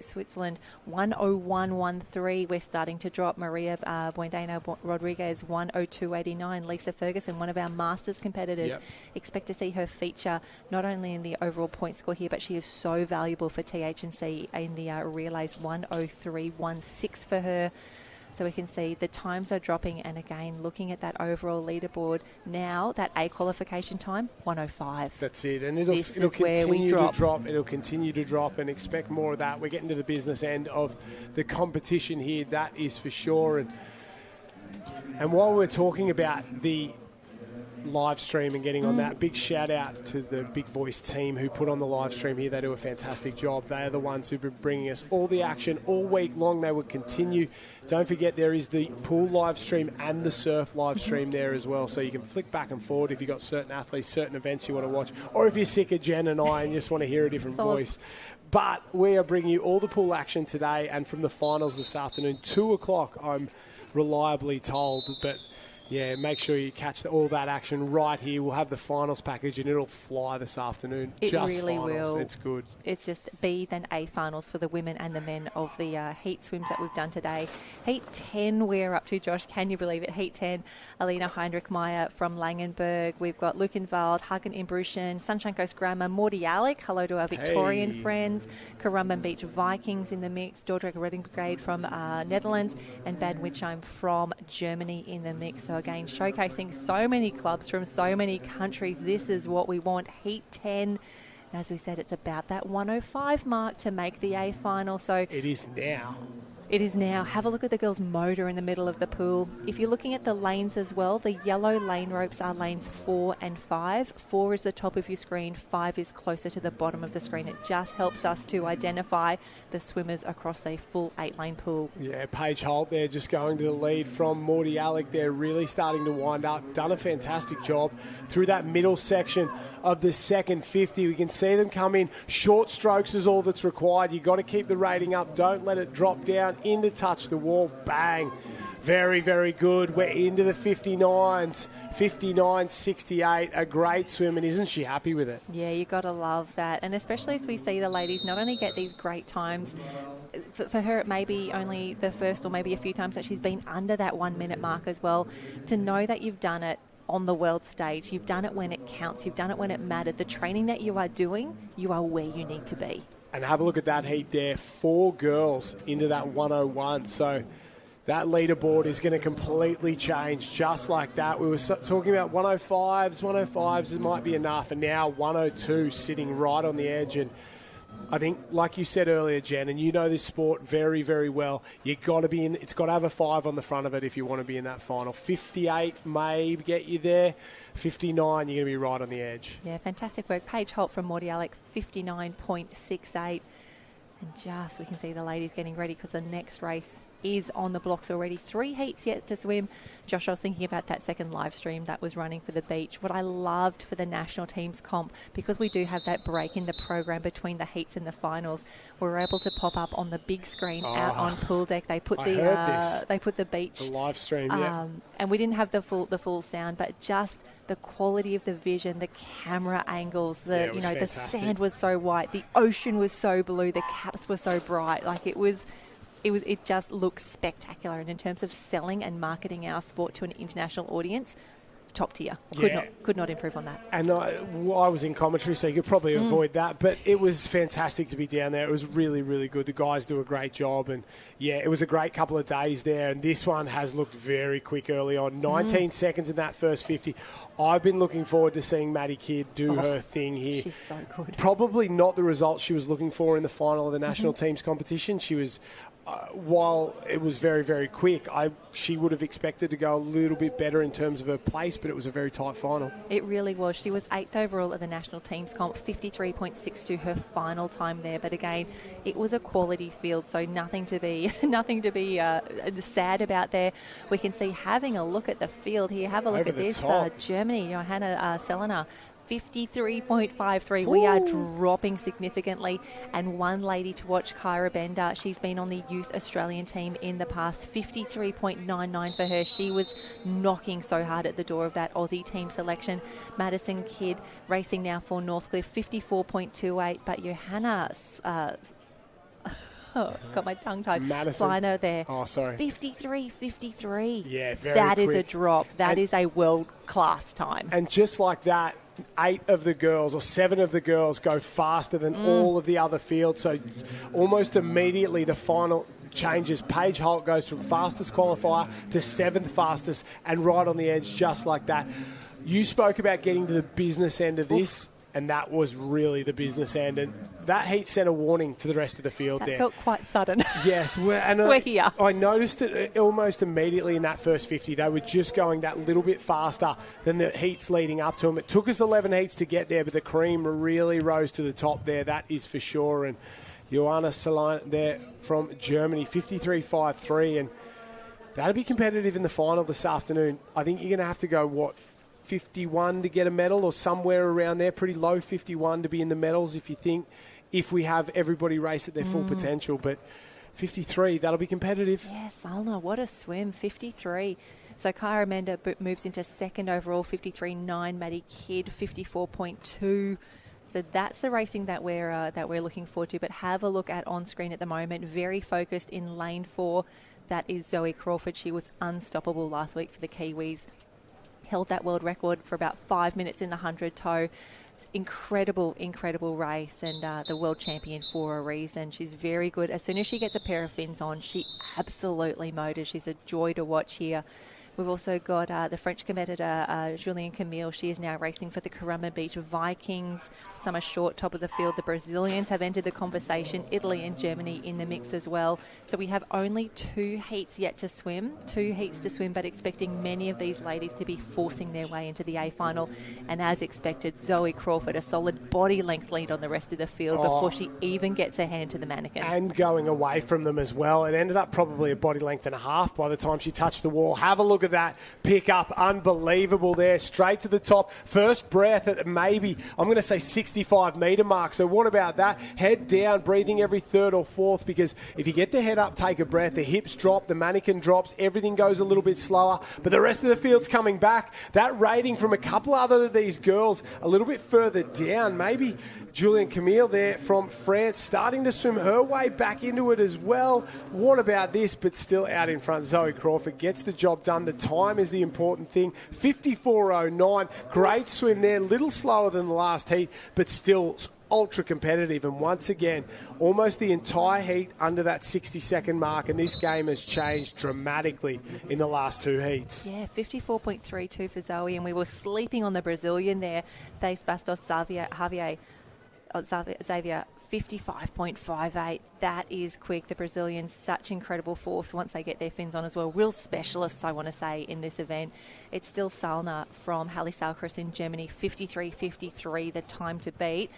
Switzerland, 1:01.13. We're starting to drop. Maria Buendana Rodriguez, 1:02.89. Lisa Ferguson, one of our Masters competitors. Yep. Expect to see her feature not only in the overall point score here, but she is so valuable for TH&C in the relays. 1:03.16 for her. So we can see the times are dropping, and again, looking at that overall leaderboard now, that A qualification time, 1:05. That's it, and it'll continue to drop. It'll continue to drop, and expect more of that. We're getting to the business end of the competition here, that is for sure. And while we're talking about the live stream and getting on that, big shout out to the Big Voice team who put on the live stream here. They do a fantastic job. They are the ones who've been bringing us all the action all week long. They will continue. Don't forget, there is the pool live stream and the surf live stream there as well, so you can flick back and forward if you've got certain athletes, certain events you want to watch, or if you're sick of Jen and I and just want to hear a different voice. But we are bringing you all the pool action today, and from the finals this afternoon, 2 o'clock, I'm reliably told. But yeah, make sure you catch all that action right here. We'll have the finals package, and it'll fly this afternoon. It just really finals. will. It's good. It's just B then A finals for the women and the men of the heat swims that we've done today. Heat 10 we're up to, Josh. Can you believe it? Heat 10, Alina Heinrich-Meyer from Langenberg. We've got Lukenwald, Hagen Imbruschen, Sunshine Coast Grammar, Morty Alec. Hello to our Victorian friends. Currumbin Beach Vikings in the mix. Dordrecht Redding Brigade from Netherlands, and Bad Witchheim from Germany in the mix. So again, showcasing so many clubs from so many countries. This is what we want. Heat 10. And as we said, it's about that 1:05 mark to make the A final. So it is now. It is now. Have a look at the girls' motor in the middle of the pool. If you're looking at the lanes as well, the yellow lane ropes are lanes 4 and 5. 4 is the top of your screen, 5 is closer to the bottom of the screen. It just helps us to identify the swimmers across the full 8-lane pool. Yeah, Paige Holt there just going to the lead from Morty Alec. They're really starting to wind up. Done a fantastic job through that middle section of the second 50. We can see them come in. Short strokes is all that's required. You've got to keep the rating up. Don't let it drop down. In to touch the wall. Bang. Very, very good. We're into the 59s. 59.68. A great swim, and isn't she happy with it? Yeah, you got to love that. And especially as we see the ladies not only get these great times, for her it may be only the first or maybe a few times that she's been under that 1 minute mark as well. To know that you've done it on the world stage, you've done it when it counts, you've done it when it mattered. The training that you are doing, you are where you need to be. And have a look at that heat there. 4 girls into that 101. So that leaderboard is going to completely change just like that. We were talking about 105s. 105s might be enough. And now 102 sitting right on the edge. And I think, like you said earlier, Jen, and you know this sport very, very well, you've got to be in. It's got to have a 5 on the front of it if you want to be in that final. 58 may get you there. 59, you're going to be right on the edge. Yeah, fantastic work. Paige Holt from Morty Alec, 59.68. And just, we can see the ladies getting ready because the next race is on the blocks already. 3 heats yet to swim. Josh, I was thinking about that second live stream that was running for the beach. What I loved for the national teams comp, because we do have that break in the program between the heats and the finals, we were able to pop up on the big screen out on pool deck. They put they put the beach, the live stream, and we didn't have the full sound, but just the quality of the vision, the camera angles, the sand was so white, the ocean was so blue, the caps were so bright. Like it just looks spectacular. And in terms of selling and marketing our sport to an international audience, top tier. Could not improve on that. And I was in commentary, so you could probably avoid that. But it was fantastic to be down there. It was really, really good. The guys do a great job. And, it was a great couple of days there. And this one has looked very quick early on. 19 seconds in that first 50. I've been looking forward to seeing Maddie Kidd do her thing here. She's so good. Probably not the result she was looking for in the final of the national teams competition. She was... while it was very, very quick, she would have expected to go a little bit better in terms of her place, but it was a very tight final. It really was. She was 8th overall at the national teams comp, 53.62 her final time there. But again, it was a quality field, so nothing to be sad about there. We can see, having a look at the field here. Have a look at this. Germany, Johanna Selena. 53.53. We are dropping significantly. And one lady to watch, Kyra Bender. She's been on the youth Australian team in the past. 53.99 for her. She was knocking so hard at the door of that Aussie team selection. Madison Kidd racing now for Northcliffe, 54.28. But Johanna... got my tongue tied. Slino there. 53.53. Yeah, very That quick. is a drop. That is a world-class time. And just like that, 8 of the girls or 7 of the girls go faster than all of the other fields. So almost immediately the final changes. Paige Holt goes from fastest qualifier to 7th fastest and right on the edge just like that. You spoke about getting to the business end of this, and that was really the business end. And that heat sent a warning to the rest of the field there. That felt quite sudden. Yes. We're here. I noticed it almost immediately in that first 50. They were just going that little bit faster than the heats leading up to them. It took us 11 heats to get there, but the cream really rose to the top there. That is for sure. And Johanna Selina there from Germany, 53.53. And that'll be competitive in the final this afternoon. I think you're going to have to go, 51 to get a medal or somewhere around there, pretty low 51 to be in the medals if we have everybody race at their full potential. But 53, that'll be competitive. Yes, Alna, what a swim, 53. So Kyra Mender moves into 2nd overall, 53.9. Maddie Kidd, 54.2. So that's the racing that we're looking forward to. But have a look at on screen at the moment. Very focused in lane 4. That is Zoe Crawford. She was unstoppable last week for the Kiwis. Held that world record for about 5 minutes in the 100 toe. Incredible race, and the world champion for a reason. She's very good. As soon as she gets a pair of fins on, she absolutely motors. She's a joy to watch here. We've also got the French competitor, Julien Camille. She is now racing for the Caramba Beach Vikings. Summer short, top of the field. The Brazilians have entered the conversation. Italy and Germany in the mix as well. So we have only 2 heats yet to swim. 2 heats to swim, but expecting many of these ladies to be forcing their way into the A final. And as expected, Zoe Crawford, a solid body length lead on the rest of the field before she even gets her hand to the mannequin. And going away from them as well. It ended up probably a body length and a half by the time she touched the wall. Have a look at that pick up. Unbelievable there. Straight to the top. First breath at maybe, I'm going to say 65 metre mark. So what about that? Head down, breathing every 3rd or 4th, because if you get the head up, take a breath, the hips drop, the mannequin drops, everything goes a little bit slower, but the rest of the field's coming back. That rating from a couple other of these girls a little bit further down. Maybe Julien Camille there from France starting to swim her way back into it as well. What about this? But still out in front. Zoe Crawford gets the job done. The time is the important thing. 54.09. Great swim there. Little slower than the last heat, but still ultra competitive. And once again, almost the entire heat under that 60-second mark. And this game has changed dramatically in the last 2 heats. Yeah, 54.32 for Zoe. And we were sleeping on the Brazilian there. Thais Bastos Xavier, 55.58. That is quick. The Brazilians, such incredible force once they get their fins on as well. Real specialists, I want to say, in this event. It's still Salna from Halle Salkris in Germany, 53.53, the time to beat.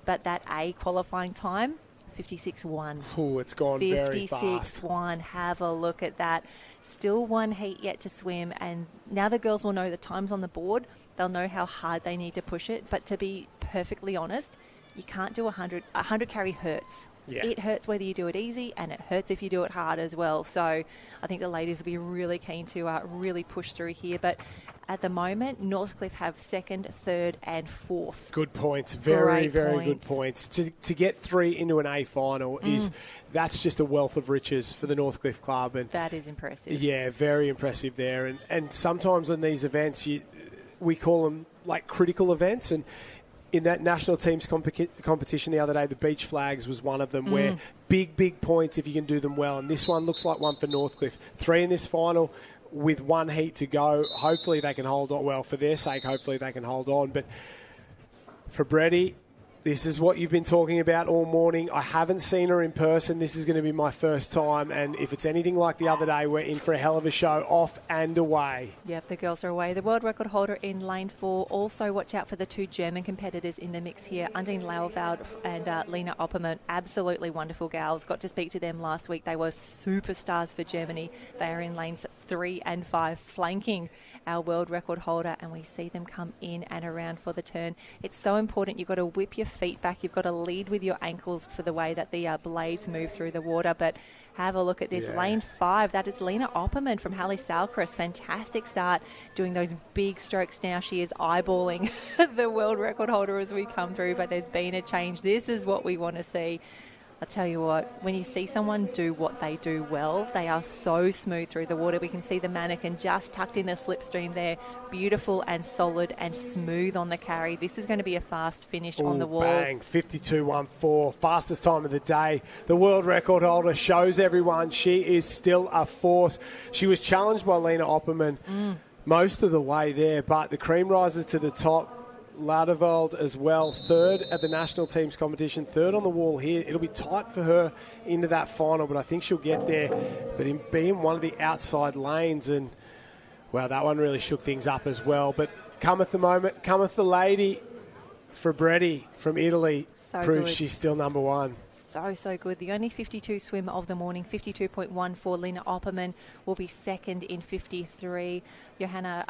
But that A qualifying time, 56-1. Oh, it's gone very fast. 56-1. Have a look at that. Still one heat yet to swim, and now the girls will know the time's on the board. They'll know how hard they need to push it. But to be perfectly honest, you can't do 100. 100 carry hurts. Yeah. It hurts whether you do it easy, and it hurts if you do it hard as well. So I think the ladies will be really keen to really push through here. But at the moment, Northcliffe have second, third and fourth. Good points. Very, Great very points. good points. To get 3 into an A final that's just a wealth of riches for the Northcliffe Club. And that is impressive. Yeah, very impressive there. And sometimes in these events, we call them like critical events. And in that national teams competition the other day, the beach flags was one of them where big points if you can do them well. And this one looks like one for Northcliffe. 3 in this final with 1 heat to go. Hopefully they can hold on. Well, for their sake, hopefully they can hold on. But for Breddy, this is what you've been talking about all morning. I haven't seen her in person. This is going to be my first time. And if it's anything like the other day, we're in for a hell of a show, off and away. Yep, the girls are away. The world record holder in lane 4. Also, watch out for the 2 German competitors in the mix here. Undine Lauerwald and Lena Opperman. Absolutely wonderful gals. Got to speak to them last week. They were superstars for Germany. They are in lanes 3 and 5, flanking our world record holder, and we see them come in and around for the turn. It's so important. You've got to whip your feet back. You've got to lead with your ankles for the way that the blades move through the water. But have a look at this. Yeah. Lane 5, that is Lena Opperman from Halle Salcrest. Fantastic start doing those big strokes now. She is eyeballing the world record holder as we come through, but there's been a change. This is what we want to see. I'll tell you what, when you see someone do what they do well, they are so smooth through the water. We can see the Mannequin just tucked in the slipstream there. Beautiful and solid and smooth on the carry. This is going to be a fast finish on the wall. Bang, 52.14, fastest time of the day. The world record holder shows everyone she is still a force. She was challenged by Lena Opperman most of the way there, but the cream rises to the top. Lauderveld as well, third at the national teams competition, third on the wall here. It'll be tight for her into that final, but I think she'll get there. But in being one of the outside lanes, and well, that one really shook things up as well. But cometh the moment, cometh the lady for Breddy from Italy. So proves good. She's still number one. So good. The only 52 swim of the morning, 52.1 for Lena Opperman, will be second in 53. Johanna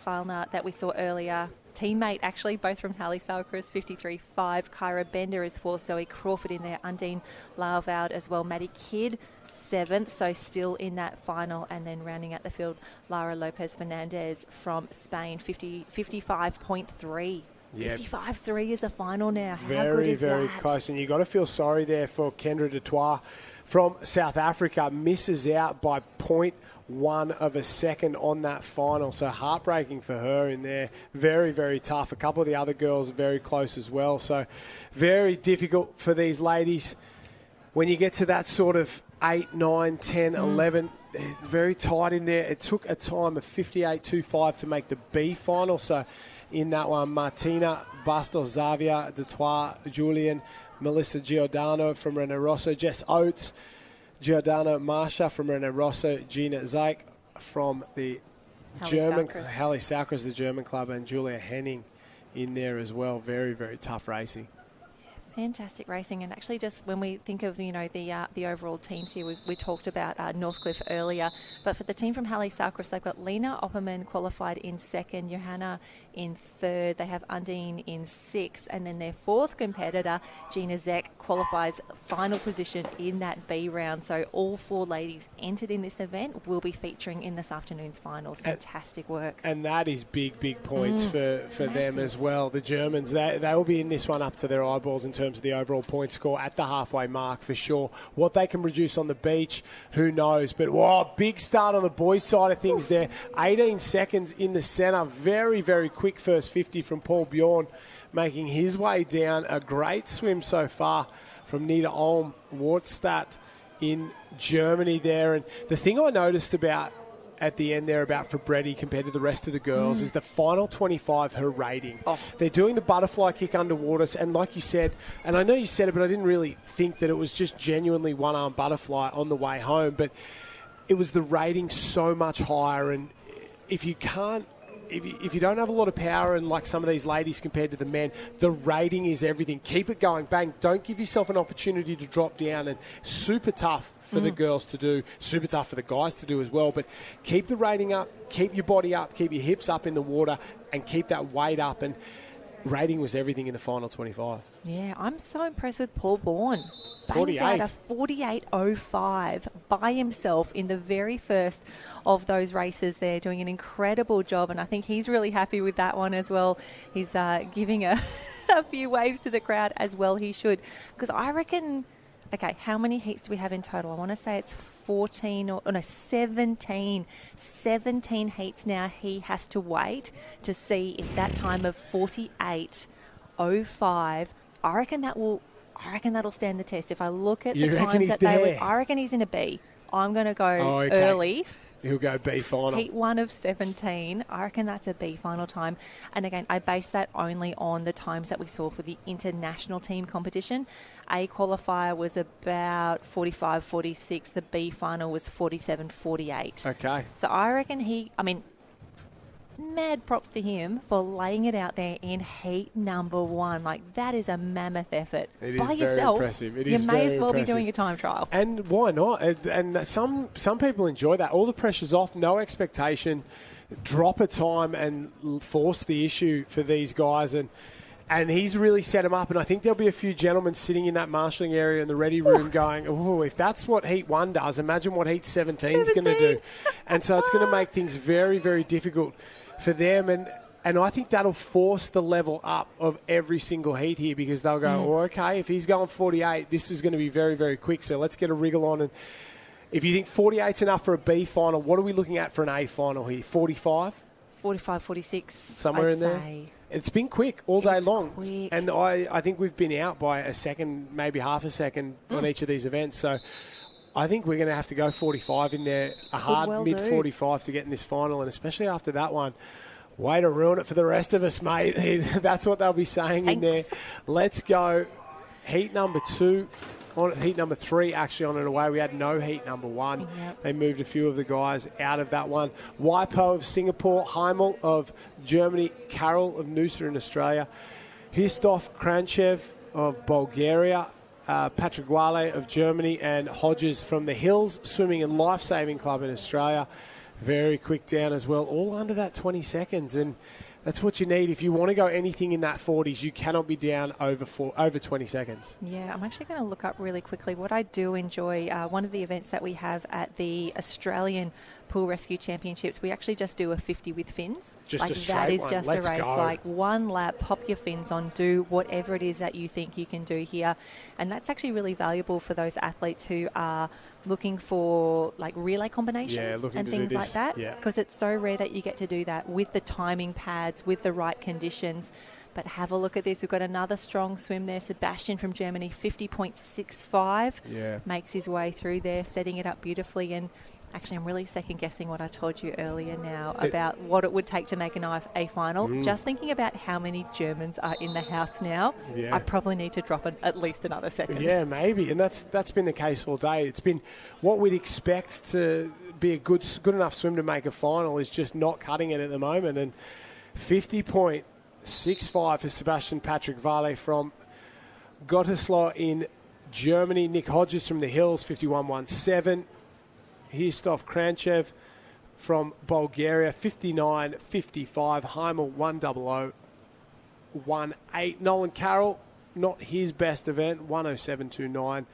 Salner, that we saw earlier, teammate actually, both from Halle Salcrest, 53.5. Kyra Bender is fourth. Zoe Crawford in there. Undine Lauerwald as well. Maddie Kidd, 7th, so still in that final. And then rounding out the field, Lara Lopez Fernandez from Spain, 55.3. Yeah. 55.3 is a final now. How Very, good is very that? close. And you've got to feel sorry there for Kendra Dutoit from South Africa. Misses out by 0.1 of a second on that final. So heartbreaking for her in there. Very, very tough. A couple of the other girls are very close as well. So very difficult for these ladies. When you get to that sort of 8, 9, 10, 11, it's very tight in there. It took a time of 58.25 to make the B final. So in that one, Martina Bastos, Xavier Dutoit, Julian, Melissa Giordano from René Rosso, Jess Oates, Giordano Marsha from René Rosso, Gina Zeik from the Halle Salcrest, the German club, and Julia Henning in there as well. Very, very tough racing. Fantastic racing, and actually, just when we think of the overall teams here, we talked about Northcliffe earlier, but for the team from Halle Salcrest, they've got Lena Opperman qualified in 2nd, Johanna in 3rd, they have Undine in 6th, and then their 4th competitor, Gina Zeck, qualifies final position in that B round. So all 4 ladies entered in this event will be featuring in this afternoon's finals. Fantastic work. And that is big points for them as well. The Germans, they will be in this one up to their eyeballs in terms of the overall point score at the halfway mark for sure. What they can produce on the beach, who knows? But wow, big start on the boys' side of things there. 18 seconds in the centre. Very, very quick first 50 from Paul Bjorn, making his way down. A great swim so far from Nita Olm, Wartstadt in Germany there. And the thing I noticed about at the end there about for Breddy compared to the rest of the girls is the final 25, her rating. They're doing the butterfly kick underwater, and like you said, and I know you said it, but I didn't really think that it was just genuinely one-arm butterfly on the way home, but it was the rating so much higher, and if you can't if you don't have a lot of power and like some of these ladies compared to the men, the rating is everything. Keep it going, bang. Don't give yourself an opportunity to drop down, and super tough for the girls to do, super tough for the guys to do as well. But keep the rating up, keep your body up, keep your hips up in the water, and keep that weight up. And rating was everything in the final 25. Yeah, I'm so impressed with Paul Bourne. 48. Bangs out a 48.05 by himself in the very first of those races there, doing an incredible job, and I think he's really happy with that one as well. He's giving a few waves to the crowd, as well he should, because I reckon... Okay, how many heats do we have in total? I want to say it's 17. 17 heats now he has to wait to see if that time of 48.05, I reckon that'll stand the test. If I look at the times that they would, I reckon he's in a B. I'm going to go early. He'll go B final. Heat 1 of 17. I reckon that's a B final time. And again, I base that only on the times that we saw for the international team competition. A qualifier was about 45.46. The B final was 47.48. Okay. So I reckon mad props to him for laying it out there in heat number 1. Like, that is a mammoth effort. It by is yourself. Very impressive. It is you may as well impressive. be doing a time trial. And why not? And some people enjoy that. All the pressure's off, no expectation. Drop a time and force the issue for these guys. And he's really set them up. And I think there'll be a few gentlemen sitting in that marshalling area in the ready room going, oh, if that's what Heat 1 does, imagine what Heat 17 is going to do. And so it's going to make things very, very difficult for them. And I think that'll force the level up of every single heat here, because they'll go, oh, okay, if he's going 48, this is going to be very, very quick. So let's get a wriggle on. And if you think 48's enough for a B final, what are we looking at for an A final here? 45? 45, 46. Somewhere in there? Say. It's been quick all day long. Quick. And I think we've been out by a second, maybe half a second on each of these events. So I think we're going to have to go 45 in there, a hard mid-45 to get in this final, and especially after that one. Way to ruin it for the rest of us, mate. That's what they'll be saying in there. Let's go heat number 2. Heat number 3, actually, on and away. We had no heat number 1. Yep. They moved a few of the guys out of that one. Waipo of Singapore, Heimel of Germany, Carroll of Noosa in Australia, Histov Kranchev of Bulgaria, Patrick Wale of Germany, and Hodges from the Hills Swimming and Lifesaving Club in Australia. Very quick down as well, all under that 20 seconds. And that's what you need. If you want to go anything in that 40s, you cannot be down over 20 seconds. Yeah, I'm actually going to look up really quickly. What I do enjoy, one of the events that we have at the Australian Pool Rescue Championships, we actually just do a 50 with fins. Just a straight that is one. just Let's a race. go. Like, one lap, pop your fins on, do whatever it is that you think you can do here. And that's actually really valuable for those athletes who are looking for like relay combinations and things like that, because it's so rare that you get to do that with the timing pads, with the right conditions. But have a look at this. We've got another strong swim there. Sebastian from Germany, 50.65. Makes his way through there, setting it up beautifully. And actually, I'm really second-guessing what I told you earlier now about what it would take to make an A final. Just thinking about how many Germans are in the house now, I probably need to drop at least another second. Yeah, maybe. And that's been the case all day. It's been what we'd expect to be a good enough swim to make a final is just not cutting it at the moment. And 50.65 for Sebastian Patrick Vale from Gottesloh in Germany. Nick Hodges from the Hills, 51.17. Histov Kranchev from Bulgaria, 59.55. Heimel, 100.18. Nolan Carroll, not his best event, 107.29.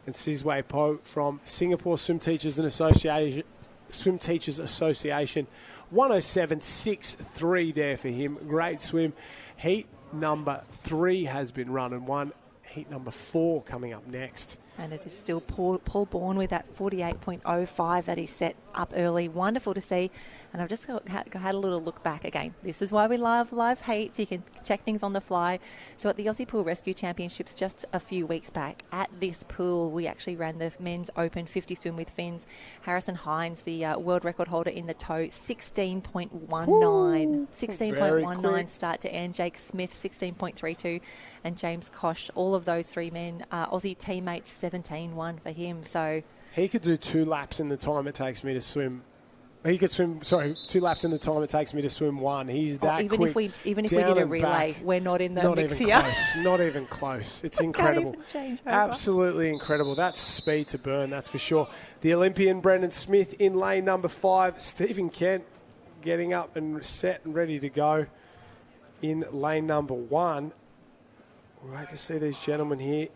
And Sizwe Po from Singapore Swim Teachers Association, 107.63 there for him. Great swim. Heat number 3 has been run and won. Heat number 4 coming up next. And it is still Paul Bourne with that 48.05 that he set up early. Wonderful to see. And I've just had a little look back again. This is why we love live heats. You can check things on the fly. So at the Aussie Pool Rescue Championships just a few weeks back, at this pool, we actually ran the men's open 50 swim with fins. Harrison Hines, the world record holder in the tow, 16.19. 16.19 start to end. Jake Smith, 16.32. And James Kosh, all of those 3 men, Aussie teammates, 17.1 for him. So he could do 2 laps in the time it takes me to swim He could swim, 2 laps in the time it takes me to swim 1. He's that even quick. Even if we did a relay, back, we're not in the not mix even here. Close, not even close. It's incredible. Absolutely incredible. That's speed to burn, that's for sure. The Olympian Brendan Smith in lane number 5. Stephen Kent getting up and set and ready to go in lane number 1. Great to see these gentlemen here.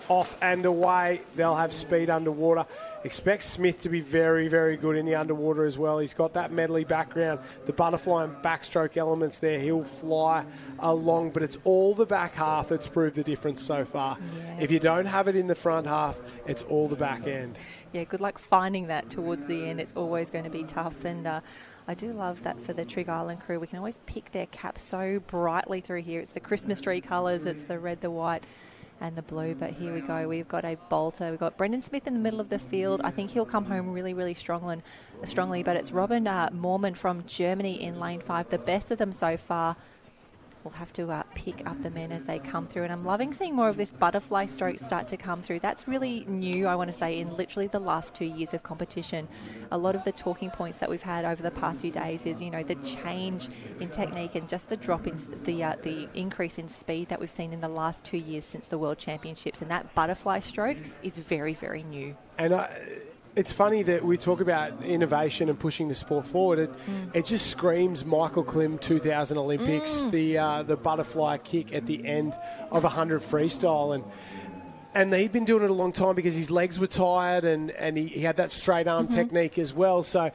Off and away. They'll have speed underwater. Expect Smith to be very, very good in the underwater as well. He's got that medley background, the butterfly and backstroke elements there. He'll fly along, but it's all the back half that's proved the difference so far. Yeah. If you don't have it in the front half, it's all the back end. Yeah, good luck finding that towards the end. It's always going to be tough. And I do love that for the Trig Island crew. We can always pick their cap so brightly through here. It's the Christmas tree colours. It's the red, the white, and the blue. But here we go. We've got a bolter. We've got Brendan Smith in the middle of the field. I think he'll come home really, really strongly. But it's Robin Moorman from Germany in lane 5, the best of them so far. We'll have to pick up the men as they come through. And I'm loving seeing more of this butterfly stroke start to come through. That's really new, I want to say, in literally the last 2 years of competition. A lot of the talking points that we've had over the past few days is, the change in technique and just the drop in the increase in speed that we've seen in the last 2 years since the World Championships. And that butterfly stroke is very, very new. And it's funny that we talk about innovation and pushing the sport forward. It just screams Michael Klim 2000 Olympics, the butterfly kick at the end of 100 freestyle. And he'd been doing it a long time because his legs were tired and he had that straight arm technique as well. So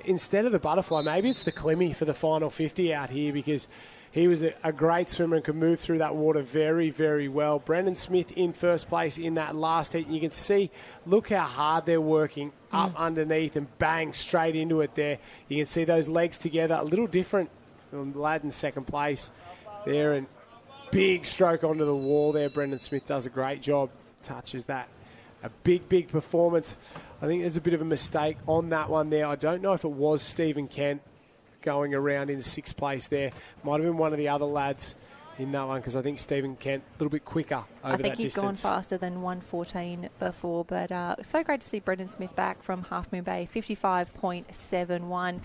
instead of the butterfly, maybe it's the Klimmy for the final 50 out here, because he was a great swimmer and could move through that water very, very well. Brendan Smith in first place in that last heat. You can see, look how hard they're working up underneath and bang, straight into it there. You can see those legs together, a little different from the lad in second place there. And big stroke onto the wall there. Brendan Smith does a great job, touches that. A big, big performance. I think there's a bit of a mistake on that one there. I don't know if it was Stephen Kent going around in 6th place there. Might have been one of the other lads in that one, because I think Stephen Kent a little bit quicker over that distance. I think he's gone faster than 1:14 before, but so great to see Brendan Smith back from Half Moon Bay, 55.71.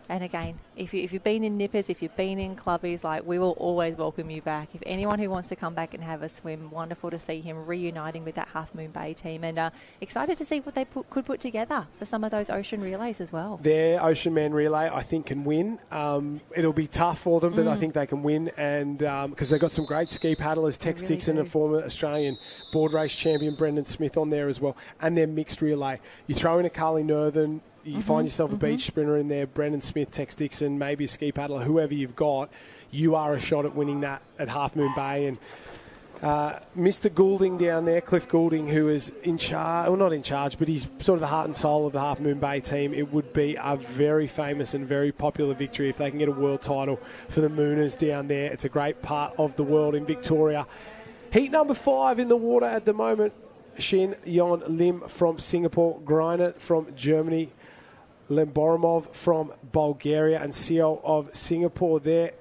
And again, if you've been in nippers, if you've been in clubbies, we will always welcome you back. If anyone who wants to come back and have a swim, wonderful to see him reuniting with that Half Moon Bay team. And excited to see what they could put together for some of those ocean relays as well. Their Ocean Man relay, I think, can win. It'll be tough for them, but I think they can win. And because they've got some great ski paddlers, Tex really Dixon and former Australian board race champion Brendan Smith on there as well. And their mixed relay. You throw in a Carly Northern, you find yourself a beach sprinter in there, Brendan Smith, Tex Dixon, maybe a ski paddler, whoever you've got, you are a shot at winning that at Half Moon Bay. And Mr. Goulding down there, Cliff Goulding, who is in charge, well, not in charge, but he's sort of the heart and soul of the Half Moon Bay team. It would be a very famous and very popular victory if they can get a world title for the Mooners down there. It's a great part of the world in Victoria. Heat number 5 in the water at the moment. Shin Yon Lim from Singapore, Greiner from Germany, Lemboromov from Bulgaria, and Seo of Singapore there.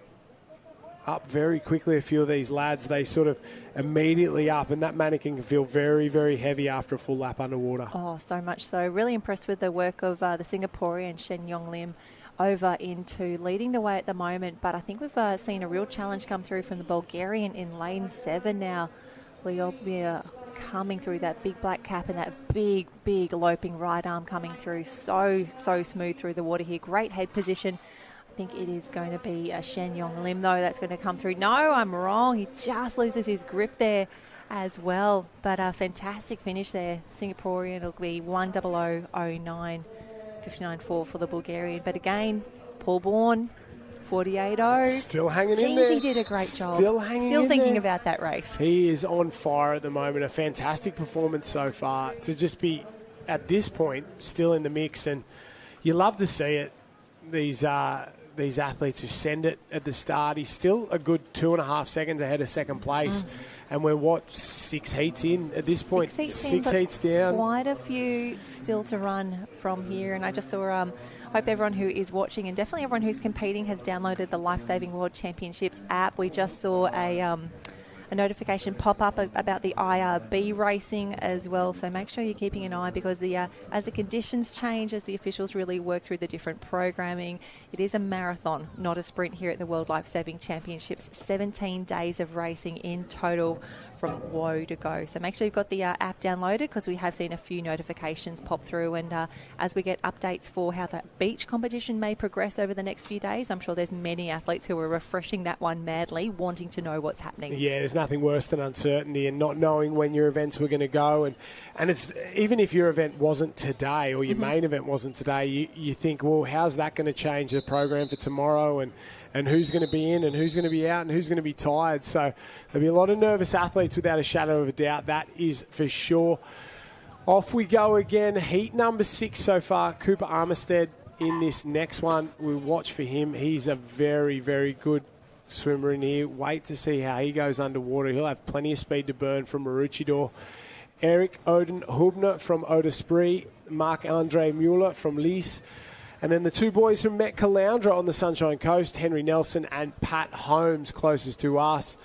Up very quickly, a few of these lads. They sort of immediately up, and that Mannequin can feel very, very heavy after a full lap underwater. Oh, so much so. Really impressed with the work of the Singaporean Shen Yong Lim over into leading the way at the moment. But I think we've seen a real challenge come through from the Bulgarian in lane 7 now. Leobia coming through that big black cap and that big, big loping right arm coming through. So smooth through the water here. Great head position. I think it is going to be a Shen Yong Lim, though, that's going to come through. No, I'm wrong. He just loses his grip there as well. But a fantastic finish there. Singaporean, it'll be 1:00.09, 59.4 for the Bulgarian. But again, Paul Bourne, 48.0. Still hanging in there. He did a great job. Still hanging in there. Still thinking about that race. He is on fire at the moment. A fantastic performance so far. To just be, at this point, still in the mix. And you love to see it. These athletes who send it at the start. He's still a good 2.5 seconds ahead of second place. And we're, 6 heats in at this point? 6 heats down. Quite a few still to run from here. And I just saw, hope everyone who is watching and definitely everyone who's competing has downloaded the Lifesaving World Championships app. We just saw a a notification pop up about the IRB racing as well. So make sure you're keeping an eye, because as the conditions change, as the officials really work through the different programming, it is a marathon, not a sprint here at the World Lifesaving Championships. 17 days of racing in total from woe to go. So make sure you've got the app downloaded, because we have seen a few notifications pop through, and as we get updates for how the beach competition may progress over the next few days, I'm sure there's many athletes who are refreshing that one madly, wanting to know what's happening. Yeah, there's nothing worse than uncertainty and not knowing when your events were going to go. And it's, even if your event wasn't today, or your main event wasn't today, you think, well, how's that going to change the program for tomorrow, and who's going to be in and who's going to be out and who's going to be tired. So there'll be a lot of nervous athletes without a shadow of a doubt. That is for sure. Off we go again. Heat number 6 so far. Cooper Armistead in this next one. We'll watch for him. He's a very, very good swimmer in here. Wait to see how he goes underwater. He'll have plenty of speed to burn from Maroochydore. Eric Oden Hubner from Odesprit. Marc-Andre Mueller from Lys. And then the two boys from Met Caloundra on the Sunshine Coast, Henry Nelson and Pat Holmes, closest to us.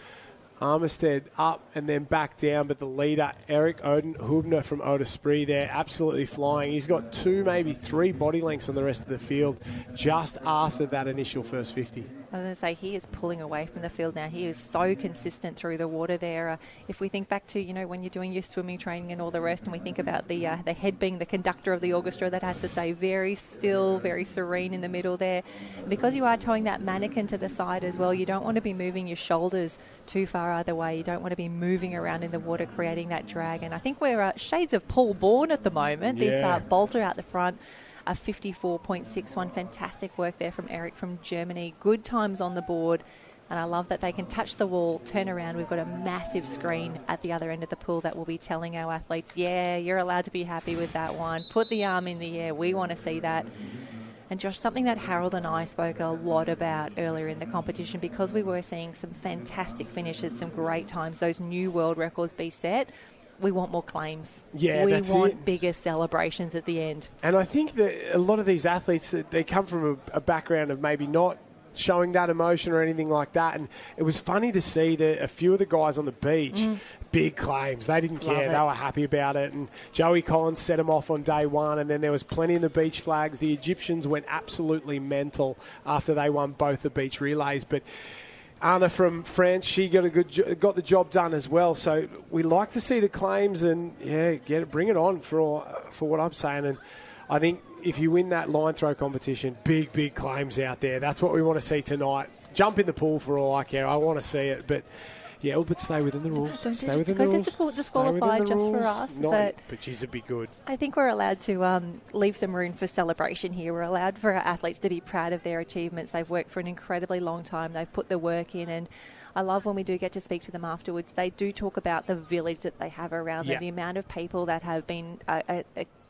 Armistead up and then back down, but the leader, Eric Oden Hubner from Odesprit there, absolutely flying. He's got 2, maybe 3 body lengths on the rest of the field just after that initial first 50. I was going to say, he is pulling away from the field now. He is so consistent through the water there. If we think back to, when you're doing your swimming training and all the rest, and we think about the head being the conductor of the orchestra, that has to stay very still, very serene in the middle there. And because you are towing that mannequin to the side as well, you don't want to be moving your shoulders too far either way. You don't want to be moving around in the water, creating that drag. And I think we're shades of Paul Bourne at the moment. Yeah. This bolter out the front. A 54.61. Fantastic work there from Eric from Germany. Good times on the board. And I love that they can touch the wall, turn around. We've got a massive screen at the other end of the pool that will be telling our athletes, yeah, you're allowed to be happy with that one. Put the arm in the air. We want to see that. And Josh, something that Harold and I spoke a lot about earlier in the competition, because we were seeing some fantastic finishes, some great times, those new world records be set. We want more claims. Yeah, we want bigger celebrations at the end. And I think that a lot of these athletes, they come from a background of maybe not showing that emotion or anything like that. And it was funny to see that a few of the guys on the beach, big claims. They didn't care. They were happy about it. And Joey Collins set them off on day one. And then there was plenty in the beach flags. The Egyptians went absolutely mental after they won both the beach relays. But Anna from France, she got the job done as well. So we like to see the claims and bring it on for what I'm saying. And I think if you win that line throw competition, big claims out there. That's what we want to see tonight. Jump in the pool for all I care. I want to see it, but but stay within the rules. Stay within the rules. Disqualified just for us. But geez, it'd be good. I think we're allowed to leave some room for celebration here. We're allowed for our athletes to be proud of their achievements. They've worked for an incredibly long time. They've put the work in, and I love when we do get to speak to them afterwards. They do talk about the village that they have around them, the amount of people that have been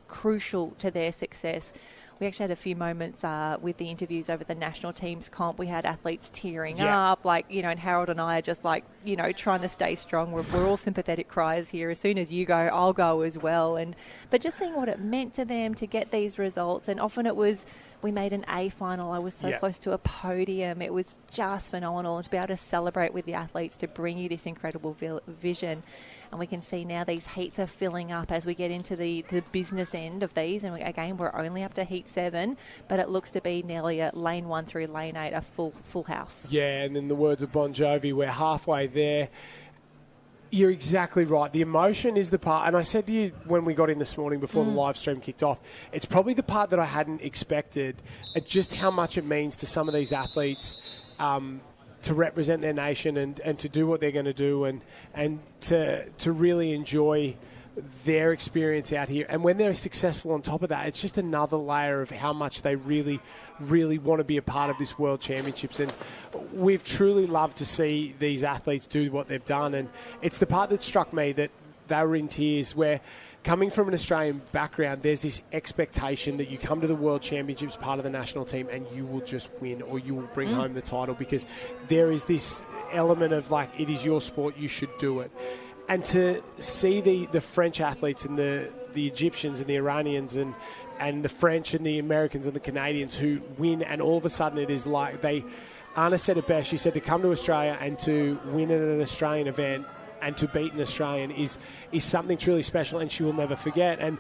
crucial to their success. We actually had a few moments with the interviews over the national teams comp. We had athletes tearing up, and Harold and I are just trying to stay strong. We're all sympathetic criers here. As soon as you go, I'll go as well. But just seeing what it meant to them to get these results, and often it was, we made an A final. I was so close to a podium. It was just phenomenal. And to be able to celebrate with the athletes, to bring you this incredible vision. And we can see now these heats are filling up as we get into the business end of these. And again, we're only up to heat 7, but it looks to be nearly a lane 1 through lane 8, a full house. Yeah, and in the words of Bon Jovi, we're halfway there. You're exactly right. The emotion is the part, and I said to you when we got in this morning before the live stream kicked off, it's probably the part that I hadn't expected, at just how much it means to some of these athletes to represent their nation and to do what they're going to do and to really enjoy their experience out here. And when they're successful on top of that, it's just another layer of how much they really, really want to be a part of this World Championships. And we've truly loved to see these athletes do what they've done. And it's the part that struck me, that they were in tears, where coming from an Australian background, there's this expectation that you come to the World Championships part of the national team and you will just win, or you will bring home the title, because there is this element of it is your sport, you should do it. And to see the French athletes and the Egyptians and the Iranians and the French and the Americans and the Canadians who win, and all of a sudden it is like they Anna said it best. She said to come to Australia and to win at an Australian event and to beat an Australian is something truly special, and she will never forget. And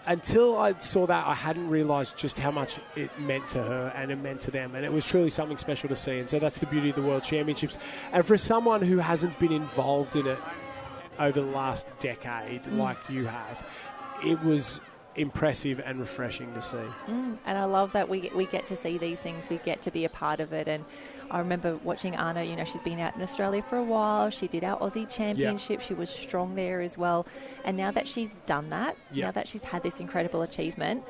until I saw that, I hadn't realised just how much it meant to her and it meant to them. And it was truly something special to see. And so that's the beauty of the World Championships. And for someone who hasn't been involved in it over the last decade like you have, it was impressive and refreshing to see. And I love that we get to see these things. We get to be a part of it. And I remember watching Anna, you know, she's been out in Australia for a while. She did our Aussie Championship. She was strong there as well. And now that she's done that, now that she's had this incredible achievement,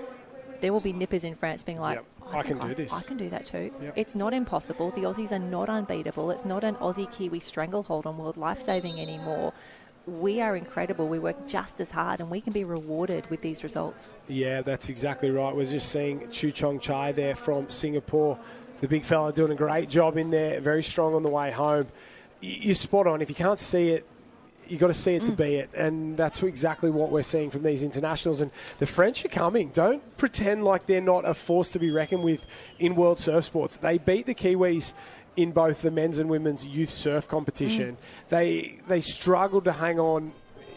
there will be nippers in France being like, I can do this. I can do that too. It's not impossible. The Aussies are not unbeatable. It's not an Aussie-Kiwi stranglehold on World Lifesaving anymore. We are incredible. We work just as hard and we can be rewarded with these results. Yeah, that's exactly right. We're just seeing Chu Chong Chai there from Singapore. The big fella doing a great job in there, very strong on the way home. You're spot on. If you can't see it, you got to see it to be it. And that's exactly what we're seeing from these internationals. And the French are coming. Don't pretend like they're not a force to be reckoned with in world surf sports. They beat the Kiwis in both the men's and women's youth surf competition. They struggled to hang on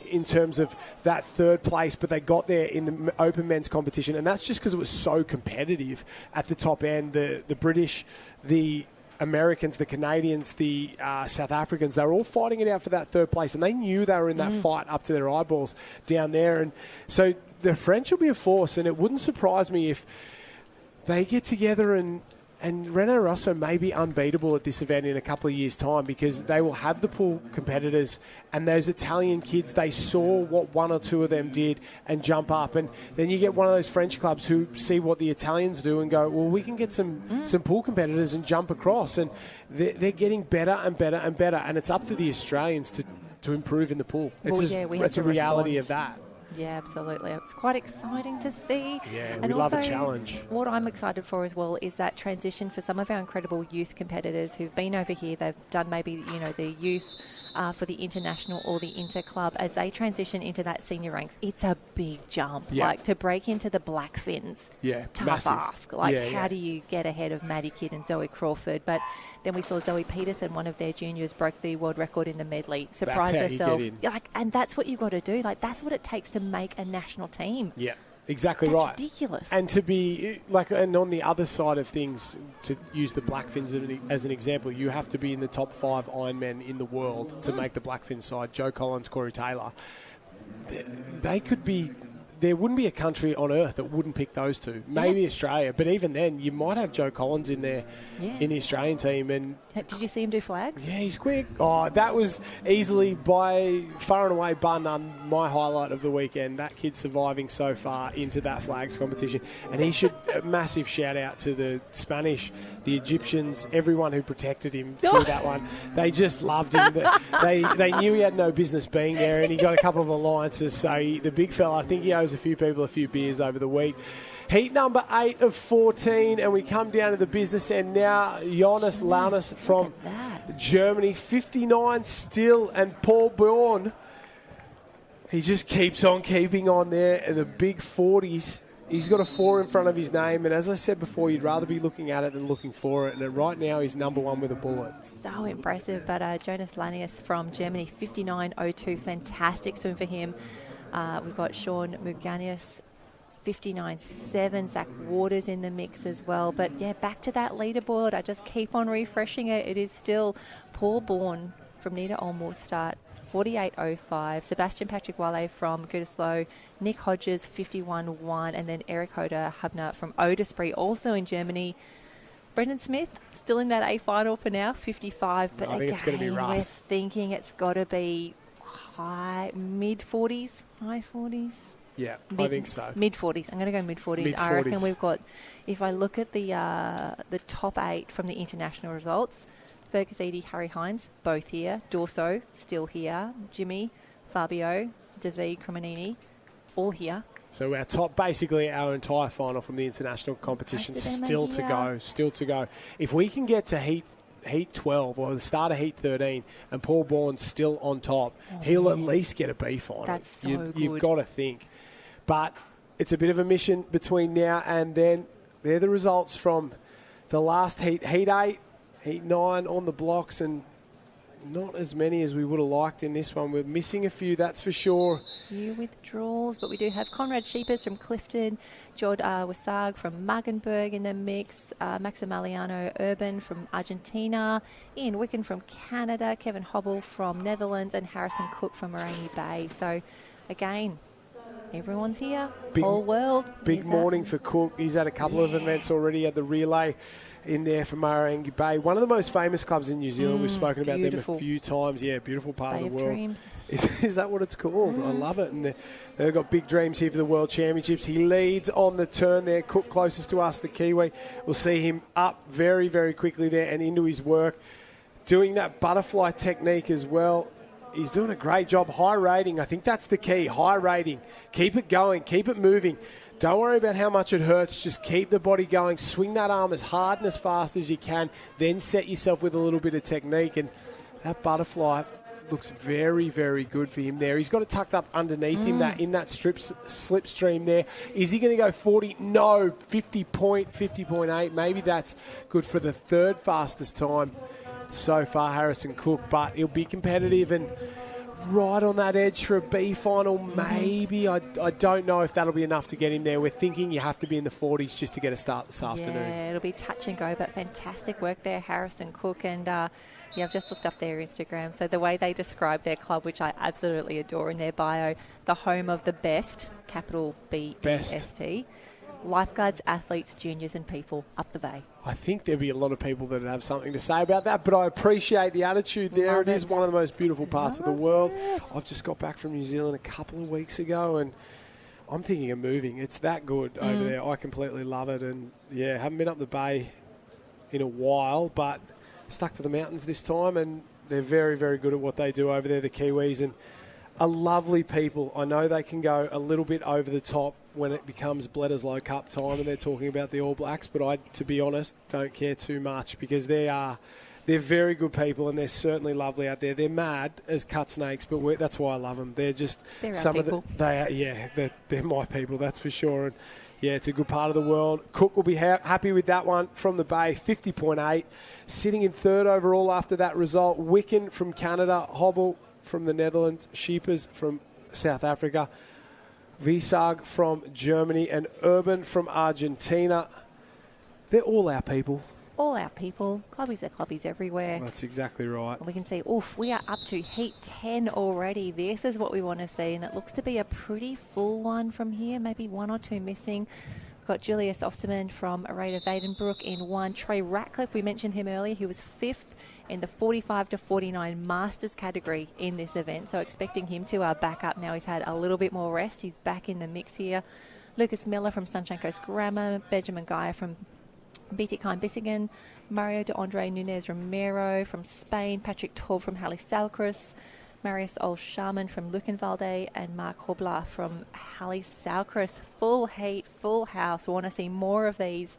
in terms of that third place, but they got there in the open men's competition, and that's just because it was so competitive at the top end. The British, the Americans, the Canadians, the South Africans, they were all fighting it out for that third place, and they knew they were in that fight up to their eyeballs down there. And so the French will be a force, and it wouldn't surprise me if they get together and Renaud Rosso may be unbeatable at this event in a couple of years' time, because they will have the pool competitors and those Italian kids. They saw what one or two of them did and jump up. And then you get one of those French clubs who see what the Italians do and go, well, we can get some pool competitors and jump across. And they're getting better and better and better. And it's up to the Australians to improve in the pool. It's a reality of that. Yeah, absolutely. It's quite exciting to see. Yeah, and we love also, a challenge. What I'm excited for as well is that transition for some of our incredible youth competitors who've been over here. They've done maybe, you know, the youth for the international or the interclub. As they transition into that senior ranks, it's a big jump. Yeah. Like to break into the black fins. Yeah, tough massive. ask. Like how do you get ahead of Maddie Kidd and Zoe Crawford? But then we saw Zoe Peterson, one of their juniors, broke the world record in the medley. Surprised herself. And that's what you've got to do. Like that's what it takes to make a national team. Yeah. Exactly That's right. ridiculous. And to be like, and on the other side of things, to use the Blackfins as an example, you have to be in the top 5 Ironmen in the world to make the Blackfin side. Joe Collins, Corey Taylor, they could be. There wouldn't be a country on earth that wouldn't pick those two. Maybe Australia, but even then, you might have Joe Collins in there in the Australian team. And did you see him do flags? Yeah, he's quick. Oh, that was easily by far and away, bar none, my highlight of the weekend. That kid surviving so far into that flags competition, and he should a massive shout out to the Spanish, the Egyptians, everyone who protected him through that one. They just loved him. They knew he had no business being there, and he got a couple of alliances. So the big fella, I think he owes a few people a few beers over the week. Heat number 8 of 14, and we come down to the business end now. Jonas Launas from Germany, 59 still, and Paul Born, he just keeps on keeping on there in the big 40s. He's got a 4 in front of his name, and as I said before, you'd rather be looking at it than looking for it, and right now he's number 1 with a bullet. So impressive, but Jonas Launas from Germany, 59.02, fantastic swim for him. We've got Sean Muganius, 59.7. Zach Waters in the mix as well. But, yeah, back to that leaderboard. I just keep on refreshing it. It is still Paul Bourne from Nita Olmore start, 48.05. Sebastian Patrick Wale from Gütersloh. Nick Hodges, 51.1. And then Eric Hoda Hubner from Odesbury, also in Germany. Brendan Smith, still in that A final for now, 55. But I think it's going to be rough. We're thinking it's got to be mid-40s, high 40s. Yeah, I think so. Mid-40s. I'm going to go mid-40s. I reckon we've got, if I look at the top 8 from the international results, Fergus Eady, Harry Hines, both here. Dorso, still here. Jimmy, Fabio, David Cremonini, all here. So our top, basically our entire final from the international competition, still to go. If we can get to Heat 12 or the start of Heat 13 and Paul Bourne's still on top, he'll at least get a B final. That's so good. You've got to think. But it's a bit of a mission between now and then. They're the results from the last heat. Heat 8, Heat 9 on the blocks, and not as many as we would have liked in this one. We're missing a few, that's for sure. Few withdrawals, but we do have Conrad Sheepers from Clifton, Jord Wasag from Maggenburg in the mix, Maximiliano Urban from Argentina, Ian Wicken from Canada, Kevin Hobble from Netherlands, and Harrison Cook from Moraine Bay. So, again, everyone's here, whole world. Big morning for Cook. He's had a couple of events already. He had the relay in there for Moraine Bay. One of the most famous clubs in New Zealand. We've spoken about them a few times. Yeah, beautiful part Bay of the world. Dreams. Is that what it's called? I love it. And they've got big dreams here for the World Championships. He leads on the turn there. Cook closest to us, the Kiwi. We'll see him up very, very quickly there and into his work. Doing that butterfly technique as well. He's doing a great job. High rating. I think that's the key. High rating. Keep it going. Keep it moving. Don't worry about how much it hurts. Just keep the body going. Swing that arm as hard and as fast as you can. Then set yourself with a little bit of technique. And that butterfly looks very, very good for him there. He's got it tucked up underneath him in that slipstream there. Is he going to go 40? No. 50.8. Maybe that's good for the third fastest time so far, Harrison Cook. But he'll be competitive and right on that edge for a B final, maybe. I don't know if that'll be enough to get him there. We're thinking you have to be in the 40s just to get a start this afternoon. Yeah, it'll be touch and go, but fantastic work there, Harrison Cook. And I've just looked up their Instagram. So the way they describe their club, which I absolutely adore in their bio, the home of the best, capital B-E-S-T, lifeguards, athletes, juniors and people up the bay. I think there'd be a lot of people that would have something to say about that, but I appreciate the attitude there. It is one of the most beautiful parts of the world. I've just got back from New Zealand a couple of weeks ago, and I'm thinking of moving. It's that good over there. I completely love it, and yeah, haven't been up the bay in a while, but stuck to the mountains this time, and they're very, very good at what they do over there, the Kiwis, and are lovely people. I know they can go a little bit over the top when it becomes Bledisloe Low Cup time and they're talking about the All Blacks, but I, to be honest, don't care too much because they're very good people and they're certainly lovely out there. They're mad as cut snakes, but that's why I love them. They're just they're some our of people. They're my people, that's for sure. And yeah, it's a good part of the world. Cook will be happy with that one from the Bay, 50.8. Sitting in third overall after that result. Wicken from Canada, Hobble from the Netherlands, Sheepers from South Africa, Visag from Germany, and Urban from Argentina. They're all our people. All our people. Clubbies are clubbies everywhere. That's exactly right. And we can see, we are up to Heat 10 already. This is what we want to see, and it looks to be a pretty full one from here, maybe one or two missing. We've got Julius Osterman from Arada Vadenbroek in one. Trey Ratcliffe, we mentioned him earlier, he was fifth in the 45 to 49 Masters category in this event. So expecting him to back up now. He's had a little bit more rest. He's back in the mix here. Lucas Miller from Sunshine Coast Grammar, Benjamin Gaia from Bietigheim Bissingen, Mario de Andre Nunez Romero from Spain, Patrick Torv from Halle Salcris, Marius Olshaman from Luckenwalde, and Mark Hobler from Halle Salcris. Full heat, full house. We want to see more of these.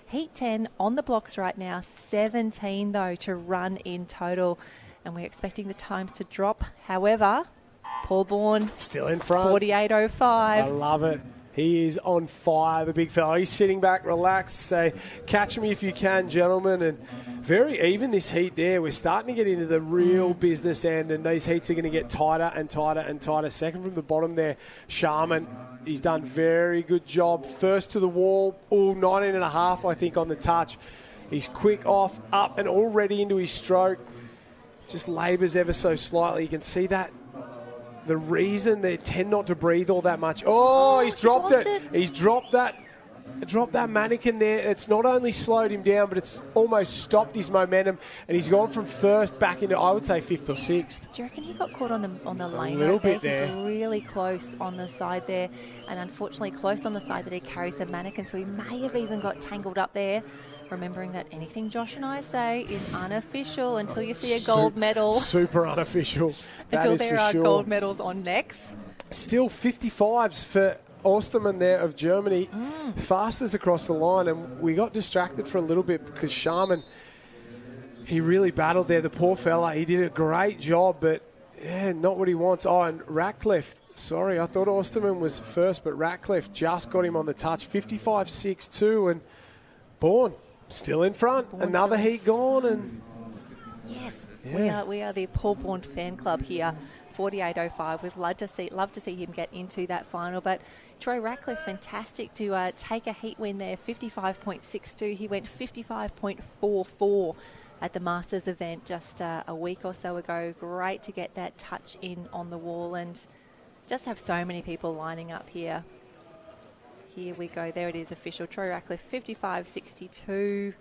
Heat 10 on the blocks right now, 17 though to run in total, and we're expecting the times to drop. However, Paul Bourne still in front, 48.05. I love it. He is on fire, the big fella. He's sitting back, relaxed, say, catch me if you can, gentlemen. And very even this heat there. We're starting to get into the real business end, and these heats are going to get tighter and tighter and tighter. Second from the bottom there, Sharman. He's done very good job. First to the wall, 19.5, I think, on the touch. He's quick off, up, and already into his stroke. Just labours ever so slightly. You can see that. The reason they tend not to breathe all that much. Oh, he's dropped it. He's dropped that mannequin there. It's not only slowed him down, but it's almost stopped his momentum. And he's gone from first back into, I would say, fifth or sixth. Do you reckon he got caught on the lane? A little bit there. He's really close on the side there. And unfortunately, close on the side that he carries the mannequin. So he may have even got tangled up there. Remembering that anything Josh and I say is unofficial until you see a gold medal. Super unofficial. Until there are gold medals on necks. Still 55s for Osterman there of Germany. Fastest across the line. And we got distracted for a little bit because Sharman, he really battled there. The poor fella, he did a great job, but yeah, not what he wants. Oh, and Ratcliffe. Sorry, I thought Osterman was first, but Ratcliffe just got him on the touch. 55.62 and Bourne. Still in front. Another heat gone. And yes, yeah. we are the Paul Bourne fan club here. 48.05. We'd love to see him get into that final. But Troy Ratcliffe, fantastic to take a heat win there, 55.62. He went 55.44 at the Masters event just a week or so ago. Great to get that touch in on the wall and just have so many people lining up here. Here we go. There it is, official. Troy Ratcliffe, 55.62.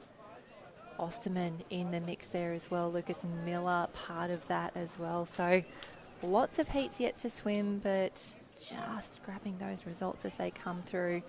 Osterman in the mix there as well. Lucas Miller, part of that as well. So lots of heats yet to swim, but just grabbing those results as they come through.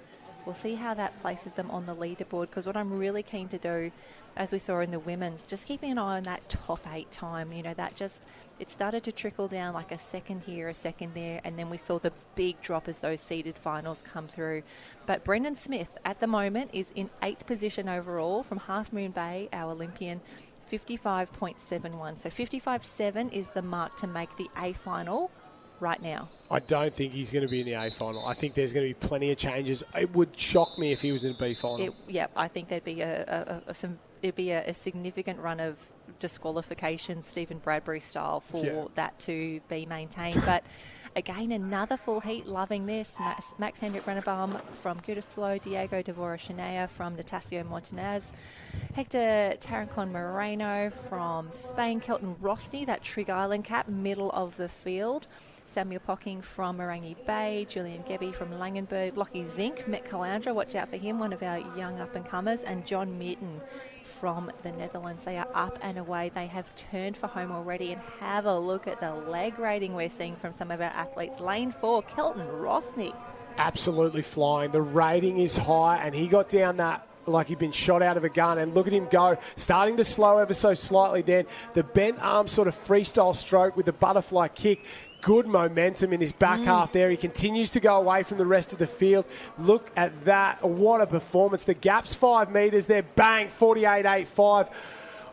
We'll see how that places them on the leaderboard, because what I'm really keen to do, as we saw in the women's, just keeping an eye on that top 8 time. You know, that just, it started to trickle down like a second here, a second there, and then we saw the big drop as those seeded finals come through. But Brendan Smith, at the moment, is in 8th position overall from Half Moon Bay, our Olympian, 55.71. So 55.7 is the mark to make the A final right now. I don't think he's going to be in the A final. I think there's going to be plenty of changes. It would shock me if he was in a B final. I think there'd be a significant run of disqualification, Stephen Bradbury style, for that to be maintained. But again, another full heat, loving this. Max Hendrik Rennebaum from Gütersloh, Diego Devora Shanea from Natasio Montanaz, Hector Tarancon Moreno from Spain, Kelton Rosny, that Trig Island cap, middle of the field. Samuel Pocking from Morangi Bay, Julian Gebbe from Langenberg, Lockie Zink, Met Calandra, watch out for him, one of our young up-and-comers, and John Merton from the Netherlands. They are up and away. They have turned for home already, and have a look at the leg rating we're seeing from some of our athletes. Lane 4, Kelton Rosny. Absolutely flying. The rating is high, and he got down that like he'd been shot out of a gun, and look at him go, starting to slow ever so slightly then. The bent arm sort of freestyle stroke with the butterfly kick. Good momentum in his back half there. He continues to go away from the rest of the field. Look at that. What a performance. The gap's 5 metres there. Bang, 48.85.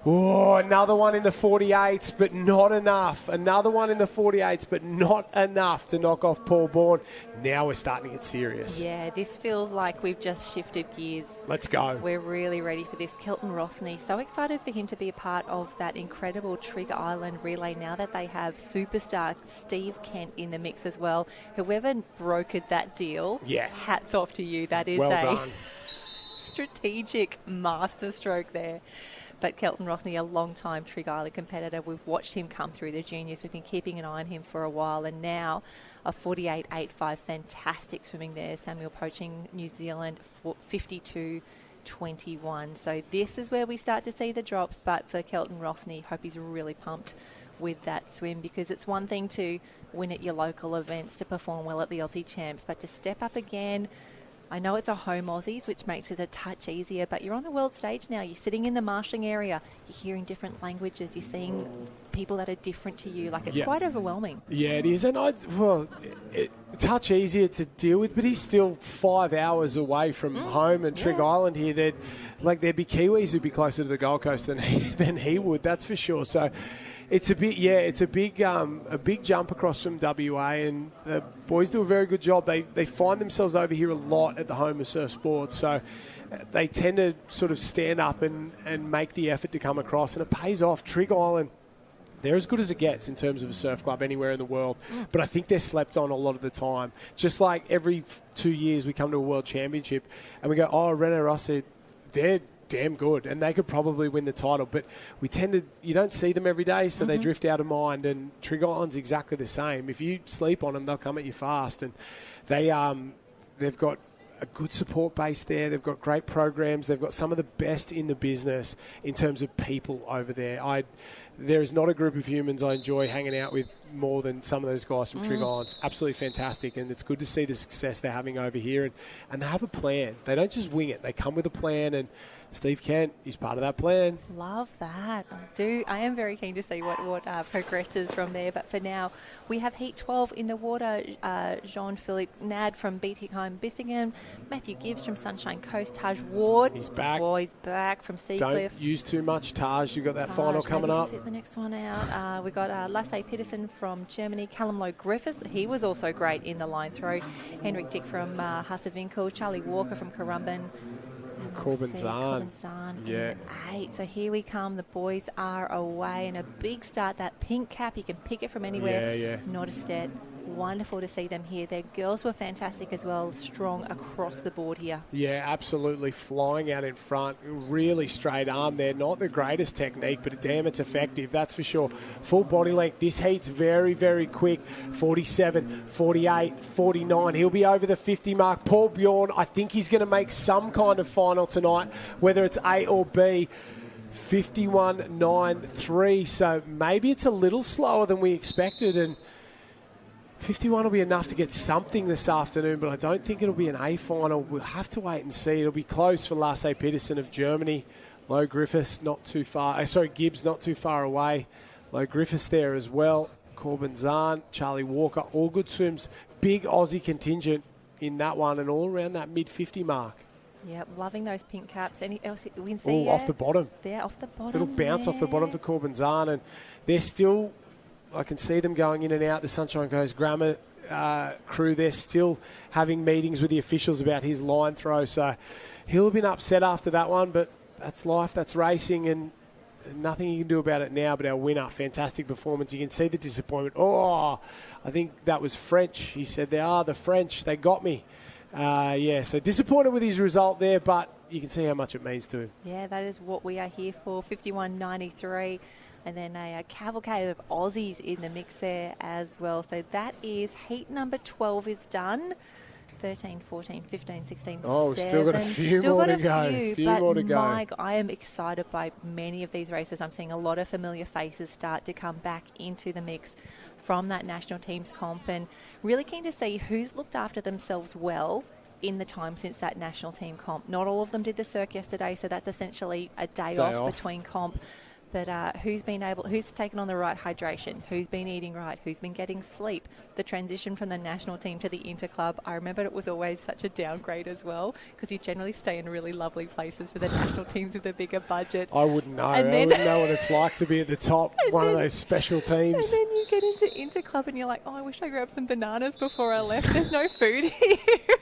Oh, another one in the 48s, but not enough. Another one in the 48s, but not enough to knock off Paul Bourne. Now we're starting to get serious. Yeah, this feels like we've just shifted gears. Let's go. We're really ready for this. Kelton Rosny, so excited for him to be a part of that incredible Trig Island relay now that they have superstar Steve Kent in the mix as well. Whoever brokered that deal, hats off to you. That is well done. Strategic masterstroke there. But Kelton Rosny, a long-time Trig Island competitor. We've watched him come through the juniors. We've been keeping an eye on him for a while. And now a 48.85. Fantastic swimming there. Samuel Poaching, New Zealand, 52.21. So this is where we start to see the drops. But for Kelton Rosny, hope he's really pumped with that swim, because it's one thing to win at your local events, to perform well at the Aussie Champs, but to step up again. I know it's a home Aussies, which makes it a touch easier, but you're on the world stage now. You're sitting in the marshalling area. You're hearing different languages. You're seeing people that are different to you. Like, it's quite overwhelming. Yeah, it is. And it's touch easier to deal with, but he's still 5 hours away from home and Trig Island here. There'd be Kiwis who'd be closer to the Gold Coast than he would, that's for sure. So it's a big jump across from WA, and the boys do a very good job. They find themselves over here a lot at the home of surf sports, so they tend to sort of stand up and make the effort to come across, and it pays off. Trig Island, they're as good as it gets in terms of a surf club anywhere in the world, but I think they're slept on a lot of the time. Just like every 2 years we come to a world championship and we go, René Rossi, they're damn good, and they could probably win the title, but you don't see them every day, so they drift out of mind. And Trig Island's exactly the same. If you sleep on them, they'll come at you fast, and they've got a good support base there. They've got great programs. They've got some of the best in the business in terms of people over there. There is not a group of humans I enjoy hanging out with more than some of those guys from Trig Island. Absolutely fantastic, and it's good to see the success they're having over here, and they have a plan. They don't just wing it. They come with a plan, and Steve Kent is part of that plan. Love that. I am very keen to see what progresses from there. But for now, we have Heat 12 in the water. Jean-Philippe Nad from Bietigheim Bissingen, Matthew Gibbs from Sunshine Coast, Taj Ward. He's back. He's back from Seacliff. Don't use too much, Taj. You've got that final coming up. Sit the next one out. We've got Lasse Peterson from Germany, Callum Lowe Griffiths. He was also great in the line throw. Henrik Dick from Hassevinkel, Charlie Walker from Currumbin. Corbin Zahn. Yeah. 8. So here we come. The boys are away and a big start. That pink cap, you can pick it from anywhere. Yeah. Not a stat. Wonderful to see them here. Their girls were fantastic as well, strong across the board here. Yeah, absolutely flying out in front. Really straight arm there. Not the greatest technique, but damn, it's effective, that's for sure. Full body length. This heat's very, very quick. 47, 48, 49. He'll be over the 50 mark. Paul Bjorn, I think he's going to make some kind of final tonight, whether it's A or B. 51.93. So maybe it's a little slower than we expected, and 51 will be enough to get something this afternoon, but I don't think it'll be an A final. We'll have to wait and see. It'll be close for Lasse Peterson of Germany. Low Griffiths not too far. Gibbs not too far away. Low Griffiths there as well. Corbin Zahn, Charlie Walker, all good swims. Big Aussie contingent in that one and all around that mid-50 mark. Yeah, loving those pink caps. Any else we can see? Off the bottom. There, off the bottom. Little bounce off the bottom for Corbin Zahn, and they're still... I can see them going in and out. The Sunshine Coast Grammar crew, they're still having meetings with the officials about his line throw. So he'll have been upset after that one, but that's life, that's racing, and nothing you can do about it now. But our winner, fantastic performance. You can see the disappointment. Oh, I think that was French. He said, the French, they got me. So disappointed with his result there, but you can see how much it means to him. Yeah, that is what we are here for, 51.93. And then a cavalcade of Aussies in the mix there as well. So that is heat number 12 is done. 13, 14, 15, 16, Oh, we've still got a few more to go. I am excited by many of these races. I'm seeing a lot of familiar faces start to come back into the mix from that national teams comp, and really keen to see who's looked after themselves well in the time since that national team comp. Not all of them did the circ yesterday, so that's essentially a day off between comp. But who's taken on the right hydration, who's been eating right, who's been getting sleep, the transition from the national team to the Interclub. I remember it was always such a downgrade as well, because you generally stay in really lovely places for the national teams with a bigger budget. I wouldn't know. I wouldn't know what it's like to be at the top, one of those special teams. And then you get into Interclub and you're like, I wish I grabbed some bananas before I left. There's no food here.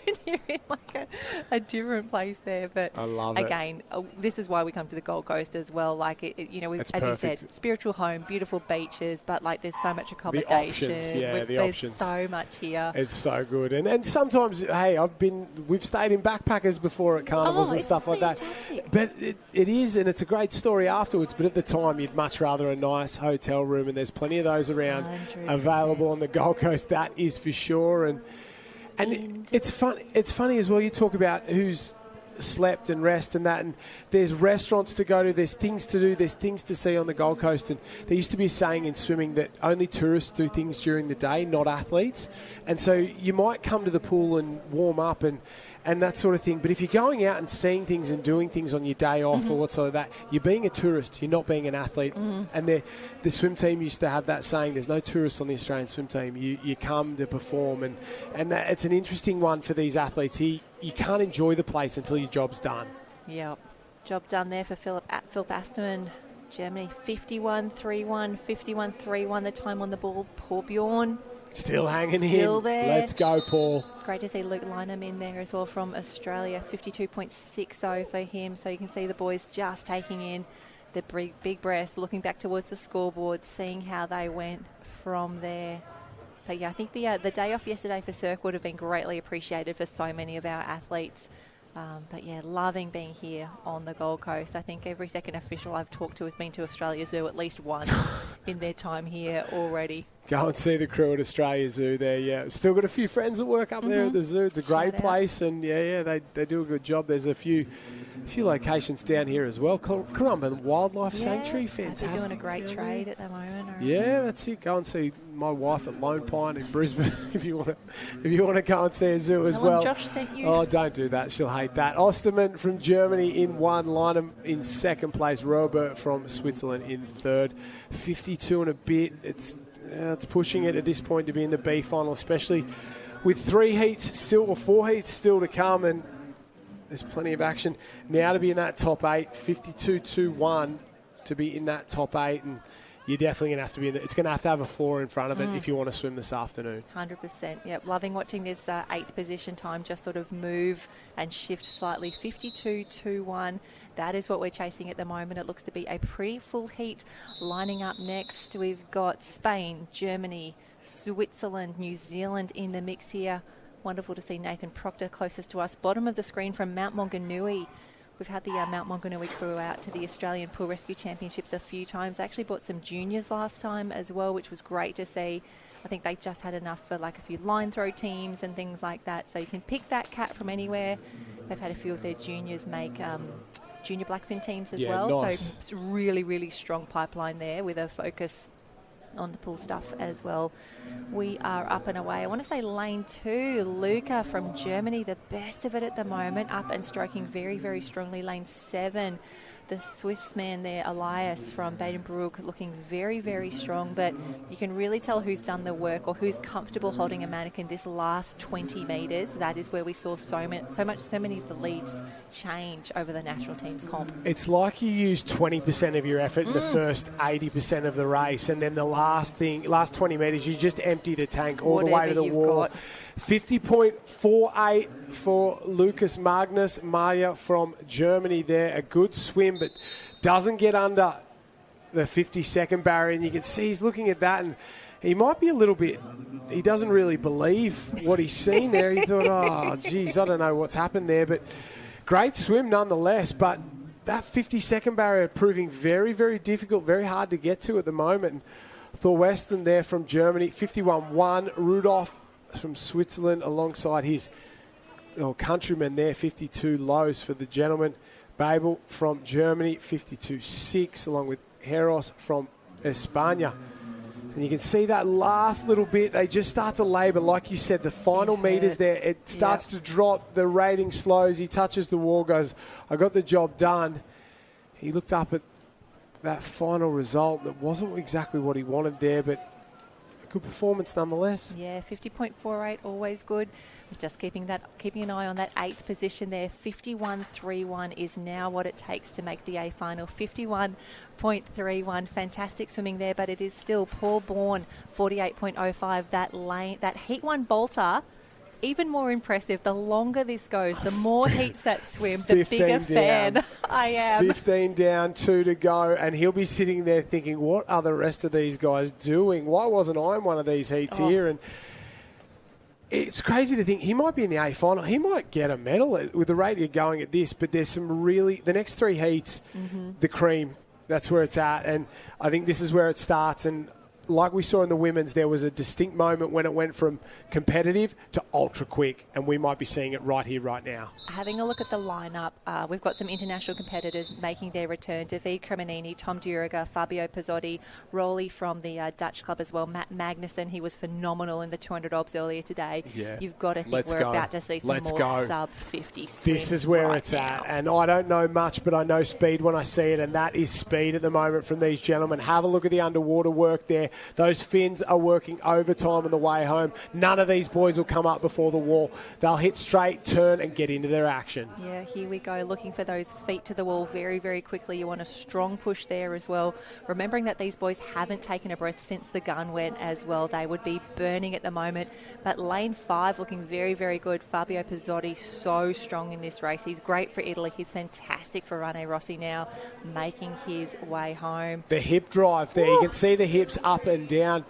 And you're in like a different place there. But I love again, this is why we come to the Gold Coast as well. Like, as perfect. you said, spiritual home, beautiful beaches, but like there's so much accommodation. The options, the there's options. So much here. It's so good. And sometimes, hey, we've stayed in backpackers before at carnivals and stuff fantastic. Like that. But it is, and it's a great story afterwards, but at the time you'd much rather a nice hotel room, and there's plenty of those around 100%. Available on the Gold Coast, that is for sure. And it's funny as well, you talk about who's slept and rest and that, and there's restaurants to go to, there's things to do, there's things to see on the Gold Coast. And there used to be a saying in swimming that only tourists do things during the day, not athletes. And so you might come to the pool and warm up and that sort of thing, but if you're going out and seeing things and doing things on your day off or what's like that, you're being a tourist, you're not being an athlete. And the swim team used to have that saying, there's no tourists on the Australian swim team, you come to perform, and that it's an interesting one for these athletes. You can't enjoy the place until your job's done. Yep. Job done there for Philip Asterman, Germany. 51.31, 51.31 the time on the ball. Paul Bjorn. Still hanging Still there. Let's go, Paul. Great to see Luke Lynham in there as well from Australia. 52.60 for him. So you can see the boys just taking in the big breaths, looking back towards the scoreboard, seeing how they went from there. But yeah, I think the day off yesterday for circ would have been greatly appreciated for so many of our athletes. But yeah, loving being here on the Gold Coast. I think every second official I've talked to has been to Australia Zoo at least once in their time here already. Go and see the crew at Australia Zoo there, yeah. Still got a few friends that work up there at the zoo. It's a great place, and they do a good job. There's a few locations down here as well. Currumbin Wildlife Sanctuary, fantastic. They're doing a great trade at the moment. Yeah, that's it. Go and see my wife at Lone Pine in Brisbane if you want to go and see a zoo as well. Josh sent you. Oh, don't do that. She'll hate that. Osterman from Germany in 1, Lynham in 2nd place, Robert from Switzerland in 3rd. 52 and a bit. It's pushing it at this point to be in the B final, especially with 4 heats still to come, and there's plenty of action now to be in that top 8. 52-2-1 to be in that top 8, and you're definitely going to have to be it's going to have a 4 in front of it if you want to swim this afternoon. 100%. Yep. Loving watching this 8th position time just sort of move and shift slightly. 52.21. That is what we're chasing at the moment. It looks to be a pretty full heat. Lining up next, we've got Spain, Germany, Switzerland, New Zealand in the mix here. Wonderful to see Nathan Proctor closest to us. Bottom of the screen from Mount Maunganui. We've had the Mount Maunganui crew out to the Australian Pool Rescue Championships a few times. They actually brought some juniors last time as well, which was great to see. I think they just had enough for like a few line throw teams and things like that. So you can pick that cat from anywhere. They've had a few of their juniors make junior blackfin teams as well. Nice. So it's really, really strong pipeline there with a focus on the pool stuff as well. We are up and away. I want to say lane 2, Luca from Germany, the best of it at the moment, up and stroking very, very strongly. Lane 7, the Swiss man there, Elias from Baden-Brugge, looking very, very strong, but you can really tell who's done the work or who's comfortable holding a mannequin this last 20 metres. That is where we saw so many of the leads change over the national team's comp. It's like you use 20% of your effort in the first 80% of the race, and then the last 20 metres, you just empty the tank all the way to the wall. 50.48 for Lucas Magnus Maya from Germany there. A good swim, but doesn't get under the 50-second barrier. And you can see he's looking at that, and he might be a little bit, he doesn't really believe what he's seen there. He thought, oh, geez, I don't know what's happened there. But great swim nonetheless. But that 50-second barrier proving very, very difficult, very hard to get to at the moment. Thor Weston there from Germany, 51.1. Rudolph from Switzerland alongside his countryman there, 52 lows for the gentleman. Babel from Germany, 52.6, along with Heros from España. And you can see that last little bit, they just start to labour. Like you said, the final metres there, it starts to drop, the rating slows, he touches the wall, goes, I got the job done. He looked up at that final result. That wasn't exactly what he wanted there, but a good performance nonetheless. Yeah, 50.48, always good. Just keeping an eye on that 8th position there. 51.31 is now what it takes to make the A final. 51.31, fantastic swimming there, but it is still Paul Bourne, 48.05. That heat 1 bolter, even more impressive. The longer this goes, the more heats that swim, the bigger fan I am. 15 down, 2 to go, and he'll be sitting there thinking, what are the rest of these guys doing? Why wasn't I in one of these heats here? And it's crazy to think he might be in the A final. He might get a medal with the rate you're going at this, but there's some really, the next 3 heats, the cream, that's where it's at. And I think this is where it starts. And like we saw in the women's, there was a distinct moment when it went from competitive to ultra quick, and we might be seeing it right here, right now. Having a look at the lineup, we've got some international competitors making their return. David Cremonini, Tom Duriger, Fabio Pizzotti, Rolly from the Dutch club as well, Matt Magnussen. He was phenomenal in the 200 obs earlier today. Yeah. You've got to think we're about to see some more sub-50 swims. This is where right it's now. at, and I don't know much, but I know speed when I see it, and that is speed at the moment from these gentlemen. Have a look at the underwater work there. Those fins are working overtime on the way home. None of these boys will come up before the wall. They'll hit straight, turn, and get into their action. Yeah, here we go, looking for those feet to the wall very, very quickly. You want a strong push there as well. Remembering that these boys haven't taken a breath since the gun went as well. They would be burning at the moment. But lane 5 looking very, very good. Fabio Pizzotti, so strong in this race. He's great for Italy. He's fantastic for Rene Rossi now, making his way home. The hip drive there. Woo! You can see the hips up and down.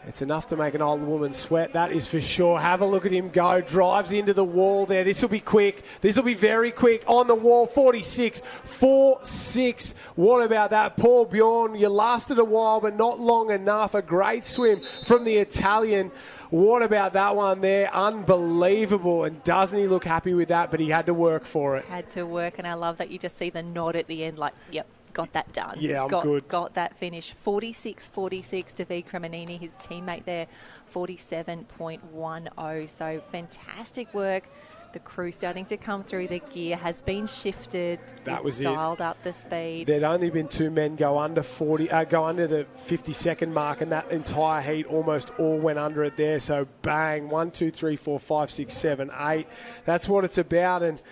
It's enough to make an old woman sweat, that is for sure. Have a look at him go. Drives into the wall there. This will be quick. This will be very quick. On the wall, 46.46. What about that? Paul Bjorn, you lasted a while, but not long enough. A great swim from the Italian. What about that one there? Unbelievable. And doesn't he look happy with that? But he had to work for it. Had to work, and I love that you just see the nod at the end like, yep. Got that done. Yeah, I'm good. Got that finish. 46.46. David Cremonini, his teammate there, 47.10. So fantastic work. The crew starting to come through. The gear has been shifted. That was dialed up the speed. There'd only been 2 men go under the 50-second mark, and that entire heat almost all went under it there. So bang, 1, 2, 3, 4, 5, 6, 7, 8. That's what it's about. And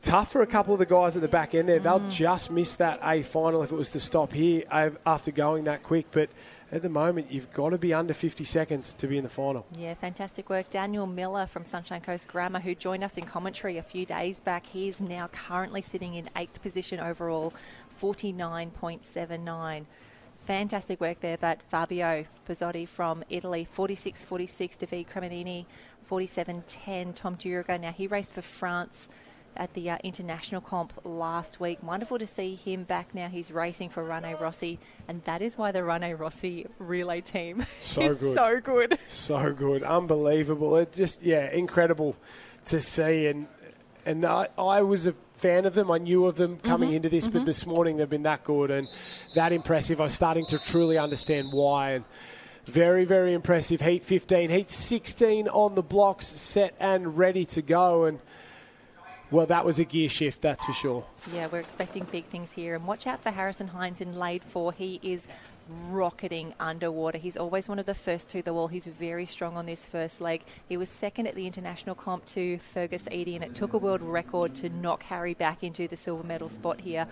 tough for a couple of the guys at the back end there. They'll just miss that A final if it was to stop here after going that quick. But at the moment, you've got to be under 50 seconds to be in the final. Yeah, fantastic work. Daniel Miller from Sunshine Coast Grammar, who joined us in commentary a few days back. He's now currently sitting in 8th position overall, 49.79. Fantastic work there, but Fabio Pizzotti from Italy, 46.46, David Cremonini, 47.10, Tom Duriga. Now, he raced for France at the international comp last week. Wonderful to see him back now. He's racing for Rene Rossi, and that is why the Rene Rossi relay team is so good. So good. Unbelievable. It just, incredible to see. And I was a fan of them. I knew of them coming into this, but this morning they've been that good and that impressive. I was starting to truly understand why. And very, very impressive. Heat 15, Heat 16 on the blocks, set and ready to go. And well, that was a gear shift, that's for sure. Yeah, we're expecting big things here. And watch out for Harrison Hines in lane 4. He is rocketing underwater. He's always one of the first to the wall. He's very strong on this first leg. He was second at the international comp to Fergus Eady, and it took a world record to knock Harry back into the silver medal spot here.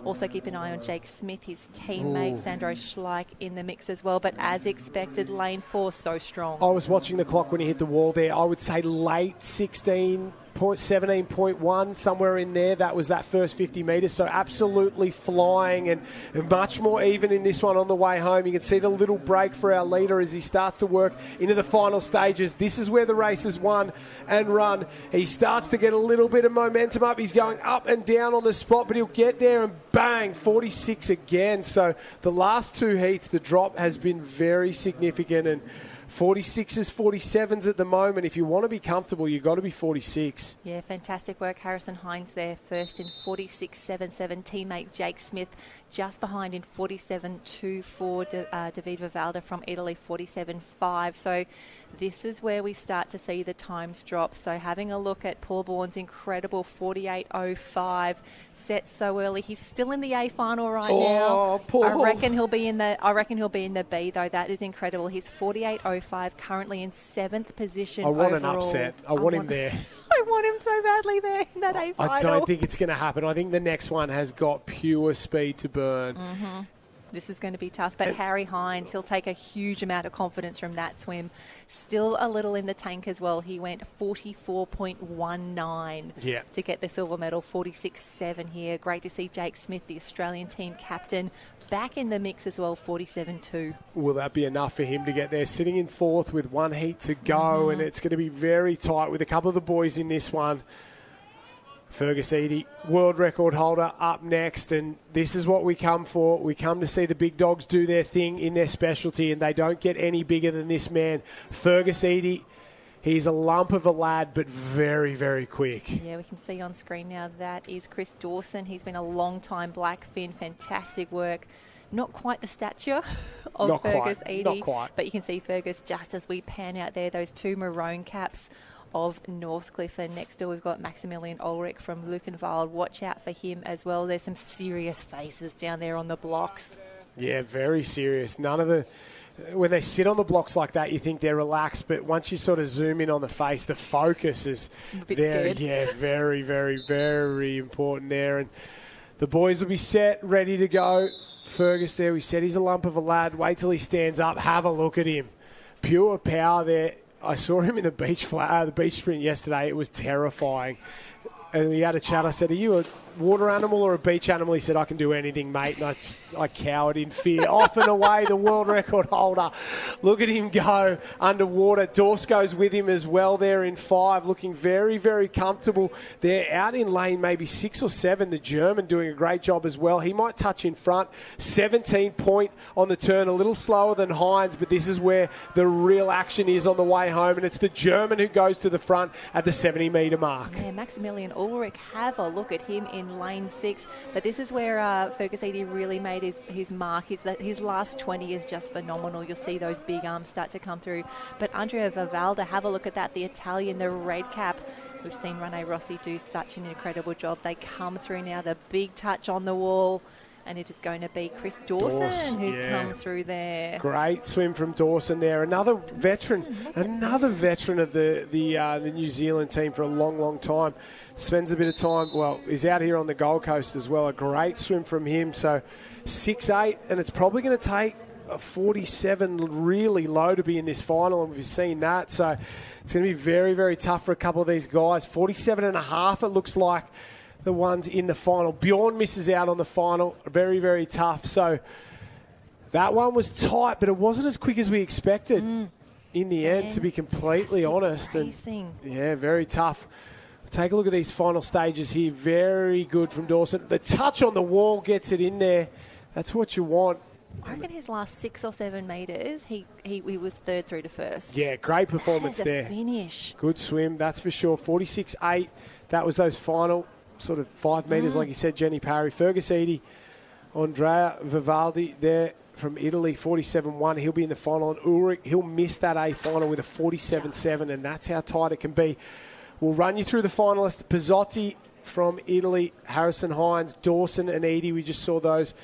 Also keep an eye on Jake Smith, his teammate Sandro Schleich in the mix as well. But as expected, lane 4 so strong. I was watching the clock when he hit the wall there. I would say late 17.1, somewhere in there. That was that first 50 metres. So absolutely flying and much more even in this one on the way home. You can see the little break for our leader as he starts to work into the final stages. This is where the race is won and run. He starts to get a little bit of momentum up. He's going up and down on the spot, but he'll get there and bang, 46 again. So the last two heats, the drop has been very significant, and 46s, 47s at the moment. If you want to be comfortable, you've got to be 46. Yeah, fantastic work. Harrison Hines there first in 46.77. Teammate Jake Smith just behind in 47.2 for David Vivalda from Italy, 47.5. So this is where we start to see the times drop. So having a look at Paul Bourne's incredible 48.05, set so early. He's still in the A final right now. Paul. I reckon he'll be in the B though. That is incredible. He's 48.05, currently in 7th position. I want overall. an upset. I want him there. I want him so badly there in that A final. I don't think it's going to happen. I think the next one has got pure speed to burn. This is going to be tough. But Harry Hines, he'll take a huge amount of confidence from that swim. Still a little in the tank as well. He went 44.19 to get the silver medal, 46.7 here. Great to see Jake Smith, the Australian team captain, back in the mix as well, 47.2. Will that be enough for him to get there? Sitting in 4th with one heat to go, and it's going to be very tight with a couple of the boys in this one. Fergus Eady, world record holder, up next, and this is what we come for. We come to see the big dogs do their thing in their specialty, and they don't get any bigger than this man. Fergus Eady, he's a lump of a lad, but very, very quick. Yeah, we can see on screen now that is Chris Dawson. He's been a long-time Blackfin, fantastic work. Not quite the stature of Fergus Eady, not quite. But you can see Fergus just as we pan out there, those two maroon caps of Northcliffe. And next door we've got Maximilian Ulrich from Lukenwald. Watch out for him as well. There's some serious faces down there on the blocks. Yeah, very serious. When they sit on the blocks like that, you think they're relaxed, but once you sort of zoom in on the face, the focus is there. Yeah, very, very, very important there. And the boys will be set, ready to go. Fergus there, we said he's a lump of a lad. Wait till he stands up. Have a look at him. Pure power there. I saw him in the beach sprint yesterday. It was terrifying. And we had a chat. I said, are you a water animal or a beach animal? He said, I can do anything, mate. And I cowered in fear. Off and away, the world record holder. Look at him go underwater. Dorsko's with him as well there in 5, looking very, very comfortable. They're out in lane maybe 6 or 7. The German doing a great job as well. He might touch in front. 17 point on the turn, a little slower than Hines, but this is where the real action is on the way home, and it's the German who goes to the front at the 70-metre mark. Yeah, Maximilian Ulrich, have a look at him in lane 6. But this is where Fergus Eady really made his mark. His last 20 is just phenomenal. You'll see those big arms start to come through. But Andrea Vivalda, have a look at that. The Italian, the red cap. We've seen Rene Rossi do such an incredible job. They come through now. The big touch on the wall. And it is going to be Chris Dawson who comes through there. Great swim from Dawson there. Another veteran of the New Zealand team for a long, long time. Spends a bit of time, he's out here on the Gold Coast as well. A great swim from him. So 6'8", and it's probably going to take a 47 really low to be in this final, and we've seen that. So it's going to be very, very tough for a couple of these guys. 47.5 it looks like. The ones in the final. Bjorn misses out on the final. Very, very tough. So that one was tight, but it wasn't as quick as we expected in the end, to be completely honest. And very tough. Take a look at these final stages here. Very good from Dawson. The touch on the wall gets it in there. That's what you want. I reckon his last 6 or 7 metres, he was third through to first. Yeah, great performance there. Finish. Good swim, that's for sure. 46.8. That was those final sort of 5 metres, like you said, Jenny Parry. Fergus Eadie, Andrea Vivaldi there from Italy, 47.1. He'll be in the final. And Ulrich, he'll miss that A final with a 47.7, and that's how tight it can be. We'll run you through the finalists. Pizzotti from Italy, Harrison Hines, Dawson and Eadie. We just saw those.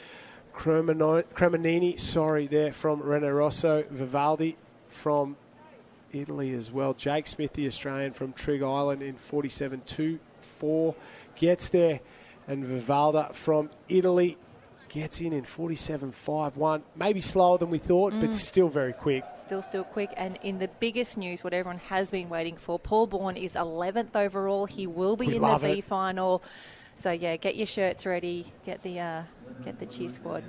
Cremonini, there from René Rosso. Vivaldi from Italy as well. Jake Smith, the Australian from Trig Island in 47.24. Gets there. And Vivaldi from Italy gets in 47.51. Maybe slower than we thought, but still very quick. Still quick. And in the biggest news, what everyone has been waiting for, Paul Bourne is 11th overall. He will be in the B final. So, get your shirts ready. Get the cheer squad.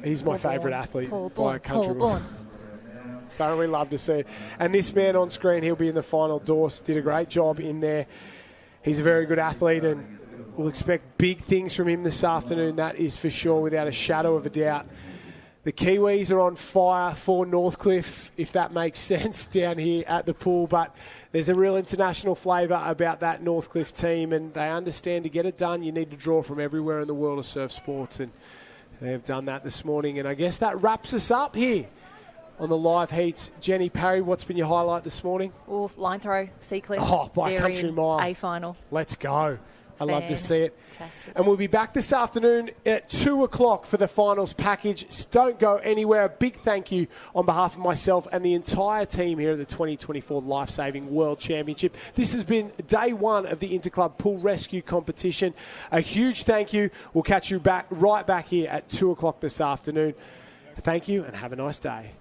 He's my favourite athlete by a country mile. So we love to see it. And this man on screen, he'll be in the final. Dawes did a great job in there. He's a very good athlete, and we'll expect big things from him this afternoon. That is for sure, without a shadow of a doubt. The Kiwis are on fire for Northcliffe, if that makes sense, down here at the pool. But there's a real international flavour about that Northcliffe team, and they understand to get it done, you need to draw from everywhere in the world of surf sports. And they've done that this morning. And I guess that wraps us up here on the live heats. Jenny Parry, what's been your highlight this morning? Line throw, Seacliff. Oh, by a country mile. A final. Let's go. I love to see it. Fantastic. And we'll be back this afternoon at 2 o'clock for the finals package. Don't go anywhere. A big thank you on behalf of myself and the entire team here at the 2024 Lifesaving World Championship. This has been day 1 of the Interclub Pool Rescue Competition. A huge thank you. We'll catch you right back here at 2 o'clock this afternoon. Thank you and have a nice day.